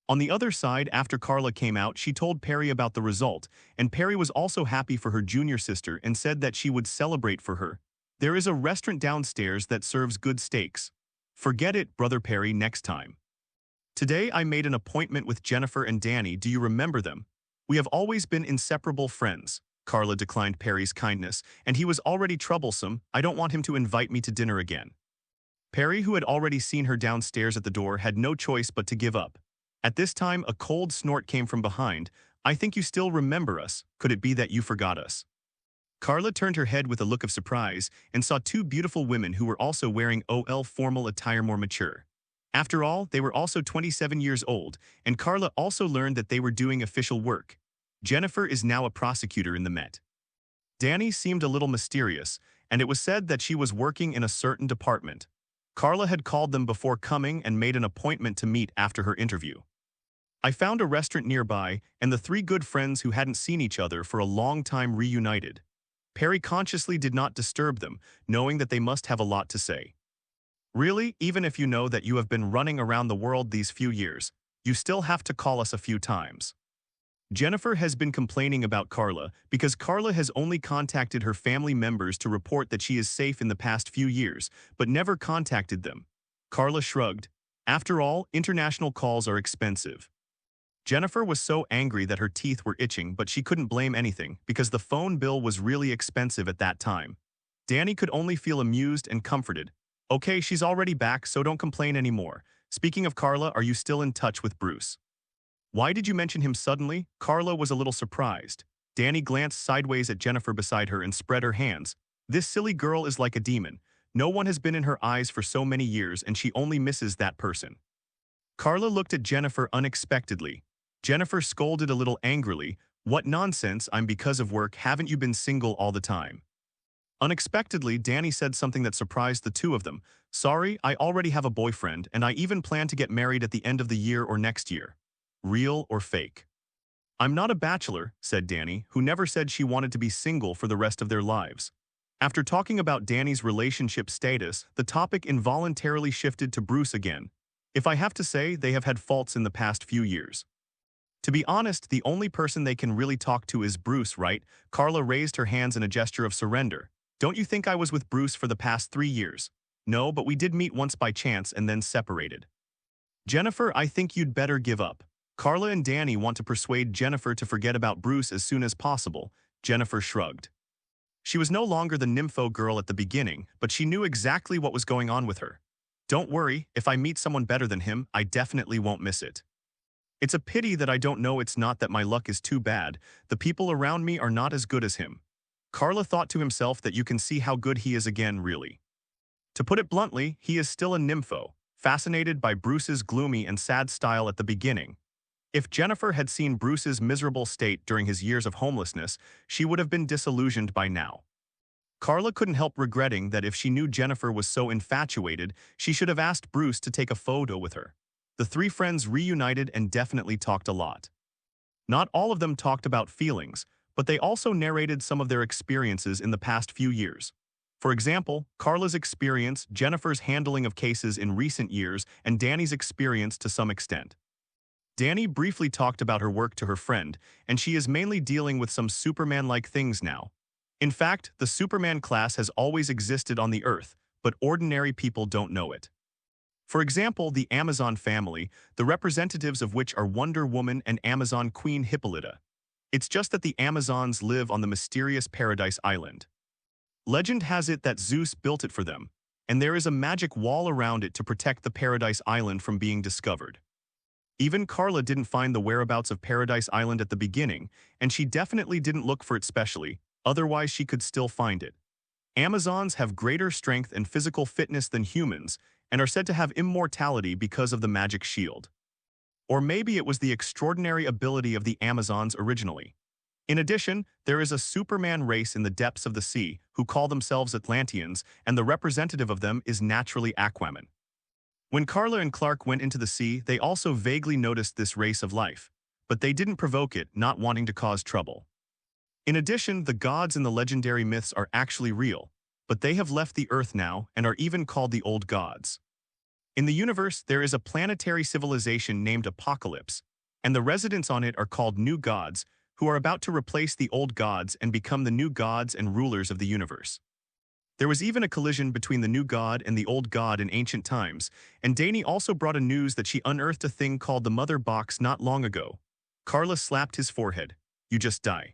On the other side, after Carla came out, she told Perry about the result, and Perry was also happy for her junior sister and said that she would celebrate for her. "There is a restaurant downstairs that serves good steaks. Forget it, Brother Perry, next time. Today I made an appointment with Jennifer and Danny. Do you remember them? We have always been inseparable friends." Carla declined Perry's kindness, "and he was already troublesome. I don't want him to invite me to dinner again." Perry, who had already seen her downstairs at the door, had no choice but to give up. At this time, a cold snort came from behind. "I think you still remember us. Could it be that you forgot us?" Carla turned her head with a look of surprise and saw two beautiful women who were also wearing OL formal attire, more mature. After all, they were also 27 years old, and Carla also learned that they were doing official work. Jennifer is now a prosecutor in the Met. Danny seemed a little mysterious, and it was said that she was working in a certain department. Carla had called them before coming and made an appointment to meet after her interview. "I found a restaurant nearby, and the three good friends who hadn't seen each other for a long time reunited." Perry consciously did not disturb them, knowing that they must have a lot to say. "Really, even if you know that you have been running around the world these few years, you still have to call us a few times." Jennifer has been complaining about Carla because Carla has only contacted her family members to report that she is safe in the past few years, but never contacted them. Carla shrugged. After all, international calls are expensive. Jennifer was so angry that her teeth were itching, but she couldn't blame anything because the phone bill was really expensive at that time. Danny could only feel amused and comforted. "Okay, she's already back, so don't complain anymore. Speaking of Carla, are you still in touch with Bruce?" "Why did you mention him suddenly?" Carla was a little surprised. Danny glanced sideways at Jennifer beside her and spread her hands. "This silly girl is like a demon. No one has been in her eyes for so many years, and she only misses that person." Carla looked at Jennifer unexpectedly. Jennifer scolded a little angrily. "What nonsense, I'm because of work. Haven't you been single all the time?" Unexpectedly, Danny said something that surprised the two of them. "Sorry, I already have a boyfriend, and I even plan to get married at the end of the year or next year." "Real or fake?" "I'm not a bachelor," said Danny, who never said she wanted to be single for the rest of their lives. After talking about Danny's relationship status, the topic involuntarily shifted to Bruce again. "If I have to say, they have had faults in the past few years." To be honest, the only person they can really talk to is Bruce, right? Carla raised her hands in a gesture of surrender. Don't you think I was with Bruce for the past 3 years? No, but we did meet once by chance and then separated. Jennifer, I think you'd better give up. Carla and Danny want to persuade Jennifer to forget about Bruce as soon as possible. Jennifer shrugged. She was no longer the nympho girl at the beginning, but she knew exactly what was going on with her. Don't worry, if I meet someone better than him, I definitely won't miss it. It's a pity that I don't know. It's not that my luck is too bad. The people around me are not as good as him. Carla thought to himself that you can see how good he is again, really. To put it bluntly, he is still a nympho, fascinated by Bruce's gloomy and sad style at the beginning. If Jennifer had seen Bruce's miserable state during his years of homelessness, she would have been disillusioned by now. Carla couldn't help regretting that if she knew Jennifer was so infatuated, she should have asked Bruce to take a photo with her. The three friends reunited and definitely talked a lot. Not all of them talked about feelings, but they also narrated some of their experiences in the past few years. For example, Carla's experience, Jennifer's handling of cases in recent years, and Danny's experience to some extent. Danny briefly talked about her work to her friend, and she is mainly dealing with some Superman-like things now. In fact, the Superman class has always existed on the Earth, but ordinary people don't know it. For example, the Amazon family, the representatives of which are Wonder Woman and Amazon Queen Hippolyta. It's just that the Amazons live on the mysterious Paradise Island. Legend has it that Zeus built it for them, and there is a magic wall around it to protect the Paradise Island from being discovered. Even Carla didn't find the whereabouts of Paradise Island at the beginning, and she definitely didn't look for it specially, otherwise she could still find it. Amazons have greater strength and physical fitness than humans, and are said to have immortality because of the magic shield. Or maybe it was the extraordinary ability of the Amazons originally. In addition, there is a Superman race in the depths of the sea who call themselves Atlanteans, and the representative of them is naturally Aquaman. When Carla and Clark went into the sea, they also vaguely noticed this race of life, but they didn't provoke it, not wanting to cause trouble. In addition, the gods in the legendary myths are actually real, but they have left the Earth now and are even called the Old Gods. In the universe, there is a planetary civilization named Apocalypse, and the residents on it are called New Gods, who are about to replace the Old Gods and become the new gods and rulers of the universe. There was even a collision between the new god and the old god in ancient times, and Danny also brought a news that she unearthed a thing called the Mother Box not long ago. Carla slapped his forehead. You just die.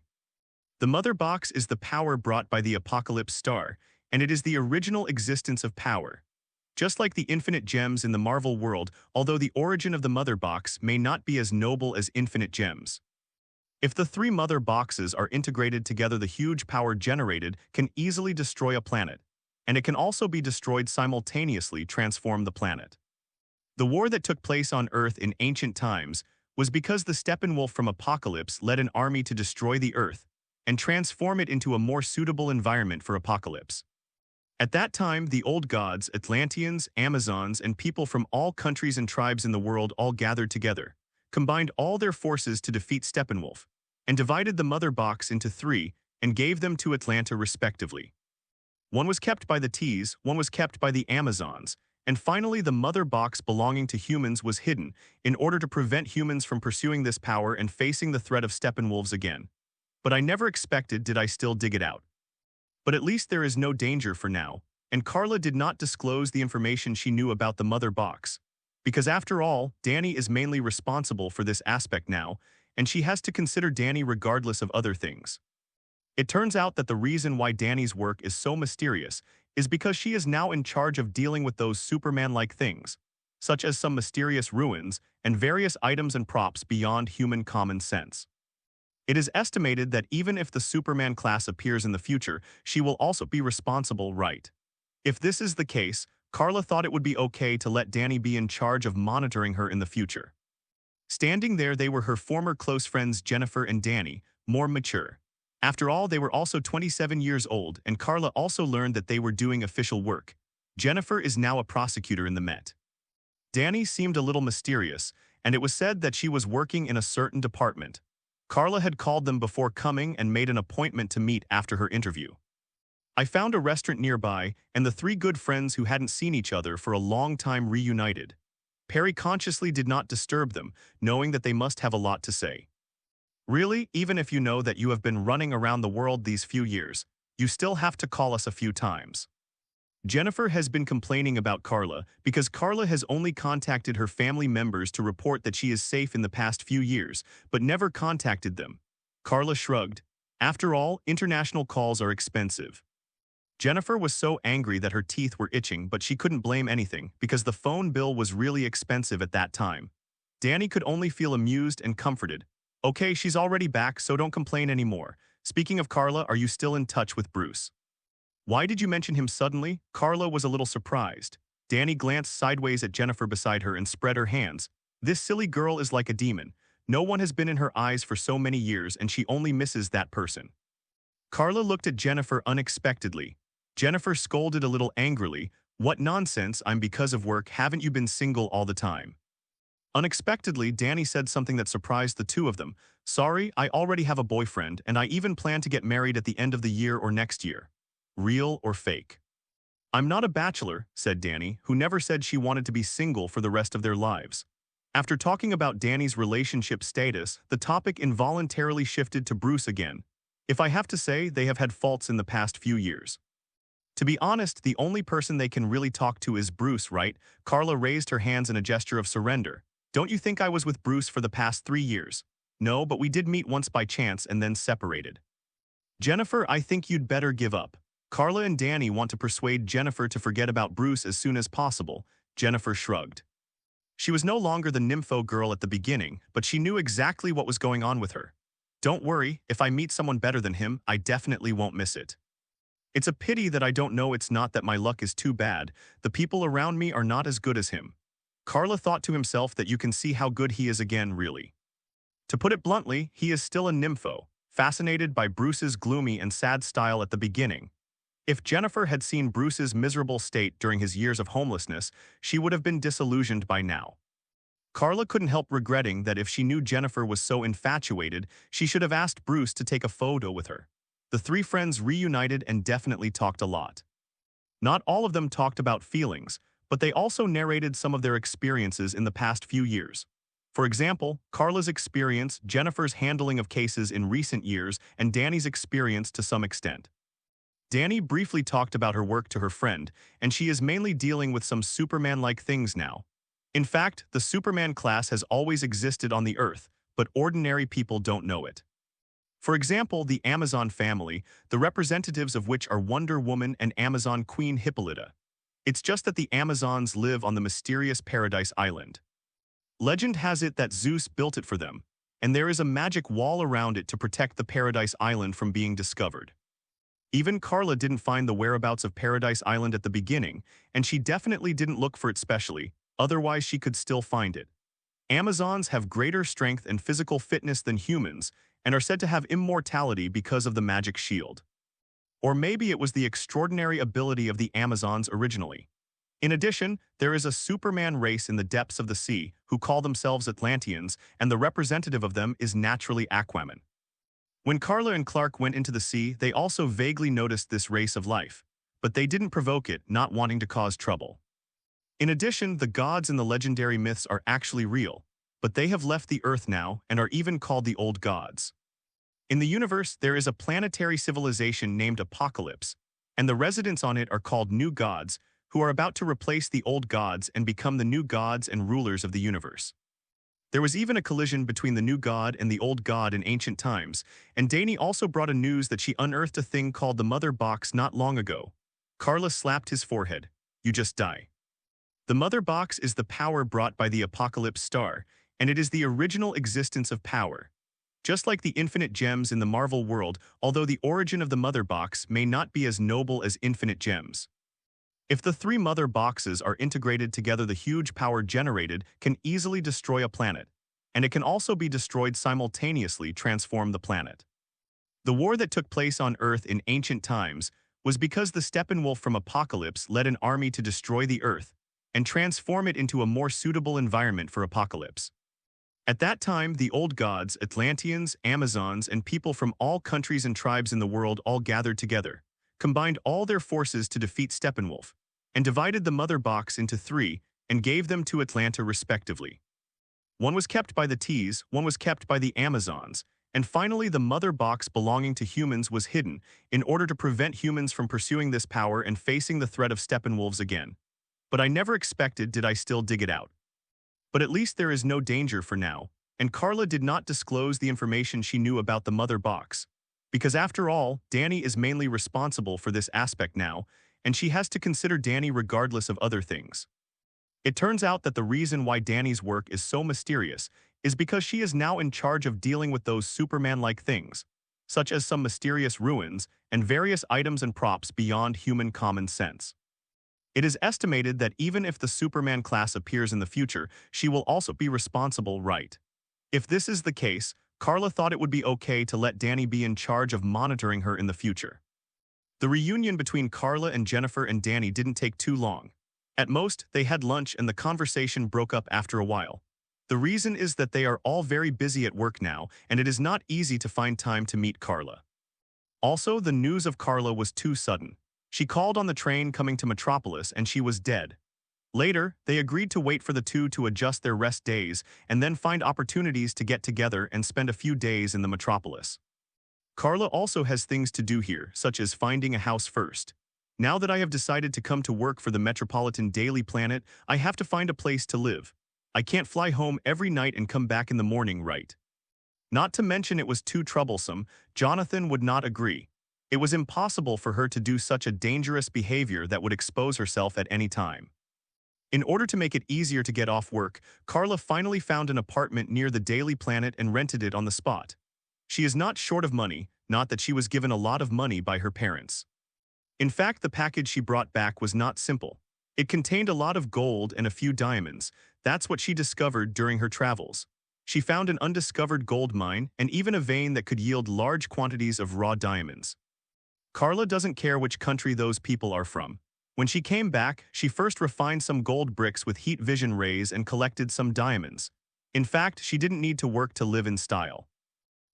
The Mother Box is the power brought by the Apocalypse Star, and it is the original existence of power. Just like the infinite gems in the Marvel world, although the origin of the Mother Box may not be as noble as infinite gems. If the three Mother Boxes are integrated together, the huge power generated can easily destroy a planet, and it can also be destroyed simultaneously, transform the planet. The war that took place on Earth in ancient times was because the Steppenwolf from Apocalypse led an army to destroy the Earth and transform it into a more suitable environment for Apocalypse. At that time, the old gods, Atlanteans, Amazons, and people from all countries and tribes in the world all gathered together, combined all their forces to defeat Steppenwolf, and divided the Mother Box into three and gave them to Atlanta respectively. One was kept by the Ts, one was kept by the Amazons, and finally the Mother Box belonging to humans was hidden in order to prevent humans from pursuing this power and facing the threat of Steppenwolves again. But I never expected, did I still dig it out? But at least there is no danger for now, and Carla did not disclose the information she knew about the Mother Box. Because after all, Danny is mainly responsible for this aspect now, and she has to consider Danny regardless of other things. It turns out that the reason why Danny's work is so mysterious is because she is now in charge of dealing with those Superman-like things, such as some mysterious ruins and various items and props beyond human common sense. It is estimated that even if the Superman class appears in the future, she will also be responsible, right? If this is the case, Carla thought it would be okay to let Danny be in charge of monitoring her in the future. Standing there, they were her former close friends Jennifer and Danny, more mature. After all, they were also 27 years old, and Carla also learned that they were doing official work. Jennifer is now a prosecutor in the Met. Danny seemed a little mysterious, and it was said that she was working in a certain department. Carla had called them before coming and made an appointment to meet after her interview. I found a restaurant nearby, and the three good friends who hadn't seen each other for a long time reunited. Perry consciously did not disturb them, knowing that they must have a lot to say. Really, even if you know that you have been running around the world these few years, you still have to call us a few times. Jennifer has been complaining about Carla because Carla has only contacted her family members to report that she is safe in the past few years, but never contacted them. Carla shrugged. After all, international calls are expensive. Jennifer was so angry that her teeth were itching, but she couldn't blame anything because the phone bill was really expensive at that time. Danny could only feel amused and comforted. Okay, she's already back, so don't complain anymore. Speaking of Carla, are you still in touch with Bruce? Why did you mention him suddenly? Carla was a little surprised. Danny glanced sideways at Jennifer beside her and spread her hands. This silly girl is like a demon. No one has been in her eyes for so many years and she only misses that person. Carla looked at Jennifer unexpectedly. Jennifer scolded a little angrily. What nonsense, I'm because of work, haven't you been single all the time? Unexpectedly, Danny said something that surprised the two of them. Sorry, I already have a boyfriend and I even plan to get married at the end of the year or next year. Real or fake? I'm not a bachelor, said Danny, who never said she wanted to be single for the rest of their lives. After talking about Danny's relationship status, the topic involuntarily shifted to Bruce again. If I have to say, they have had faults in the past few years. To be honest, the only person they can really talk to is Bruce, right? Carla raised her hands in a gesture of surrender. Don't you think I was with Bruce for the past 3 years? No, but we did meet once by chance and then separated. Jennifer, I think you'd better give up. Carla and Danny want to persuade Jennifer to forget about Bruce as soon as possible. Jennifer shrugged. She was no longer the nympho girl at the beginning, but she knew exactly what was going on with her. Don't worry, if I meet someone better than him, I definitely won't miss it. It's a pity that I don't know. It's not that my luck is too bad. The people around me are not as good as him. Carla thought to himself that you can see how good he is again, really. To put it bluntly, he is still a nympho, fascinated by Bruce's gloomy and sad style at the beginning. If Jennifer had seen Bruce's miserable state during his years of homelessness, she would have been disillusioned by now. Carla couldn't help regretting that if she knew Jennifer was so infatuated, she should have asked Bruce to take a photo with her. The three friends reunited and definitely talked a lot. Not all of them talked about feelings, but they also narrated some of their experiences in the past few years. For example, Carla's experience, Jennifer's handling of cases in recent years, and Danny's experience to some extent. Danny briefly talked about her work to her friend, and she is mainly dealing with some Superman-like things now. In fact, the Superman class has always existed on the Earth, but ordinary people don't know it. For example, the Amazon family, the representatives of which are Wonder Woman and Amazon Queen Hippolyta. It's just that the Amazons live on the mysterious Paradise Island. Legend has it that Zeus built it for them, and there is a magic wall around it to protect the Paradise Island from being discovered. Even Carla didn't find the whereabouts of Paradise Island at the beginning, and she definitely didn't look for it specially, otherwise she could still find it. Amazons have greater strength and physical fitness than humans, and are said to have immortality because of the magic shield. Or maybe it was the extraordinary ability of the Amazons originally. In addition, there is a Superman race in the depths of the sea who call themselves Atlanteans, and the representative of them is naturally Aquaman. When Carla and Clark went into the sea, they also vaguely noticed this race of life, but they didn't provoke it, not wanting to cause trouble. In addition, the gods in the legendary myths are actually real, but they have left the Earth now and are even called the old gods. In the universe, there is a planetary civilization named Apocalypse, and the residents on it are called new gods, who are about to replace the old gods and become the new gods and rulers of the universe. There was even a collision between the new god and the old god in ancient times, and Danny also brought a news that she unearthed a thing called the Mother Box not long ago. Carla slapped his forehead. You just die. The Mother Box is the power brought by the Apocalypse star, and it is the original existence of power. Just like the infinite gems in the Marvel world, although the origin of the Mother Box may not be as noble as infinite gems. If the three mother boxes are integrated together, the huge power generated can easily destroy a planet, and it can also be destroyed simultaneously, transform the planet. The war that took place on Earth in ancient times was because the Steppenwolf from Apocalypse led an army to destroy the Earth and transform it into a more suitable environment for Apocalypse. At that time, the old gods, Atlanteans, Amazons, and people from all countries and tribes in the world all gathered together, combined all their forces to defeat Steppenwolf, and divided the Mother Box into 3, and gave them to Atlanta respectively. One was kept by the T's, one was kept by the Amazons, and finally the mother box belonging to humans was hidden in order to prevent humans from pursuing this power and facing the threat of Steppenwolves again. But I never expected did I still dig it out. But at least there is no danger for now, and Carla did not disclose the information she knew about the mother box. Because after all, Danny is mainly responsible for this aspect now, and she has to consider Danny regardless of other things. It turns out that the reason why Danny's work is so mysterious is because she is now in charge of dealing with those Superman-like things, such as some mysterious ruins and various items and props beyond human common sense. It is estimated that even if the Superman class appears in the future, she will also be responsible, right? If this is the case, Carla thought it would be okay to let Danny be in charge of monitoring her in the future. The reunion between Carla and Jennifer and Danny didn't take too long. At most, they had lunch and the conversation broke up after a while. The reason is that they are all very busy at work now, and it is not easy to find time to meet Carla. Also, the news of Carla was too sudden. She called on the train coming to Metropolis and she was dead. Later, they agreed to wait for the two to adjust their rest days and then find opportunities to get together and spend a few days in the Metropolis. Carla also has things to do here, such as finding a house first. Now that I have decided to come to work for the Metropolitan Daily Planet, I have to find a place to live. I can't fly home every night and come back in the morning, right? Not to mention it was too troublesome. Jonathan would not agree. It was impossible for her to do such a dangerous behavior that would expose herself at any time. In order to make it easier to get off work, Carla finally found an apartment near the Daily Planet and rented it on the spot. She is not short of money, not that she was given a lot of money by her parents. In fact, the package she brought back was not simple. It contained a lot of gold and a few diamonds. That's what she discovered during her travels. She found an undiscovered gold mine and even a vein that could yield large quantities of raw diamonds. Carla doesn't care which country those people are from. When she came back, she first refined some gold bricks with heat vision rays and collected some diamonds. In fact, she didn't need to work to live in style.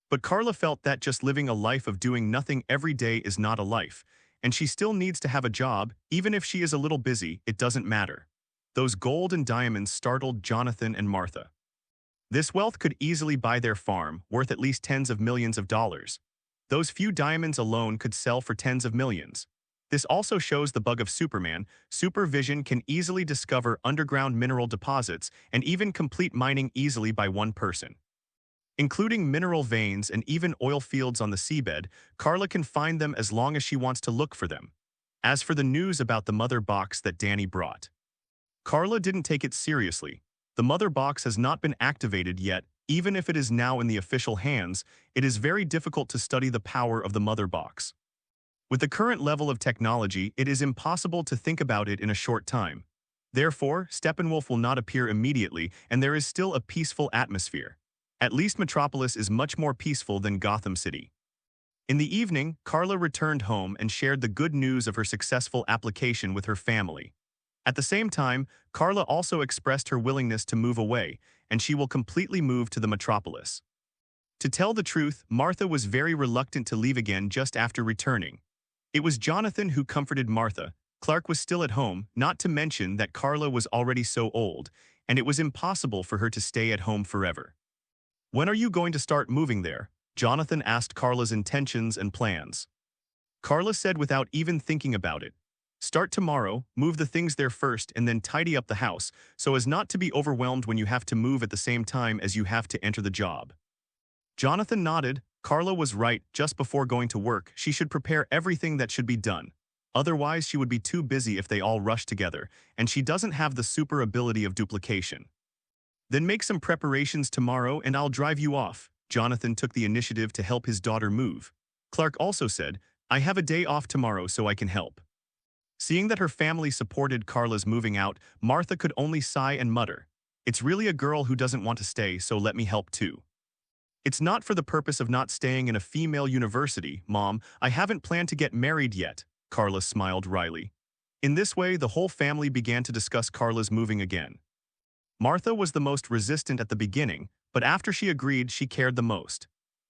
But Carla felt that just living a life of doing nothing every day is not a life, and she still needs to have a job. Even if she is a little busy, it doesn't matter. Those gold and diamonds startled Jonathan and Martha. This wealth could easily buy their farm, worth at least tens of millions of dollars. Those few diamonds alone could sell for tens of millions. This also shows the bug of Superman. Supervision can easily discover underground mineral deposits and even complete mining easily by one person. Including mineral veins and even oil fields on the seabed, Carla can find them as long as she wants to look for them. As for the news about the mother box that Danny brought, Carla didn't take it seriously. The mother box has not been activated yet. Even if it is now in the official hands, it is very difficult to study the power of the mother box. With the current level of technology, it is impossible to think about it in a short time. Therefore, Steppenwolf will not appear immediately, and there is still a peaceful atmosphere. At least Metropolis is much more peaceful than Gotham City. In the evening, Carla returned home and shared the good news of her successful application with her family. At the same time, Carla also expressed her willingness to move away, and she will completely move to the Metropolis. To tell the truth, Martha was very reluctant to leave again just after returning. It was Jonathan who comforted Martha. Clark was still at home, not to mention that Carla was already so old, and it was impossible for her to stay at home forever. "When are you going to start moving there?" Jonathan asked Carla's intentions and plans. Carla said without even thinking about it, "Start tomorrow, move the things there first, and then tidy up the house, so as not to be overwhelmed when you have to move at the same time as you have to enter the job." Jonathan nodded. Carla was right. Just before going to work, she should prepare everything that should be done. Otherwise, she would be too busy if they all rush together, and she doesn't have the super ability of duplication. "Then make some preparations tomorrow and I'll drive you off." Jonathan took the initiative to help his daughter move. Clark also said, "I have a day off tomorrow so I can help." Seeing that her family supported Carla's moving out, Martha could only sigh and mutter, "It's really a girl who doesn't want to stay, so let me help too." "It's not for the purpose of not staying in a female university, Mom. I haven't planned to get married yet," Carla smiled wryly. In this way, the whole family began to discuss Carla's moving again. Martha was the most resistant at the beginning, but after she agreed, she cared the most.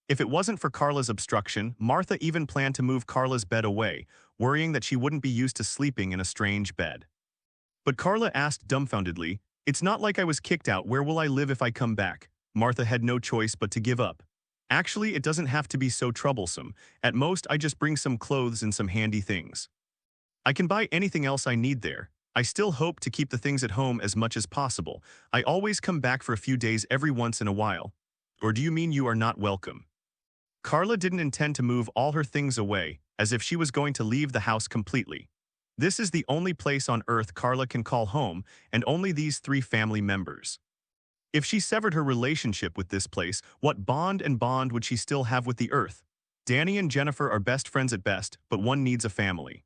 If it wasn't for Carla's obstruction, Martha even planned to move Carla's bed away, worrying that she wouldn't be used to sleeping in a strange bed. But Carla asked dumbfoundedly, "It's not like I was kicked out. Where will I live if I come back?" Martha had no choice but to give up. "Actually, it doesn't have to be so troublesome. At most, I just bring some clothes and some handy things. I can buy anything else I need there. I still hope to keep the things at home as much as possible. I always come back for a few days every once in a while." "Or do you mean you are not welcome?" Carla didn't intend to move all her things away, as if she was going to leave the house completely. This is the only place on Earth Carla can call home, and only these three family members. If she severed her relationship with this place, what bond would she still have with the Earth? Danny and Jennifer are best friends at best, but one needs a family.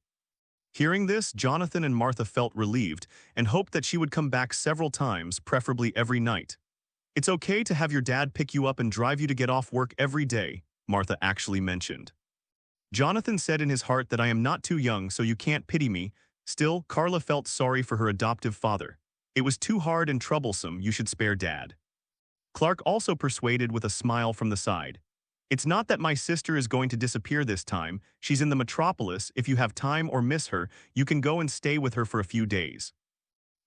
Hearing this, Jonathan and Martha felt relieved and hoped that she would come back several times, preferably every night. "It's okay to have your dad pick you up and drive you to get off work every day," Martha actually mentioned. Jonathan said in his heart that "I am not too young, so you can't pity me." Still, Carla felt sorry for her adoptive father. "It was too hard and troublesome, you should spare Dad." Clark also persuaded with a smile from the side. "It's not that my sister is going to disappear this time. She's in the metropolis. If you have time or miss her, you can go and stay with her for a few days."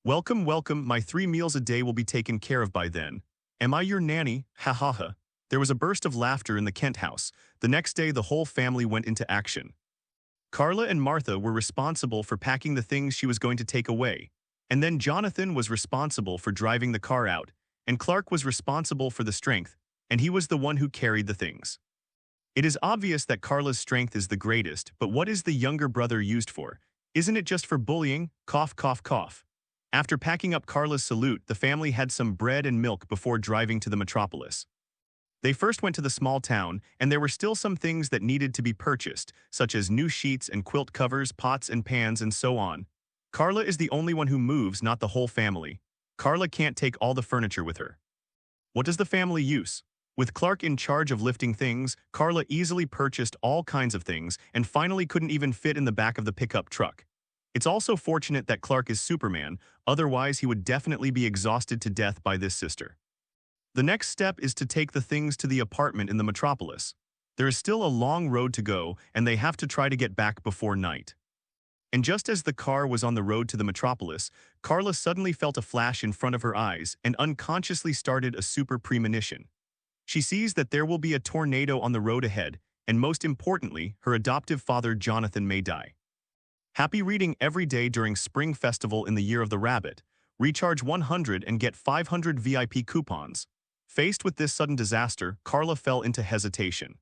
"Welcome, welcome. My 3 meals a day will be taken care of by then. Am I your nanny? Ha ha ha." There was a burst of laughter in the Kent house. The next day, the whole family went into action. Carla and Martha were responsible for packing the things she was going to take away, and then Jonathan was responsible for driving the car out, and Clark was responsible for the strength, and he was the one who carried the things. It is obvious that Carla's strength is the greatest, but what is the younger brother used for? Isn't it just for bullying? Cough, cough, cough. After packing up Carla's salute, the family had some bread and milk before driving to the metropolis. They first went to the small town, and there were still some things that needed to be purchased, such as new sheets and quilt covers, pots and pans, and so on. Carla is the only one who moves, not the whole family. Carla can't take all the furniture with her. What does the family use? With Clark in charge of lifting things, Carla easily purchased all kinds of things and finally couldn't even fit in the back of the pickup truck. It's also fortunate that Clark is Superman, otherwise he would definitely be exhausted to death by this sister. The next step is to take the things to the apartment in the metropolis. There is still a long road to go, and they have to try to get back before night. And just as the car was on the road to the metropolis, Carla suddenly felt a flash in front of her eyes and unconsciously started a super premonition. She sees that there will be a tornado on the road ahead, and most importantly, her adoptive father Jonathan may die. Happy reading every day during Spring Festival in the Year of the Rabbit. Recharge 100 and get 500 VIP coupons. Faced with this sudden disaster, Carla fell into hesitation.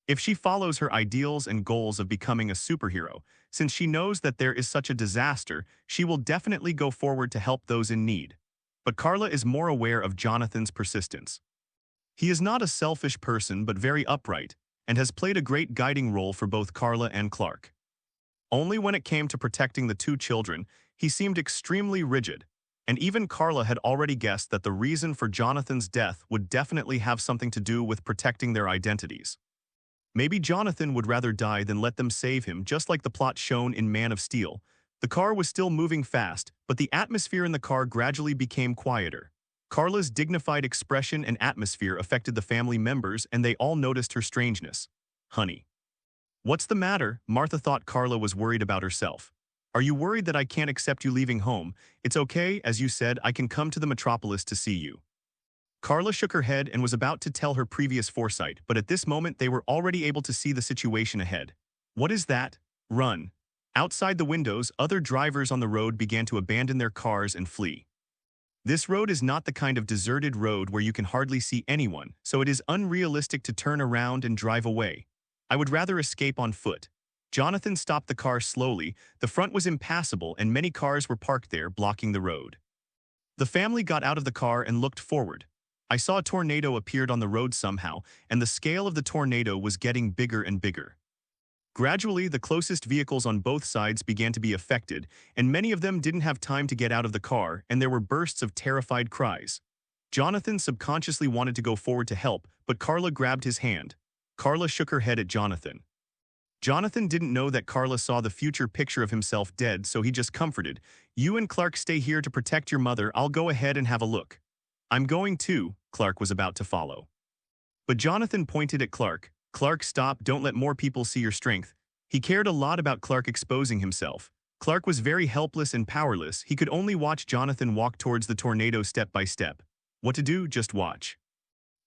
If she follows her ideals and goals of becoming a superhero, since she knows that there is such a disaster, she will definitely go forward to help those in need. But Carla is more aware of Jonathan's persistence. He is not a selfish person but very upright, and has played a great guiding role for both Carla and Clark. Only when it came to protecting the two children, he seemed extremely rigid, and even Carla had already guessed that the reason for Jonathan's death would definitely have something to do with protecting their identities. Maybe Jonathan would rather die than let them save him, just like the plot shown in Man of Steel. The car was still moving fast, but the atmosphere in the car gradually became quieter. Carla's dignified expression and atmosphere affected the family members, and they all noticed her strangeness. "Honey. What's the matter?" Martha thought Carla was worried about herself. "Are you worried that I can't accept you leaving home? It's okay, as you said, I can come to the metropolis to see you." Carla shook her head and was about to tell her previous foresight, but at this moment they were already able to see the situation ahead. "What is that? Run." Outside the windows, other drivers on the road began to abandon their cars and flee. This road is not the kind of deserted road where you can hardly see anyone, so it is unrealistic to turn around and drive away. I would rather escape on foot. Jonathan stopped the car slowly. The front was impassable and many cars were parked there, blocking the road. The family got out of the car and looked forward. I saw a tornado appeared on the road somehow, and the scale of the tornado was getting bigger and bigger. Gradually, the closest vehicles on both sides began to be affected, and many of them didn't have time to get out of the car, and there were bursts of terrified cries. Jonathan subconsciously wanted to go forward to help, but Carla grabbed his hand. Carla shook her head at Jonathan. Jonathan didn't know that Carla saw the future picture of himself dead, so he just comforted. "You and Clark stay here to protect your mother. I'll go ahead and have a look." "I'm going too," Clark was about to follow. But Jonathan pointed at Clark. "Clark, stop, don't let more people see your strength." He cared a lot about Clark exposing himself. Clark was very helpless and powerless. He could only watch Jonathan walk towards the tornado step by step. What to do? Just watch.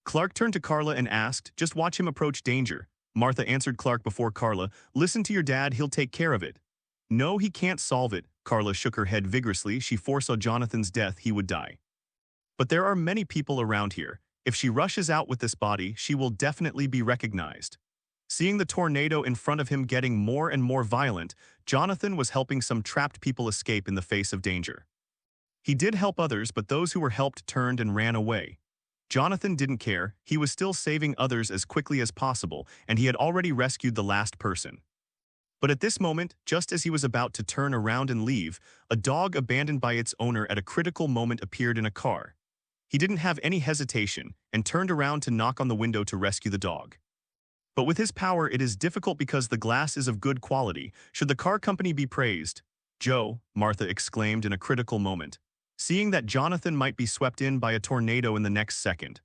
Clark turned to Carla and asked, just watch him approach danger. Martha answered Clark before Carla, listen to your dad, he'll take care of it. No, he can't solve it. Carla shook her head vigorously. She foresaw Jonathan's death, he would die. But there are many people around here. If she rushes out with this body, she will definitely be recognized. Seeing the tornado in front of him getting more and more violent, Jonathan was helping some trapped people escape in the face of danger. He did help others, but those who were helped turned and ran away. Jonathan didn't care. He was still saving others as quickly as possible, and he had already rescued the last person. But at this moment, just as he was about to turn around and leave, a dog abandoned by its owner at a critical moment appeared in a car. He didn't have any hesitation and turned around to knock on the window to rescue the dog. But with his power, it is difficult because the glass is of good quality. Should the car company be praised? Joe, Martha exclaimed in a critical moment, seeing that Jonathan might be swept in by a tornado in the next second.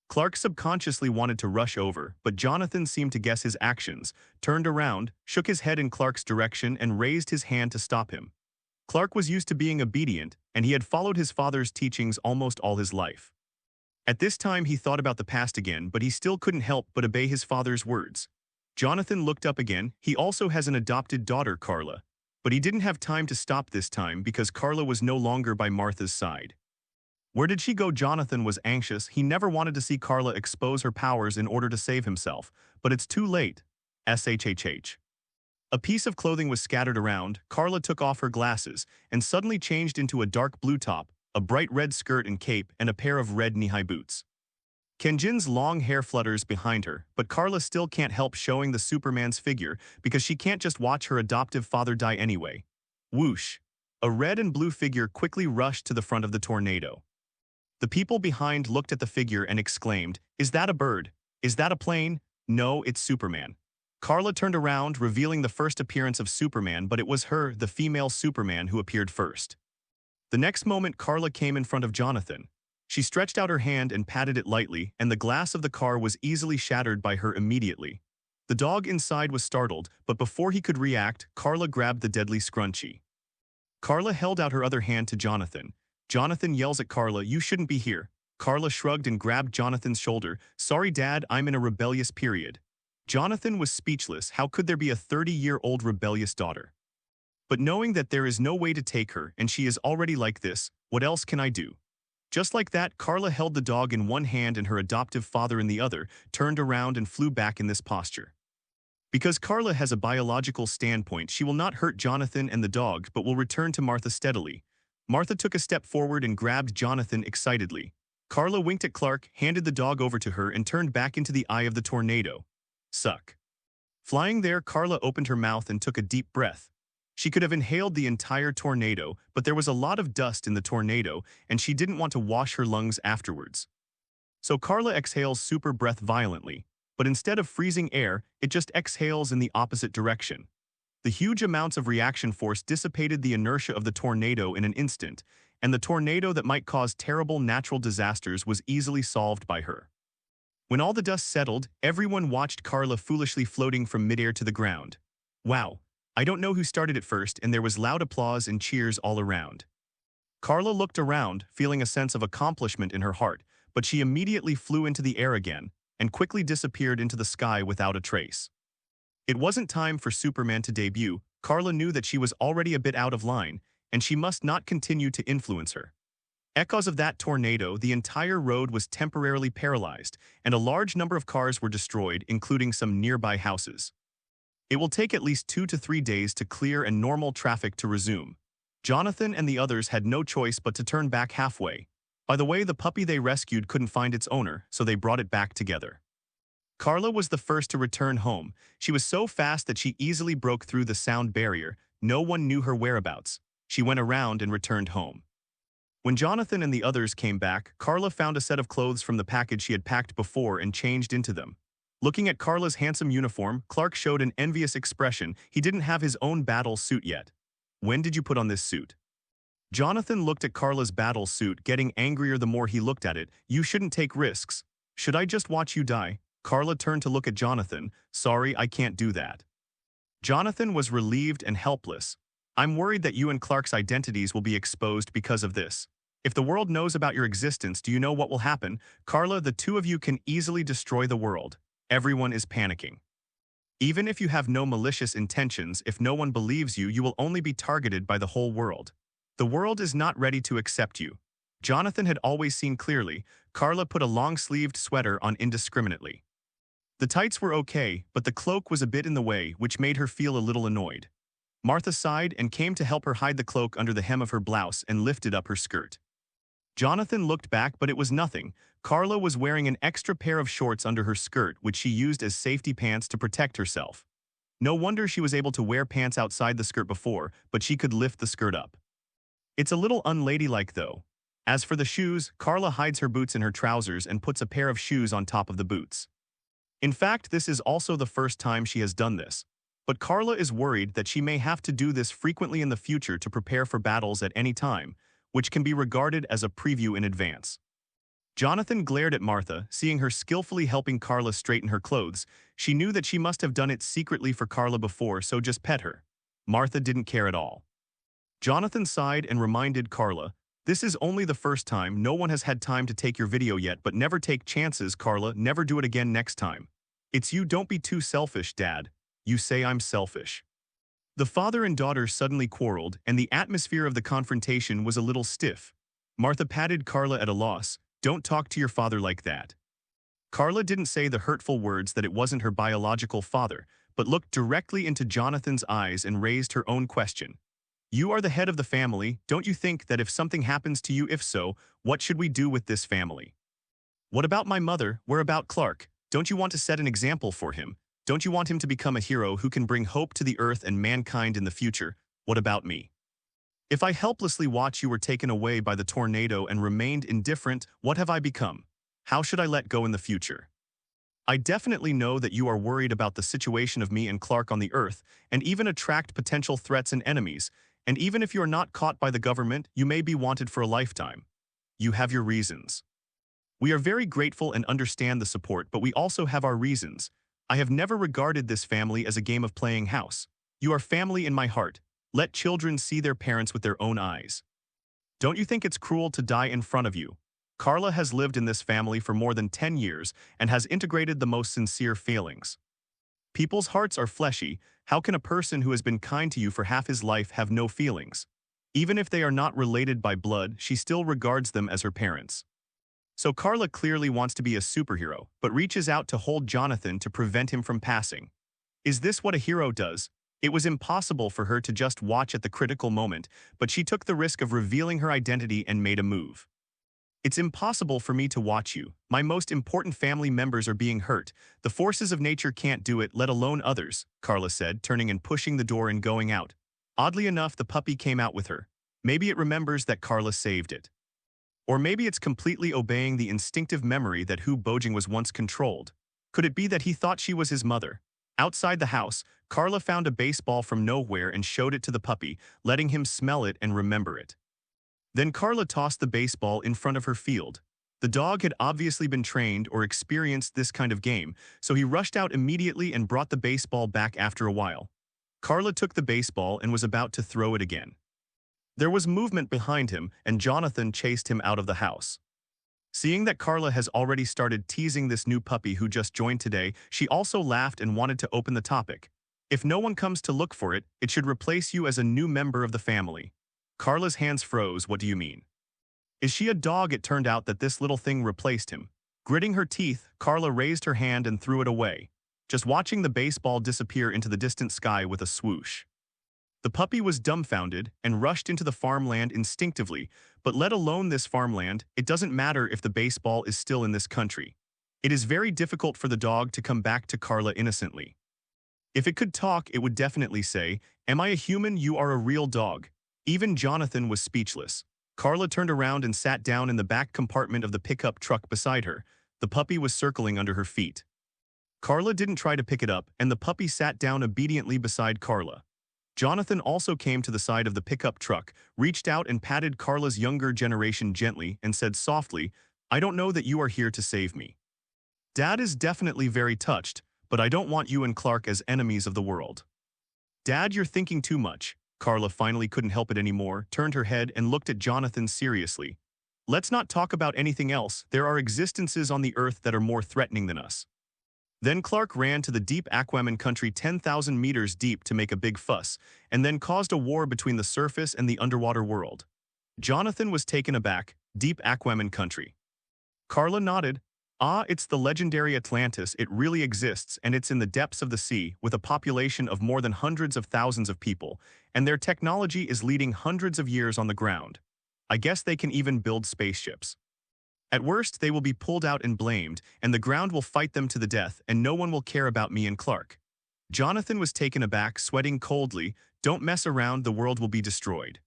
Clark subconsciously wanted to rush over, but Jonathan seemed to guess his actions, turned around, shook his head in Clark's direction, and raised his hand to stop him. Clark was used to being obedient, and he had followed his father's teachings almost all his life. At this time, he thought about the past again, but he still couldn't help but obey his father's words. Jonathan looked up again. He also has an adopted daughter, Carla. But he didn't have time to stop this time because Carla was no longer by Martha's side. Where did she go? Jonathan was anxious. He never wanted to see Carla expose her powers in order to save himself. But it's too late. SHHH. A piece of clothing was scattered around. Carla took off her glasses and suddenly changed into a dark blue top, a bright red skirt and cape, and a pair of red knee-high boots. Kenjin's long hair flutters behind her, but Carla still can't help showing the Superman's figure because she can't just watch her adoptive father die anyway. Whoosh! A red and blue figure quickly rushed to the front of the tornado. The people behind looked at the figure and exclaimed, "Is that a bird? Is that a plane? No, it's Superman." Carla turned around, revealing the first appearance of Superman, but it was her, the female Superman, who appeared first. The next moment, Carla came in front of Jonathan. She stretched out her hand and patted it lightly, and the glass of the car was easily shattered by her immediately. The dog inside was startled, but before he could react, Carla grabbed the deadly scrunchie. Carla held out her other hand to Jonathan. Jonathan yells at Carla, "You shouldn't be here." Carla shrugged and grabbed Jonathan's shoulder. "Sorry, Dad, I'm in a rebellious period." Jonathan was speechless. How could there be a 30-year-old rebellious daughter? But knowing that there is no way to take her and she is already like this, what else can I do? Just like that, Carla held the dog in one hand and her adoptive father in the other, turned around and flew back in this posture. Because Carla has a biological standpoint, she will not hurt Jonathan and the dog but will return to Martha steadily. Martha took a step forward and grabbed Jonathan excitedly. Carla winked at Clark, handed the dog over to her, and turned back into the eye of the tornado. Suck. Flying there, Carla opened her mouth and took a deep breath. She could have inhaled the entire tornado, but there was a lot of dust in the tornado, and she didn't want to wash her lungs afterwards. So Carla exhales super breath violently, but instead of freezing air, it just exhales in the opposite direction. The huge amounts of reaction force dissipated the inertia of the tornado in an instant, and the tornado that might cause terrible natural disasters was easily solved by her. When all the dust settled, everyone watched Carla foolishly floating from midair to the ground. Wow. I don't know who started it first, and there was loud applause and cheers all around. Carla looked around, feeling a sense of accomplishment in her heart, but she immediately flew into the air again and quickly disappeared into the sky without a trace. It wasn't time for Superman to debut. Carla knew that she was already a bit out of line, and she must not continue to influence her. Because of that tornado, the entire road was temporarily paralyzed, and a large number of cars were destroyed, including some nearby houses. It will take at least 2 to 3 days to clear and normal traffic to resume. Jonathan and the others had no choice but to turn back halfway. By the way, the puppy they rescued couldn't find its owner, so they brought it back together. Carla was the first to return home. She was so fast that she easily broke through the sound barrier. No one knew her whereabouts. She went around and returned home. When Jonathan and the others came back, Carla found a set of clothes from the package she had packed before and changed into them. Looking at Carla's handsome uniform, Clark showed an envious expression. He didn't have his own battle suit yet. When did you put on this suit? Jonathan looked at Carla's battle suit, getting angrier the more he looked at it. You shouldn't take risks. Should I just watch you die? Carla turned to look at Jonathan. Sorry, I can't do that. Jonathan was relieved and helpless. I'm worried that you and Clark's identities will be exposed because of this. If the world knows about your existence, do you know what will happen? Carla, the two of you can easily destroy the world. Everyone is panicking. Even if you have no malicious intentions, if no one believes you, you will only be targeted by the whole world. The world is not ready to accept you. Jonathan had always seen clearly. Carla put a long-sleeved sweater on indiscriminately. The tights were okay, but the cloak was a bit in the way, which made her feel a little annoyed. Martha sighed and came to help her hide the cloak under the hem of her blouse and lifted up her skirt. Jonathan looked back, but it was nothing. Carla was wearing an extra pair of shorts under her skirt, which she used as safety pants to protect herself. No wonder she was able to wear pants outside the skirt before, but she could lift the skirt up. It's a little unladylike, though. As for the shoes, Carla hides her boots in her trousers and puts a pair of shoes on top of the boots. In fact, this is also the first time she has done this. But Carla is worried that she may have to do this frequently in the future to prepare for battles at any time, which can be regarded as a preview in advance. Jonathan glared at Martha, seeing her skillfully helping Carla straighten her clothes. She knew that she must have done it secretly for Carla before, so just pet her. Martha didn't care at all. Jonathan sighed and reminded Carla, "This is only the first time. No one has had time to take your video yet, but never take chances, Carla. Never do it again next time. It's you. Don't be too selfish, Dad. You say I'm selfish." The father and daughter suddenly quarreled, and the atmosphere of the confrontation was a little stiff. Martha patted Carla at a loss. "Don't talk to your father like that." Carla didn't say the hurtful words that it wasn't her biological father, but looked directly into Jonathan's eyes and raised her own question. "You are the head of the family. Don't you think that if something happens to you, if so, what should we do with this family? What about my mother? Where about Clark? Don't you want to set an example for him? Don't you want him to become a hero who can bring hope to the earth and mankind in the future? What about me? If I helplessly watch you were taken away by the tornado and remained indifferent, what have I become? How should I let go in the future? I definitely know that you are worried about the situation of me and Clark on the earth, and even attract potential threats and enemies, and even if you are not caught by the government, you may be wanted for a lifetime. You have your reasons. We are very grateful and understand the support, but we also have our reasons. I have never regarded this family as a game of playing house. You are family in my heart. Let children see their parents with their own eyes. Don't you think it's cruel to die in front of you? Carla has lived in this family for more than 10 years and has integrated the most sincere feelings. People's hearts are fleshy. How can a person who has been kind to you for half his life have no feelings? Even if they are not related by blood, she still regards them as her parents. So Carla clearly wants to be a superhero, but reaches out to hold Jonathan to prevent him from passing. Is this what a hero does? It was impossible for her to just watch at the critical moment, but she took the risk of revealing her identity and made a move. It's impossible for me to watch you. My most important family members are being hurt. The forces of nature can't do it, let alone others, Carla said, turning and pushing the door and going out. Oddly enough, the puppy came out with her. Maybe it remembers that Carla saved it. Or maybe it's completely obeying the instinctive memory that Hu Bojing was once controlled. Could it be that he thought she was his mother? Outside the house, Carla found a baseball from nowhere and showed it to the puppy, letting him smell it and remember it. Then Carla tossed the baseball in front of her field. The dog had obviously been trained or experienced this kind of game, so he rushed out immediately and brought the baseball back after a while. Carla took the baseball and was about to throw it again. There was movement behind him, and Jonathan chased him out of the house. Seeing that Carla has already started teasing this new puppy who just joined today, she also laughed and wanted to open the topic. If no one comes to look for it, it should replace you as a new member of the family. Carla's hands froze. What do you mean? Is she a dog? It turned out that this little thing replaced him. Gritting her teeth, Carla raised her hand and threw it away, just watching the baseball disappear into the distant sky with a swoosh. The puppy was dumbfounded and rushed into the farmland instinctively, but let alone this farmland, it doesn't matter if the baseball is still in this country. It is very difficult for the dog to come back to Carla innocently. If it could talk, it would definitely say, "Am I a human? You are a real dog." Even Jonathan was speechless. Carla turned around and sat down in the back compartment of the pickup truck beside her. The puppy was circling under her feet. Carla didn't try to pick it up, and the puppy sat down obediently beside Carla. Jonathan also came to the side of the pickup truck, reached out and patted Carla's younger generation gently and said softly, "I don't know that you are here to save me. Dad is definitely very touched, but I don't want you and Clark as enemies of the world. Dad, you're thinking too much. Carla finally couldn't help it anymore, turned her head and looked at Jonathan seriously. Let's not talk about anything else. There are existences on the earth that are more threatening than us. Then Clark ran to the deep Aquaman country 10,000 meters deep to make a big fuss, and then caused a war between the surface and the underwater world. Jonathan was taken aback. Deep Aquaman country. Carla nodded. Ah, it's the legendary Atlantis. It really exists, and it's in the depths of the sea, with a population of more than hundreds of thousands of people, and their technology is leading hundreds of years on the ground. I guess they can even build spaceships. At worst, they will be pulled out and blamed, and the ground will fight them to the death, and no one will care about me and Clark. Jonathan was taken aback, sweating coldly. Don't mess around, the world will be destroyed.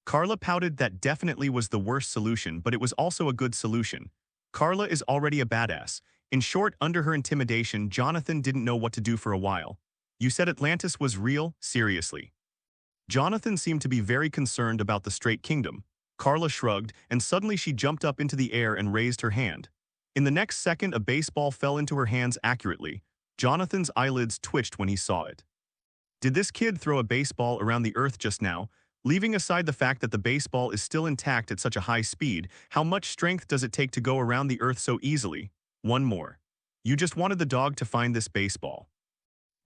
Carla pouted. That definitely was the worst solution, but it was also a good solution. Carla is already a badass. In short, under her intimidation, Jonathan didn't know what to do for a while. You said Atlantis was real? Seriously. Jonathan seemed to be very concerned about the Straight Kingdom. Carla shrugged, and suddenly she jumped up into the air and raised her hand. In the next second, a baseball fell into her hands accurately. Jonathan's eyelids twitched when he saw it. Did this kid throw a baseball around the earth just now? Leaving aside the fact that the baseball is still intact at such a high speed, how much strength does it take to go around the earth so easily? One more. You just wanted the dog to find this baseball.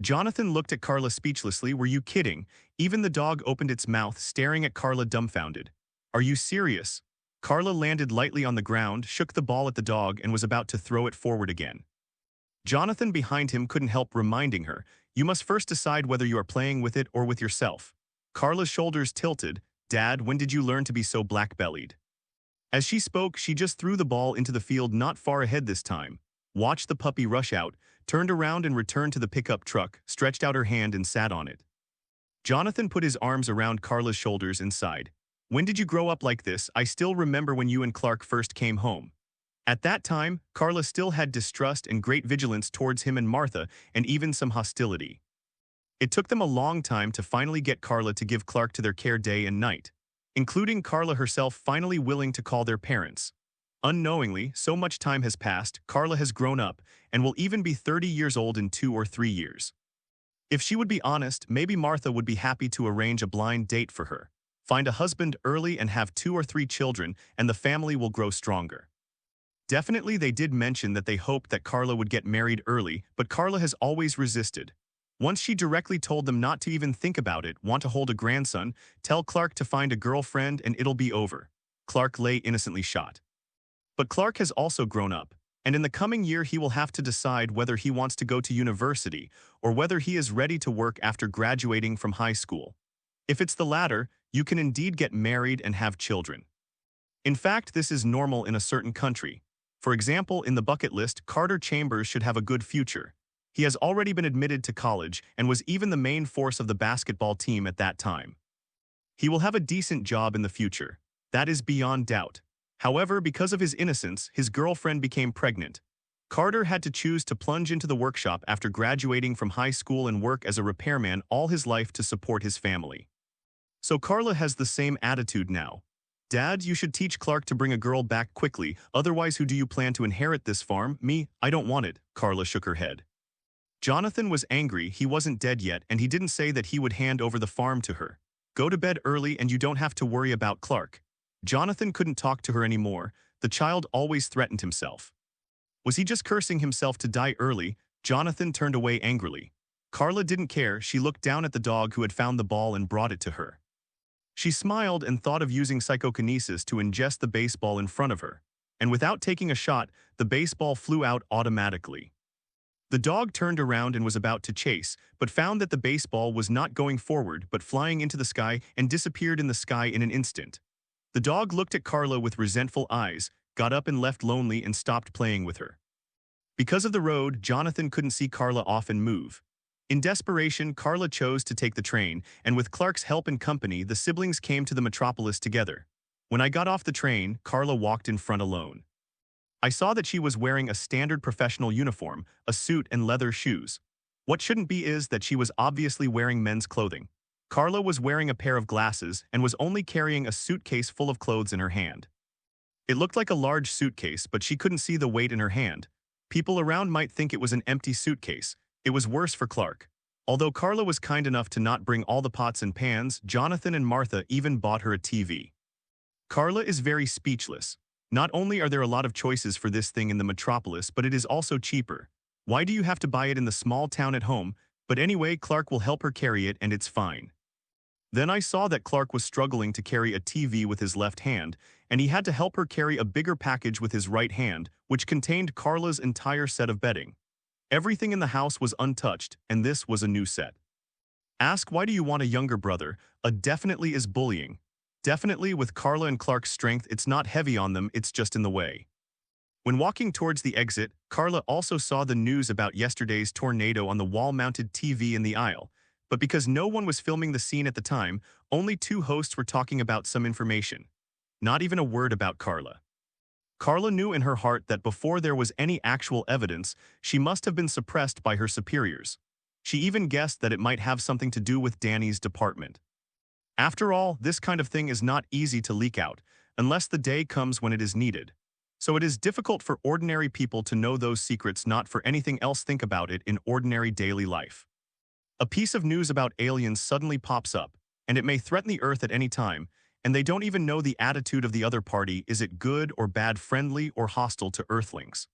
Jonathan looked at Carla speechlessly. Were you kidding? Even the dog opened its mouth, staring at Carla dumbfounded. Are you serious? Carla landed lightly on the ground, shook the ball at the dog, and was about to throw it forward again. Jonathan behind him couldn't help reminding her, you must first decide whether you are playing with it or with yourself. Carla's shoulders tilted. Dad, when did you learn to be so black-bellied? As she spoke, she just threw the ball into the field not far ahead this time. Watched the puppy rush out, turned around and returned to the pickup truck, stretched out her hand and sat on it. Jonathan put his arms around Carla's shoulders and sighed. When did you grow up like this? I still remember when you and Clark first came home. At that time, Carla still had distrust and great vigilance towards him and Martha, and even some hostility. It took them a long time to finally get Carla to give Clark to their care day and night, including Carla herself finally willing to call their parents. Unknowingly, so much time has passed, Carla has grown up, and will even be 30 years old in 2 or 3 years. If she would be honest, maybe Martha would be happy to arrange a blind date for her. Find a husband early and have 2 or 3 children, and the family will grow stronger. Definitely they did mention that they hoped that Carla would get married early, but Carla has always resisted. Once she directly told them not to even think about it, want to hold a grandson, tell Clark to find a girlfriend and it'll be over. Clark lay innocently shot. But Clark has also grown up, and in the coming year he will have to decide whether he wants to go to university or whether he is ready to work after graduating from high school. If it's the latter, you can indeed get married and have children. In fact, this is normal in a certain country. For example, in the bucket list, Carter Chambers should have a good future. He has already been admitted to college and was even the main force of the basketball team at that time. He will have a decent job in the future. That is beyond doubt. However, because of his innocence, his girlfriend became pregnant. Carter had to choose to plunge into the workshop after graduating from high school and work as a repairman all his life to support his family. So Carla has the same attitude now. Dad, you should teach Clark to bring a girl back quickly, otherwise who do you plan to inherit this farm? Me, I don't want it. Carla shook her head. Jonathan was angry. He wasn't dead yet, and he didn't say that he would hand over the farm to her. Go to bed early and you don't have to worry about Clark. Jonathan couldn't talk to her anymore. The child always threatened himself. Was he just cursing himself to die early? Jonathan turned away angrily. Carla didn't care. She looked down at the dog who had found the ball and brought it to her. She smiled and thought of using psychokinesis to ingest the baseball in front of her. And without taking a shot, the baseball flew out automatically. The dog turned around and was about to chase, but found that the baseball was not going forward but flying into the sky and disappeared in the sky in an instant. The dog looked at Carla with resentful eyes, got up and left lonely and stopped playing with her. Because of the road, Jonathan couldn't see Carla often move. In desperation, Carla chose to take the train, and with Clark's help and company, the siblings came to the metropolis together. When I got off the train, Carla walked in front alone. I saw that she was wearing a standard professional uniform, a suit and leather shoes. What shouldn't be is that she was obviously wearing men's clothing. Carla was wearing a pair of glasses and was only carrying a suitcase full of clothes in her hand. It looked like a large suitcase, but she couldn't see the weight in her hand. People around might think it was an empty suitcase. It was worse for Clark. Although Carla was kind enough to not bring all the pots and pans, Jonathan and Martha even bought her a TV. Carla is very speechless. Not only are there a lot of choices for this thing in the metropolis, but it is also cheaper. Why do you have to buy it in the small town at home? But anyway, Clark will help her carry it and it's fine. Then I saw that Clark was struggling to carry a TV with his left hand, and he had to help her carry a bigger package with his right hand, which contained Carla's entire set of bedding. Everything in the house was untouched, and this was a new set. Ask why do you want a younger brother? A definitely is bullying. Definitely with Carla and Clark's strength, it's not heavy on them, it's just in the way. When walking towards the exit, Carla also saw the news about yesterday's tornado on the wall-mounted TV in the aisle, but because no one was filming the scene at the time, only two hosts were talking about some information. Not even a word about Carla. Carla knew in her heart that before there was any actual evidence, she must have been suppressed by her superiors. She even guessed that it might have something to do with Danny's department. After all, this kind of thing is not easy to leak out, unless the day comes when it is needed. So it is difficult for ordinary people to know those secrets, not for anything else. Think about it in ordinary daily life. A piece of news about aliens suddenly pops up, and it may threaten the Earth at any time, and they don't even know the attitude of the other party. Is it good or bad, friendly or hostile to Earthlings?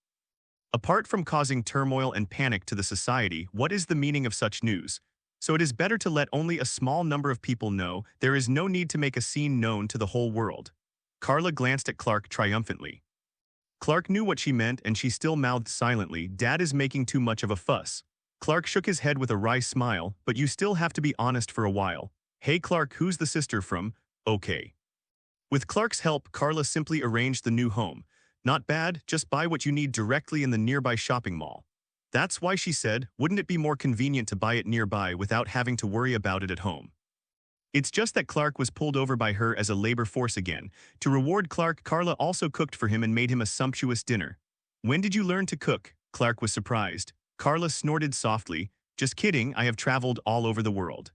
Apart from causing turmoil and panic to the society, what is the meaning of such news? So it is better to let only a small number of people know. There is no need to make a scene known to the whole world. Carla glanced at Clark triumphantly. Clark knew what she meant, and she still mouthed silently, "Dad is making too much of a fuss." Clark shook his head with a wry smile, "But you still have to be honest for a while." "Hey Clark, who's the sister from?" "Okay." With Clark's help, Carla simply arranged the new home. Not bad, just buy what you need directly in the nearby shopping mall. That's why she said, wouldn't it be more convenient to buy it nearby without having to worry about it at home? It's just that Clark was pulled over by her as a labor force again. To reward Clark, Carla also cooked for him and made him a sumptuous dinner. "When did you learn to cook?" Clark was surprised. Carla snorted softly. "Just kidding, I have traveled all over the world.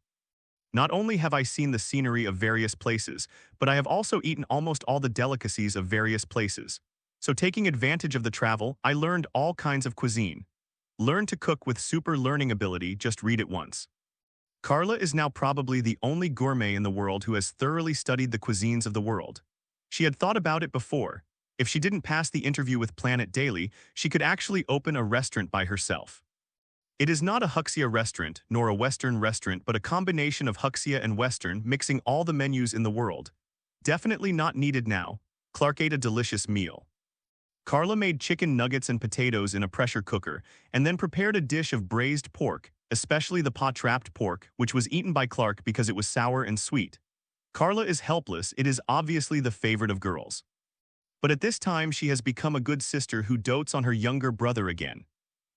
Not only have I seen the scenery of various places, but I have also eaten almost all the delicacies of various places. So taking advantage of the travel, I learned all kinds of cuisine. Learn to cook with super learning ability, just read it once." Carla is now probably the only gourmet in the world who has thoroughly studied the cuisines of the world. She had thought about it before. If she didn't pass the interview with Planet Daily, she could actually open a restaurant by herself. It is not a Huxia restaurant, nor a Western restaurant, but a combination of Huxia and Western, mixing all the menus in the world. Definitely not needed now. Clark ate a delicious meal. Carla made chicken nuggets and potatoes in a pressure cooker, and then prepared a dish of braised pork, especially the pot-trapped pork, which was eaten by Clark because it was sour and sweet. Carla is helpless. It is obviously the favorite of girls. But at this time, she has become a good sister who dotes on her younger brother again.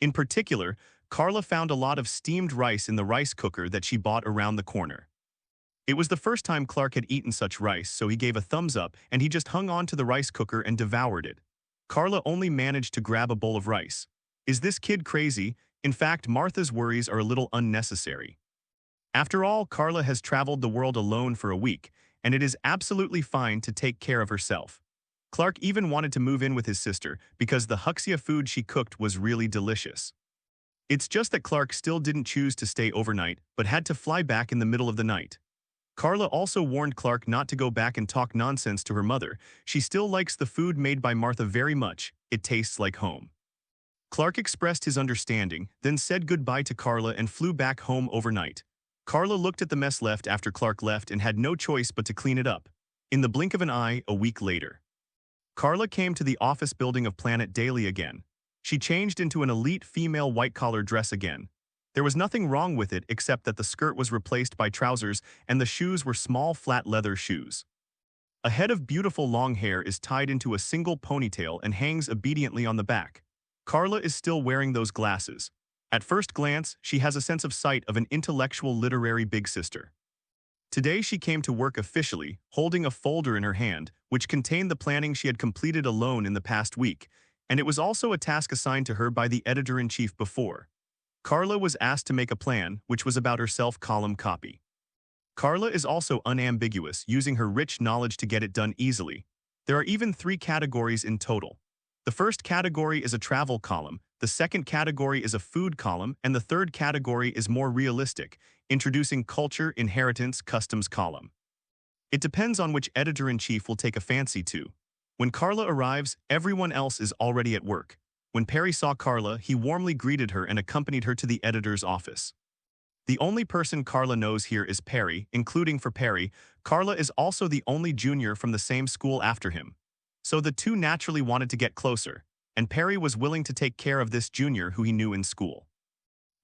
In particular, Carla found a lot of steamed rice in the rice cooker that she bought around the corner. It was the first time Clark had eaten such rice, so he gave a thumbs up and he just hung on to the rice cooker and devoured it. Carla only managed to grab a bowl of rice. Is this kid crazy? In fact, Martha's worries are a little unnecessary. After all, Carla has traveled the world alone for a week, and it is absolutely fine to take care of herself. Clark even wanted to move in with his sister because the Huxia food she cooked was really delicious. It's just that Clark still didn't choose to stay overnight, but had to fly back in the middle of the night. Carla also warned Clark not to go back and talk nonsense to her mother. She still likes the food made by Martha very much. It tastes like home. Clark expressed his understanding, then said goodbye to Carla and flew back home overnight. Carla looked at the mess left after Clark left and had no choice but to clean it up. In the blink of an eye, a week later, Carla came to the office building of Planet Daily again. She changed into an elite female white-collar dress again. There was nothing wrong with it except that the skirt was replaced by trousers and the shoes were small flat leather shoes. A head of beautiful long hair is tied into a single ponytail and hangs obediently on the back. Carla is still wearing those glasses. At first glance, she has a sense of sight of an intellectual literary big sister. Today she came to work officially, holding a folder in her hand, which contained the planning she had completed alone in the past week, and it was also a task assigned to her by the editor-in-chief before. Carla was asked to make a plan, which was about herself column copy. Carla is also unambiguous, using her rich knowledge to get it done easily. There are even 3 categories in total. The first category is a travel column, the second category is a food column, and the third category is more realistic, introducing culture, inheritance, customs column. It depends on which editor-in-chief will take a fancy to. When Carla arrives, everyone else is already at work. When Perry saw Carla, he warmly greeted her and accompanied her to the editor's office. The only person Carla knows here is Perry, including for Perry, Carla is also the only junior from the same school after him. So the two naturally wanted to get closer, and Perry was willing to take care of this junior who he knew in school.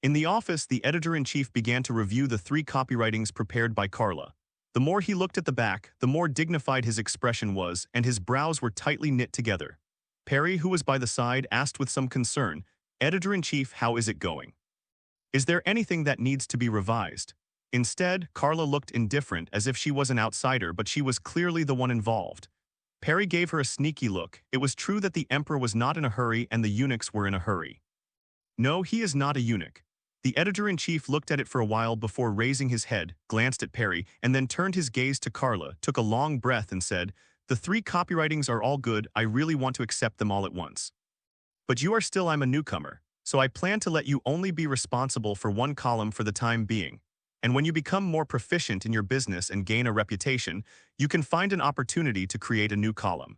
In the office, the editor-in-chief began to review the 3 copywritings prepared by Carla. The more he looked at the back, the more dignified his expression was, and his brows were tightly knit together. Perry, who was by the side, asked with some concern, "Editor-in-chief, how is it going? Is there anything that needs to be revised?" Instead, Carla looked indifferent, as if she was an outsider, but she was clearly the one involved. Perry gave her a sneaky look. It was true that the emperor was not in a hurry and the eunuchs were in a hurry. "No, he is not a eunuch." The editor-in-chief looked at it for a while before raising his head, glanced at Perry, and then turned his gaze to Carla, took a long breath and said, "The 3 copywritings are all good. I really want to accept them all at once. But I'm a newcomer, so I plan to let you only be responsible for 1 column for the time being. And when you become more proficient in your business and gain a reputation, you can find an opportunity to create a new column."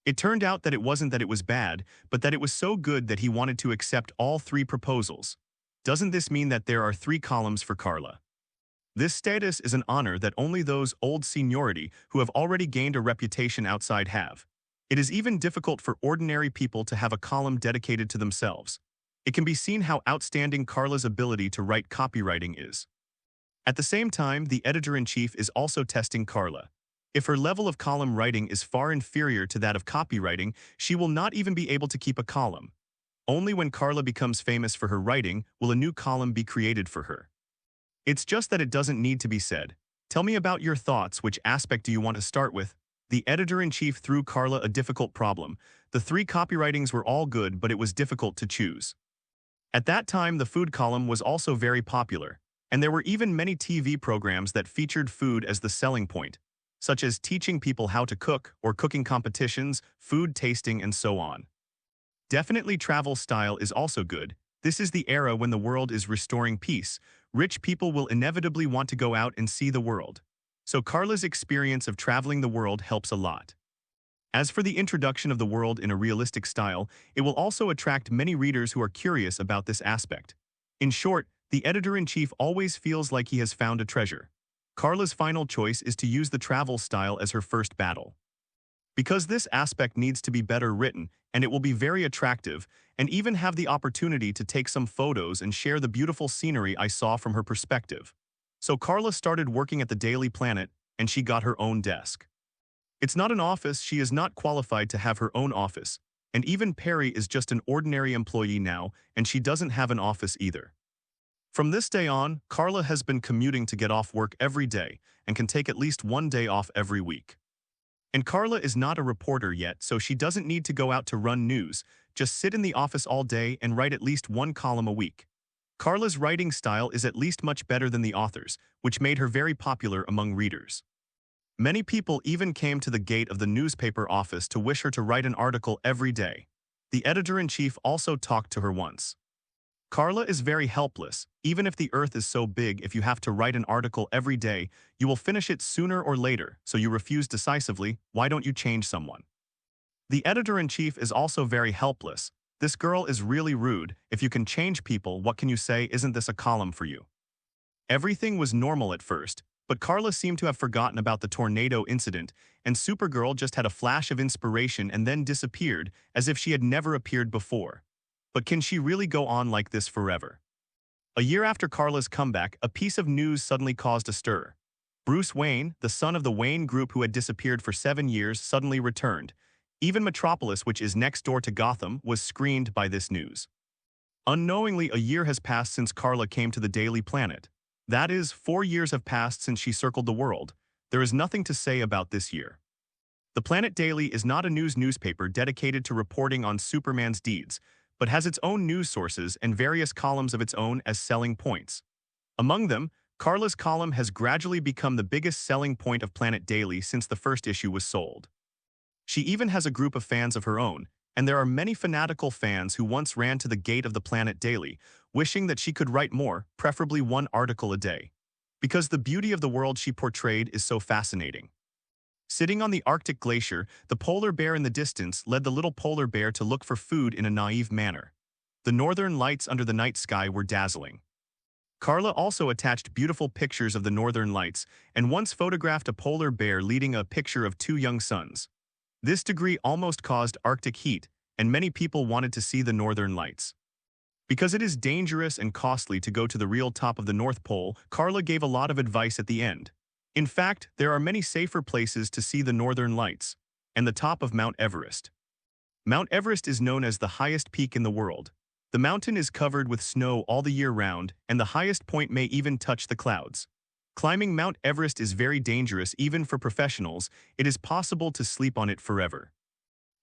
It turned out that it wasn't that it was bad, but that it was so good that he wanted to accept all 3 proposals. Doesn't this mean that there are 3 columns for Carla? This status is an honor that only those old seniority who have already gained a reputation outside have. It is even difficult for ordinary people to have a column dedicated to themselves. It can be seen how outstanding Carla's ability to write copywriting is. At the same time, the editor-in-chief is also testing Carla. If her level of column writing is far inferior to that of copywriting, she will not even be able to keep a column. Only when Carla becomes famous for her writing will a new column be created for her. It's just that it doesn't need to be said. "Tell me about your thoughts. Which aspect do you want to start with?" The editor-in-chief threw Carla a difficult problem. The 3 copywritings were all good, but it was difficult to choose. At that time, the food column was also very popular, and there were even many TV programs that featured food as the selling point, such as teaching people how to cook or cooking competitions, food tasting, and so on. Definitely travel style is also good. This is the era when the world is restoring peace. Rich people will inevitably want to go out and see the world. So Carla's experience of traveling the world helps a lot. As for the introduction of the world in a realistic style, it will also attract many readers who are curious about this aspect. In short, the editor-in-chief always feels like he has found a treasure. Carla's final choice is to use the travel style as her first battle. Because this aspect needs to be better written, and it will be very attractive, and even have the opportunity to take some photos and share the beautiful scenery I saw from her perspective. So Carla started working at the Daily Planet, and she got her own desk. It's not an office. She is not qualified to have her own office, and even Perry is just an ordinary employee now, and she doesn't have an office either. From this day on, Carla has been commuting to get off work every day, and can take at least 1 day off every week. And Carla is not a reporter yet, so she doesn't need to go out to run news, just sit in the office all day and write at least 1 column a week. Carla's writing style is at least much better than the author's, which made her very popular among readers. Many people even came to the gate of the newspaper office to wish her to write an article every day. The editor-in-chief also talked to her once. "Carla is very helpless. Even if the earth is so big, if you have to write an article every day, you will finish it sooner or later, so you refuse decisively. Why don't you change someone?" The editor-in-chief is also very helpless. "This girl is really rude. If you can change people, what can you say? Isn't this a column for you?" Everything was normal at first, but Carla seemed to have forgotten about the tornado incident, and Supergirl just had a flash of inspiration and then disappeared, as if she had never appeared before. But can she really go on like this forever? A year after Carla's comeback, a piece of news suddenly caused a stir. Bruce Wayne, the son of the Wayne Group who had disappeared for 7 years, suddenly returned. Even Metropolis, which is next door to Gotham, was screened by this news. Unknowingly, a year has passed since Carla came to the Daily Planet. That is, 4 years have passed since she circled the world. There is nothing to say about this year. The Planet Daily is not a newspaper dedicated to reporting on Superman's deeds, but has its own news sources and various columns of its own as selling points. Among them, Carla's column has gradually become the biggest selling point of Planet Daily since the first issue was sold. She even has a group of fans of her own, and there are many fanatical fans who once ran to the gate of the planet daily, wishing that she could write more, preferably one article a day. Because the beauty of the world she portrayed is so fascinating. Sitting on the Arctic glacier, the polar bear in the distance led the little polar bear to look for food in a naive manner. The northern lights under the night sky were dazzling. Carla also attached beautiful pictures of the northern lights and once photographed a polar bear leading a picture of two young suns. This degree almost caused Arctic heat, and many people wanted to see the northern lights. Because it is dangerous and costly to go to the real top of the North Pole, Carla gave a lot of advice at the end. In fact, there are many safer places to see the northern lights, and the top of Mount Everest. Mount Everest is known as the highest peak in the world. The mountain is covered with snow all the year round, and the highest point may even touch the clouds. Climbing Mount Everest is very dangerous even for professionals. It is possible to sleep on it forever.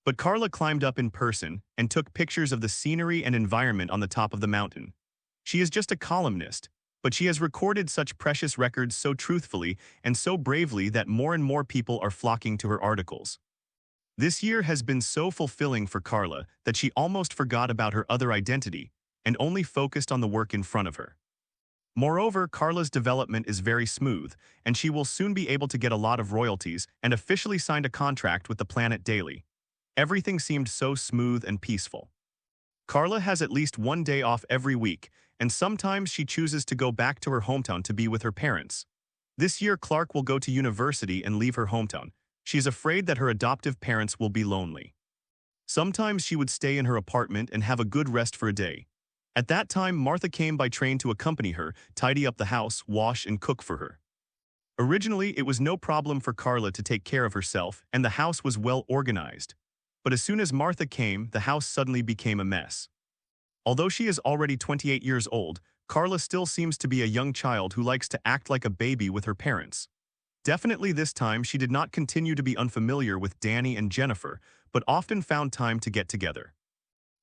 But Carla climbed up in person and took pictures of the scenery and environment on the top of the mountain. She is just a columnist, but she has recorded such precious records so truthfully and so bravely that more and more people are flocking to her articles. This year has been so fulfilling for Carla that she almost forgot about her other identity and only focused on the work in front of her. Moreover, Carla's development is very smooth, and she will soon be able to get a lot of royalties and officially signed a contract with the Planet Daily. Everything seemed so smooth and peaceful. Carla has at least one day off every week, and sometimes she chooses to go back to her hometown to be with her parents. This year, Clark will go to university and leave her hometown. She is afraid that her adoptive parents will be lonely. Sometimes she would stay in her apartment and have a good rest for a day. At that time, Martha came by train to accompany her, tidy up the house, wash and cook for her. Originally, it was no problem for Carla to take care of herself, and the house was well organized. But as soon as Martha came, the house suddenly became a mess. Although she is already 28 years old, Carla still seems to be a young child who likes to act like a baby with her parents. Definitely this time she did not continue to be unfamiliar with Danny and Jennifer, but often found time to get together.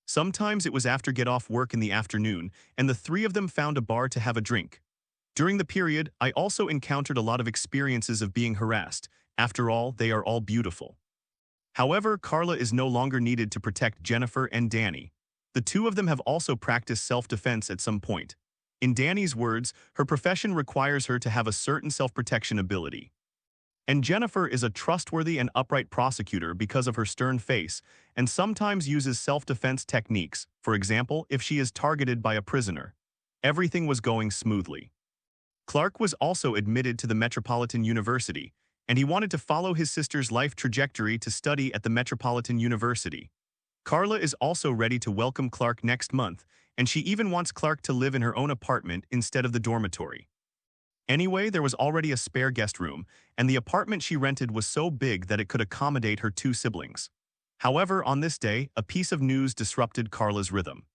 Sometimes it was after get off work in the afternoon, and the three of them found a bar to have a drink. During the period, I also encountered a lot of experiences of being harassed. After all, they are all beautiful. However, Carla is no longer needed to protect Jennifer and Danny. The two of them have also practiced self-defense at some point. In Danny's words, her profession requires her to have a certain self-protection ability. And Jennifer is a trustworthy and upright prosecutor because of her stern face, and sometimes uses self-defense techniques, for example, if she is targeted by a prisoner. Everything was going smoothly. Clark was also admitted to the Metropolitan University, and he wanted to follow his sister's life trajectory to study at the Metropolitan University. Carla is also ready to welcome Clark next month, and she even wants Clark to live in her own apartment instead of the dormitory. Anyway, there was already a spare guest room, and the apartment she rented was so big that it could accommodate her two siblings. However, on this day, a piece of news disrupted Carla's rhythm.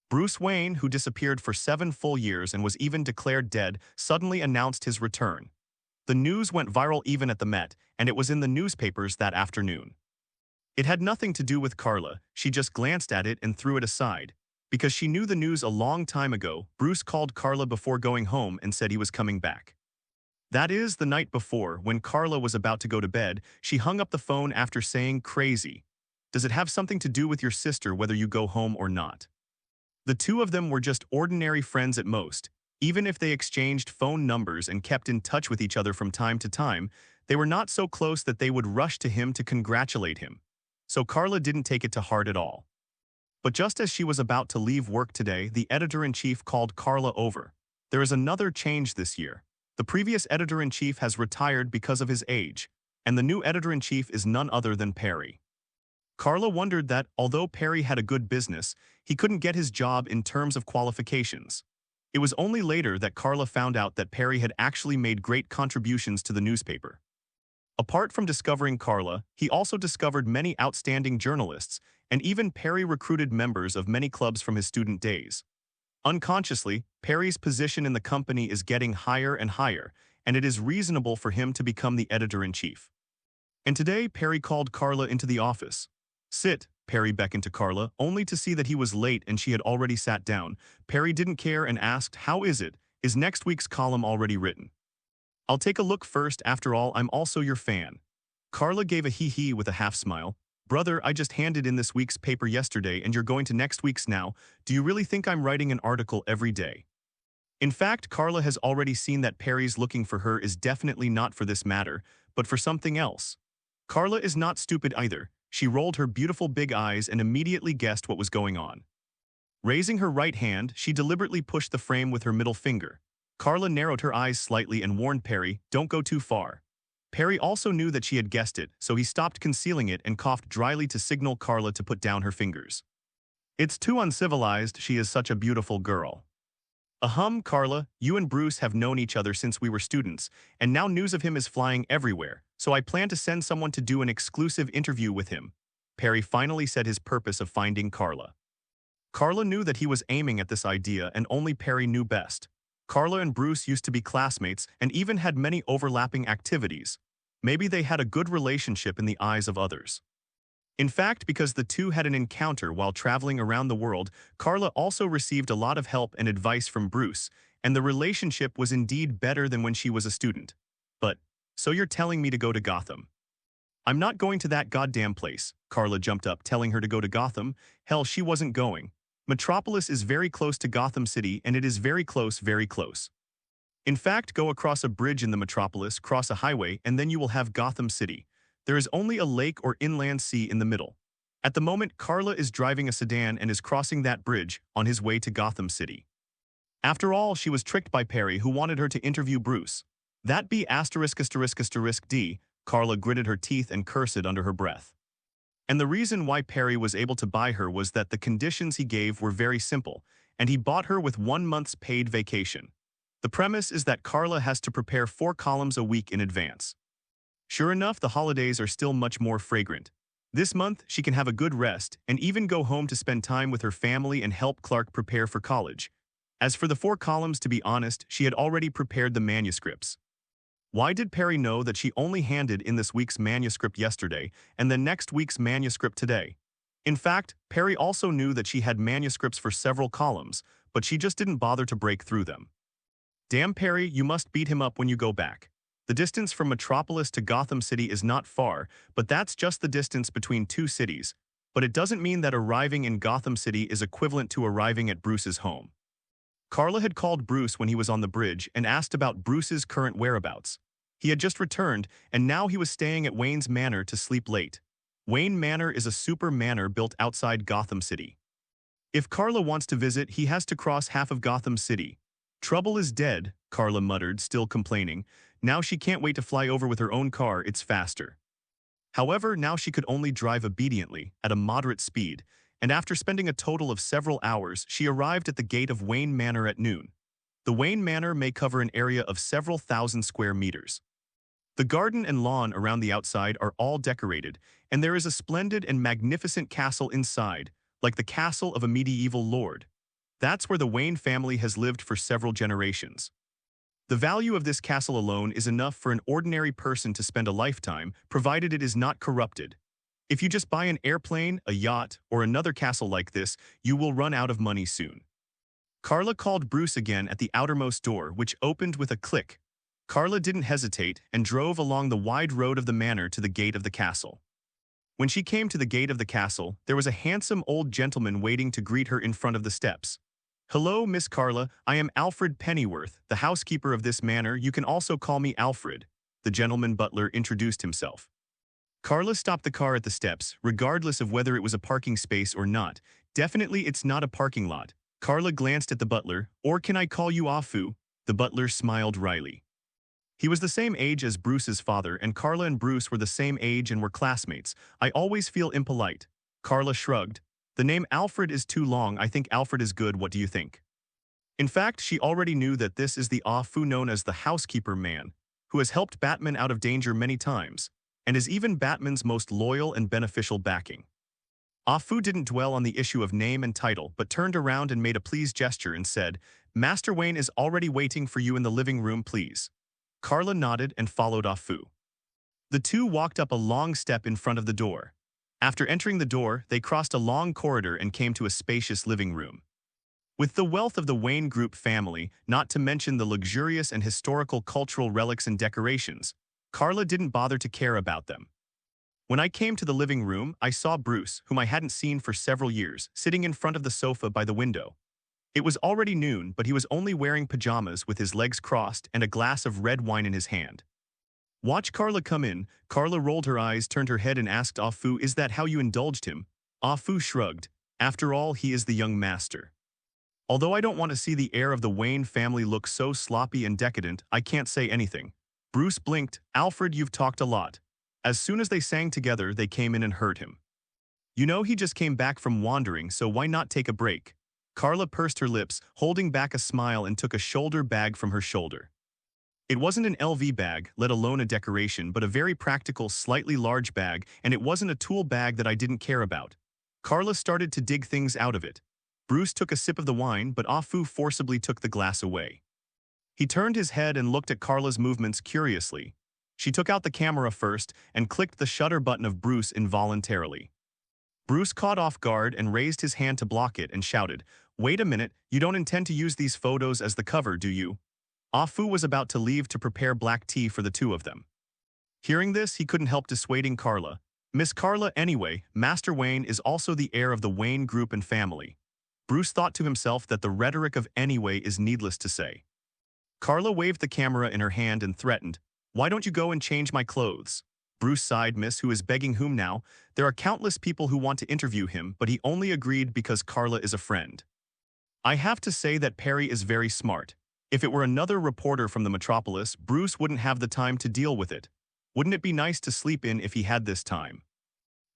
Bruce Wayne, who disappeared for 7 full years and was even declared dead, suddenly announced his return. The news went viral even at the Met, and it was in the newspapers that afternoon. It had nothing to do with Carla. She just glanced at it and threw it aside. Because she knew the news a long time ago, Bruce called Carla before going home and said he was coming back. That is, the night before, when Carla was about to go to bed, she hung up the phone after saying, "Crazy. Does it have something to do with your sister whether you go home or not?" The two of them were just ordinary friends at most. Even if they exchanged phone numbers and kept in touch with each other from time to time, they were not so close that they would rush to him to congratulate him. So Carla didn't take it to heart at all. But just as she was about to leave work today, the editor-in-chief called Carla over. There is another change this year. The previous editor-in-chief has retired because of his age, and the new editor-in-chief is none other than Perry. Carla wondered that, although Perry had a good business, he couldn't get his job in terms of qualifications. It was only later that Carla found out that Perry had actually made great contributions to the newspaper. Apart from discovering Carla, he also discovered many outstanding journalists, and even Perry recruited members of many clubs from his student days. Unconsciously, Perry's position in the company is getting higher and higher, and it is reasonable for him to become the editor-in-chief. And today, Perry called Carla into the office. "Sit," Perry beckoned to Carla, only to see that he was late and she had already sat down. Perry didn't care and asked, "How is it? Is next week's column already written?" "I'll take a look first. After all, I'm also your fan." Carla gave a hee-hee with a half-smile. Brother, I just handed in this week's paper yesterday and you're going to next week's now. Do you really think I'm writing an article every day? In fact, Carla has already seen that Perry's looking for her is definitely not for this matter, but for something else. Carla is not stupid either. She rolled her beautiful big eyes and immediately guessed what was going on. Raising her right hand, she deliberately pushed the frame with her middle finger. Carla narrowed her eyes slightly and warned Perry, "Don't go too far." Perry also knew that she had guessed it, so he stopped concealing it and coughed dryly to signal Carla to put down her fingers. "It's too uncivilized, she is such a beautiful girl." "Ahem, Carla, you and Bruce have known each other since we were students, and now news of him is flying everywhere, so I plan to send someone to do an exclusive interview with him." Perry finally said his purpose of finding Carla. Carla knew that he was aiming at this idea, and only Perry knew best. Carla and Bruce used to be classmates and even had many overlapping activities. Maybe they had a good relationship in the eyes of others. In fact, because the two had an encounter while traveling around the world, Carla also received a lot of help and advice from Bruce, and the relationship was indeed better than when she was a student. "But, so you're telling me to go to Gotham?" "I'm not going to that goddamn place." Carla jumped up, telling her to go to Gotham. Hell, she wasn't going. Metropolis is very close to Gotham City, and it is very close, very close. In fact, go across a bridge in the Metropolis, cross a highway, and then you will have Gotham City. There is only a lake or inland sea in the middle. At the moment, Carla is driving a sedan and is crossing that bridge on his way to Gotham City. After all, she was tricked by Perry, who wanted her to interview Bruce. That be asterisk asterisk asterisk D. Carla gritted her teeth and cursed under her breath. And the reason why Perry was able to buy her was that the conditions he gave were very simple, and he bought her with 1 month's paid vacation. The premise is that Carla has to prepare 4 columns a week in advance. Sure enough, the holidays are still much more fragrant. This month, she can have a good rest and even go home to spend time with her family and help Clark prepare for college. As for the 4 columns, to be honest, she had already prepared the manuscripts. Why did Perry know that she only handed in this week's manuscript yesterday and the next week's manuscript today? In fact, Perry also knew that she had manuscripts for several columns, but she just didn't bother to break through them. "Damn, Perry, you must beat him up when you go back. The distance from Metropolis to Gotham City is not far, but that's just the distance between 2 cities. But it doesn't mean that arriving in Gotham City is equivalent to arriving at Bruce's home." Carla had called Bruce when he was on the bridge and asked about Bruce's current whereabouts. He had just returned, and now he was staying at Wayne's Manor to sleep late. Wayne Manor is a super manor built outside Gotham City. If Carla wants to visit, he has to cross half of Gotham City. "Trouble is dead," Carla muttered, still complaining. Now she can't wait to fly over with her own car, it's faster. However, now she could only drive obediently, at a moderate speed, and after spending a total of several hours, she arrived at the gate of Wayne Manor at noon. The Wayne Manor may cover an area of several thousand square meters. The garden and lawn around the outside are all decorated, and there is a splendid and magnificent castle inside, like the castle of a medieval lord. That's where the Wayne family has lived for several generations. The value of this castle alone is enough for an ordinary person to spend a lifetime, provided it is not corrupted. If you just buy an airplane, a yacht, or another castle like this, you will run out of money soon. Carla called Bruce again at the outermost door, which opened with a click. Carla didn't hesitate and drove along the wide road of the manor to the gate of the castle. When she came to the gate of the castle, there was a handsome old gentleman waiting to greet her in front of the steps. "Hello, Miss Carla. I am Alfred Pennyworth, the housekeeper of this manor. You can also call me Alfred." The gentleman butler introduced himself. Carla stopped the car at the steps, regardless of whether it was a parking space or not. Definitely it's not a parking lot. Carla glanced at the butler. "Or can I call you Afu?" The butler smiled wryly. He was the same age as Bruce's father, and Carla and Bruce were the same age and were classmates. "I always feel impolite." Carla shrugged. "The name Alfred is too long. I think Alfred is good. What do you think?" In fact, she already knew that this is the Afu known as the housekeeper man, who has helped Batman out of danger many times, and is even Batman's most loyal and beneficial backing. Afu didn't dwell on the issue of name and title, but turned around and made a pleased gesture and said, "Master Wayne is already waiting for you in the living room, please." Carla nodded and followed Afu. The two walked up a long step in front of the door. After entering the door, they crossed a long corridor and came to a spacious living room. With the wealth of the Wayne Group family, not to mention the luxurious and historical cultural relics and decorations, Carla didn't bother to care about them. When I came to the living room, I saw Bruce, whom I hadn't seen for several years, sitting in front of the sofa by the window. It was already noon, but he was only wearing pajamas with his legs crossed and a glass of red wine in his hand. Watch Carla come in. Carla rolled her eyes, turned her head and asked Afu, "Is that how you indulged him?" Afu shrugged. After all, he is the young master. Although I don't want to see the heir of the Wayne family look so sloppy and decadent, I can't say anything. Bruce blinked. "Alfred, you've talked a lot." As soon as they sang together, they came in and heard him. "You know, he just came back from wandering, so why not take a break?" Carla pursed her lips, holding back a smile, and took a shoulder bag from her shoulder. It wasn't an LV bag, let alone a decoration, but a very practical, slightly large bag, and it wasn't a tool bag that I didn't care about. Carla started to dig things out of it. Bruce took a sip of the wine, but Afu forcibly took the glass away. He turned his head and looked at Carla's movements curiously. She took out the camera first and clicked the shutter button of Bruce involuntarily. Bruce caught off guard and raised his hand to block it and shouted, "Wait a minute, you don't intend to use these photos as the cover, do you?" Afu was about to leave to prepare black tea for the two of them. Hearing this, he couldn't help dissuading Carla. "Miss Carla, anyway, Master Wayne is also the heir of the Wayne group and family." Bruce thought to himself that the rhetoric of "anyway" is needless to say. Carla waved the camera in her hand and threatened, "Why don't you go and change my clothes?" Bruce sighed. "Miss, who is begging whom now? There are countless people who want to interview him, but he only agreed because Carla is a friend." I have to say that Perry is very smart. If it were another reporter from the metropolis, Bruce wouldn't have the time to deal with it. Wouldn't it be nice to sleep in if he had this time?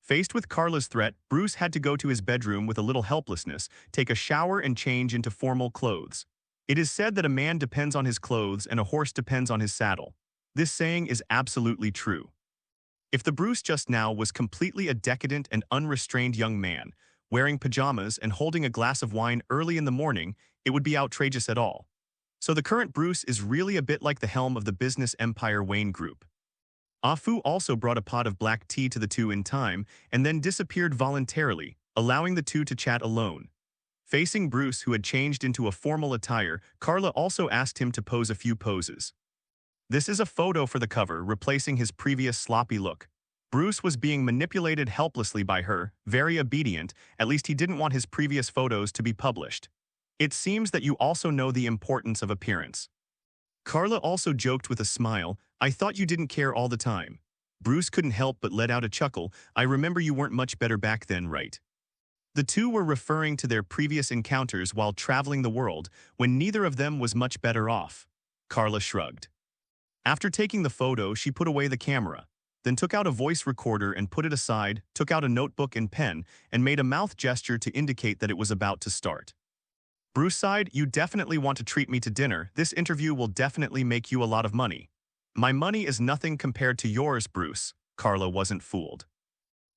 Faced with Carla's threat, Bruce had to go to his bedroom with a little helplessness, take a shower and change into formal clothes. It is said that a man depends on his clothes and a horse depends on his saddle. This saying is absolutely true. If the Bruce just now was completely a decadent and unrestrained young man, wearing pajamas and holding a glass of wine early in the morning, it would be outrageous at all. So the current Bruce is really a bit like the helm of the business empire Wayne Group. Afu also brought a pot of black tea to the two in time and then disappeared voluntarily, allowing the two to chat alone. Facing Bruce, who had changed into a formal attire, Carla also asked him to pose a few poses. This is a photo for the cover, replacing his previous sloppy look. Bruce was being manipulated helplessly by her, very obedient, at least he didn't want his previous photos to be published. It seems that you also know the importance of appearance. Carla also joked with a smile, "I thought you didn't care all the time." Bruce couldn't help but let out a chuckle. "I remember you weren't much better back then, right?" The two were referring to their previous encounters while traveling the world, when neither of them was much better off. Carla shrugged. After taking the photo, she put away the camera, then took out a voice recorder and put it aside, took out a notebook and pen, and made a mouth gesture to indicate that it was about to start. Bruce sighed, "You definitely want to treat me to dinner. This interview will definitely make you a lot of money." "My money is nothing compared to yours, Bruce." Carla wasn't fooled.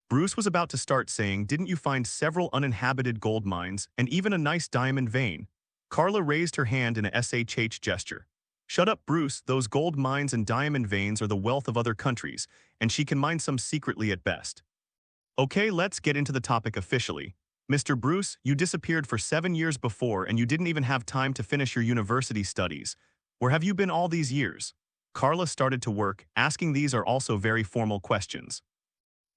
Bruce was about to start saying, "Didn't you find several uninhabited gold mines and even a nice diamond vein?" Carla raised her hand in a SHH gesture. "Shut up, Bruce. Those gold mines and diamond veins are the wealth of other countries, and she can mine some secretly at best." "Okay, let's get into the topic officially. Mr. Bruce, you disappeared for 7 years before and you didn't even have time to finish your university studies. Where have you been all these years?" Carla started to work, asking these are also very formal questions.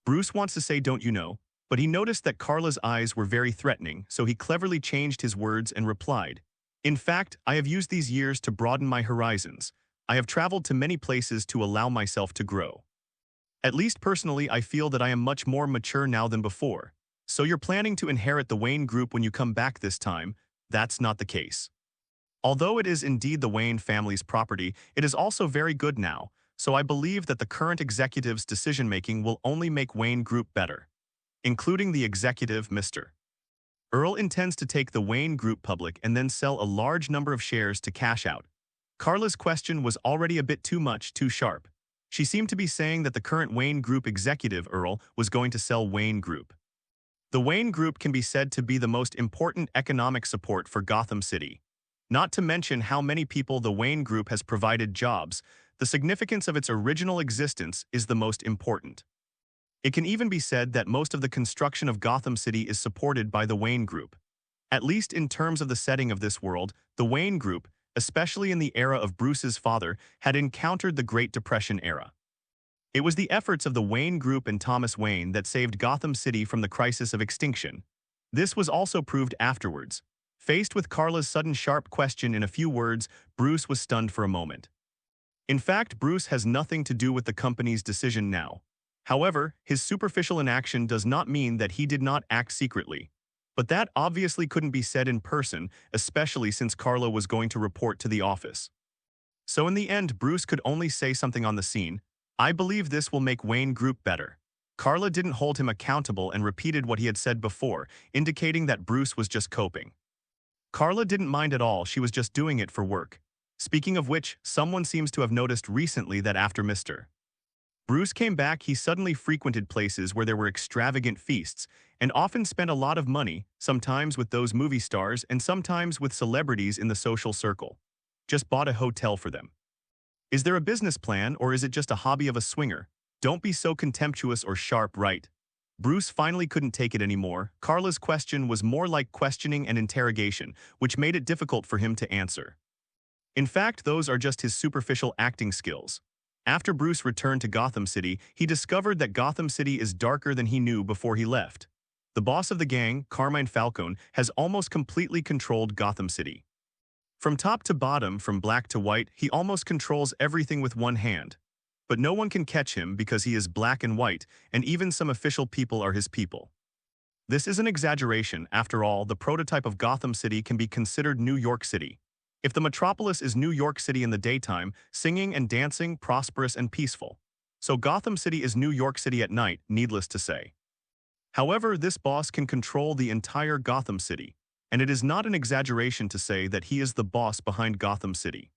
Bruce wants to say "don't you know," but he noticed that Carla's eyes were very threatening, so he cleverly changed his words and replied, "In fact, I have used these years to broaden my horizons. I have traveled to many places to allow myself to grow. At least personally, I feel that I am much more mature now than before. So you're planning to inherit the Wayne Group when you come back this time? That's not the case. Although it is indeed the Wayne family's property, it is also very good now, so I believe that the current executive's decision-making will only make Wayne Group better, including the executive, Mr. Earl intends to take the Wayne Group public and then sell a large number of shares to cash out." Carla's question was already a bit too much, too sharp. She seemed to be saying that the current Wayne Group executive, Earl, was going to sell Wayne Group. The Wayne Group can be said to be the most important economic support for Gotham City. Not to mention how many people the Wayne Group has provided jobs, the significance of its original existence is the most important. It can even be said that most of the construction of Gotham City is supported by the Wayne Group. At least in terms of the setting of this world, the Wayne Group, especially in the era of Bruce's father, had encountered the Great Depression era. It was the efforts of the Wayne Group and Thomas Wayne that saved Gotham City from the crisis of extinction. This was also proved afterwards. Faced with Carla's sudden sharp question in a few words, Bruce was stunned for a moment. In fact, Bruce has nothing to do with the company's decision now. However, his superficial inaction does not mean that he did not act secretly. But that obviously couldn't be said in person, especially since Carla was going to report to the office. So in the end, Bruce could only say something on the scene. I believe this will make Wayne Group better. Carla didn't hold him accountable and repeated what he had said before, indicating that Bruce was just coping. Carla didn't mind at all, she was just doing it for work. Speaking of which, someone seems to have noticed recently that after Mr. Bruce came back, he suddenly frequented places where there were extravagant feasts, and often spent a lot of money, sometimes with those movie stars and sometimes with celebrities in the social circle. Just bought a hotel for them. Is there a business plan, or is it just a hobby of a swinger? Don't be so contemptuous or sharp, right? Bruce finally couldn't take it anymore. Carla's question was more like questioning and interrogation, which made it difficult for him to answer. In fact, those are just his superficial acting skills. After Bruce returned to Gotham City, he discovered that Gotham City is darker than he knew before he left. The boss of the gang, Carmine Falcone, has almost completely controlled Gotham City. From top to bottom, from black to white, he almost controls everything with one hand. But no one can catch him because he is black and white, and even some official people are his people. This is an exaggeration. After all, the prototype of Gotham City can be considered New York City. If the metropolis is New York City in the daytime, singing and dancing, prosperous and peaceful. So Gotham City is New York City at night, needless to say. However, this boss can control the entire Gotham City, and it is not an exaggeration to say that he is the boss behind Gotham City.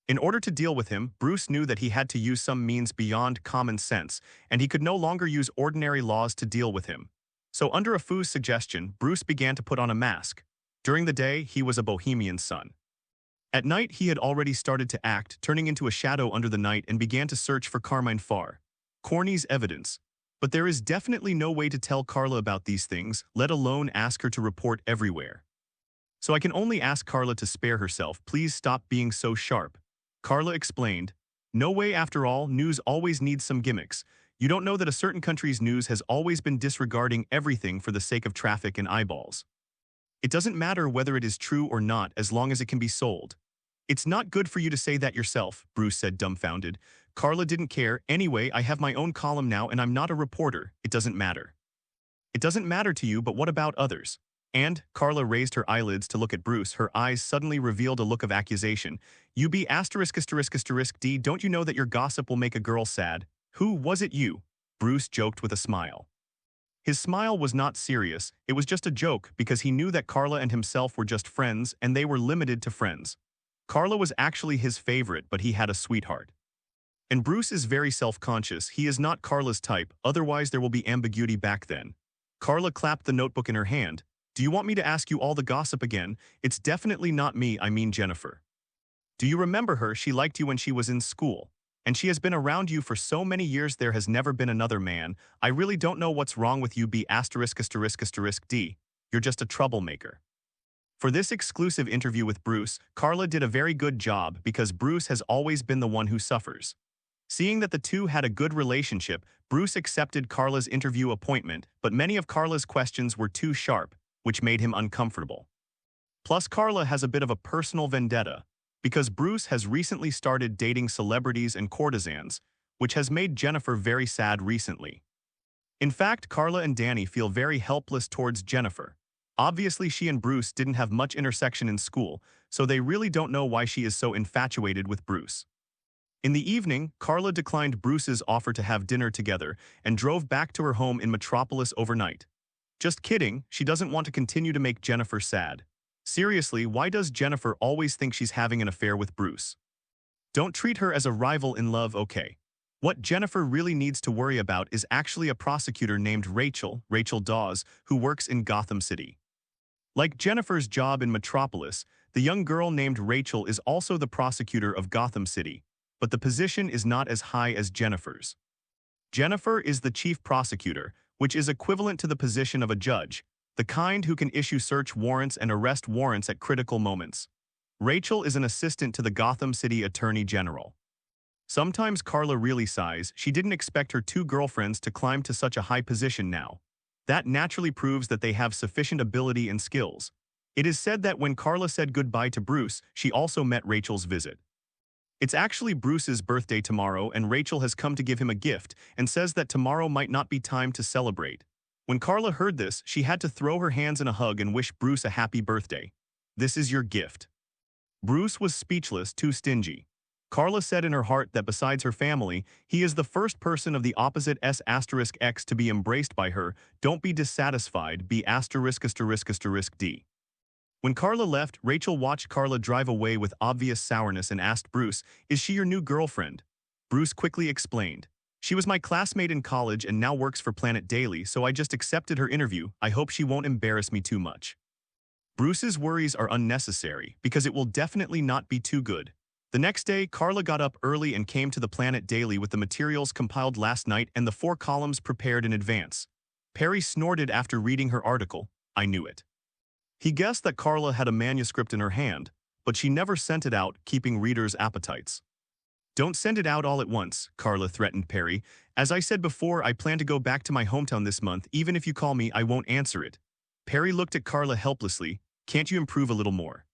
In order to deal with him, Bruce knew that he had to use some means beyond common sense, and he could no longer use ordinary laws to deal with him. So under a fool's suggestion, Bruce began to put on a mask. During the day, he was a bohemian son. At night, he had already started to act, turning into a shadow under the night, and began to search for Carmine Farr. Corny's evidence. But there is definitely no way to tell Carla about these things, let alone ask her to report everywhere. So I can only ask Carla to spare herself. Please stop being so sharp. Carla explained. No way, after all, news always needs some gimmicks. You don't know that a certain country's news has always been disregarding everything for the sake of traffic and eyeballs. It doesn't matter whether it is true or not as long as it can be sold. It's not good for you to say that yourself, Bruce said, dumbfounded. Carla didn't care. Anyway, I have my own column now and I'm not a reporter. It doesn't matter. It doesn't matter to you, but what about others? And, Carla raised her eyelids to look at Bruce. Her eyes suddenly revealed a look of accusation. You be *****D, don't you know that your gossip will make a girl sad? Who was it you? Bruce joked with a smile. His smile was not serious, it was just a joke because he knew that Carla and himself were just friends and they were limited to friends. Carla was actually his favorite, but he had a sweetheart. And Bruce is very self-conscious. He is not Carla's type, otherwise there will be ambiguity back then. Carla clapped the notebook in her hand. Do you want me to ask you all the gossip again? It's definitely not me, I mean Jennifer. Do you remember her? She liked you when she was in school. And she has been around you for so many years, there has never been another man. I really don't know what's wrong with you, B*******D. You're just a troublemaker. For this exclusive interview with Bruce, Carla did a very good job because Bruce has always been the one who suffers. Seeing that the two had a good relationship, Bruce accepted Carla's interview appointment, but many of Carla's questions were too sharp, which made him uncomfortable. Plus, Carla has a bit of a personal vendetta, because Bruce has recently started dating celebrities and courtesans, which has made Jennifer very sad recently. In fact, Carla and Danny feel very helpless towards Jennifer. Obviously, she and Bruce didn't have much intersection in school, so they really don't know why she is so infatuated with Bruce. In the evening, Carla declined Bruce's offer to have dinner together and drove back to her home in Metropolis overnight. Just kidding, she doesn't want to continue to make Jennifer sad. Seriously, why does Jennifer always think she's having an affair with Bruce? Don't treat her as a rival in love, okay? What Jennifer really needs to worry about is actually a prosecutor named Rachel Dawes, who works in Gotham City. Like Jennifer's job in Metropolis, the young girl named Rachel is also the prosecutor of Gotham City, but the position is not as high as Jennifer's. Jennifer is the chief prosecutor, which is equivalent to the position of a judge, the kind who can issue search warrants and arrest warrants at critical moments. Rachel is an assistant to the Gotham City Attorney General. Sometimes Carla really sighs. She didn't expect her two girlfriends to climb to such a high position now. That naturally proves that they have sufficient ability and skills. It is said that when Carla said goodbye to Bruce, she also met Rachel's visit. It's actually Bruce's birthday tomorrow, and Rachel has come to give him a gift and says that tomorrow might not be time to celebrate. When Carla heard this, she had to throw her hands in a hug and wish Bruce a happy birthday. "This is your gift." Bruce was speechless, too stingy. Carla said in her heart that besides her family, he is the first person of the opposite S*X to be embraced by her. Don't be dissatisfied, be ****D. When Carla left, Rachel watched Carla drive away with obvious sourness and asked Bruce, "Is she your new girlfriend?" Bruce quickly explained, "She was my classmate in college and now works for Planet Daily, so I just accepted her interview. I hope she won't embarrass me too much." Bruce's worries are unnecessary because it will definitely not be too good. The next day, Carla got up early and came to the Planet Daily with the materials compiled last night and the 4 columns prepared in advance. Perry snorted after reading her article. "I knew it." He guessed that Carla had a manuscript in her hand, but she never sent it out, keeping readers' appetites. "Don't send it out all at once," Carla threatened Perry. "As I said before, I plan to go back to my hometown this month. Even if you call me, I won't answer it." Perry looked at Carla helplessly. "Can't you improve a little more?"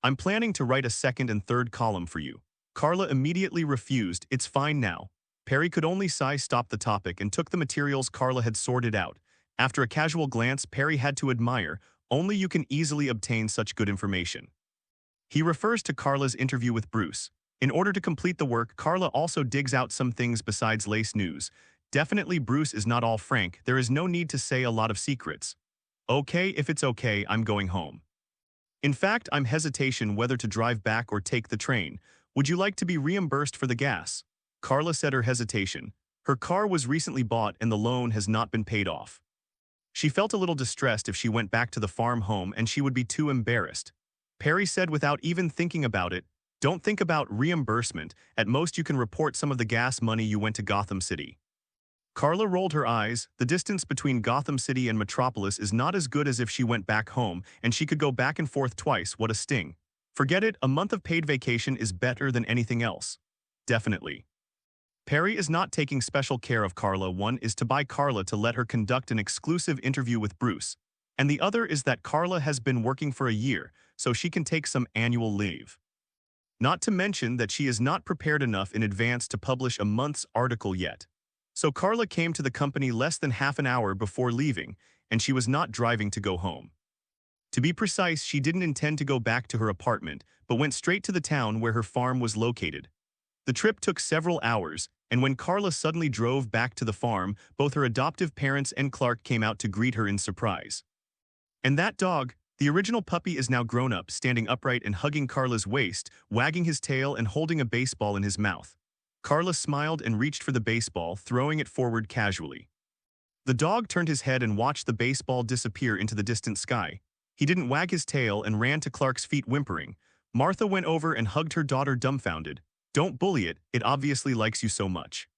"I'm planning to write a 2nd and 3rd column for you." Carla immediately refused. "It's fine now." Perry could only sigh, stop the topic, and took the materials Carla had sorted out. After a casual glance, Perry had to admire, "Only you can easily obtain such good information." He refers to Carla's interview with Bruce. In order to complete the work, Carla also digs out some things besides lace news. Definitely Bruce is not all frank. There is no need to say a lot of secrets. "Okay, if it's okay, I'm going home. In fact, I'm hesitation whether to drive back or take the train. Would you like to be reimbursed for the gas?" Carla said her hesitation. Her car was recently bought and the loan has not been paid off. She felt a little distressed if she went back to the farm home and she would be too embarrassed. Perry said without even thinking about it, "Don't think about reimbursement. At most you can report some of the gas money you went to Gotham City." Carla rolled her eyes. The distance between Gotham City and Metropolis is not as good as if she went back home, and she could go back and forth twice. What a sting. Forget it, a month of paid vacation is better than anything else. Definitely. Perry is not taking special care of Carla. One is to buy Carla to let her conduct an exclusive interview with Bruce, and the other is that Carla has been working for a year, so she can take some annual leave. Not to mention that she is not prepared enough in advance to publish a month's article yet. So Carla came to the company less than half an hour before leaving, and she was not driving to go home. To be precise, she didn't intend to go back to her apartment, but went straight to the town where her farm was located. The trip took several hours, and when Carla suddenly drove back to the farm, both her adoptive parents and Clark came out to greet her in surprise. And that dog, the original puppy, is now grown up, standing upright and hugging Carla's waist, wagging his tail and holding a baseball in his mouth. Carla smiled and reached for the baseball, throwing it forward casually. The dog turned his head and watched the baseball disappear into the distant sky. He didn't wag his tail and ran to Clark's feet whimpering. Martha went over and hugged her daughter dumbfounded. "Don't bully it, it obviously likes you so much."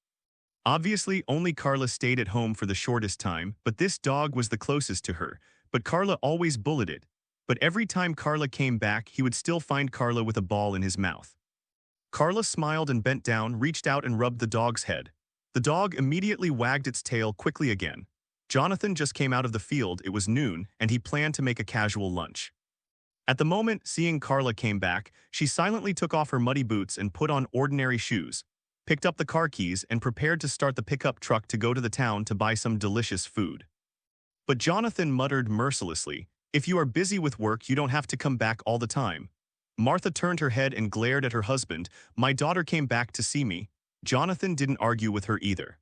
Obviously, only Carla stayed at home for the shortest time, but this dog was the closest to her. But Carla always bullied it. But every time Carla came back, he would still find Carla with a ball in his mouth. Carla smiled and bent down, reached out and rubbed the dog's head. The dog immediately wagged its tail quickly again. Jonathan just came out of the field. It was noon, and he planned to make a casual lunch. At the moment, seeing Carla came back, she silently took off her muddy boots and put on ordinary shoes, picked up the car keys, and prepared to start the pickup truck to go to the town to buy some delicious food. But Jonathan muttered mercilessly, "If you are busy with work, you don't have to come back all the time." Martha turned her head and glared at her husband. "My daughter came back to see me." Jonathan didn't argue with her either.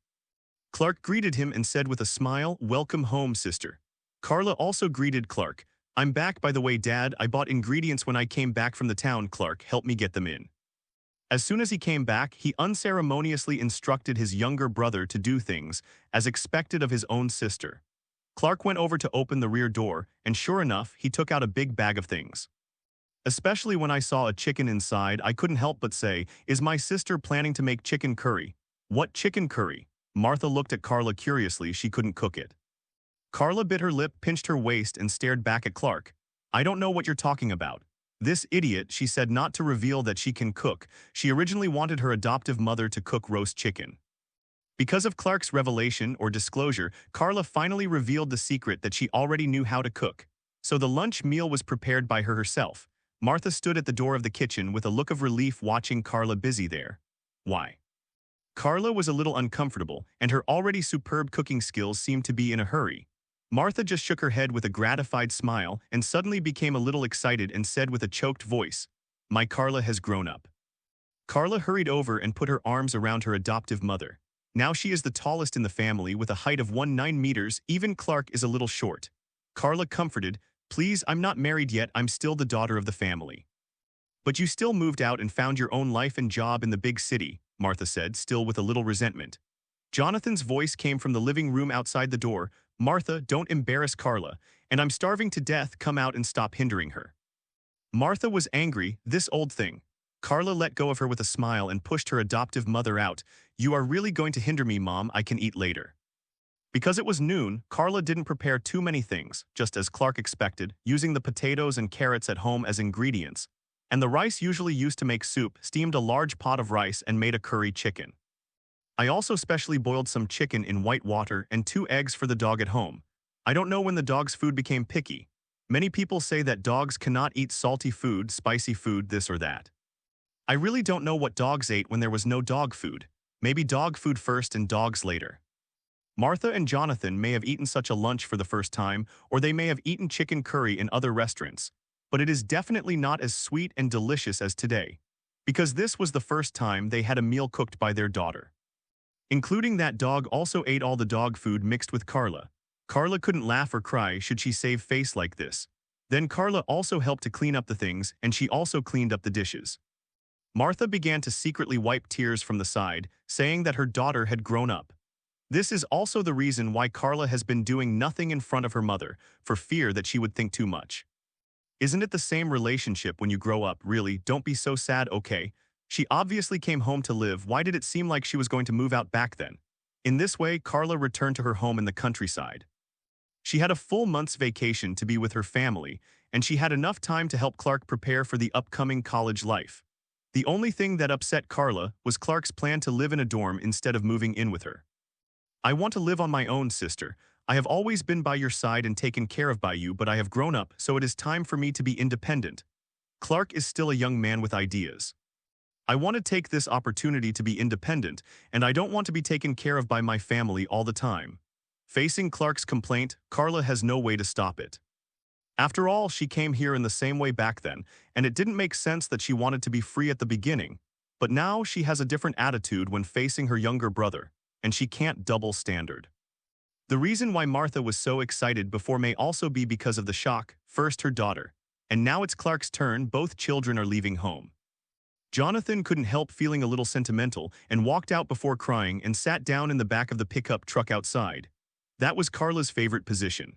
Clark greeted him and said with a smile, "Welcome home, sister." Carla also greeted Clark. "I'm back, by the way, Dad. I bought ingredients when I came back from the town. Clark, help me get them in." As soon as he came back, he unceremoniously instructed his younger brother to do things, as expected of his own sister. Clark went over to open the rear door, and sure enough, he took out a big bag of things. Especially when I saw a chicken inside, I couldn't help but say, "Is my sister planning to make chicken curry?" "What chicken curry?" Martha looked at Carla curiously. She couldn't cook it. Carla bit her lip, pinched her waist, and stared back at Clark. "I don't know what you're talking about." This idiot, she said not to reveal that she can cook. She originally wanted her adoptive mother to cook roast chicken. Because of Clark's revelation or disclosure, Carla finally revealed the secret that she already knew how to cook. So the lunch meal was prepared by her herself. Martha stood at the door of the kitchen with a look of relief watching Carla busy there. Why? Carla was a little uncomfortable, and her already superb cooking skills seemed to be in a hurry. Martha just shook her head with a gratified smile and suddenly became a little excited and said with a choked voice, "My Carla has grown up." Carla hurried over and put her arms around her adoptive mother. Now she is the tallest in the family with a height of 1.9 meters, even Clark is a little short. Carla comforted, "Please, I'm not married yet, I'm still the daughter of the family." "But you still moved out and found your own life and job in the big city," Martha said, still with a little resentment. Jonathan's voice came from the living room outside the door. "Martha, don't embarrass Carla, and I'm starving to death, come out and stop hindering her." Martha was angry, this old thing. Carla let go of her with a smile and pushed her adoptive mother out. "You are really going to hinder me, Mom, I can eat later." Because it was noon, Carla didn't prepare too many things, just as Clark expected, using the potatoes and carrots at home as ingredients. And the rice usually used to make soup, steamed a large pot of rice and made a curry chicken. I also specially boiled some chicken in white water and 2 eggs for the dog at home. I don't know when the dog's food became picky. Many people say that dogs cannot eat salty food, spicy food, this or that. I really don't know what dogs ate when there was no dog food. Maybe dog food first and dogs later. Martha and Jonathan may have eaten such a lunch for the first time, or they may have eaten chicken curry in other restaurants. But it is definitely not as sweet and delicious as today, because this was the first time they had a meal cooked by their daughter. Including that dog also ate all the dog food mixed with Carla. Carla couldn't laugh or cry should she save face like this. Then Carla also helped to clean up the things, and she also cleaned up the dishes. Martha began to secretly wipe tears from the side, saying that her daughter had grown up. This is also the reason why Carla has been doing nothing in front of her mother, for fear that she would think too much. Isn't it the same relationship when you grow up, really? Don't be so sad, okay? She obviously came home to live, why did it seem like she was going to move out back then? In this way, Carla returned to her home in the countryside. She had a full month's vacation to be with her family, and she had enough time to help Clark prepare for the upcoming college life. The only thing that upset Carla was Clark's plan to live in a dorm instead of moving in with her. "I want to live on my own, sister. I have always been by your side and taken care of by you, but I have grown up, so it is time for me to be independent." Clark is still a young man with ideas. "I want to take this opportunity to be independent, and I don't want to be taken care of by my family all the time." Facing Clark's complaint, Carla has no way to stop it. After all, she came here in the same way back then, and it didn't make sense that she wanted to be free at the beginning. But now she has a different attitude when facing her younger brother, and she can't double standard. The reason why Martha was so excited before may also be because of the shock, first her daughter, and now it's Clark's turn, both children are leaving home. Jonathan couldn't help feeling a little sentimental and walked out before crying and sat down in the back of the pickup truck outside. That was Carla's favorite position.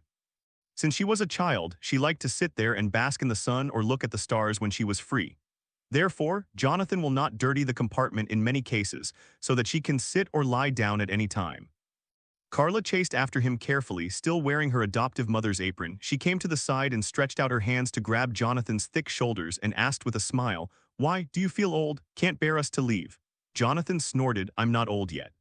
Since she was a child, she liked to sit there and bask in the sun or look at the stars when she was free. Therefore, Jonathan will not dirty the compartment in many cases, so that she can sit or lie down at any time. Carla chased after him carefully, still wearing her adoptive mother's apron. She came to the side and stretched out her hands to grab Jonathan's thick shoulders and asked with a smile, "Why, do you feel old? Can't bear us to leave?" Jonathan snorted, "I'm not old yet."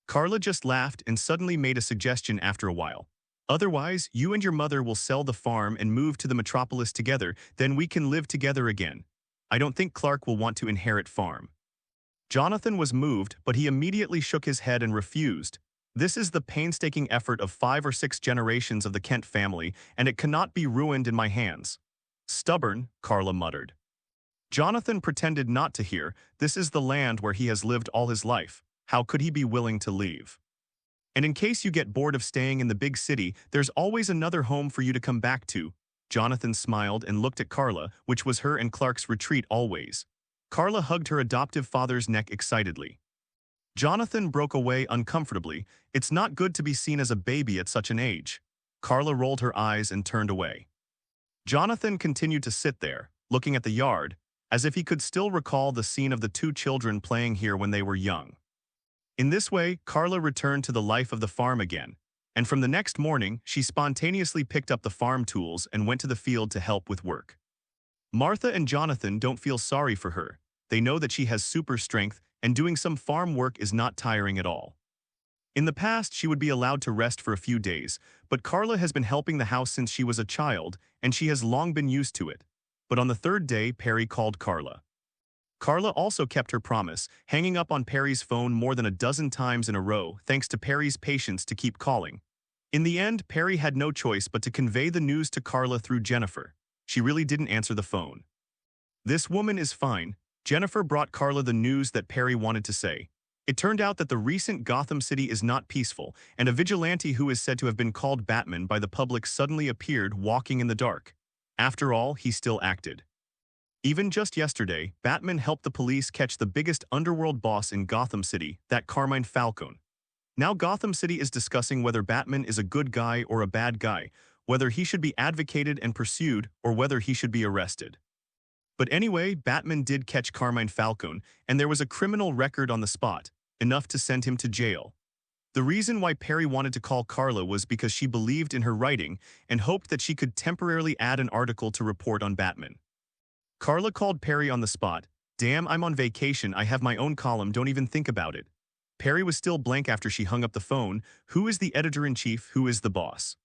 Carla just laughed and suddenly made a suggestion after a while. "Otherwise, you and your mother will sell the farm and move to the metropolis together, then we can live together again. I don't think Clark will want to inherit farm." Jonathan was moved, but he immediately shook his head and refused. "This is the painstaking effort of 5 or 6 generations of the Kent family, and it cannot be ruined in my hands." "Stubborn," Carla muttered. Jonathan pretended not to hear. This is the land where he has lived all his life. How could he be willing to leave? "And in case you get bored of staying in the big city, there's always another home for you to come back to." Jonathan smiled and looked at Carla, which was her and Clark's retreat always. Carla hugged her adoptive father's neck excitedly. Jonathan broke away uncomfortably. "It's not good to be seen as a baby at such an age." Carla rolled her eyes and turned away. Jonathan continued to sit there, looking at the yard, as if he could still recall the scene of the 2 children playing here when they were young. In this way, Carla returned to the life of the farm again, and from the next morning, she spontaneously picked up the farm tools and went to the field to help with work. Martha and Jonathan don't feel sorry for her. They know that she has super strength and doing some farm work is not tiring at all. In the past, she would be allowed to rest for a few days, but Carla has been helping the house since she was a child, and she has long been used to it. But on the third day, Perry called Carla. Carla also kept her promise, hanging up on Perry's phone more than a dozen times in a row, thanks to Perry's patience to keep calling. In the end, Perry had no choice but to convey the news to Carla through Jennifer. She really didn't answer the phone. This woman is fine. Jennifer brought Carla the news that Perry wanted to say. It turned out that the recent Gotham City is not peaceful, and a vigilante who is said to have been called Batman by the public suddenly appeared walking in the dark. After all, he still acted. Even just yesterday, Batman helped the police catch the biggest underworld boss in Gotham City, that Carmine Falcone. Now Gotham City is discussing whether Batman is a good guy or a bad guy, whether he should be advocated and pursued, or whether he should be arrested. But anyway, Batman did catch Carmine Falcone, and there was a criminal record on the spot, enough to send him to jail. The reason why Perry wanted to call Carla was because she believed in her writing and hoped that she could temporarily add an article to report on Batman. Carla called Perry on the spot. "Damn, I'm on vacation, I have my own column, don't even think about it." Perry was still blank after she hung up the phone. Who is the editor-in-chief? Who is the boss?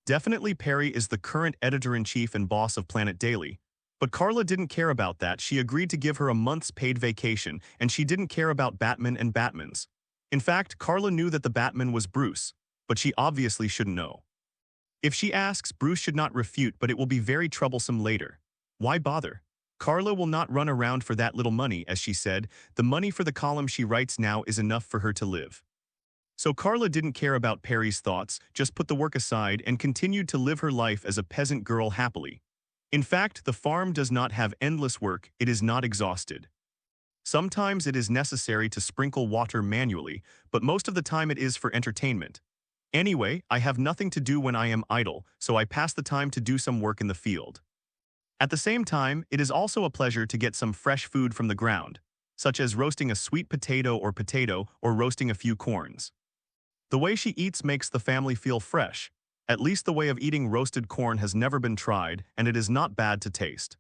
Definitely Perry is the current editor-in-chief and boss of Planet Daily. But Carla didn't care about that. She agreed to give her a month's paid vacation, and she didn't care about Batman and Batmans. In fact, Carla knew that the Batman was Bruce, but she obviously shouldn't know. If she asks, Bruce should not refute, but it will be very troublesome later. Why bother? Carla will not run around for that little money, as she said. The money for the column she writes now is enough for her to live. So Carla didn't care about Perry's thoughts, just put the work aside and continued to live her life as a peasant girl happily. In fact, the farm does not have endless work, it is not exhausted. Sometimes it is necessary to sprinkle water manually, but most of the time it is for entertainment. Anyway, I have nothing to do when I am idle, so I pass the time to do some work in the field. At the same time, it is also a pleasure to get some fresh food from the ground, such as roasting a sweet potato or roasting a few corns. The way she eats makes the family feel fresh. At least the way of eating roasted corn has never been tried, and it is not bad to taste.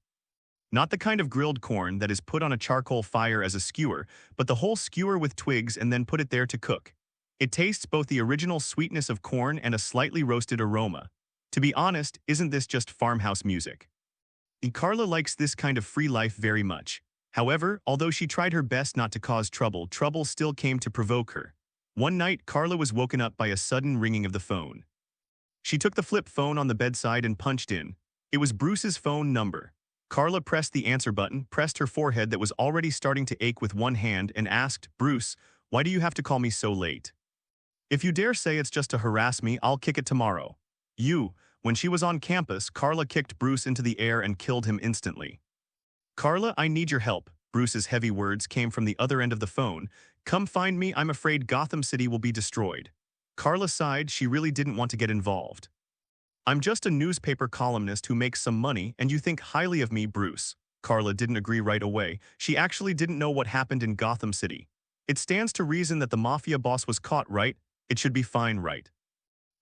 Not the kind of grilled corn that is put on a charcoal fire as a skewer, but the whole skewer with twigs and then put it there to cook. It tastes both the original sweetness of corn and a slightly roasted aroma. To be honest, isn't this just farmhouse music? And Carla likes this kind of free life very much. However, although she tried her best not to cause trouble, trouble still came to provoke her. One night, Carla was woken up by a sudden ringing of the phone. She took the flip phone on the bedside and punched in. It was Bruce's phone number. Carla pressed the answer button, pressed her forehead that was already starting to ache with one hand, and asked, "Bruce, why do you have to call me so late? If you dare say it's just to harass me, I'll kick it tomorrow." When she was on campus, Carla kicked Bruce into the air and killed him instantly. "Carla, I need your help." Bruce's heavy words came from the other end of the phone. "Come find me, I'm afraid Gotham City will be destroyed." Carla sighed. She really didn't want to get involved. "I'm just a newspaper columnist who makes some money, and you think highly of me, Bruce." Carla didn't agree right away. She actually didn't know what happened in Gotham City. It stands to reason that the mafia boss was caught, right? It should be fine, right?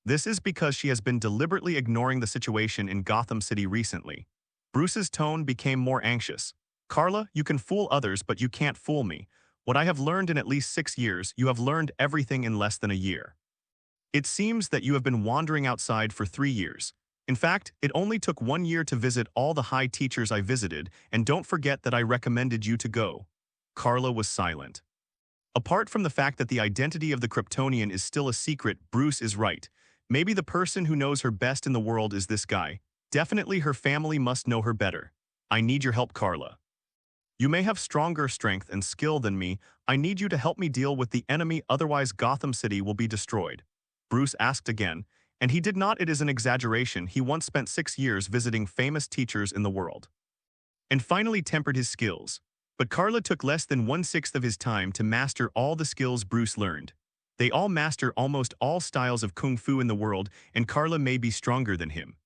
This is because she has been deliberately ignoring the situation in Gotham City recently. Bruce's tone became more anxious. "Carla, you can fool others, but you can't fool me. What I have learned in at least 6 years, you have learned everything in less than a year. It seems that you have been wandering outside for 3 years. In fact, it only took 1 year to visit all the high teachers I visited, and don't forget that I recommended you to go." Carla was silent. Apart from the fact that the identity of the Kryptonian is still a secret, Bruce is right. Maybe the person who knows her best in the world is this guy. Definitely her family must know her better. I need your help, Carla. You may have stronger strength and skill than me. I need you to help me deal with the enemy, otherwise Gotham City will be destroyed. Bruce asked again, and he did not. It is an exaggeration. He once spent 6 years visiting famous teachers in the world. And finally tempered his skills. But Carla took less than 1/6 of his time to master all the skills Bruce learned. They all master almost all styles of kung fu in the world, and Carla may be stronger than him.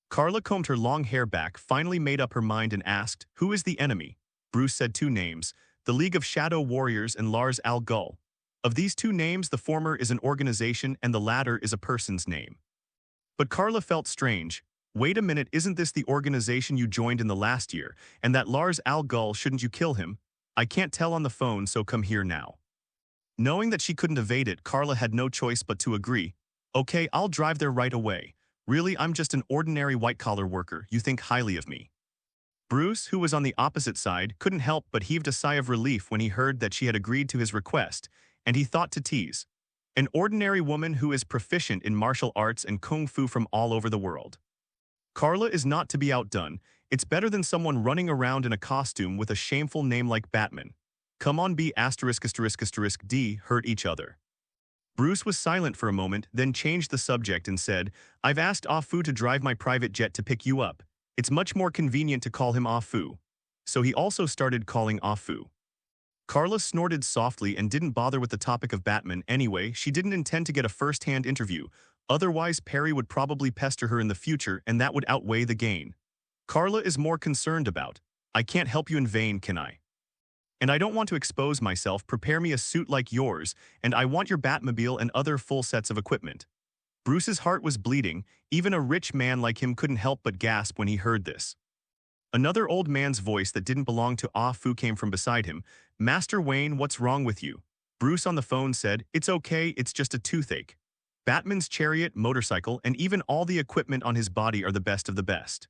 Carla combed her long hair back, finally made up her mind and asked, "Who is the enemy?" Bruce said 2 names, the League of Shadow Warriors and Lars Al Ghul. Of these 2 names, the former is an organization and the latter is a person's name. But Carla felt strange. Wait a minute, isn't this the organization you joined in the last year? And that Lars Al Ghul, shouldn't you kill him? I can't tell on the phone, so come here now. Knowing that she couldn't evade it, Carla had no choice but to agree. Okay, I'll drive there right away. Really, I'm just an ordinary white-collar worker. You think highly of me. Bruce, who was on the opposite side, couldn't help but heaved a sigh of relief when he heard that she had agreed to his request, and he thought to tease. An ordinary woman who is proficient in martial arts and kung fu from all over the world. Carla is not to be outdone. It's better than someone running around in a costume with a shameful name like Batman. Come on, B*********** D hurt each other. Bruce was silent for a moment, then changed the subject and said, I've asked Ah Fu to drive my private jet to pick you up. It's much more convenient to call him Ah Fu. So he also started calling Ah Fu. Carla snorted softly and didn't bother with the topic of Batman anyway. She didn't intend to get a first-hand interview. Otherwise, Perry would probably pester her in the future, and that would outweigh the gain. Carla is more concerned about, I can't help you in vain, can I? And I don't want to expose myself. Prepare me a suit like yours, and I want your Batmobile and other full sets of equipment. Bruce's heart was bleeding. Even a rich man like him couldn't help but gasp when he heard this. Another old man's voice that didn't belong to Ah Fu came from beside him. Master Wayne, what's wrong with you? Bruce on the phone said, It's okay, it's just a toothache. Batman's chariot, motorcycle, and even all the equipment on his body are the best of the best.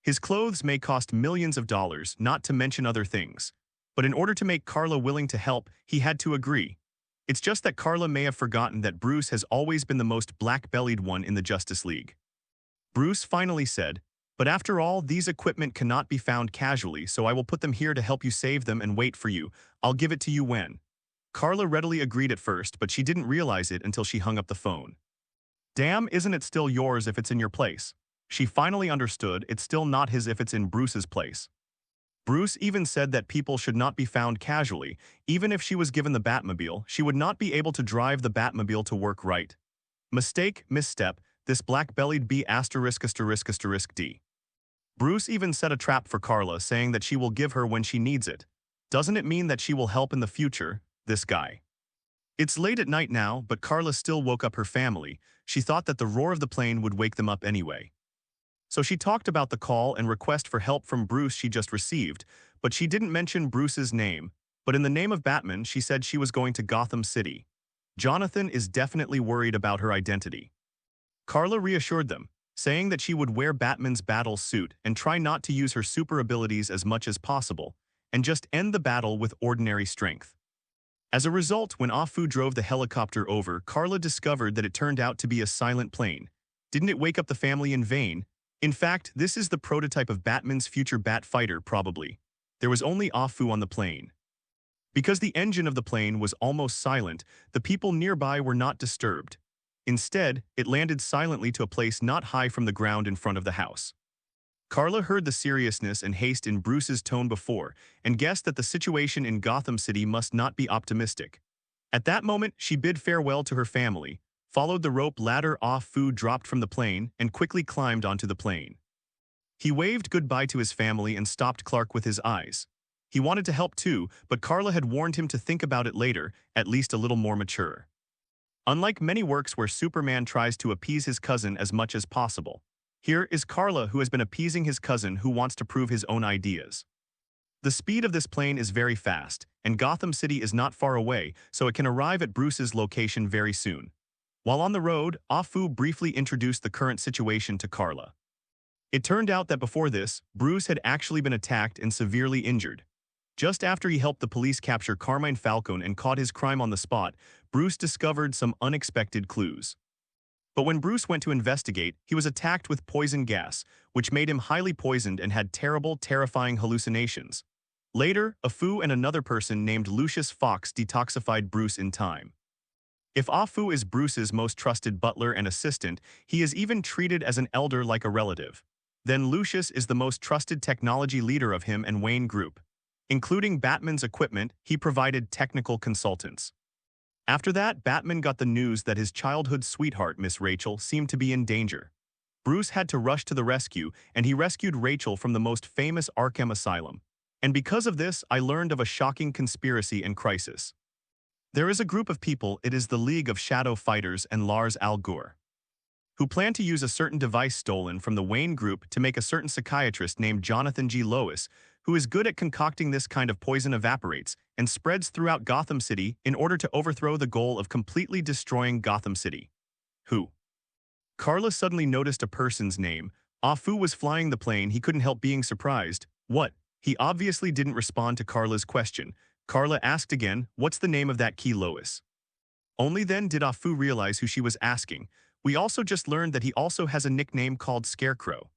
His clothes may cost millions of dollars, not to mention other things. But in order to make Carla willing to help, he had to agree. It's just that Carla may have forgotten that Bruce has always been the most black-bellied one in the Justice League. Bruce finally said, But after all, these equipment cannot be found casually, so I will put them here to help you save them and wait for you. I'll give it to you when. Carla readily agreed at first, but she didn't realize it until she hung up the phone. Damn, isn't it still yours if it's in your place? She finally understood it's still not his if it's in Bruce's place. Bruce even said that people should not be found casually. Even if she was given the Batmobile, she would not be able to drive the Batmobile to work right. Mistake, misstep, this black-bellied B*********D. Bruce even set a trap for Carla, saying that she will give her when she needs it. Doesn't it mean that she will help in the future, this guy? It's late at night now, but Carla still woke up her family. She thought that the roar of the plane would wake them up anyway. So she talked about the call and request for help from Bruce she just received, but she didn't mention Bruce's name. But in the name of Batman, she said she was going to Gotham City. Jonathan is definitely worried about her identity. Carla reassured them, saying that she would wear Batman's battle suit and try not to use her super abilities as much as possible, and just end the battle with ordinary strength. As a result, when Ah Fu drove the helicopter over, Carla discovered that it turned out to be a silent plane. Didn't it wake up the family in vain? In fact, this is the prototype of Batman's future Bat fighter, probably. There was only Ah Fu on the plane. Because the engine of the plane was almost silent, the people nearby were not disturbed. Instead, it landed silently to a place not high from the ground in front of the house. Carla heard the seriousness and haste in Bruce's tone before, and guessed that the situation in Gotham City must not be optimistic. At that moment, she bid farewell to her family, followed the rope ladder Ah Fu dropped from the plane, and quickly climbed onto the plane. He waved goodbye to his family and stopped Clark with his eyes. He wanted to help too, but Carla had warned him to think about it later, at least a little more mature. Unlike many works where Superman tries to appease his cousin as much as possible, here is Carla who has been appeasing his cousin who wants to prove his own ideas. The speed of this plane is very fast, and Gotham City is not far away, so it can arrive at Bruce's location very soon. While on the road, Ah Fu briefly introduced the current situation to Carla. It turned out that before this, Bruce had actually been attacked and severely injured. Just after he helped the police capture Carmine Falcone and caught his crime on the spot, Bruce discovered some unexpected clues. But when Bruce went to investigate, he was attacked with poison gas, which made him highly poisoned and had terrible, terrifying hallucinations. Later, Ah Fu and another person named Lucius Fox detoxified Bruce in time. If Ah Fu is Bruce's most trusted butler and assistant, he is even treated as an elder like a relative. Then Lucius is the most trusted technology leader of him and Wayne Group. Including Batman's equipment, he provided technical consultants. After that, Batman got the news that his childhood sweetheart, Miss Rachel, seemed to be in danger. Bruce had to rush to the rescue, and he rescued Rachel from the most famous Arkham Asylum. And because of this, I learned of a shocking conspiracy and crisis. There is a group of people, it is the League of Shadow Fighters and Lars Al Ghul. who planned to use a certain device stolen from the Wayne Group to make a certain psychiatrist named Jonathan G. Lois, who is good at concocting this kind of poison, evaporates and spreads throughout Gotham City in order to overthrow the goal of completely destroying Gotham City. Who? Carla suddenly noticed a person's name. Afu was flying the plane. He couldn't help being surprised. What? He obviously didn't respond to Carla's question. Carla asked again, what's the name of that key, Lois? Only then did Afu realize who she was asking. We also just learned that he also has a nickname called Scarecrow.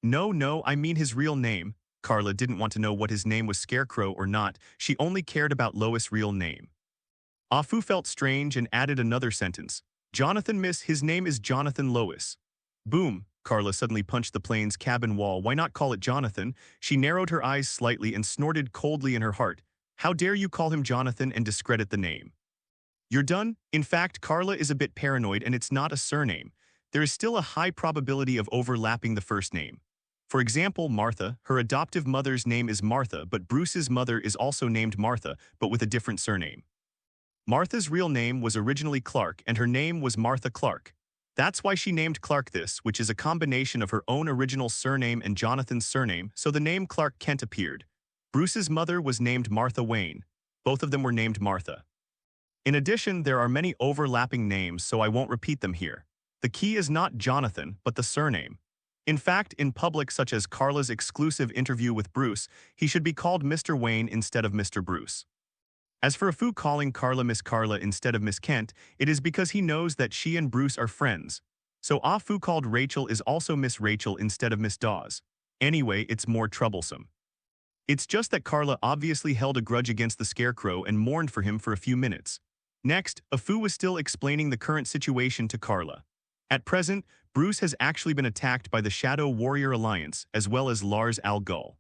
No, I mean his real name. Carla didn't want to know what his name was, Scarecrow or not. She only cared about Lois' real name. Afu felt strange and added another sentence. Jonathan, miss, his name is Jonathan Lois. Boom. Carla suddenly punched the plane's cabin wall. Why not call it Jonathan? She narrowed her eyes slightly and snorted coldly in her heart. How dare you call him Jonathan and discredit the name? You're done? In fact, Carla is a bit paranoid and it's not a surname. There is still a high probability of overlapping the first name. For example, Martha, her adoptive mother's name is Martha, but Bruce's mother is also named Martha, but with a different surname. Martha's real name was originally Clark and her name was Martha Clark. That's why she named Clark this, which is a combination of her own original surname and Jonathan's surname, so the name Clark Kent appeared. Bruce's mother was named Martha Wayne. Both of them were named Martha. In addition, there are many overlapping names, so I won't repeat them here. The key is not Jonathan, but the surname. In fact, in public, such as Carla's exclusive interview with Bruce, he should be called Mr. Wayne instead of Mr. Bruce. As for Afu calling Carla Miss Carla instead of Miss Kent, it is because he knows that she and Bruce are friends. So Afu called Rachel is also Miss Rachel instead of Miss Dawes. Anyway, it's more troublesome. It's just that Carla obviously held a grudge against the Scarecrow and mourned for him for a few minutes. Next, Afu was still explaining the current situation to Carla. At present, Bruce has actually been attacked by the Shadow Warrior Alliance as well as Lars Al Ghul.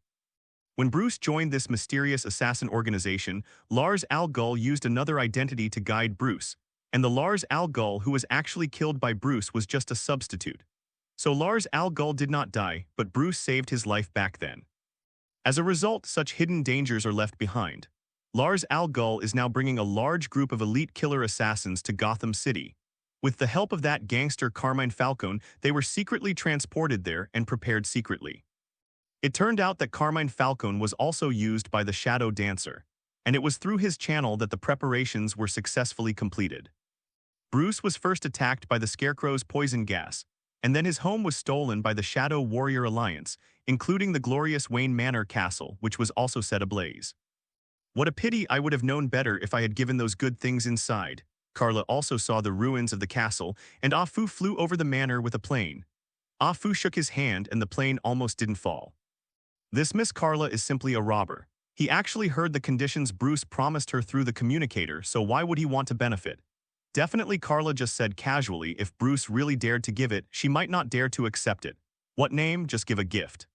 When Bruce joined this mysterious assassin organization, Lars Al Ghul used another identity to guide Bruce, and the Lars Al Ghul who was actually killed by Bruce was just a substitute. So Lars Al Ghul did not die, but Bruce saved his life back then. As a result, such hidden dangers are left behind. Lars Al Ghul is now bringing a large group of elite killer assassins to Gotham City. With the help of that gangster Carmine Falcone, they were secretly transported there and prepared secretly. It turned out that Carmine Falcone was also used by the Shadow Dancer, and it was through his channel that the preparations were successfully completed. Bruce was first attacked by the Scarecrow's poison gas, and then his home was stolen by the Shadow Warrior Alliance, including the glorious Wayne Manor Castle, which was also set ablaze. What a pity, I would have known better if I had given those good things inside. Carla also saw the ruins of the castle, and Afu flew over the manor with a plane. Afu shook his hand and the plane almost didn't fall. This Miss Carla is simply a robber. He actually heard the conditions Bruce promised her through the communicator, so why would he want to benefit? Definitely, Carla just said casually, if Bruce really dared to give it, she might not dare to accept it. What name? Just give a gift.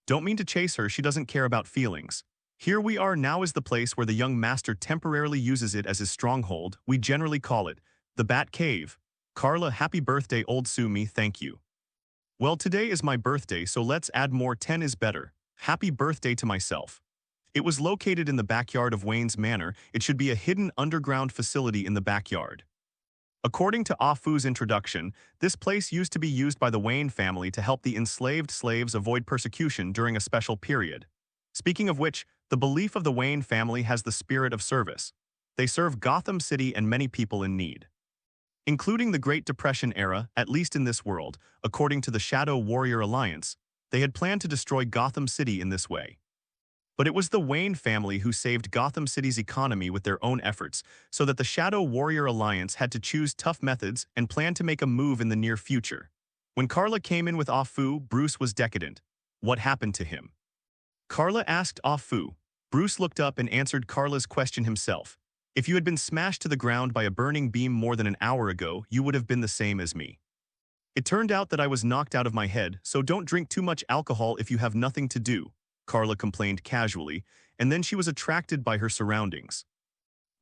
Don't mean to chase her, she doesn't care about feelings. Here we are, now is the place where the young master temporarily uses it as his stronghold. We generally call it the Bat Cave. Carla, happy birthday, old Sumi, thank you. Well, today is my birthday, so let's add more. 10 is better. Happy birthday to myself. It was located in the backyard of Wayne's Manor. It should be a hidden underground facility in the backyard. According to Afu's introduction, this place used to be used by the Wayne family to help the enslaved slaves avoid persecution during a special period. Speaking of which, the belief of the Wayne family has the spirit of service. They serve Gotham City and many people in need. Including the Great Depression era, at least in this world, according to the Shadow Warrior Alliance, they had planned to destroy Gotham City in this way. But it was the Wayne family who saved Gotham City's economy with their own efforts, so that the Shadow Warrior Alliance had to choose tough methods and plan to make a move in the near future. When Carla came in with Afu, Bruce was decadent. What happened to him? Carla asked Afu. Bruce looked up and answered Carla's question himself. If you had been smashed to the ground by a burning beam more than an hour ago, you would have been the same as me. It turned out that I was knocked out of my head, so don't drink too much alcohol if you have nothing to do, Carla complained casually, and then she was attracted by her surroundings.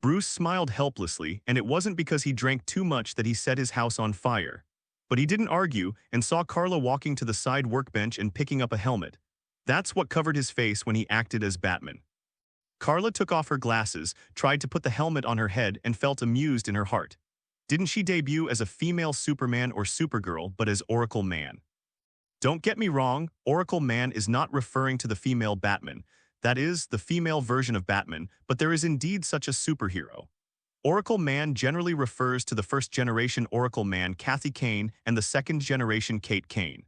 Bruce smiled helplessly, and it wasn't because he drank too much that he set his house on fire. But he didn't argue and saw Carla walking to the side workbench and picking up a helmet. That's what covered his face when he acted as Batman. Carla took off her glasses, tried to put the helmet on her head, and felt amused in her heart. Didn't she debut as a female Superman or Supergirl, but as Oracle Man? Don't get me wrong, Oracle Man is not referring to the female Batman, that is, the female version of Batman, but there is indeed such a superhero. Oracle Man generally refers to the first-generation Oracle Man Kathy Kane and the second-generation Kate Kane.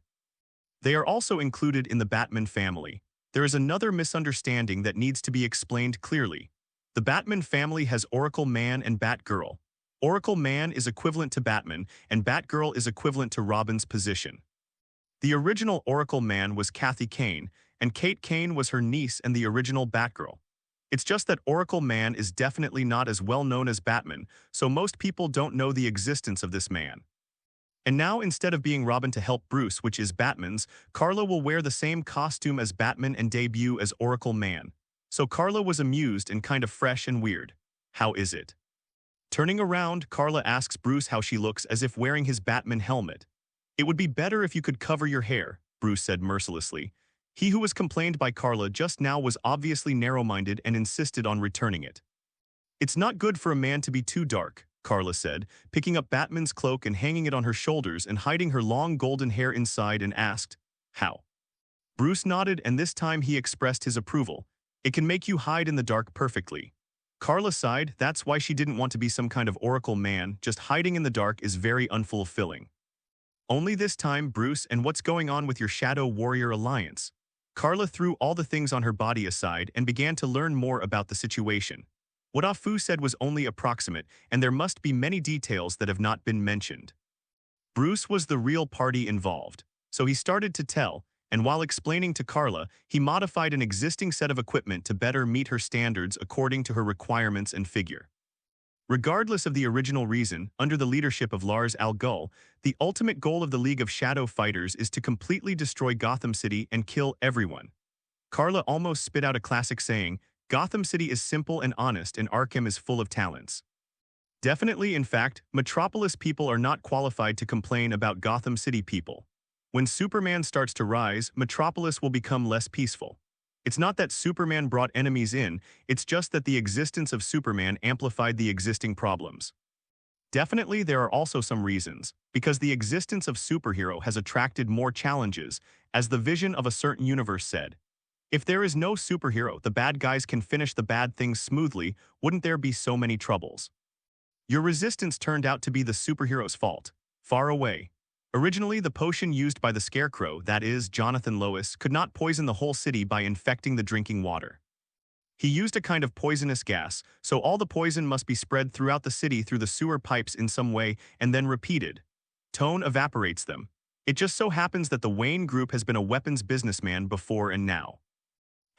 They are also included in the Batman family. There is another misunderstanding that needs to be explained clearly. The Batman family has Oracle Man and Batgirl. Oracle Man is equivalent to Batman, and Batgirl is equivalent to Robin's position. The original Oracle Man was Kathy Kane, and Kate Kane was her niece and the original Batgirl. It's just that Oracle Man is definitely not as well known as Batman, so most people don't know the existence of this man. And now, instead of being Robin to help Bruce, which is Batman's, Carla will wear the same costume as Batman and debut as Oracle Man. So Carla was amused and kind of fresh and weird. How is it? Turning around, Carla asks Bruce how she looks as if wearing his Batman helmet. It would be better if you could cover your hair, Bruce said mercilessly. He who was complained by Carla just now was obviously narrow-minded and insisted on returning it. It's not good for a man to be too dark, Carla said, picking up Batman's cloak and hanging it on her shoulders and hiding her long golden hair inside and asked, "How?" Bruce nodded and this time he expressed his approval. "It can make you hide in the dark perfectly." Carla sighed. That's why she didn't want to be some kind of Oracle Man. Just hiding in the dark is very unfulfilling. Only this time, Bruce, and what's going on with your Shadow Warrior Alliance? Carla threw all the things on her body aside and began to learn more about the situation. What Afu said was only approximate, and there must be many details that have not been mentioned. Bruce was the real party involved, so he started to tell, and while explaining to Carla, he modified an existing set of equipment to better meet her standards according to her requirements and figure. Regardless of the original reason, under the leadership of Lars Al Ghul, the ultimate goal of the League of Shadow Fighters is to completely destroy Gotham City and kill everyone. Carla almost spit out a classic saying, "Gotham City is simple and honest and Arkham is full of talents." Definitely, in fact, Metropolis people are not qualified to complain about Gotham City people. When Superman starts to rise, Metropolis will become less peaceful. It's not that Superman brought enemies in, it's just that the existence of Superman amplified the existing problems. Definitely there are also some reasons, because the existence of superhero has attracted more challenges, as the vision of a certain universe said. If there is no superhero, the bad guys can finish the bad things smoothly, wouldn't there be so many troubles? Your resistance turned out to be the superhero's fault. Far away. Originally, the potion used by the Scarecrow, that is, Jonathan Lois, could not poison the whole city by infecting the drinking water. He used a kind of poisonous gas, so all the poison must be spread throughout the city through the sewer pipes in some way and then repeated. Tone evaporates them. It just so happens that the Wayne Group has been a weapons businessman before and now.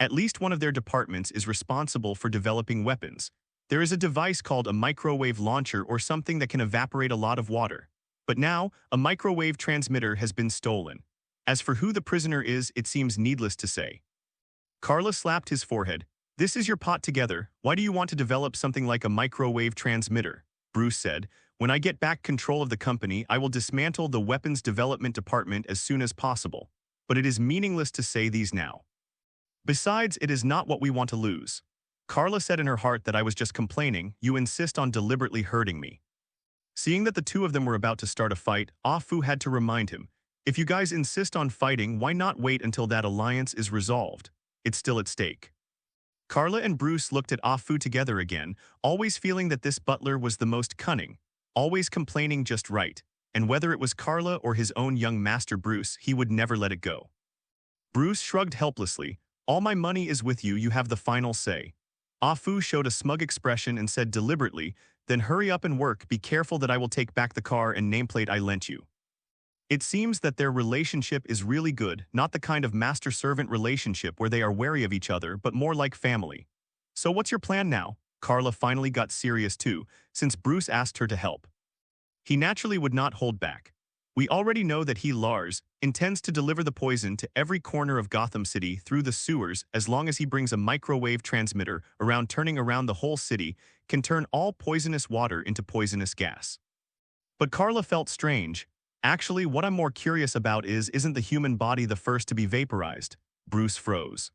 At least one of their departments is responsible for developing weapons. There is a device called a microwave launcher or something that can evaporate a lot of water. But now, a microwave transmitter has been stolen. As for who the prisoner is, it seems needless to say. Carla slapped his forehead. "This is your pot together. Why do you want to develop something like a microwave transmitter?" Bruce said. "When I get back control of the company, I will dismantle the weapons development department as soon as possible. But it is meaningless to say these now. Besides, it is not what we want to lose." Carla said in her heart that I was just complaining. "You insist on deliberately hurting me." Seeing that the two of them were about to start a fight, Afu had to remind him, "If you guys insist on fighting, why not wait until that alliance is resolved? It's still at stake." Carla and Bruce looked at Afu together again, always feeling that this butler was the most cunning, always complaining just right, and whether it was Carla or his own young master Bruce, he would never let it go. Bruce shrugged helplessly. "All my money is with you, you have the final say." Afu showed a smug expression and said deliberately, "Then hurry up and work, be careful that I will take back the car and nameplate I lent you." It seems that their relationship is really good, not the kind of master-servant relationship where they are wary of each other, but more like family. "So what's your plan now?" Carla finally got serious too, since Bruce asked her to help. He naturally would not hold back. "We already know that he, Lars, intends to deliver the poison to every corner of Gotham City through the sewers as long as he brings a microwave transmitter around turning around the whole city, can turn all poisonous water into poisonous gas." But Carla felt strange. "Actually, what I'm more curious about isn't the human body the first to be vaporized?" Bruce froze.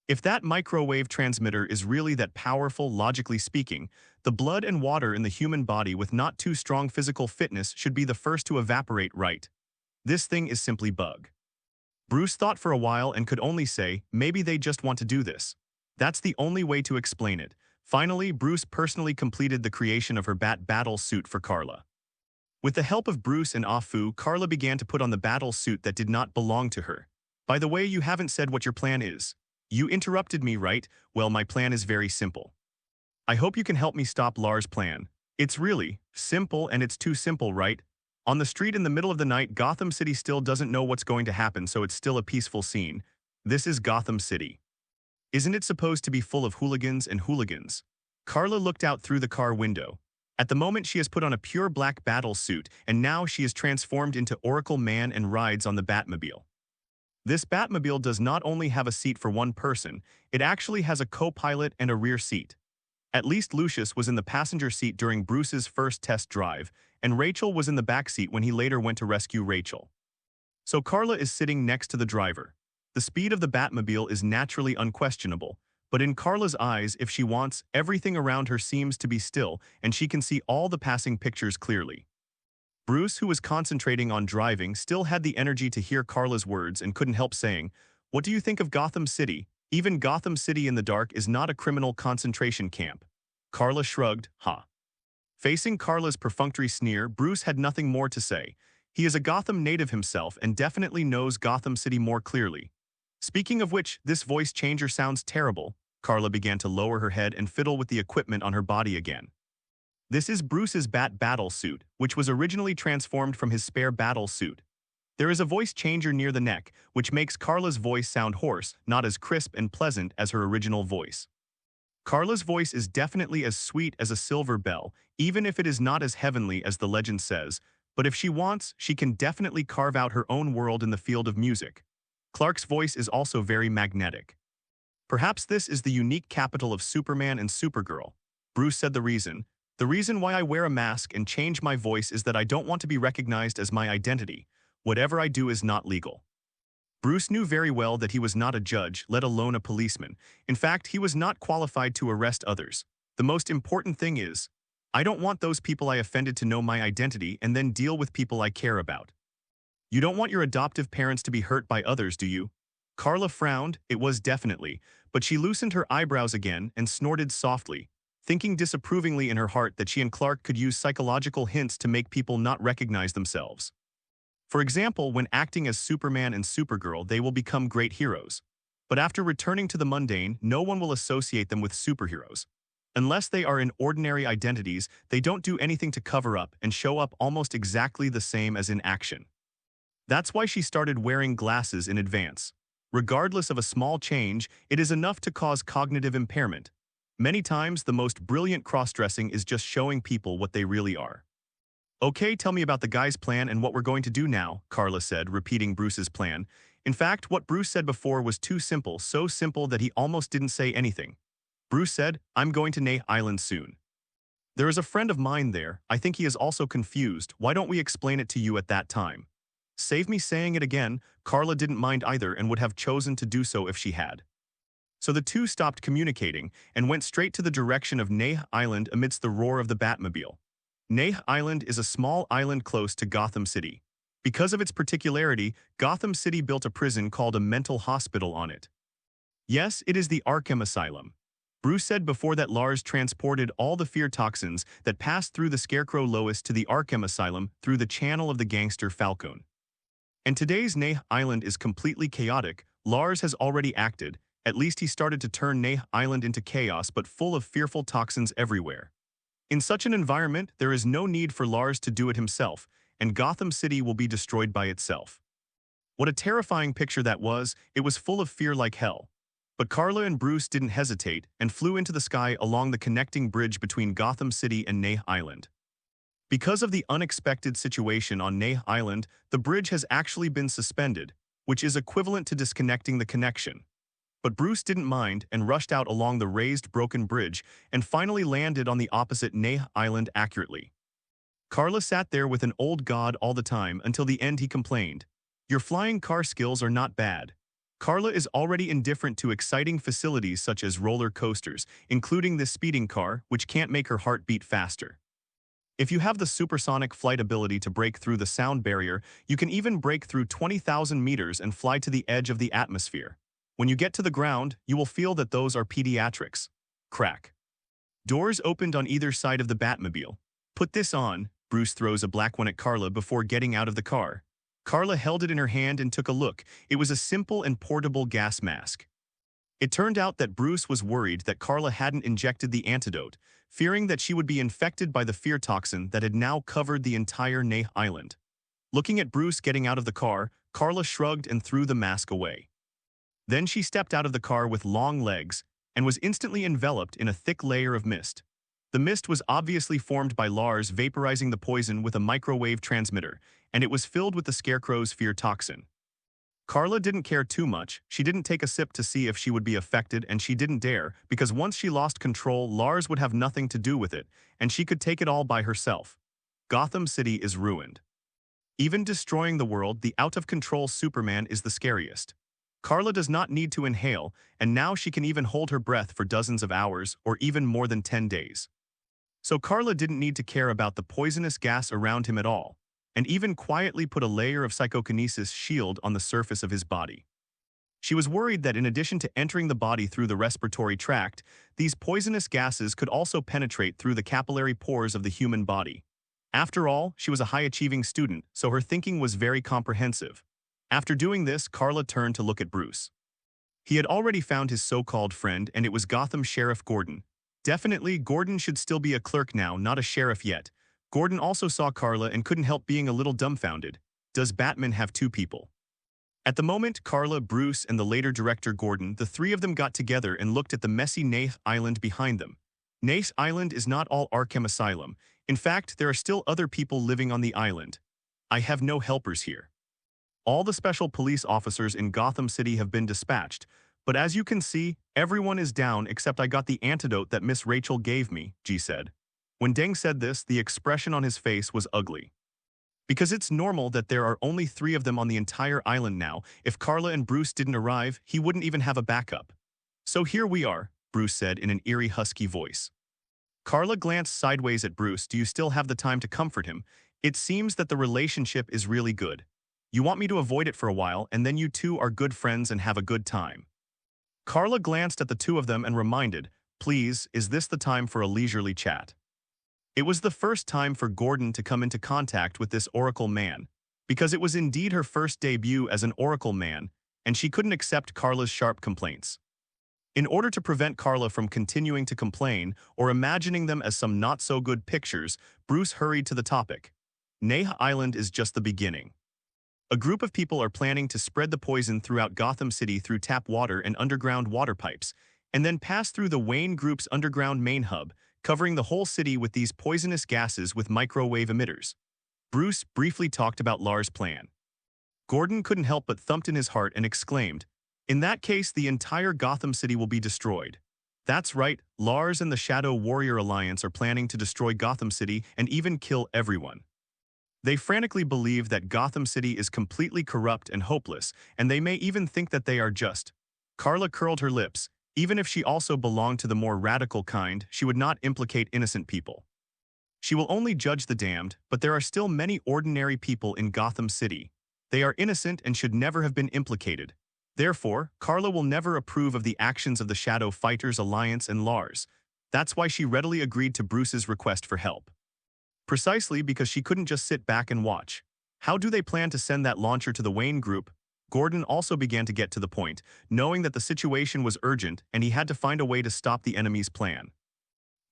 If that microwave transmitter is really that powerful, logically speaking, the blood and water in the human body with not too strong physical fitness should be the first to evaporate, right? This thing is simply bug. Bruce thought for a while and could only say, maybe they just want to do this. That's the only way to explain it. Finally, Bruce personally completed the creation of her bat battle suit for Carla. With the help of Bruce and Afu, Carla began to put on the battle suit that did not belong to her. By the way, you haven't said what your plan is. You interrupted me, right? Well, my plan is very simple. I hope you can help me stop Lars' plan. It's really simple, and it's too simple, right? On the street in the middle of the night, Gotham City still doesn't know what's going to happen, so it's still a peaceful scene. This is Gotham City. Isn't it supposed to be full of hooligans and hooligans? Carla looked out through the car window. At the moment, she has put on a pure black battle suit, and now she is transformed into Oracle Man and rides on the Batmobile. This Batmobile does not only have a seat for one person, it actually has a co-pilot and a rear seat. At least Lucius was in the passenger seat during Bruce's first test drive, and Rachel was in the back seat when he later went to rescue Rachel. So Carla is sitting next to the driver. The speed of the Batmobile is naturally unquestionable, but in Carla's eyes, if she wants, everything around her seems to be still, and she can see all the passing pictures clearly. Bruce, who was concentrating on driving, still had the energy to hear Carla's words and couldn't help saying, "What do you think of Gotham City? Even Gotham City in the dark is not a criminal concentration camp." Carla shrugged, Facing Carla's perfunctory sneer, Bruce had nothing more to say. He is a Gotham native himself and definitely knows Gotham City more clearly. Speaking of which, this voice changer sounds terrible. Carla began to lower her head and fiddle with the equipment on her body again. This is Bruce's bat battle suit, which was originally transformed from his spare battle suit. There is a voice changer near the neck, which makes Carla's voice sound hoarse, not as crisp and pleasant as her original voice. Carla's voice is definitely as sweet as a silver bell, even if it is not as heavenly as the legend says, but if she wants, she can definitely carve out her own world in the field of music. Clark's voice is also very magnetic. Perhaps this is the unique capital of Superman and Supergirl. Bruce said the reason why I wear a mask and change my voice is that I don't want to be recognized as my identity. Whatever I do is not legal. Bruce knew very well that he was not a judge, let alone a policeman. In fact, he was not qualified to arrest others. The most important thing is, I don't want those people I offended to know my identity and then deal with people I care about. You don't want your adoptive parents to be hurt by others, do you? Carla frowned, it was definitely, but she loosened her eyebrows again and snorted softly, thinking disapprovingly in her heart that she and Clark could use psychological hints to make people not recognize themselves. For example, when acting as Superman and Supergirl, they will become great heroes. But after returning to the mundane, no one will associate them with superheroes. Unless they are in ordinary identities, they don't do anything to cover up and show up almost exactly the same as in action. That's why she started wearing glasses in advance. Regardless of a small change, it is enough to cause cognitive impairment. Many times, the most brilliant cross-dressing is just showing people what they really are. Okay, tell me about the guy's plan and what we're going to do now, Carla said, repeating Bruce's plan. In fact, what Bruce said before was too simple, so simple that he almost didn't say anything. Bruce said, I'm going to Ney Island soon. There is a friend of mine there. I think he is also confused. Why don't we explain it to you at that time? Save me saying it again, Carla didn't mind either and would have chosen to do so if she had. So the two stopped communicating and went straight to the direction of Ney Island amidst the roar of the Batmobile. Ney Island is a small island close to Gotham City. Because of its particularity, Gotham City built a prison called a mental hospital on it. Yes, it is the Arkham Asylum. Bruce said before that Lars transported all the fear toxins that passed through the Scarecrow Lois to the Arkham Asylum through the channel of the gangster Falcone. And today's Ney Island is completely chaotic. Lars has already acted. At least he started to turn Ney Island into chaos, but full of fearful toxins everywhere. In such an environment, there is no need for Lars to do it himself, and Gotham City will be destroyed by itself. What a terrifying picture that was. It was full of fear like hell. But Carla and Bruce didn't hesitate and flew into the sky along the connecting bridge between Gotham City and Ney Island. Because of the unexpected situation on Ney Island, the bridge has actually been suspended, which is equivalent to disconnecting the connection. But Bruce didn't mind and rushed out along the raised broken bridge and finally landed on the opposite Ney Island accurately. Carla sat there with an old god all the time until the end he complained, "Your flying car skills are not bad." Carla is already indifferent to exciting facilities such as roller coasters, including this speeding car, which can't make her heart beat faster. If you have the supersonic flight ability to break through the sound barrier, you can even break through 20,000 meters and fly to the edge of the atmosphere. When you get to the ground, you will feel that those are pediatrics. Crack. Doors opened on either side of the Batmobile. Put this on. Bruce throws a black one at Carla before getting out of the car. Carla held it in her hand and took a look. It was a simple and portable gas mask. It turned out that Bruce was worried that Carla hadn't injected the antidote, fearing that she would be infected by the fear toxin that had now covered the entire Neh Island. Looking at Bruce getting out of the car, Carla shrugged and threw the mask away. Then she stepped out of the car with long legs and was instantly enveloped in a thick layer of mist. The mist was obviously formed by Lars vaporizing the poison with a microwave transmitter, and it was filled with the Scarecrow's fear toxin. Carla didn't care too much. She didn't take a sip to see if she would be affected, and she didn't dare, because once she lost control, Lars would have nothing to do with it, and she could take it all by herself. Gotham City is ruined. Even destroying the world, the out-of-control Superman is the scariest. Carla does not need to inhale, and now she can even hold her breath for dozens of hours, or even more than 10 days. So Carla didn't need to care about the poisonous gas around him at all, and even quietly put a layer of psychokinesis shield on the surface of his body. She was worried that in addition to entering the body through the respiratory tract, these poisonous gases could also penetrate through the capillary pores of the human body. After all, she was a high-achieving student, so her thinking was very comprehensive. After doing this, Carla turned to look at Bruce. He had already found his so-called friend, and it was Gotham Sheriff Gordon. Definitely, Gordon should still be a clerk now, not a sheriff yet. Gordon also saw Carla and couldn't help being a little dumbfounded. Does Batman have two people? At the moment, Carla, Bruce, and the later director Gordon, the three of them got together and looked at the messy Neh Island behind them. Neh Island is not all Arkham Asylum. In fact, there are still other people living on the island. I have no helpers here. All the special police officers in Gotham City have been dispatched, but as you can see, everyone is down except I got the antidote that Miss Rachel gave me, G said. When Deng said this, the expression on his face was ugly. Because it's normal that there are only 3 of them on the entire island now. If Carla and Bruce didn't arrive, he wouldn't even have a backup. So here we are, Bruce said in an eerie husky voice. Carla glanced sideways at Bruce. Do you still have the time to comfort him? It seems that the relationship is really good. You want me to avoid it for a while, and then you two are good friends and have a good time. Carla glanced at the two of them and reminded, please, is this the time for a leisurely chat? It was the first time for Gordon to come into contact with this Oracle man, because it was indeed her first debut as an Oracle man, and she couldn't accept Carla's sharp complaints. In order to prevent Carla from continuing to complain or imagining them as some not-so-good pictures, Bruce hurried to the topic. Neh Island is just the beginning. A group of people are planning to spread the poison throughout Gotham City through tap water and underground water pipes, and then pass through the Wayne Group's underground main hub, covering the whole city with these poisonous gases with microwave emitters. Bruce briefly talked about Lars' plan. Gordon couldn't help but thumped in his heart and exclaimed, in that case, the entire Gotham City will be destroyed. That's right, Lars and the Shadow Warrior Alliance are planning to destroy Gotham City and even kill everyone. They frantically believe that Gotham City is completely corrupt and hopeless, and they may even think that they are just. Carla curled her lips. Even if she also belonged to the more radical kind, she would not implicate innocent people. She will only judge the damned, but there are still many ordinary people in Gotham City. They are innocent and should never have been implicated. Therefore, Carla will never approve of the actions of the Shadow Fighters Alliance and Lars. That's why she readily agreed to Bruce's request for help. Precisely because she couldn't just sit back and watch. How do they plan to send that launcher to the Wayne Group? Gordon also began to get to the point, knowing that the situation was urgent and he had to find a way to stop the enemy's plan.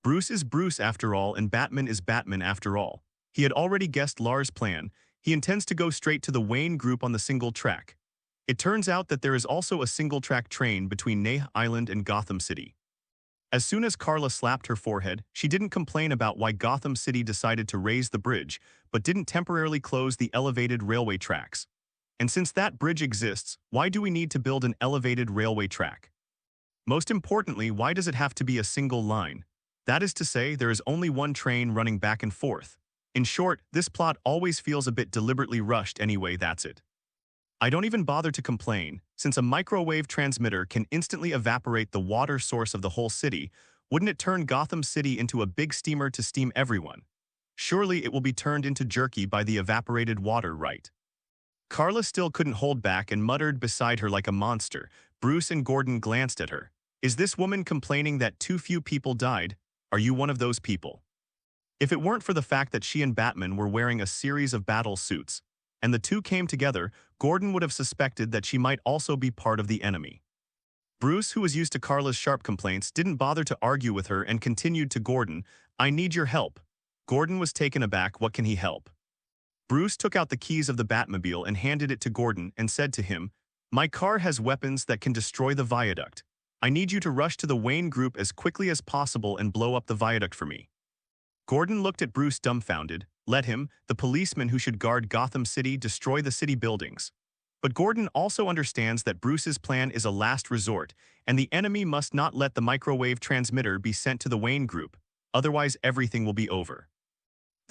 Bruce is Bruce after all, and Batman is Batman after all. He had already guessed Lars' plan. He intends to go straight to the Wayne Group on the single track. It turns out that there is also a single-track train between Neh Island and Gotham City. As soon as Carla slapped her forehead, she didn't complain about why Gotham City decided to raise the bridge, but didn't temporarily close the elevated railway tracks. And since that bridge exists, why do we need to build an elevated railway track? Most importantly, why does it have to be a single line? That is to say, there is only one train running back and forth. In short, this plot always feels a bit deliberately rushed anyway, that's it. I don't even bother to complain, since a microwave transmitter can instantly evaporate the water source of the whole city. Wouldn't it turn Gotham City into a big steamer to steam everyone? Surely it will be turned into jerky by the evaporated water, right? Carla still couldn't hold back and muttered beside her like a monster. Bruce and Gordon glanced at her. Is this woman complaining that too few people died? Are you one of those people? If it weren't for the fact that she and Batman were wearing a series of battle suits, and the two came together, Gordon would have suspected that she might also be part of the enemy. Bruce, who was used to Carla's sharp complaints, didn't bother to argue with her and continued to Gordon, I need your help. Gordon was taken aback. What can he help? Bruce took out the keys of the Batmobile and handed it to Gordon and said to him, my car has weapons that can destroy the viaduct. I need you to rush to the Wayne Group as quickly as possible and blow up the viaduct for me. Gordon looked at Bruce dumbfounded. Let him, the policeman who should guard Gotham City, destroy the city buildings. But Gordon also understands that Bruce's plan is a last resort, and the enemy must not let the microwave transmitter be sent to the Wayne Group, otherwise everything will be over.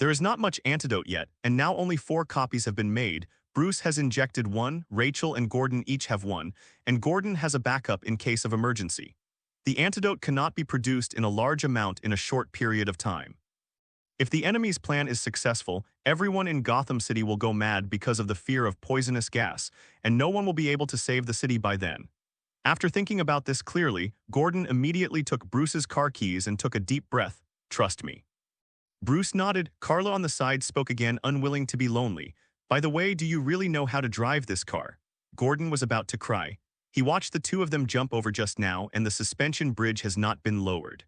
There is not much antidote yet, and now only 4 copies have been made. Bruce has injected 1, Rachel and Gordon each have 1, and Gordon has a backup in case of emergency. The antidote cannot be produced in a large amount in a short period of time. If the enemy's plan is successful, everyone in Gotham City will go mad because of the fear of poisonous gas, and no one will be able to save the city by then. After thinking about this clearly, Gordon immediately took Bruce's car keys and took a deep breath. Trust me. Bruce nodded. Carla on the side spoke again, unwilling to be lonely. By the way, do you really know how to drive this car? Gordon was about to cry. He watched the two of them jump over just now, and the suspension bridge has not been lowered.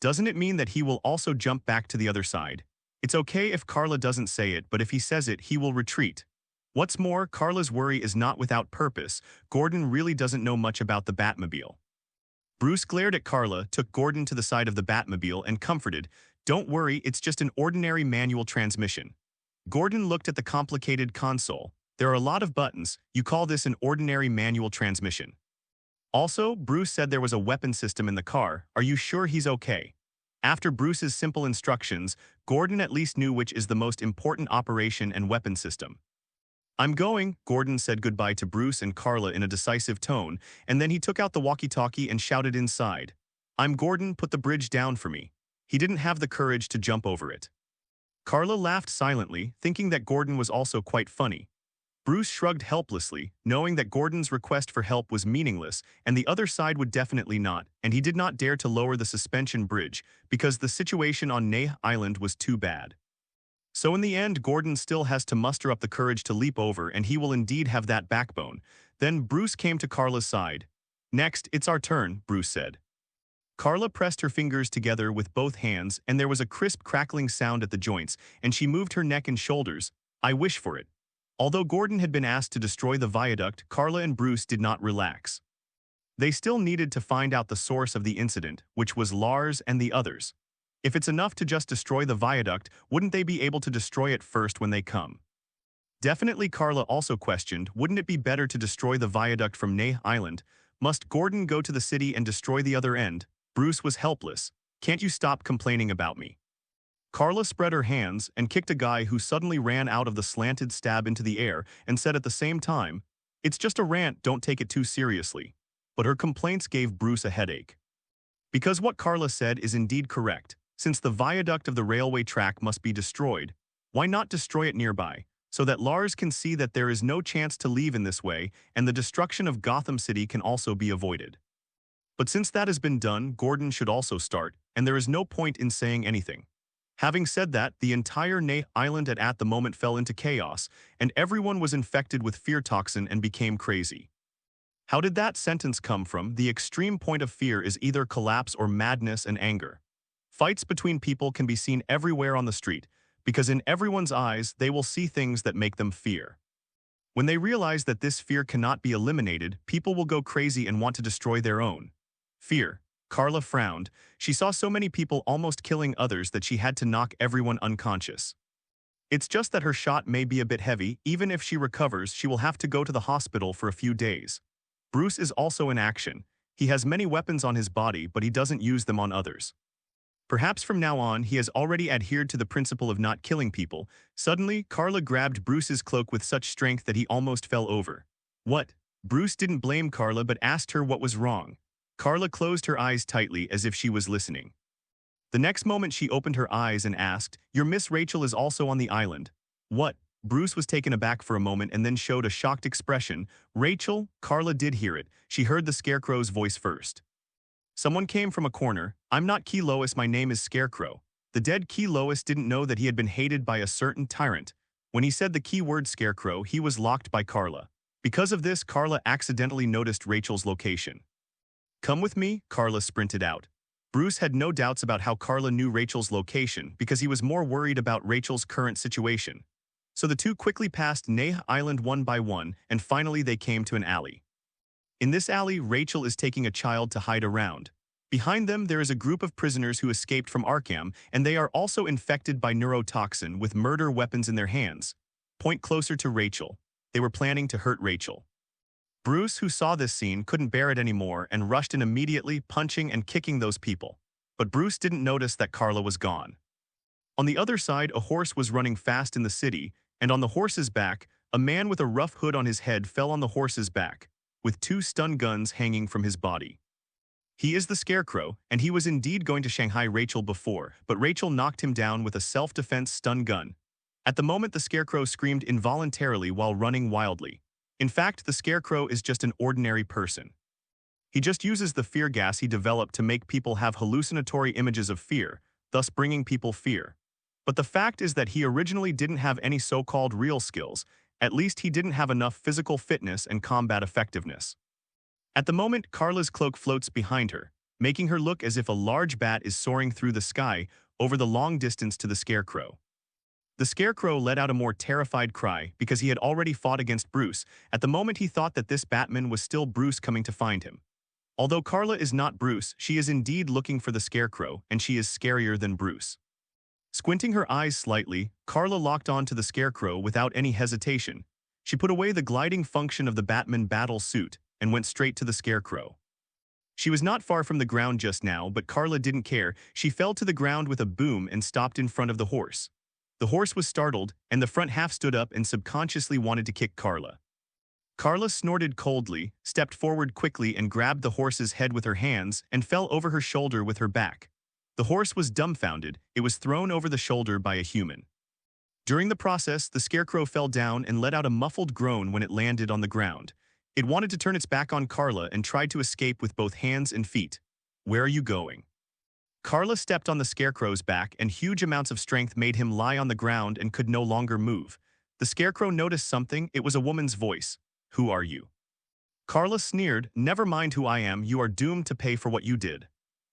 Doesn't it mean that he will also jump back to the other side? It's okay if Carla doesn't say it, but if he says it, he will retreat. What's more, Carla's worry is not without purpose. Gordon really doesn't know much about the Batmobile. Bruce glared at Carla, took Gordon to the side of the Batmobile, and comforted, don't worry, it's just an ordinary manual transmission. Gordon looked at the complicated console. There are a lot of buttons. You call this an ordinary manual transmission. Also, Bruce said there was a weapon system in the car. Are you sure he's okay? After Bruce's simple instructions, Gordon at least knew which is the most important operation and weapon system. I'm going, Gordon said goodbye to Bruce and Carla in a decisive tone, and then he took out the walkie-talkie and shouted inside. I'm Gordon, put the bridge down for me. He didn't have the courage to jump over it. Carla laughed silently, thinking that Gordon was also quite funny. Bruce shrugged helplessly, knowing that Gordon's request for help was meaningless and the other side would definitely not, and he did not dare to lower the suspension bridge because the situation on Neh Island was too bad. So in the end, Gordon still has to muster up the courage to leap over, and he will indeed have that backbone. Then Bruce came to Carla's side. Next, it's our turn, Bruce said. Carla pressed her fingers together with both hands, and there was a crisp crackling sound at the joints, and she moved her neck and shoulders. I wish for it. Although Gordon had been asked to destroy the viaduct, Carla and Bruce did not relax. They still needed to find out the source of the incident, which was Lars and the others. If it's enough to just destroy the viaduct, wouldn't they be able to destroy it first when they come? Definitely, Carla also questioned, wouldn't it be better to destroy the viaduct from Neh Island? Must Gordon go to the city and destroy the other end? Bruce was helpless. Can't you stop complaining about me? Carla spread her hands and kicked a guy who suddenly ran out of the slanted stab into the air and said at the same time, it's just a rant, don't take it too seriously. But her complaints gave Bruce a headache. Because what Carla said is indeed correct. Since the viaduct of the railway track must be destroyed, why not destroy it nearby, so that Lars can see that there is no chance to leave in this way, and the destruction of Gotham City can also be avoided. But since that has been done, Gordon should also start, and there is no point in saying anything. Having said that, the entire Neh Island at the moment fell into chaos, and everyone was infected with fear toxin and became crazy. How did that sentence come from? The extreme point of fear is either collapse or madness and anger. Fights between people can be seen everywhere on the street, because in everyone's eyes, they will see things that make them fear. When they realize that this fear cannot be eliminated, people will go crazy and want to destroy their own. Fear. Carla frowned. She saw so many people almost killing others that she had to knock everyone unconscious. It's just that her shot may be a bit heavy. Even if she recovers, she will have to go to the hospital for a few days. Bruce is also in action. He has many weapons on his body, but he doesn't use them on others. Perhaps from now on he has already adhered to the principle of not killing people. Suddenly, Carla grabbed Bruce's cloak with such strength that he almost fell over. What? Bruce didn't blame Carla but asked her what was wrong. Carla closed her eyes tightly as if she was listening. The next moment she opened her eyes and asked, "Your Miss Rachel is also on the island." What? Bruce was taken aback for a moment and then showed a shocked expression. Rachel? Carla did hear it. She heard the Scarecrow's voice first. Someone came from a corner. "I'm not Key Lois, my name is Scarecrow." The dead Key Lois didn't know that he had been hated by a certain tyrant. When he said the key word Scarecrow, he was locked by Carla. Because of this, Carla accidentally noticed Rachel's location. "Come with me," Carla sprinted out. Bruce had no doubts about how Carla knew Rachel's location because he was more worried about Rachel's current situation. So the two quickly passed Neha Island one by one, and finally they came to an alley. In this alley, Rachel is taking a child to hide around. Behind them, there is a group of prisoners who escaped from Arkham, and they are also infected by neurotoxin with murder weapons in their hands. Point closer to Rachel. They were planning to hurt Rachel. Bruce, who saw this scene, couldn't bear it anymore and rushed in immediately, punching and kicking those people. But Bruce didn't notice that Carla was gone. On the other side, a horse was running fast in the city, and on the horse's back, a man with a rough hood on his head fell on the horse's back, with two stun guns hanging from his body. He is the Scarecrow, and he was indeed going to Shanghai Rachel before, but Rachel knocked him down with a self-defense stun gun. At the moment, the Scarecrow screamed involuntarily while running wildly. In fact, the Scarecrow is just an ordinary person. He just uses the fear gas he developed to make people have hallucinatory images of fear, thus bringing people fear. But the fact is that he originally didn't have any so-called real skills. At least he didn't have enough physical fitness and combat effectiveness. At the moment, Carla's cloak floats behind her, making her look as if a large bat is soaring through the sky over the long distance to the Scarecrow. The Scarecrow let out a more terrified cry because he had already fought against Bruce. At the moment, he thought that this Batman was still Bruce coming to find him. Although Carla is not Bruce, she is indeed looking for the Scarecrow, and she is scarier than Bruce. Squinting her eyes slightly, Carla locked on to the Scarecrow without any hesitation. She put away the gliding function of the Batman battle suit and went straight to the Scarecrow. She was not far from the ground just now, but Carla didn't care. She fell to the ground with a boom and stopped in front of the horse. The horse was startled, and the front half stood up and subconsciously wanted to kick Carla. Carla snorted coldly, stepped forward quickly and grabbed the horse's head with her hands and fell over her shoulder with her back. The horse was dumbfounded. It was thrown over the shoulder by a human. During the process, the Scarecrow fell down and let out a muffled groan when it landed on the ground. It wanted to turn its back on Carla and tried to escape with both hands and feet. "Where are you going?" Carla stepped on the Scarecrow's back, and huge amounts of strength made him lie on the ground and could no longer move. The Scarecrow noticed something. It was a woman's voice. "Who are you?" Carla sneered. "Never mind who I am, you are doomed to pay for what you did."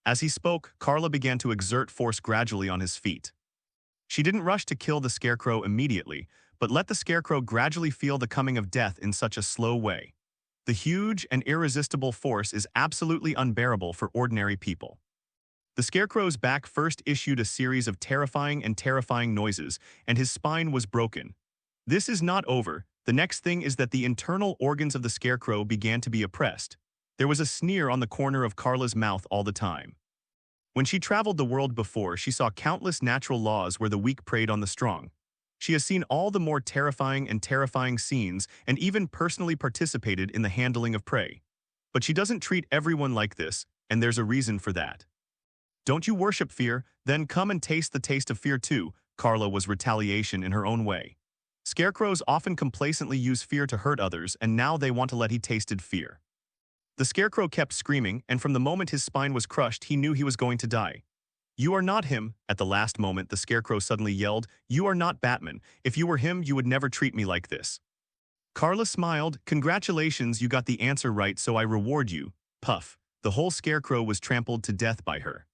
As he spoke, Carla began to exert force gradually on his feet. She didn't rush to kill the Scarecrow immediately, but let the Scarecrow gradually feel the coming of death in such a slow way. The huge and irresistible force is absolutely unbearable for ordinary people. The Scarecrow's back first issued a series of terrifying noises, and his spine was broken. This is not over. The next thing is that the internal organs of the Scarecrow began to be oppressed. There was a sneer on the corner of Carla's mouth all the time. When she traveled the world before, she saw countless natural laws where the weak preyed on the strong. She has seen all the more terrifying scenes and even personally participated in the handling of prey. But she doesn't treat everyone like this, and there's a reason for that. "Don't you worship fear? Then come and taste the taste of fear too." Carla was retaliation in her own way. Scarecrows often complacently use fear to hurt others, and now they want to let he tasted fear. The Scarecrow kept screaming, and from the moment his spine was crushed, he knew he was going to die. "You are not him." At the last moment, the Scarecrow suddenly yelled, "You are not Batman. If you were him, you would never treat me like this." Carla smiled. "Congratulations, you got the answer right, so I reward you." Puff. The whole Scarecrow was trampled to death by her.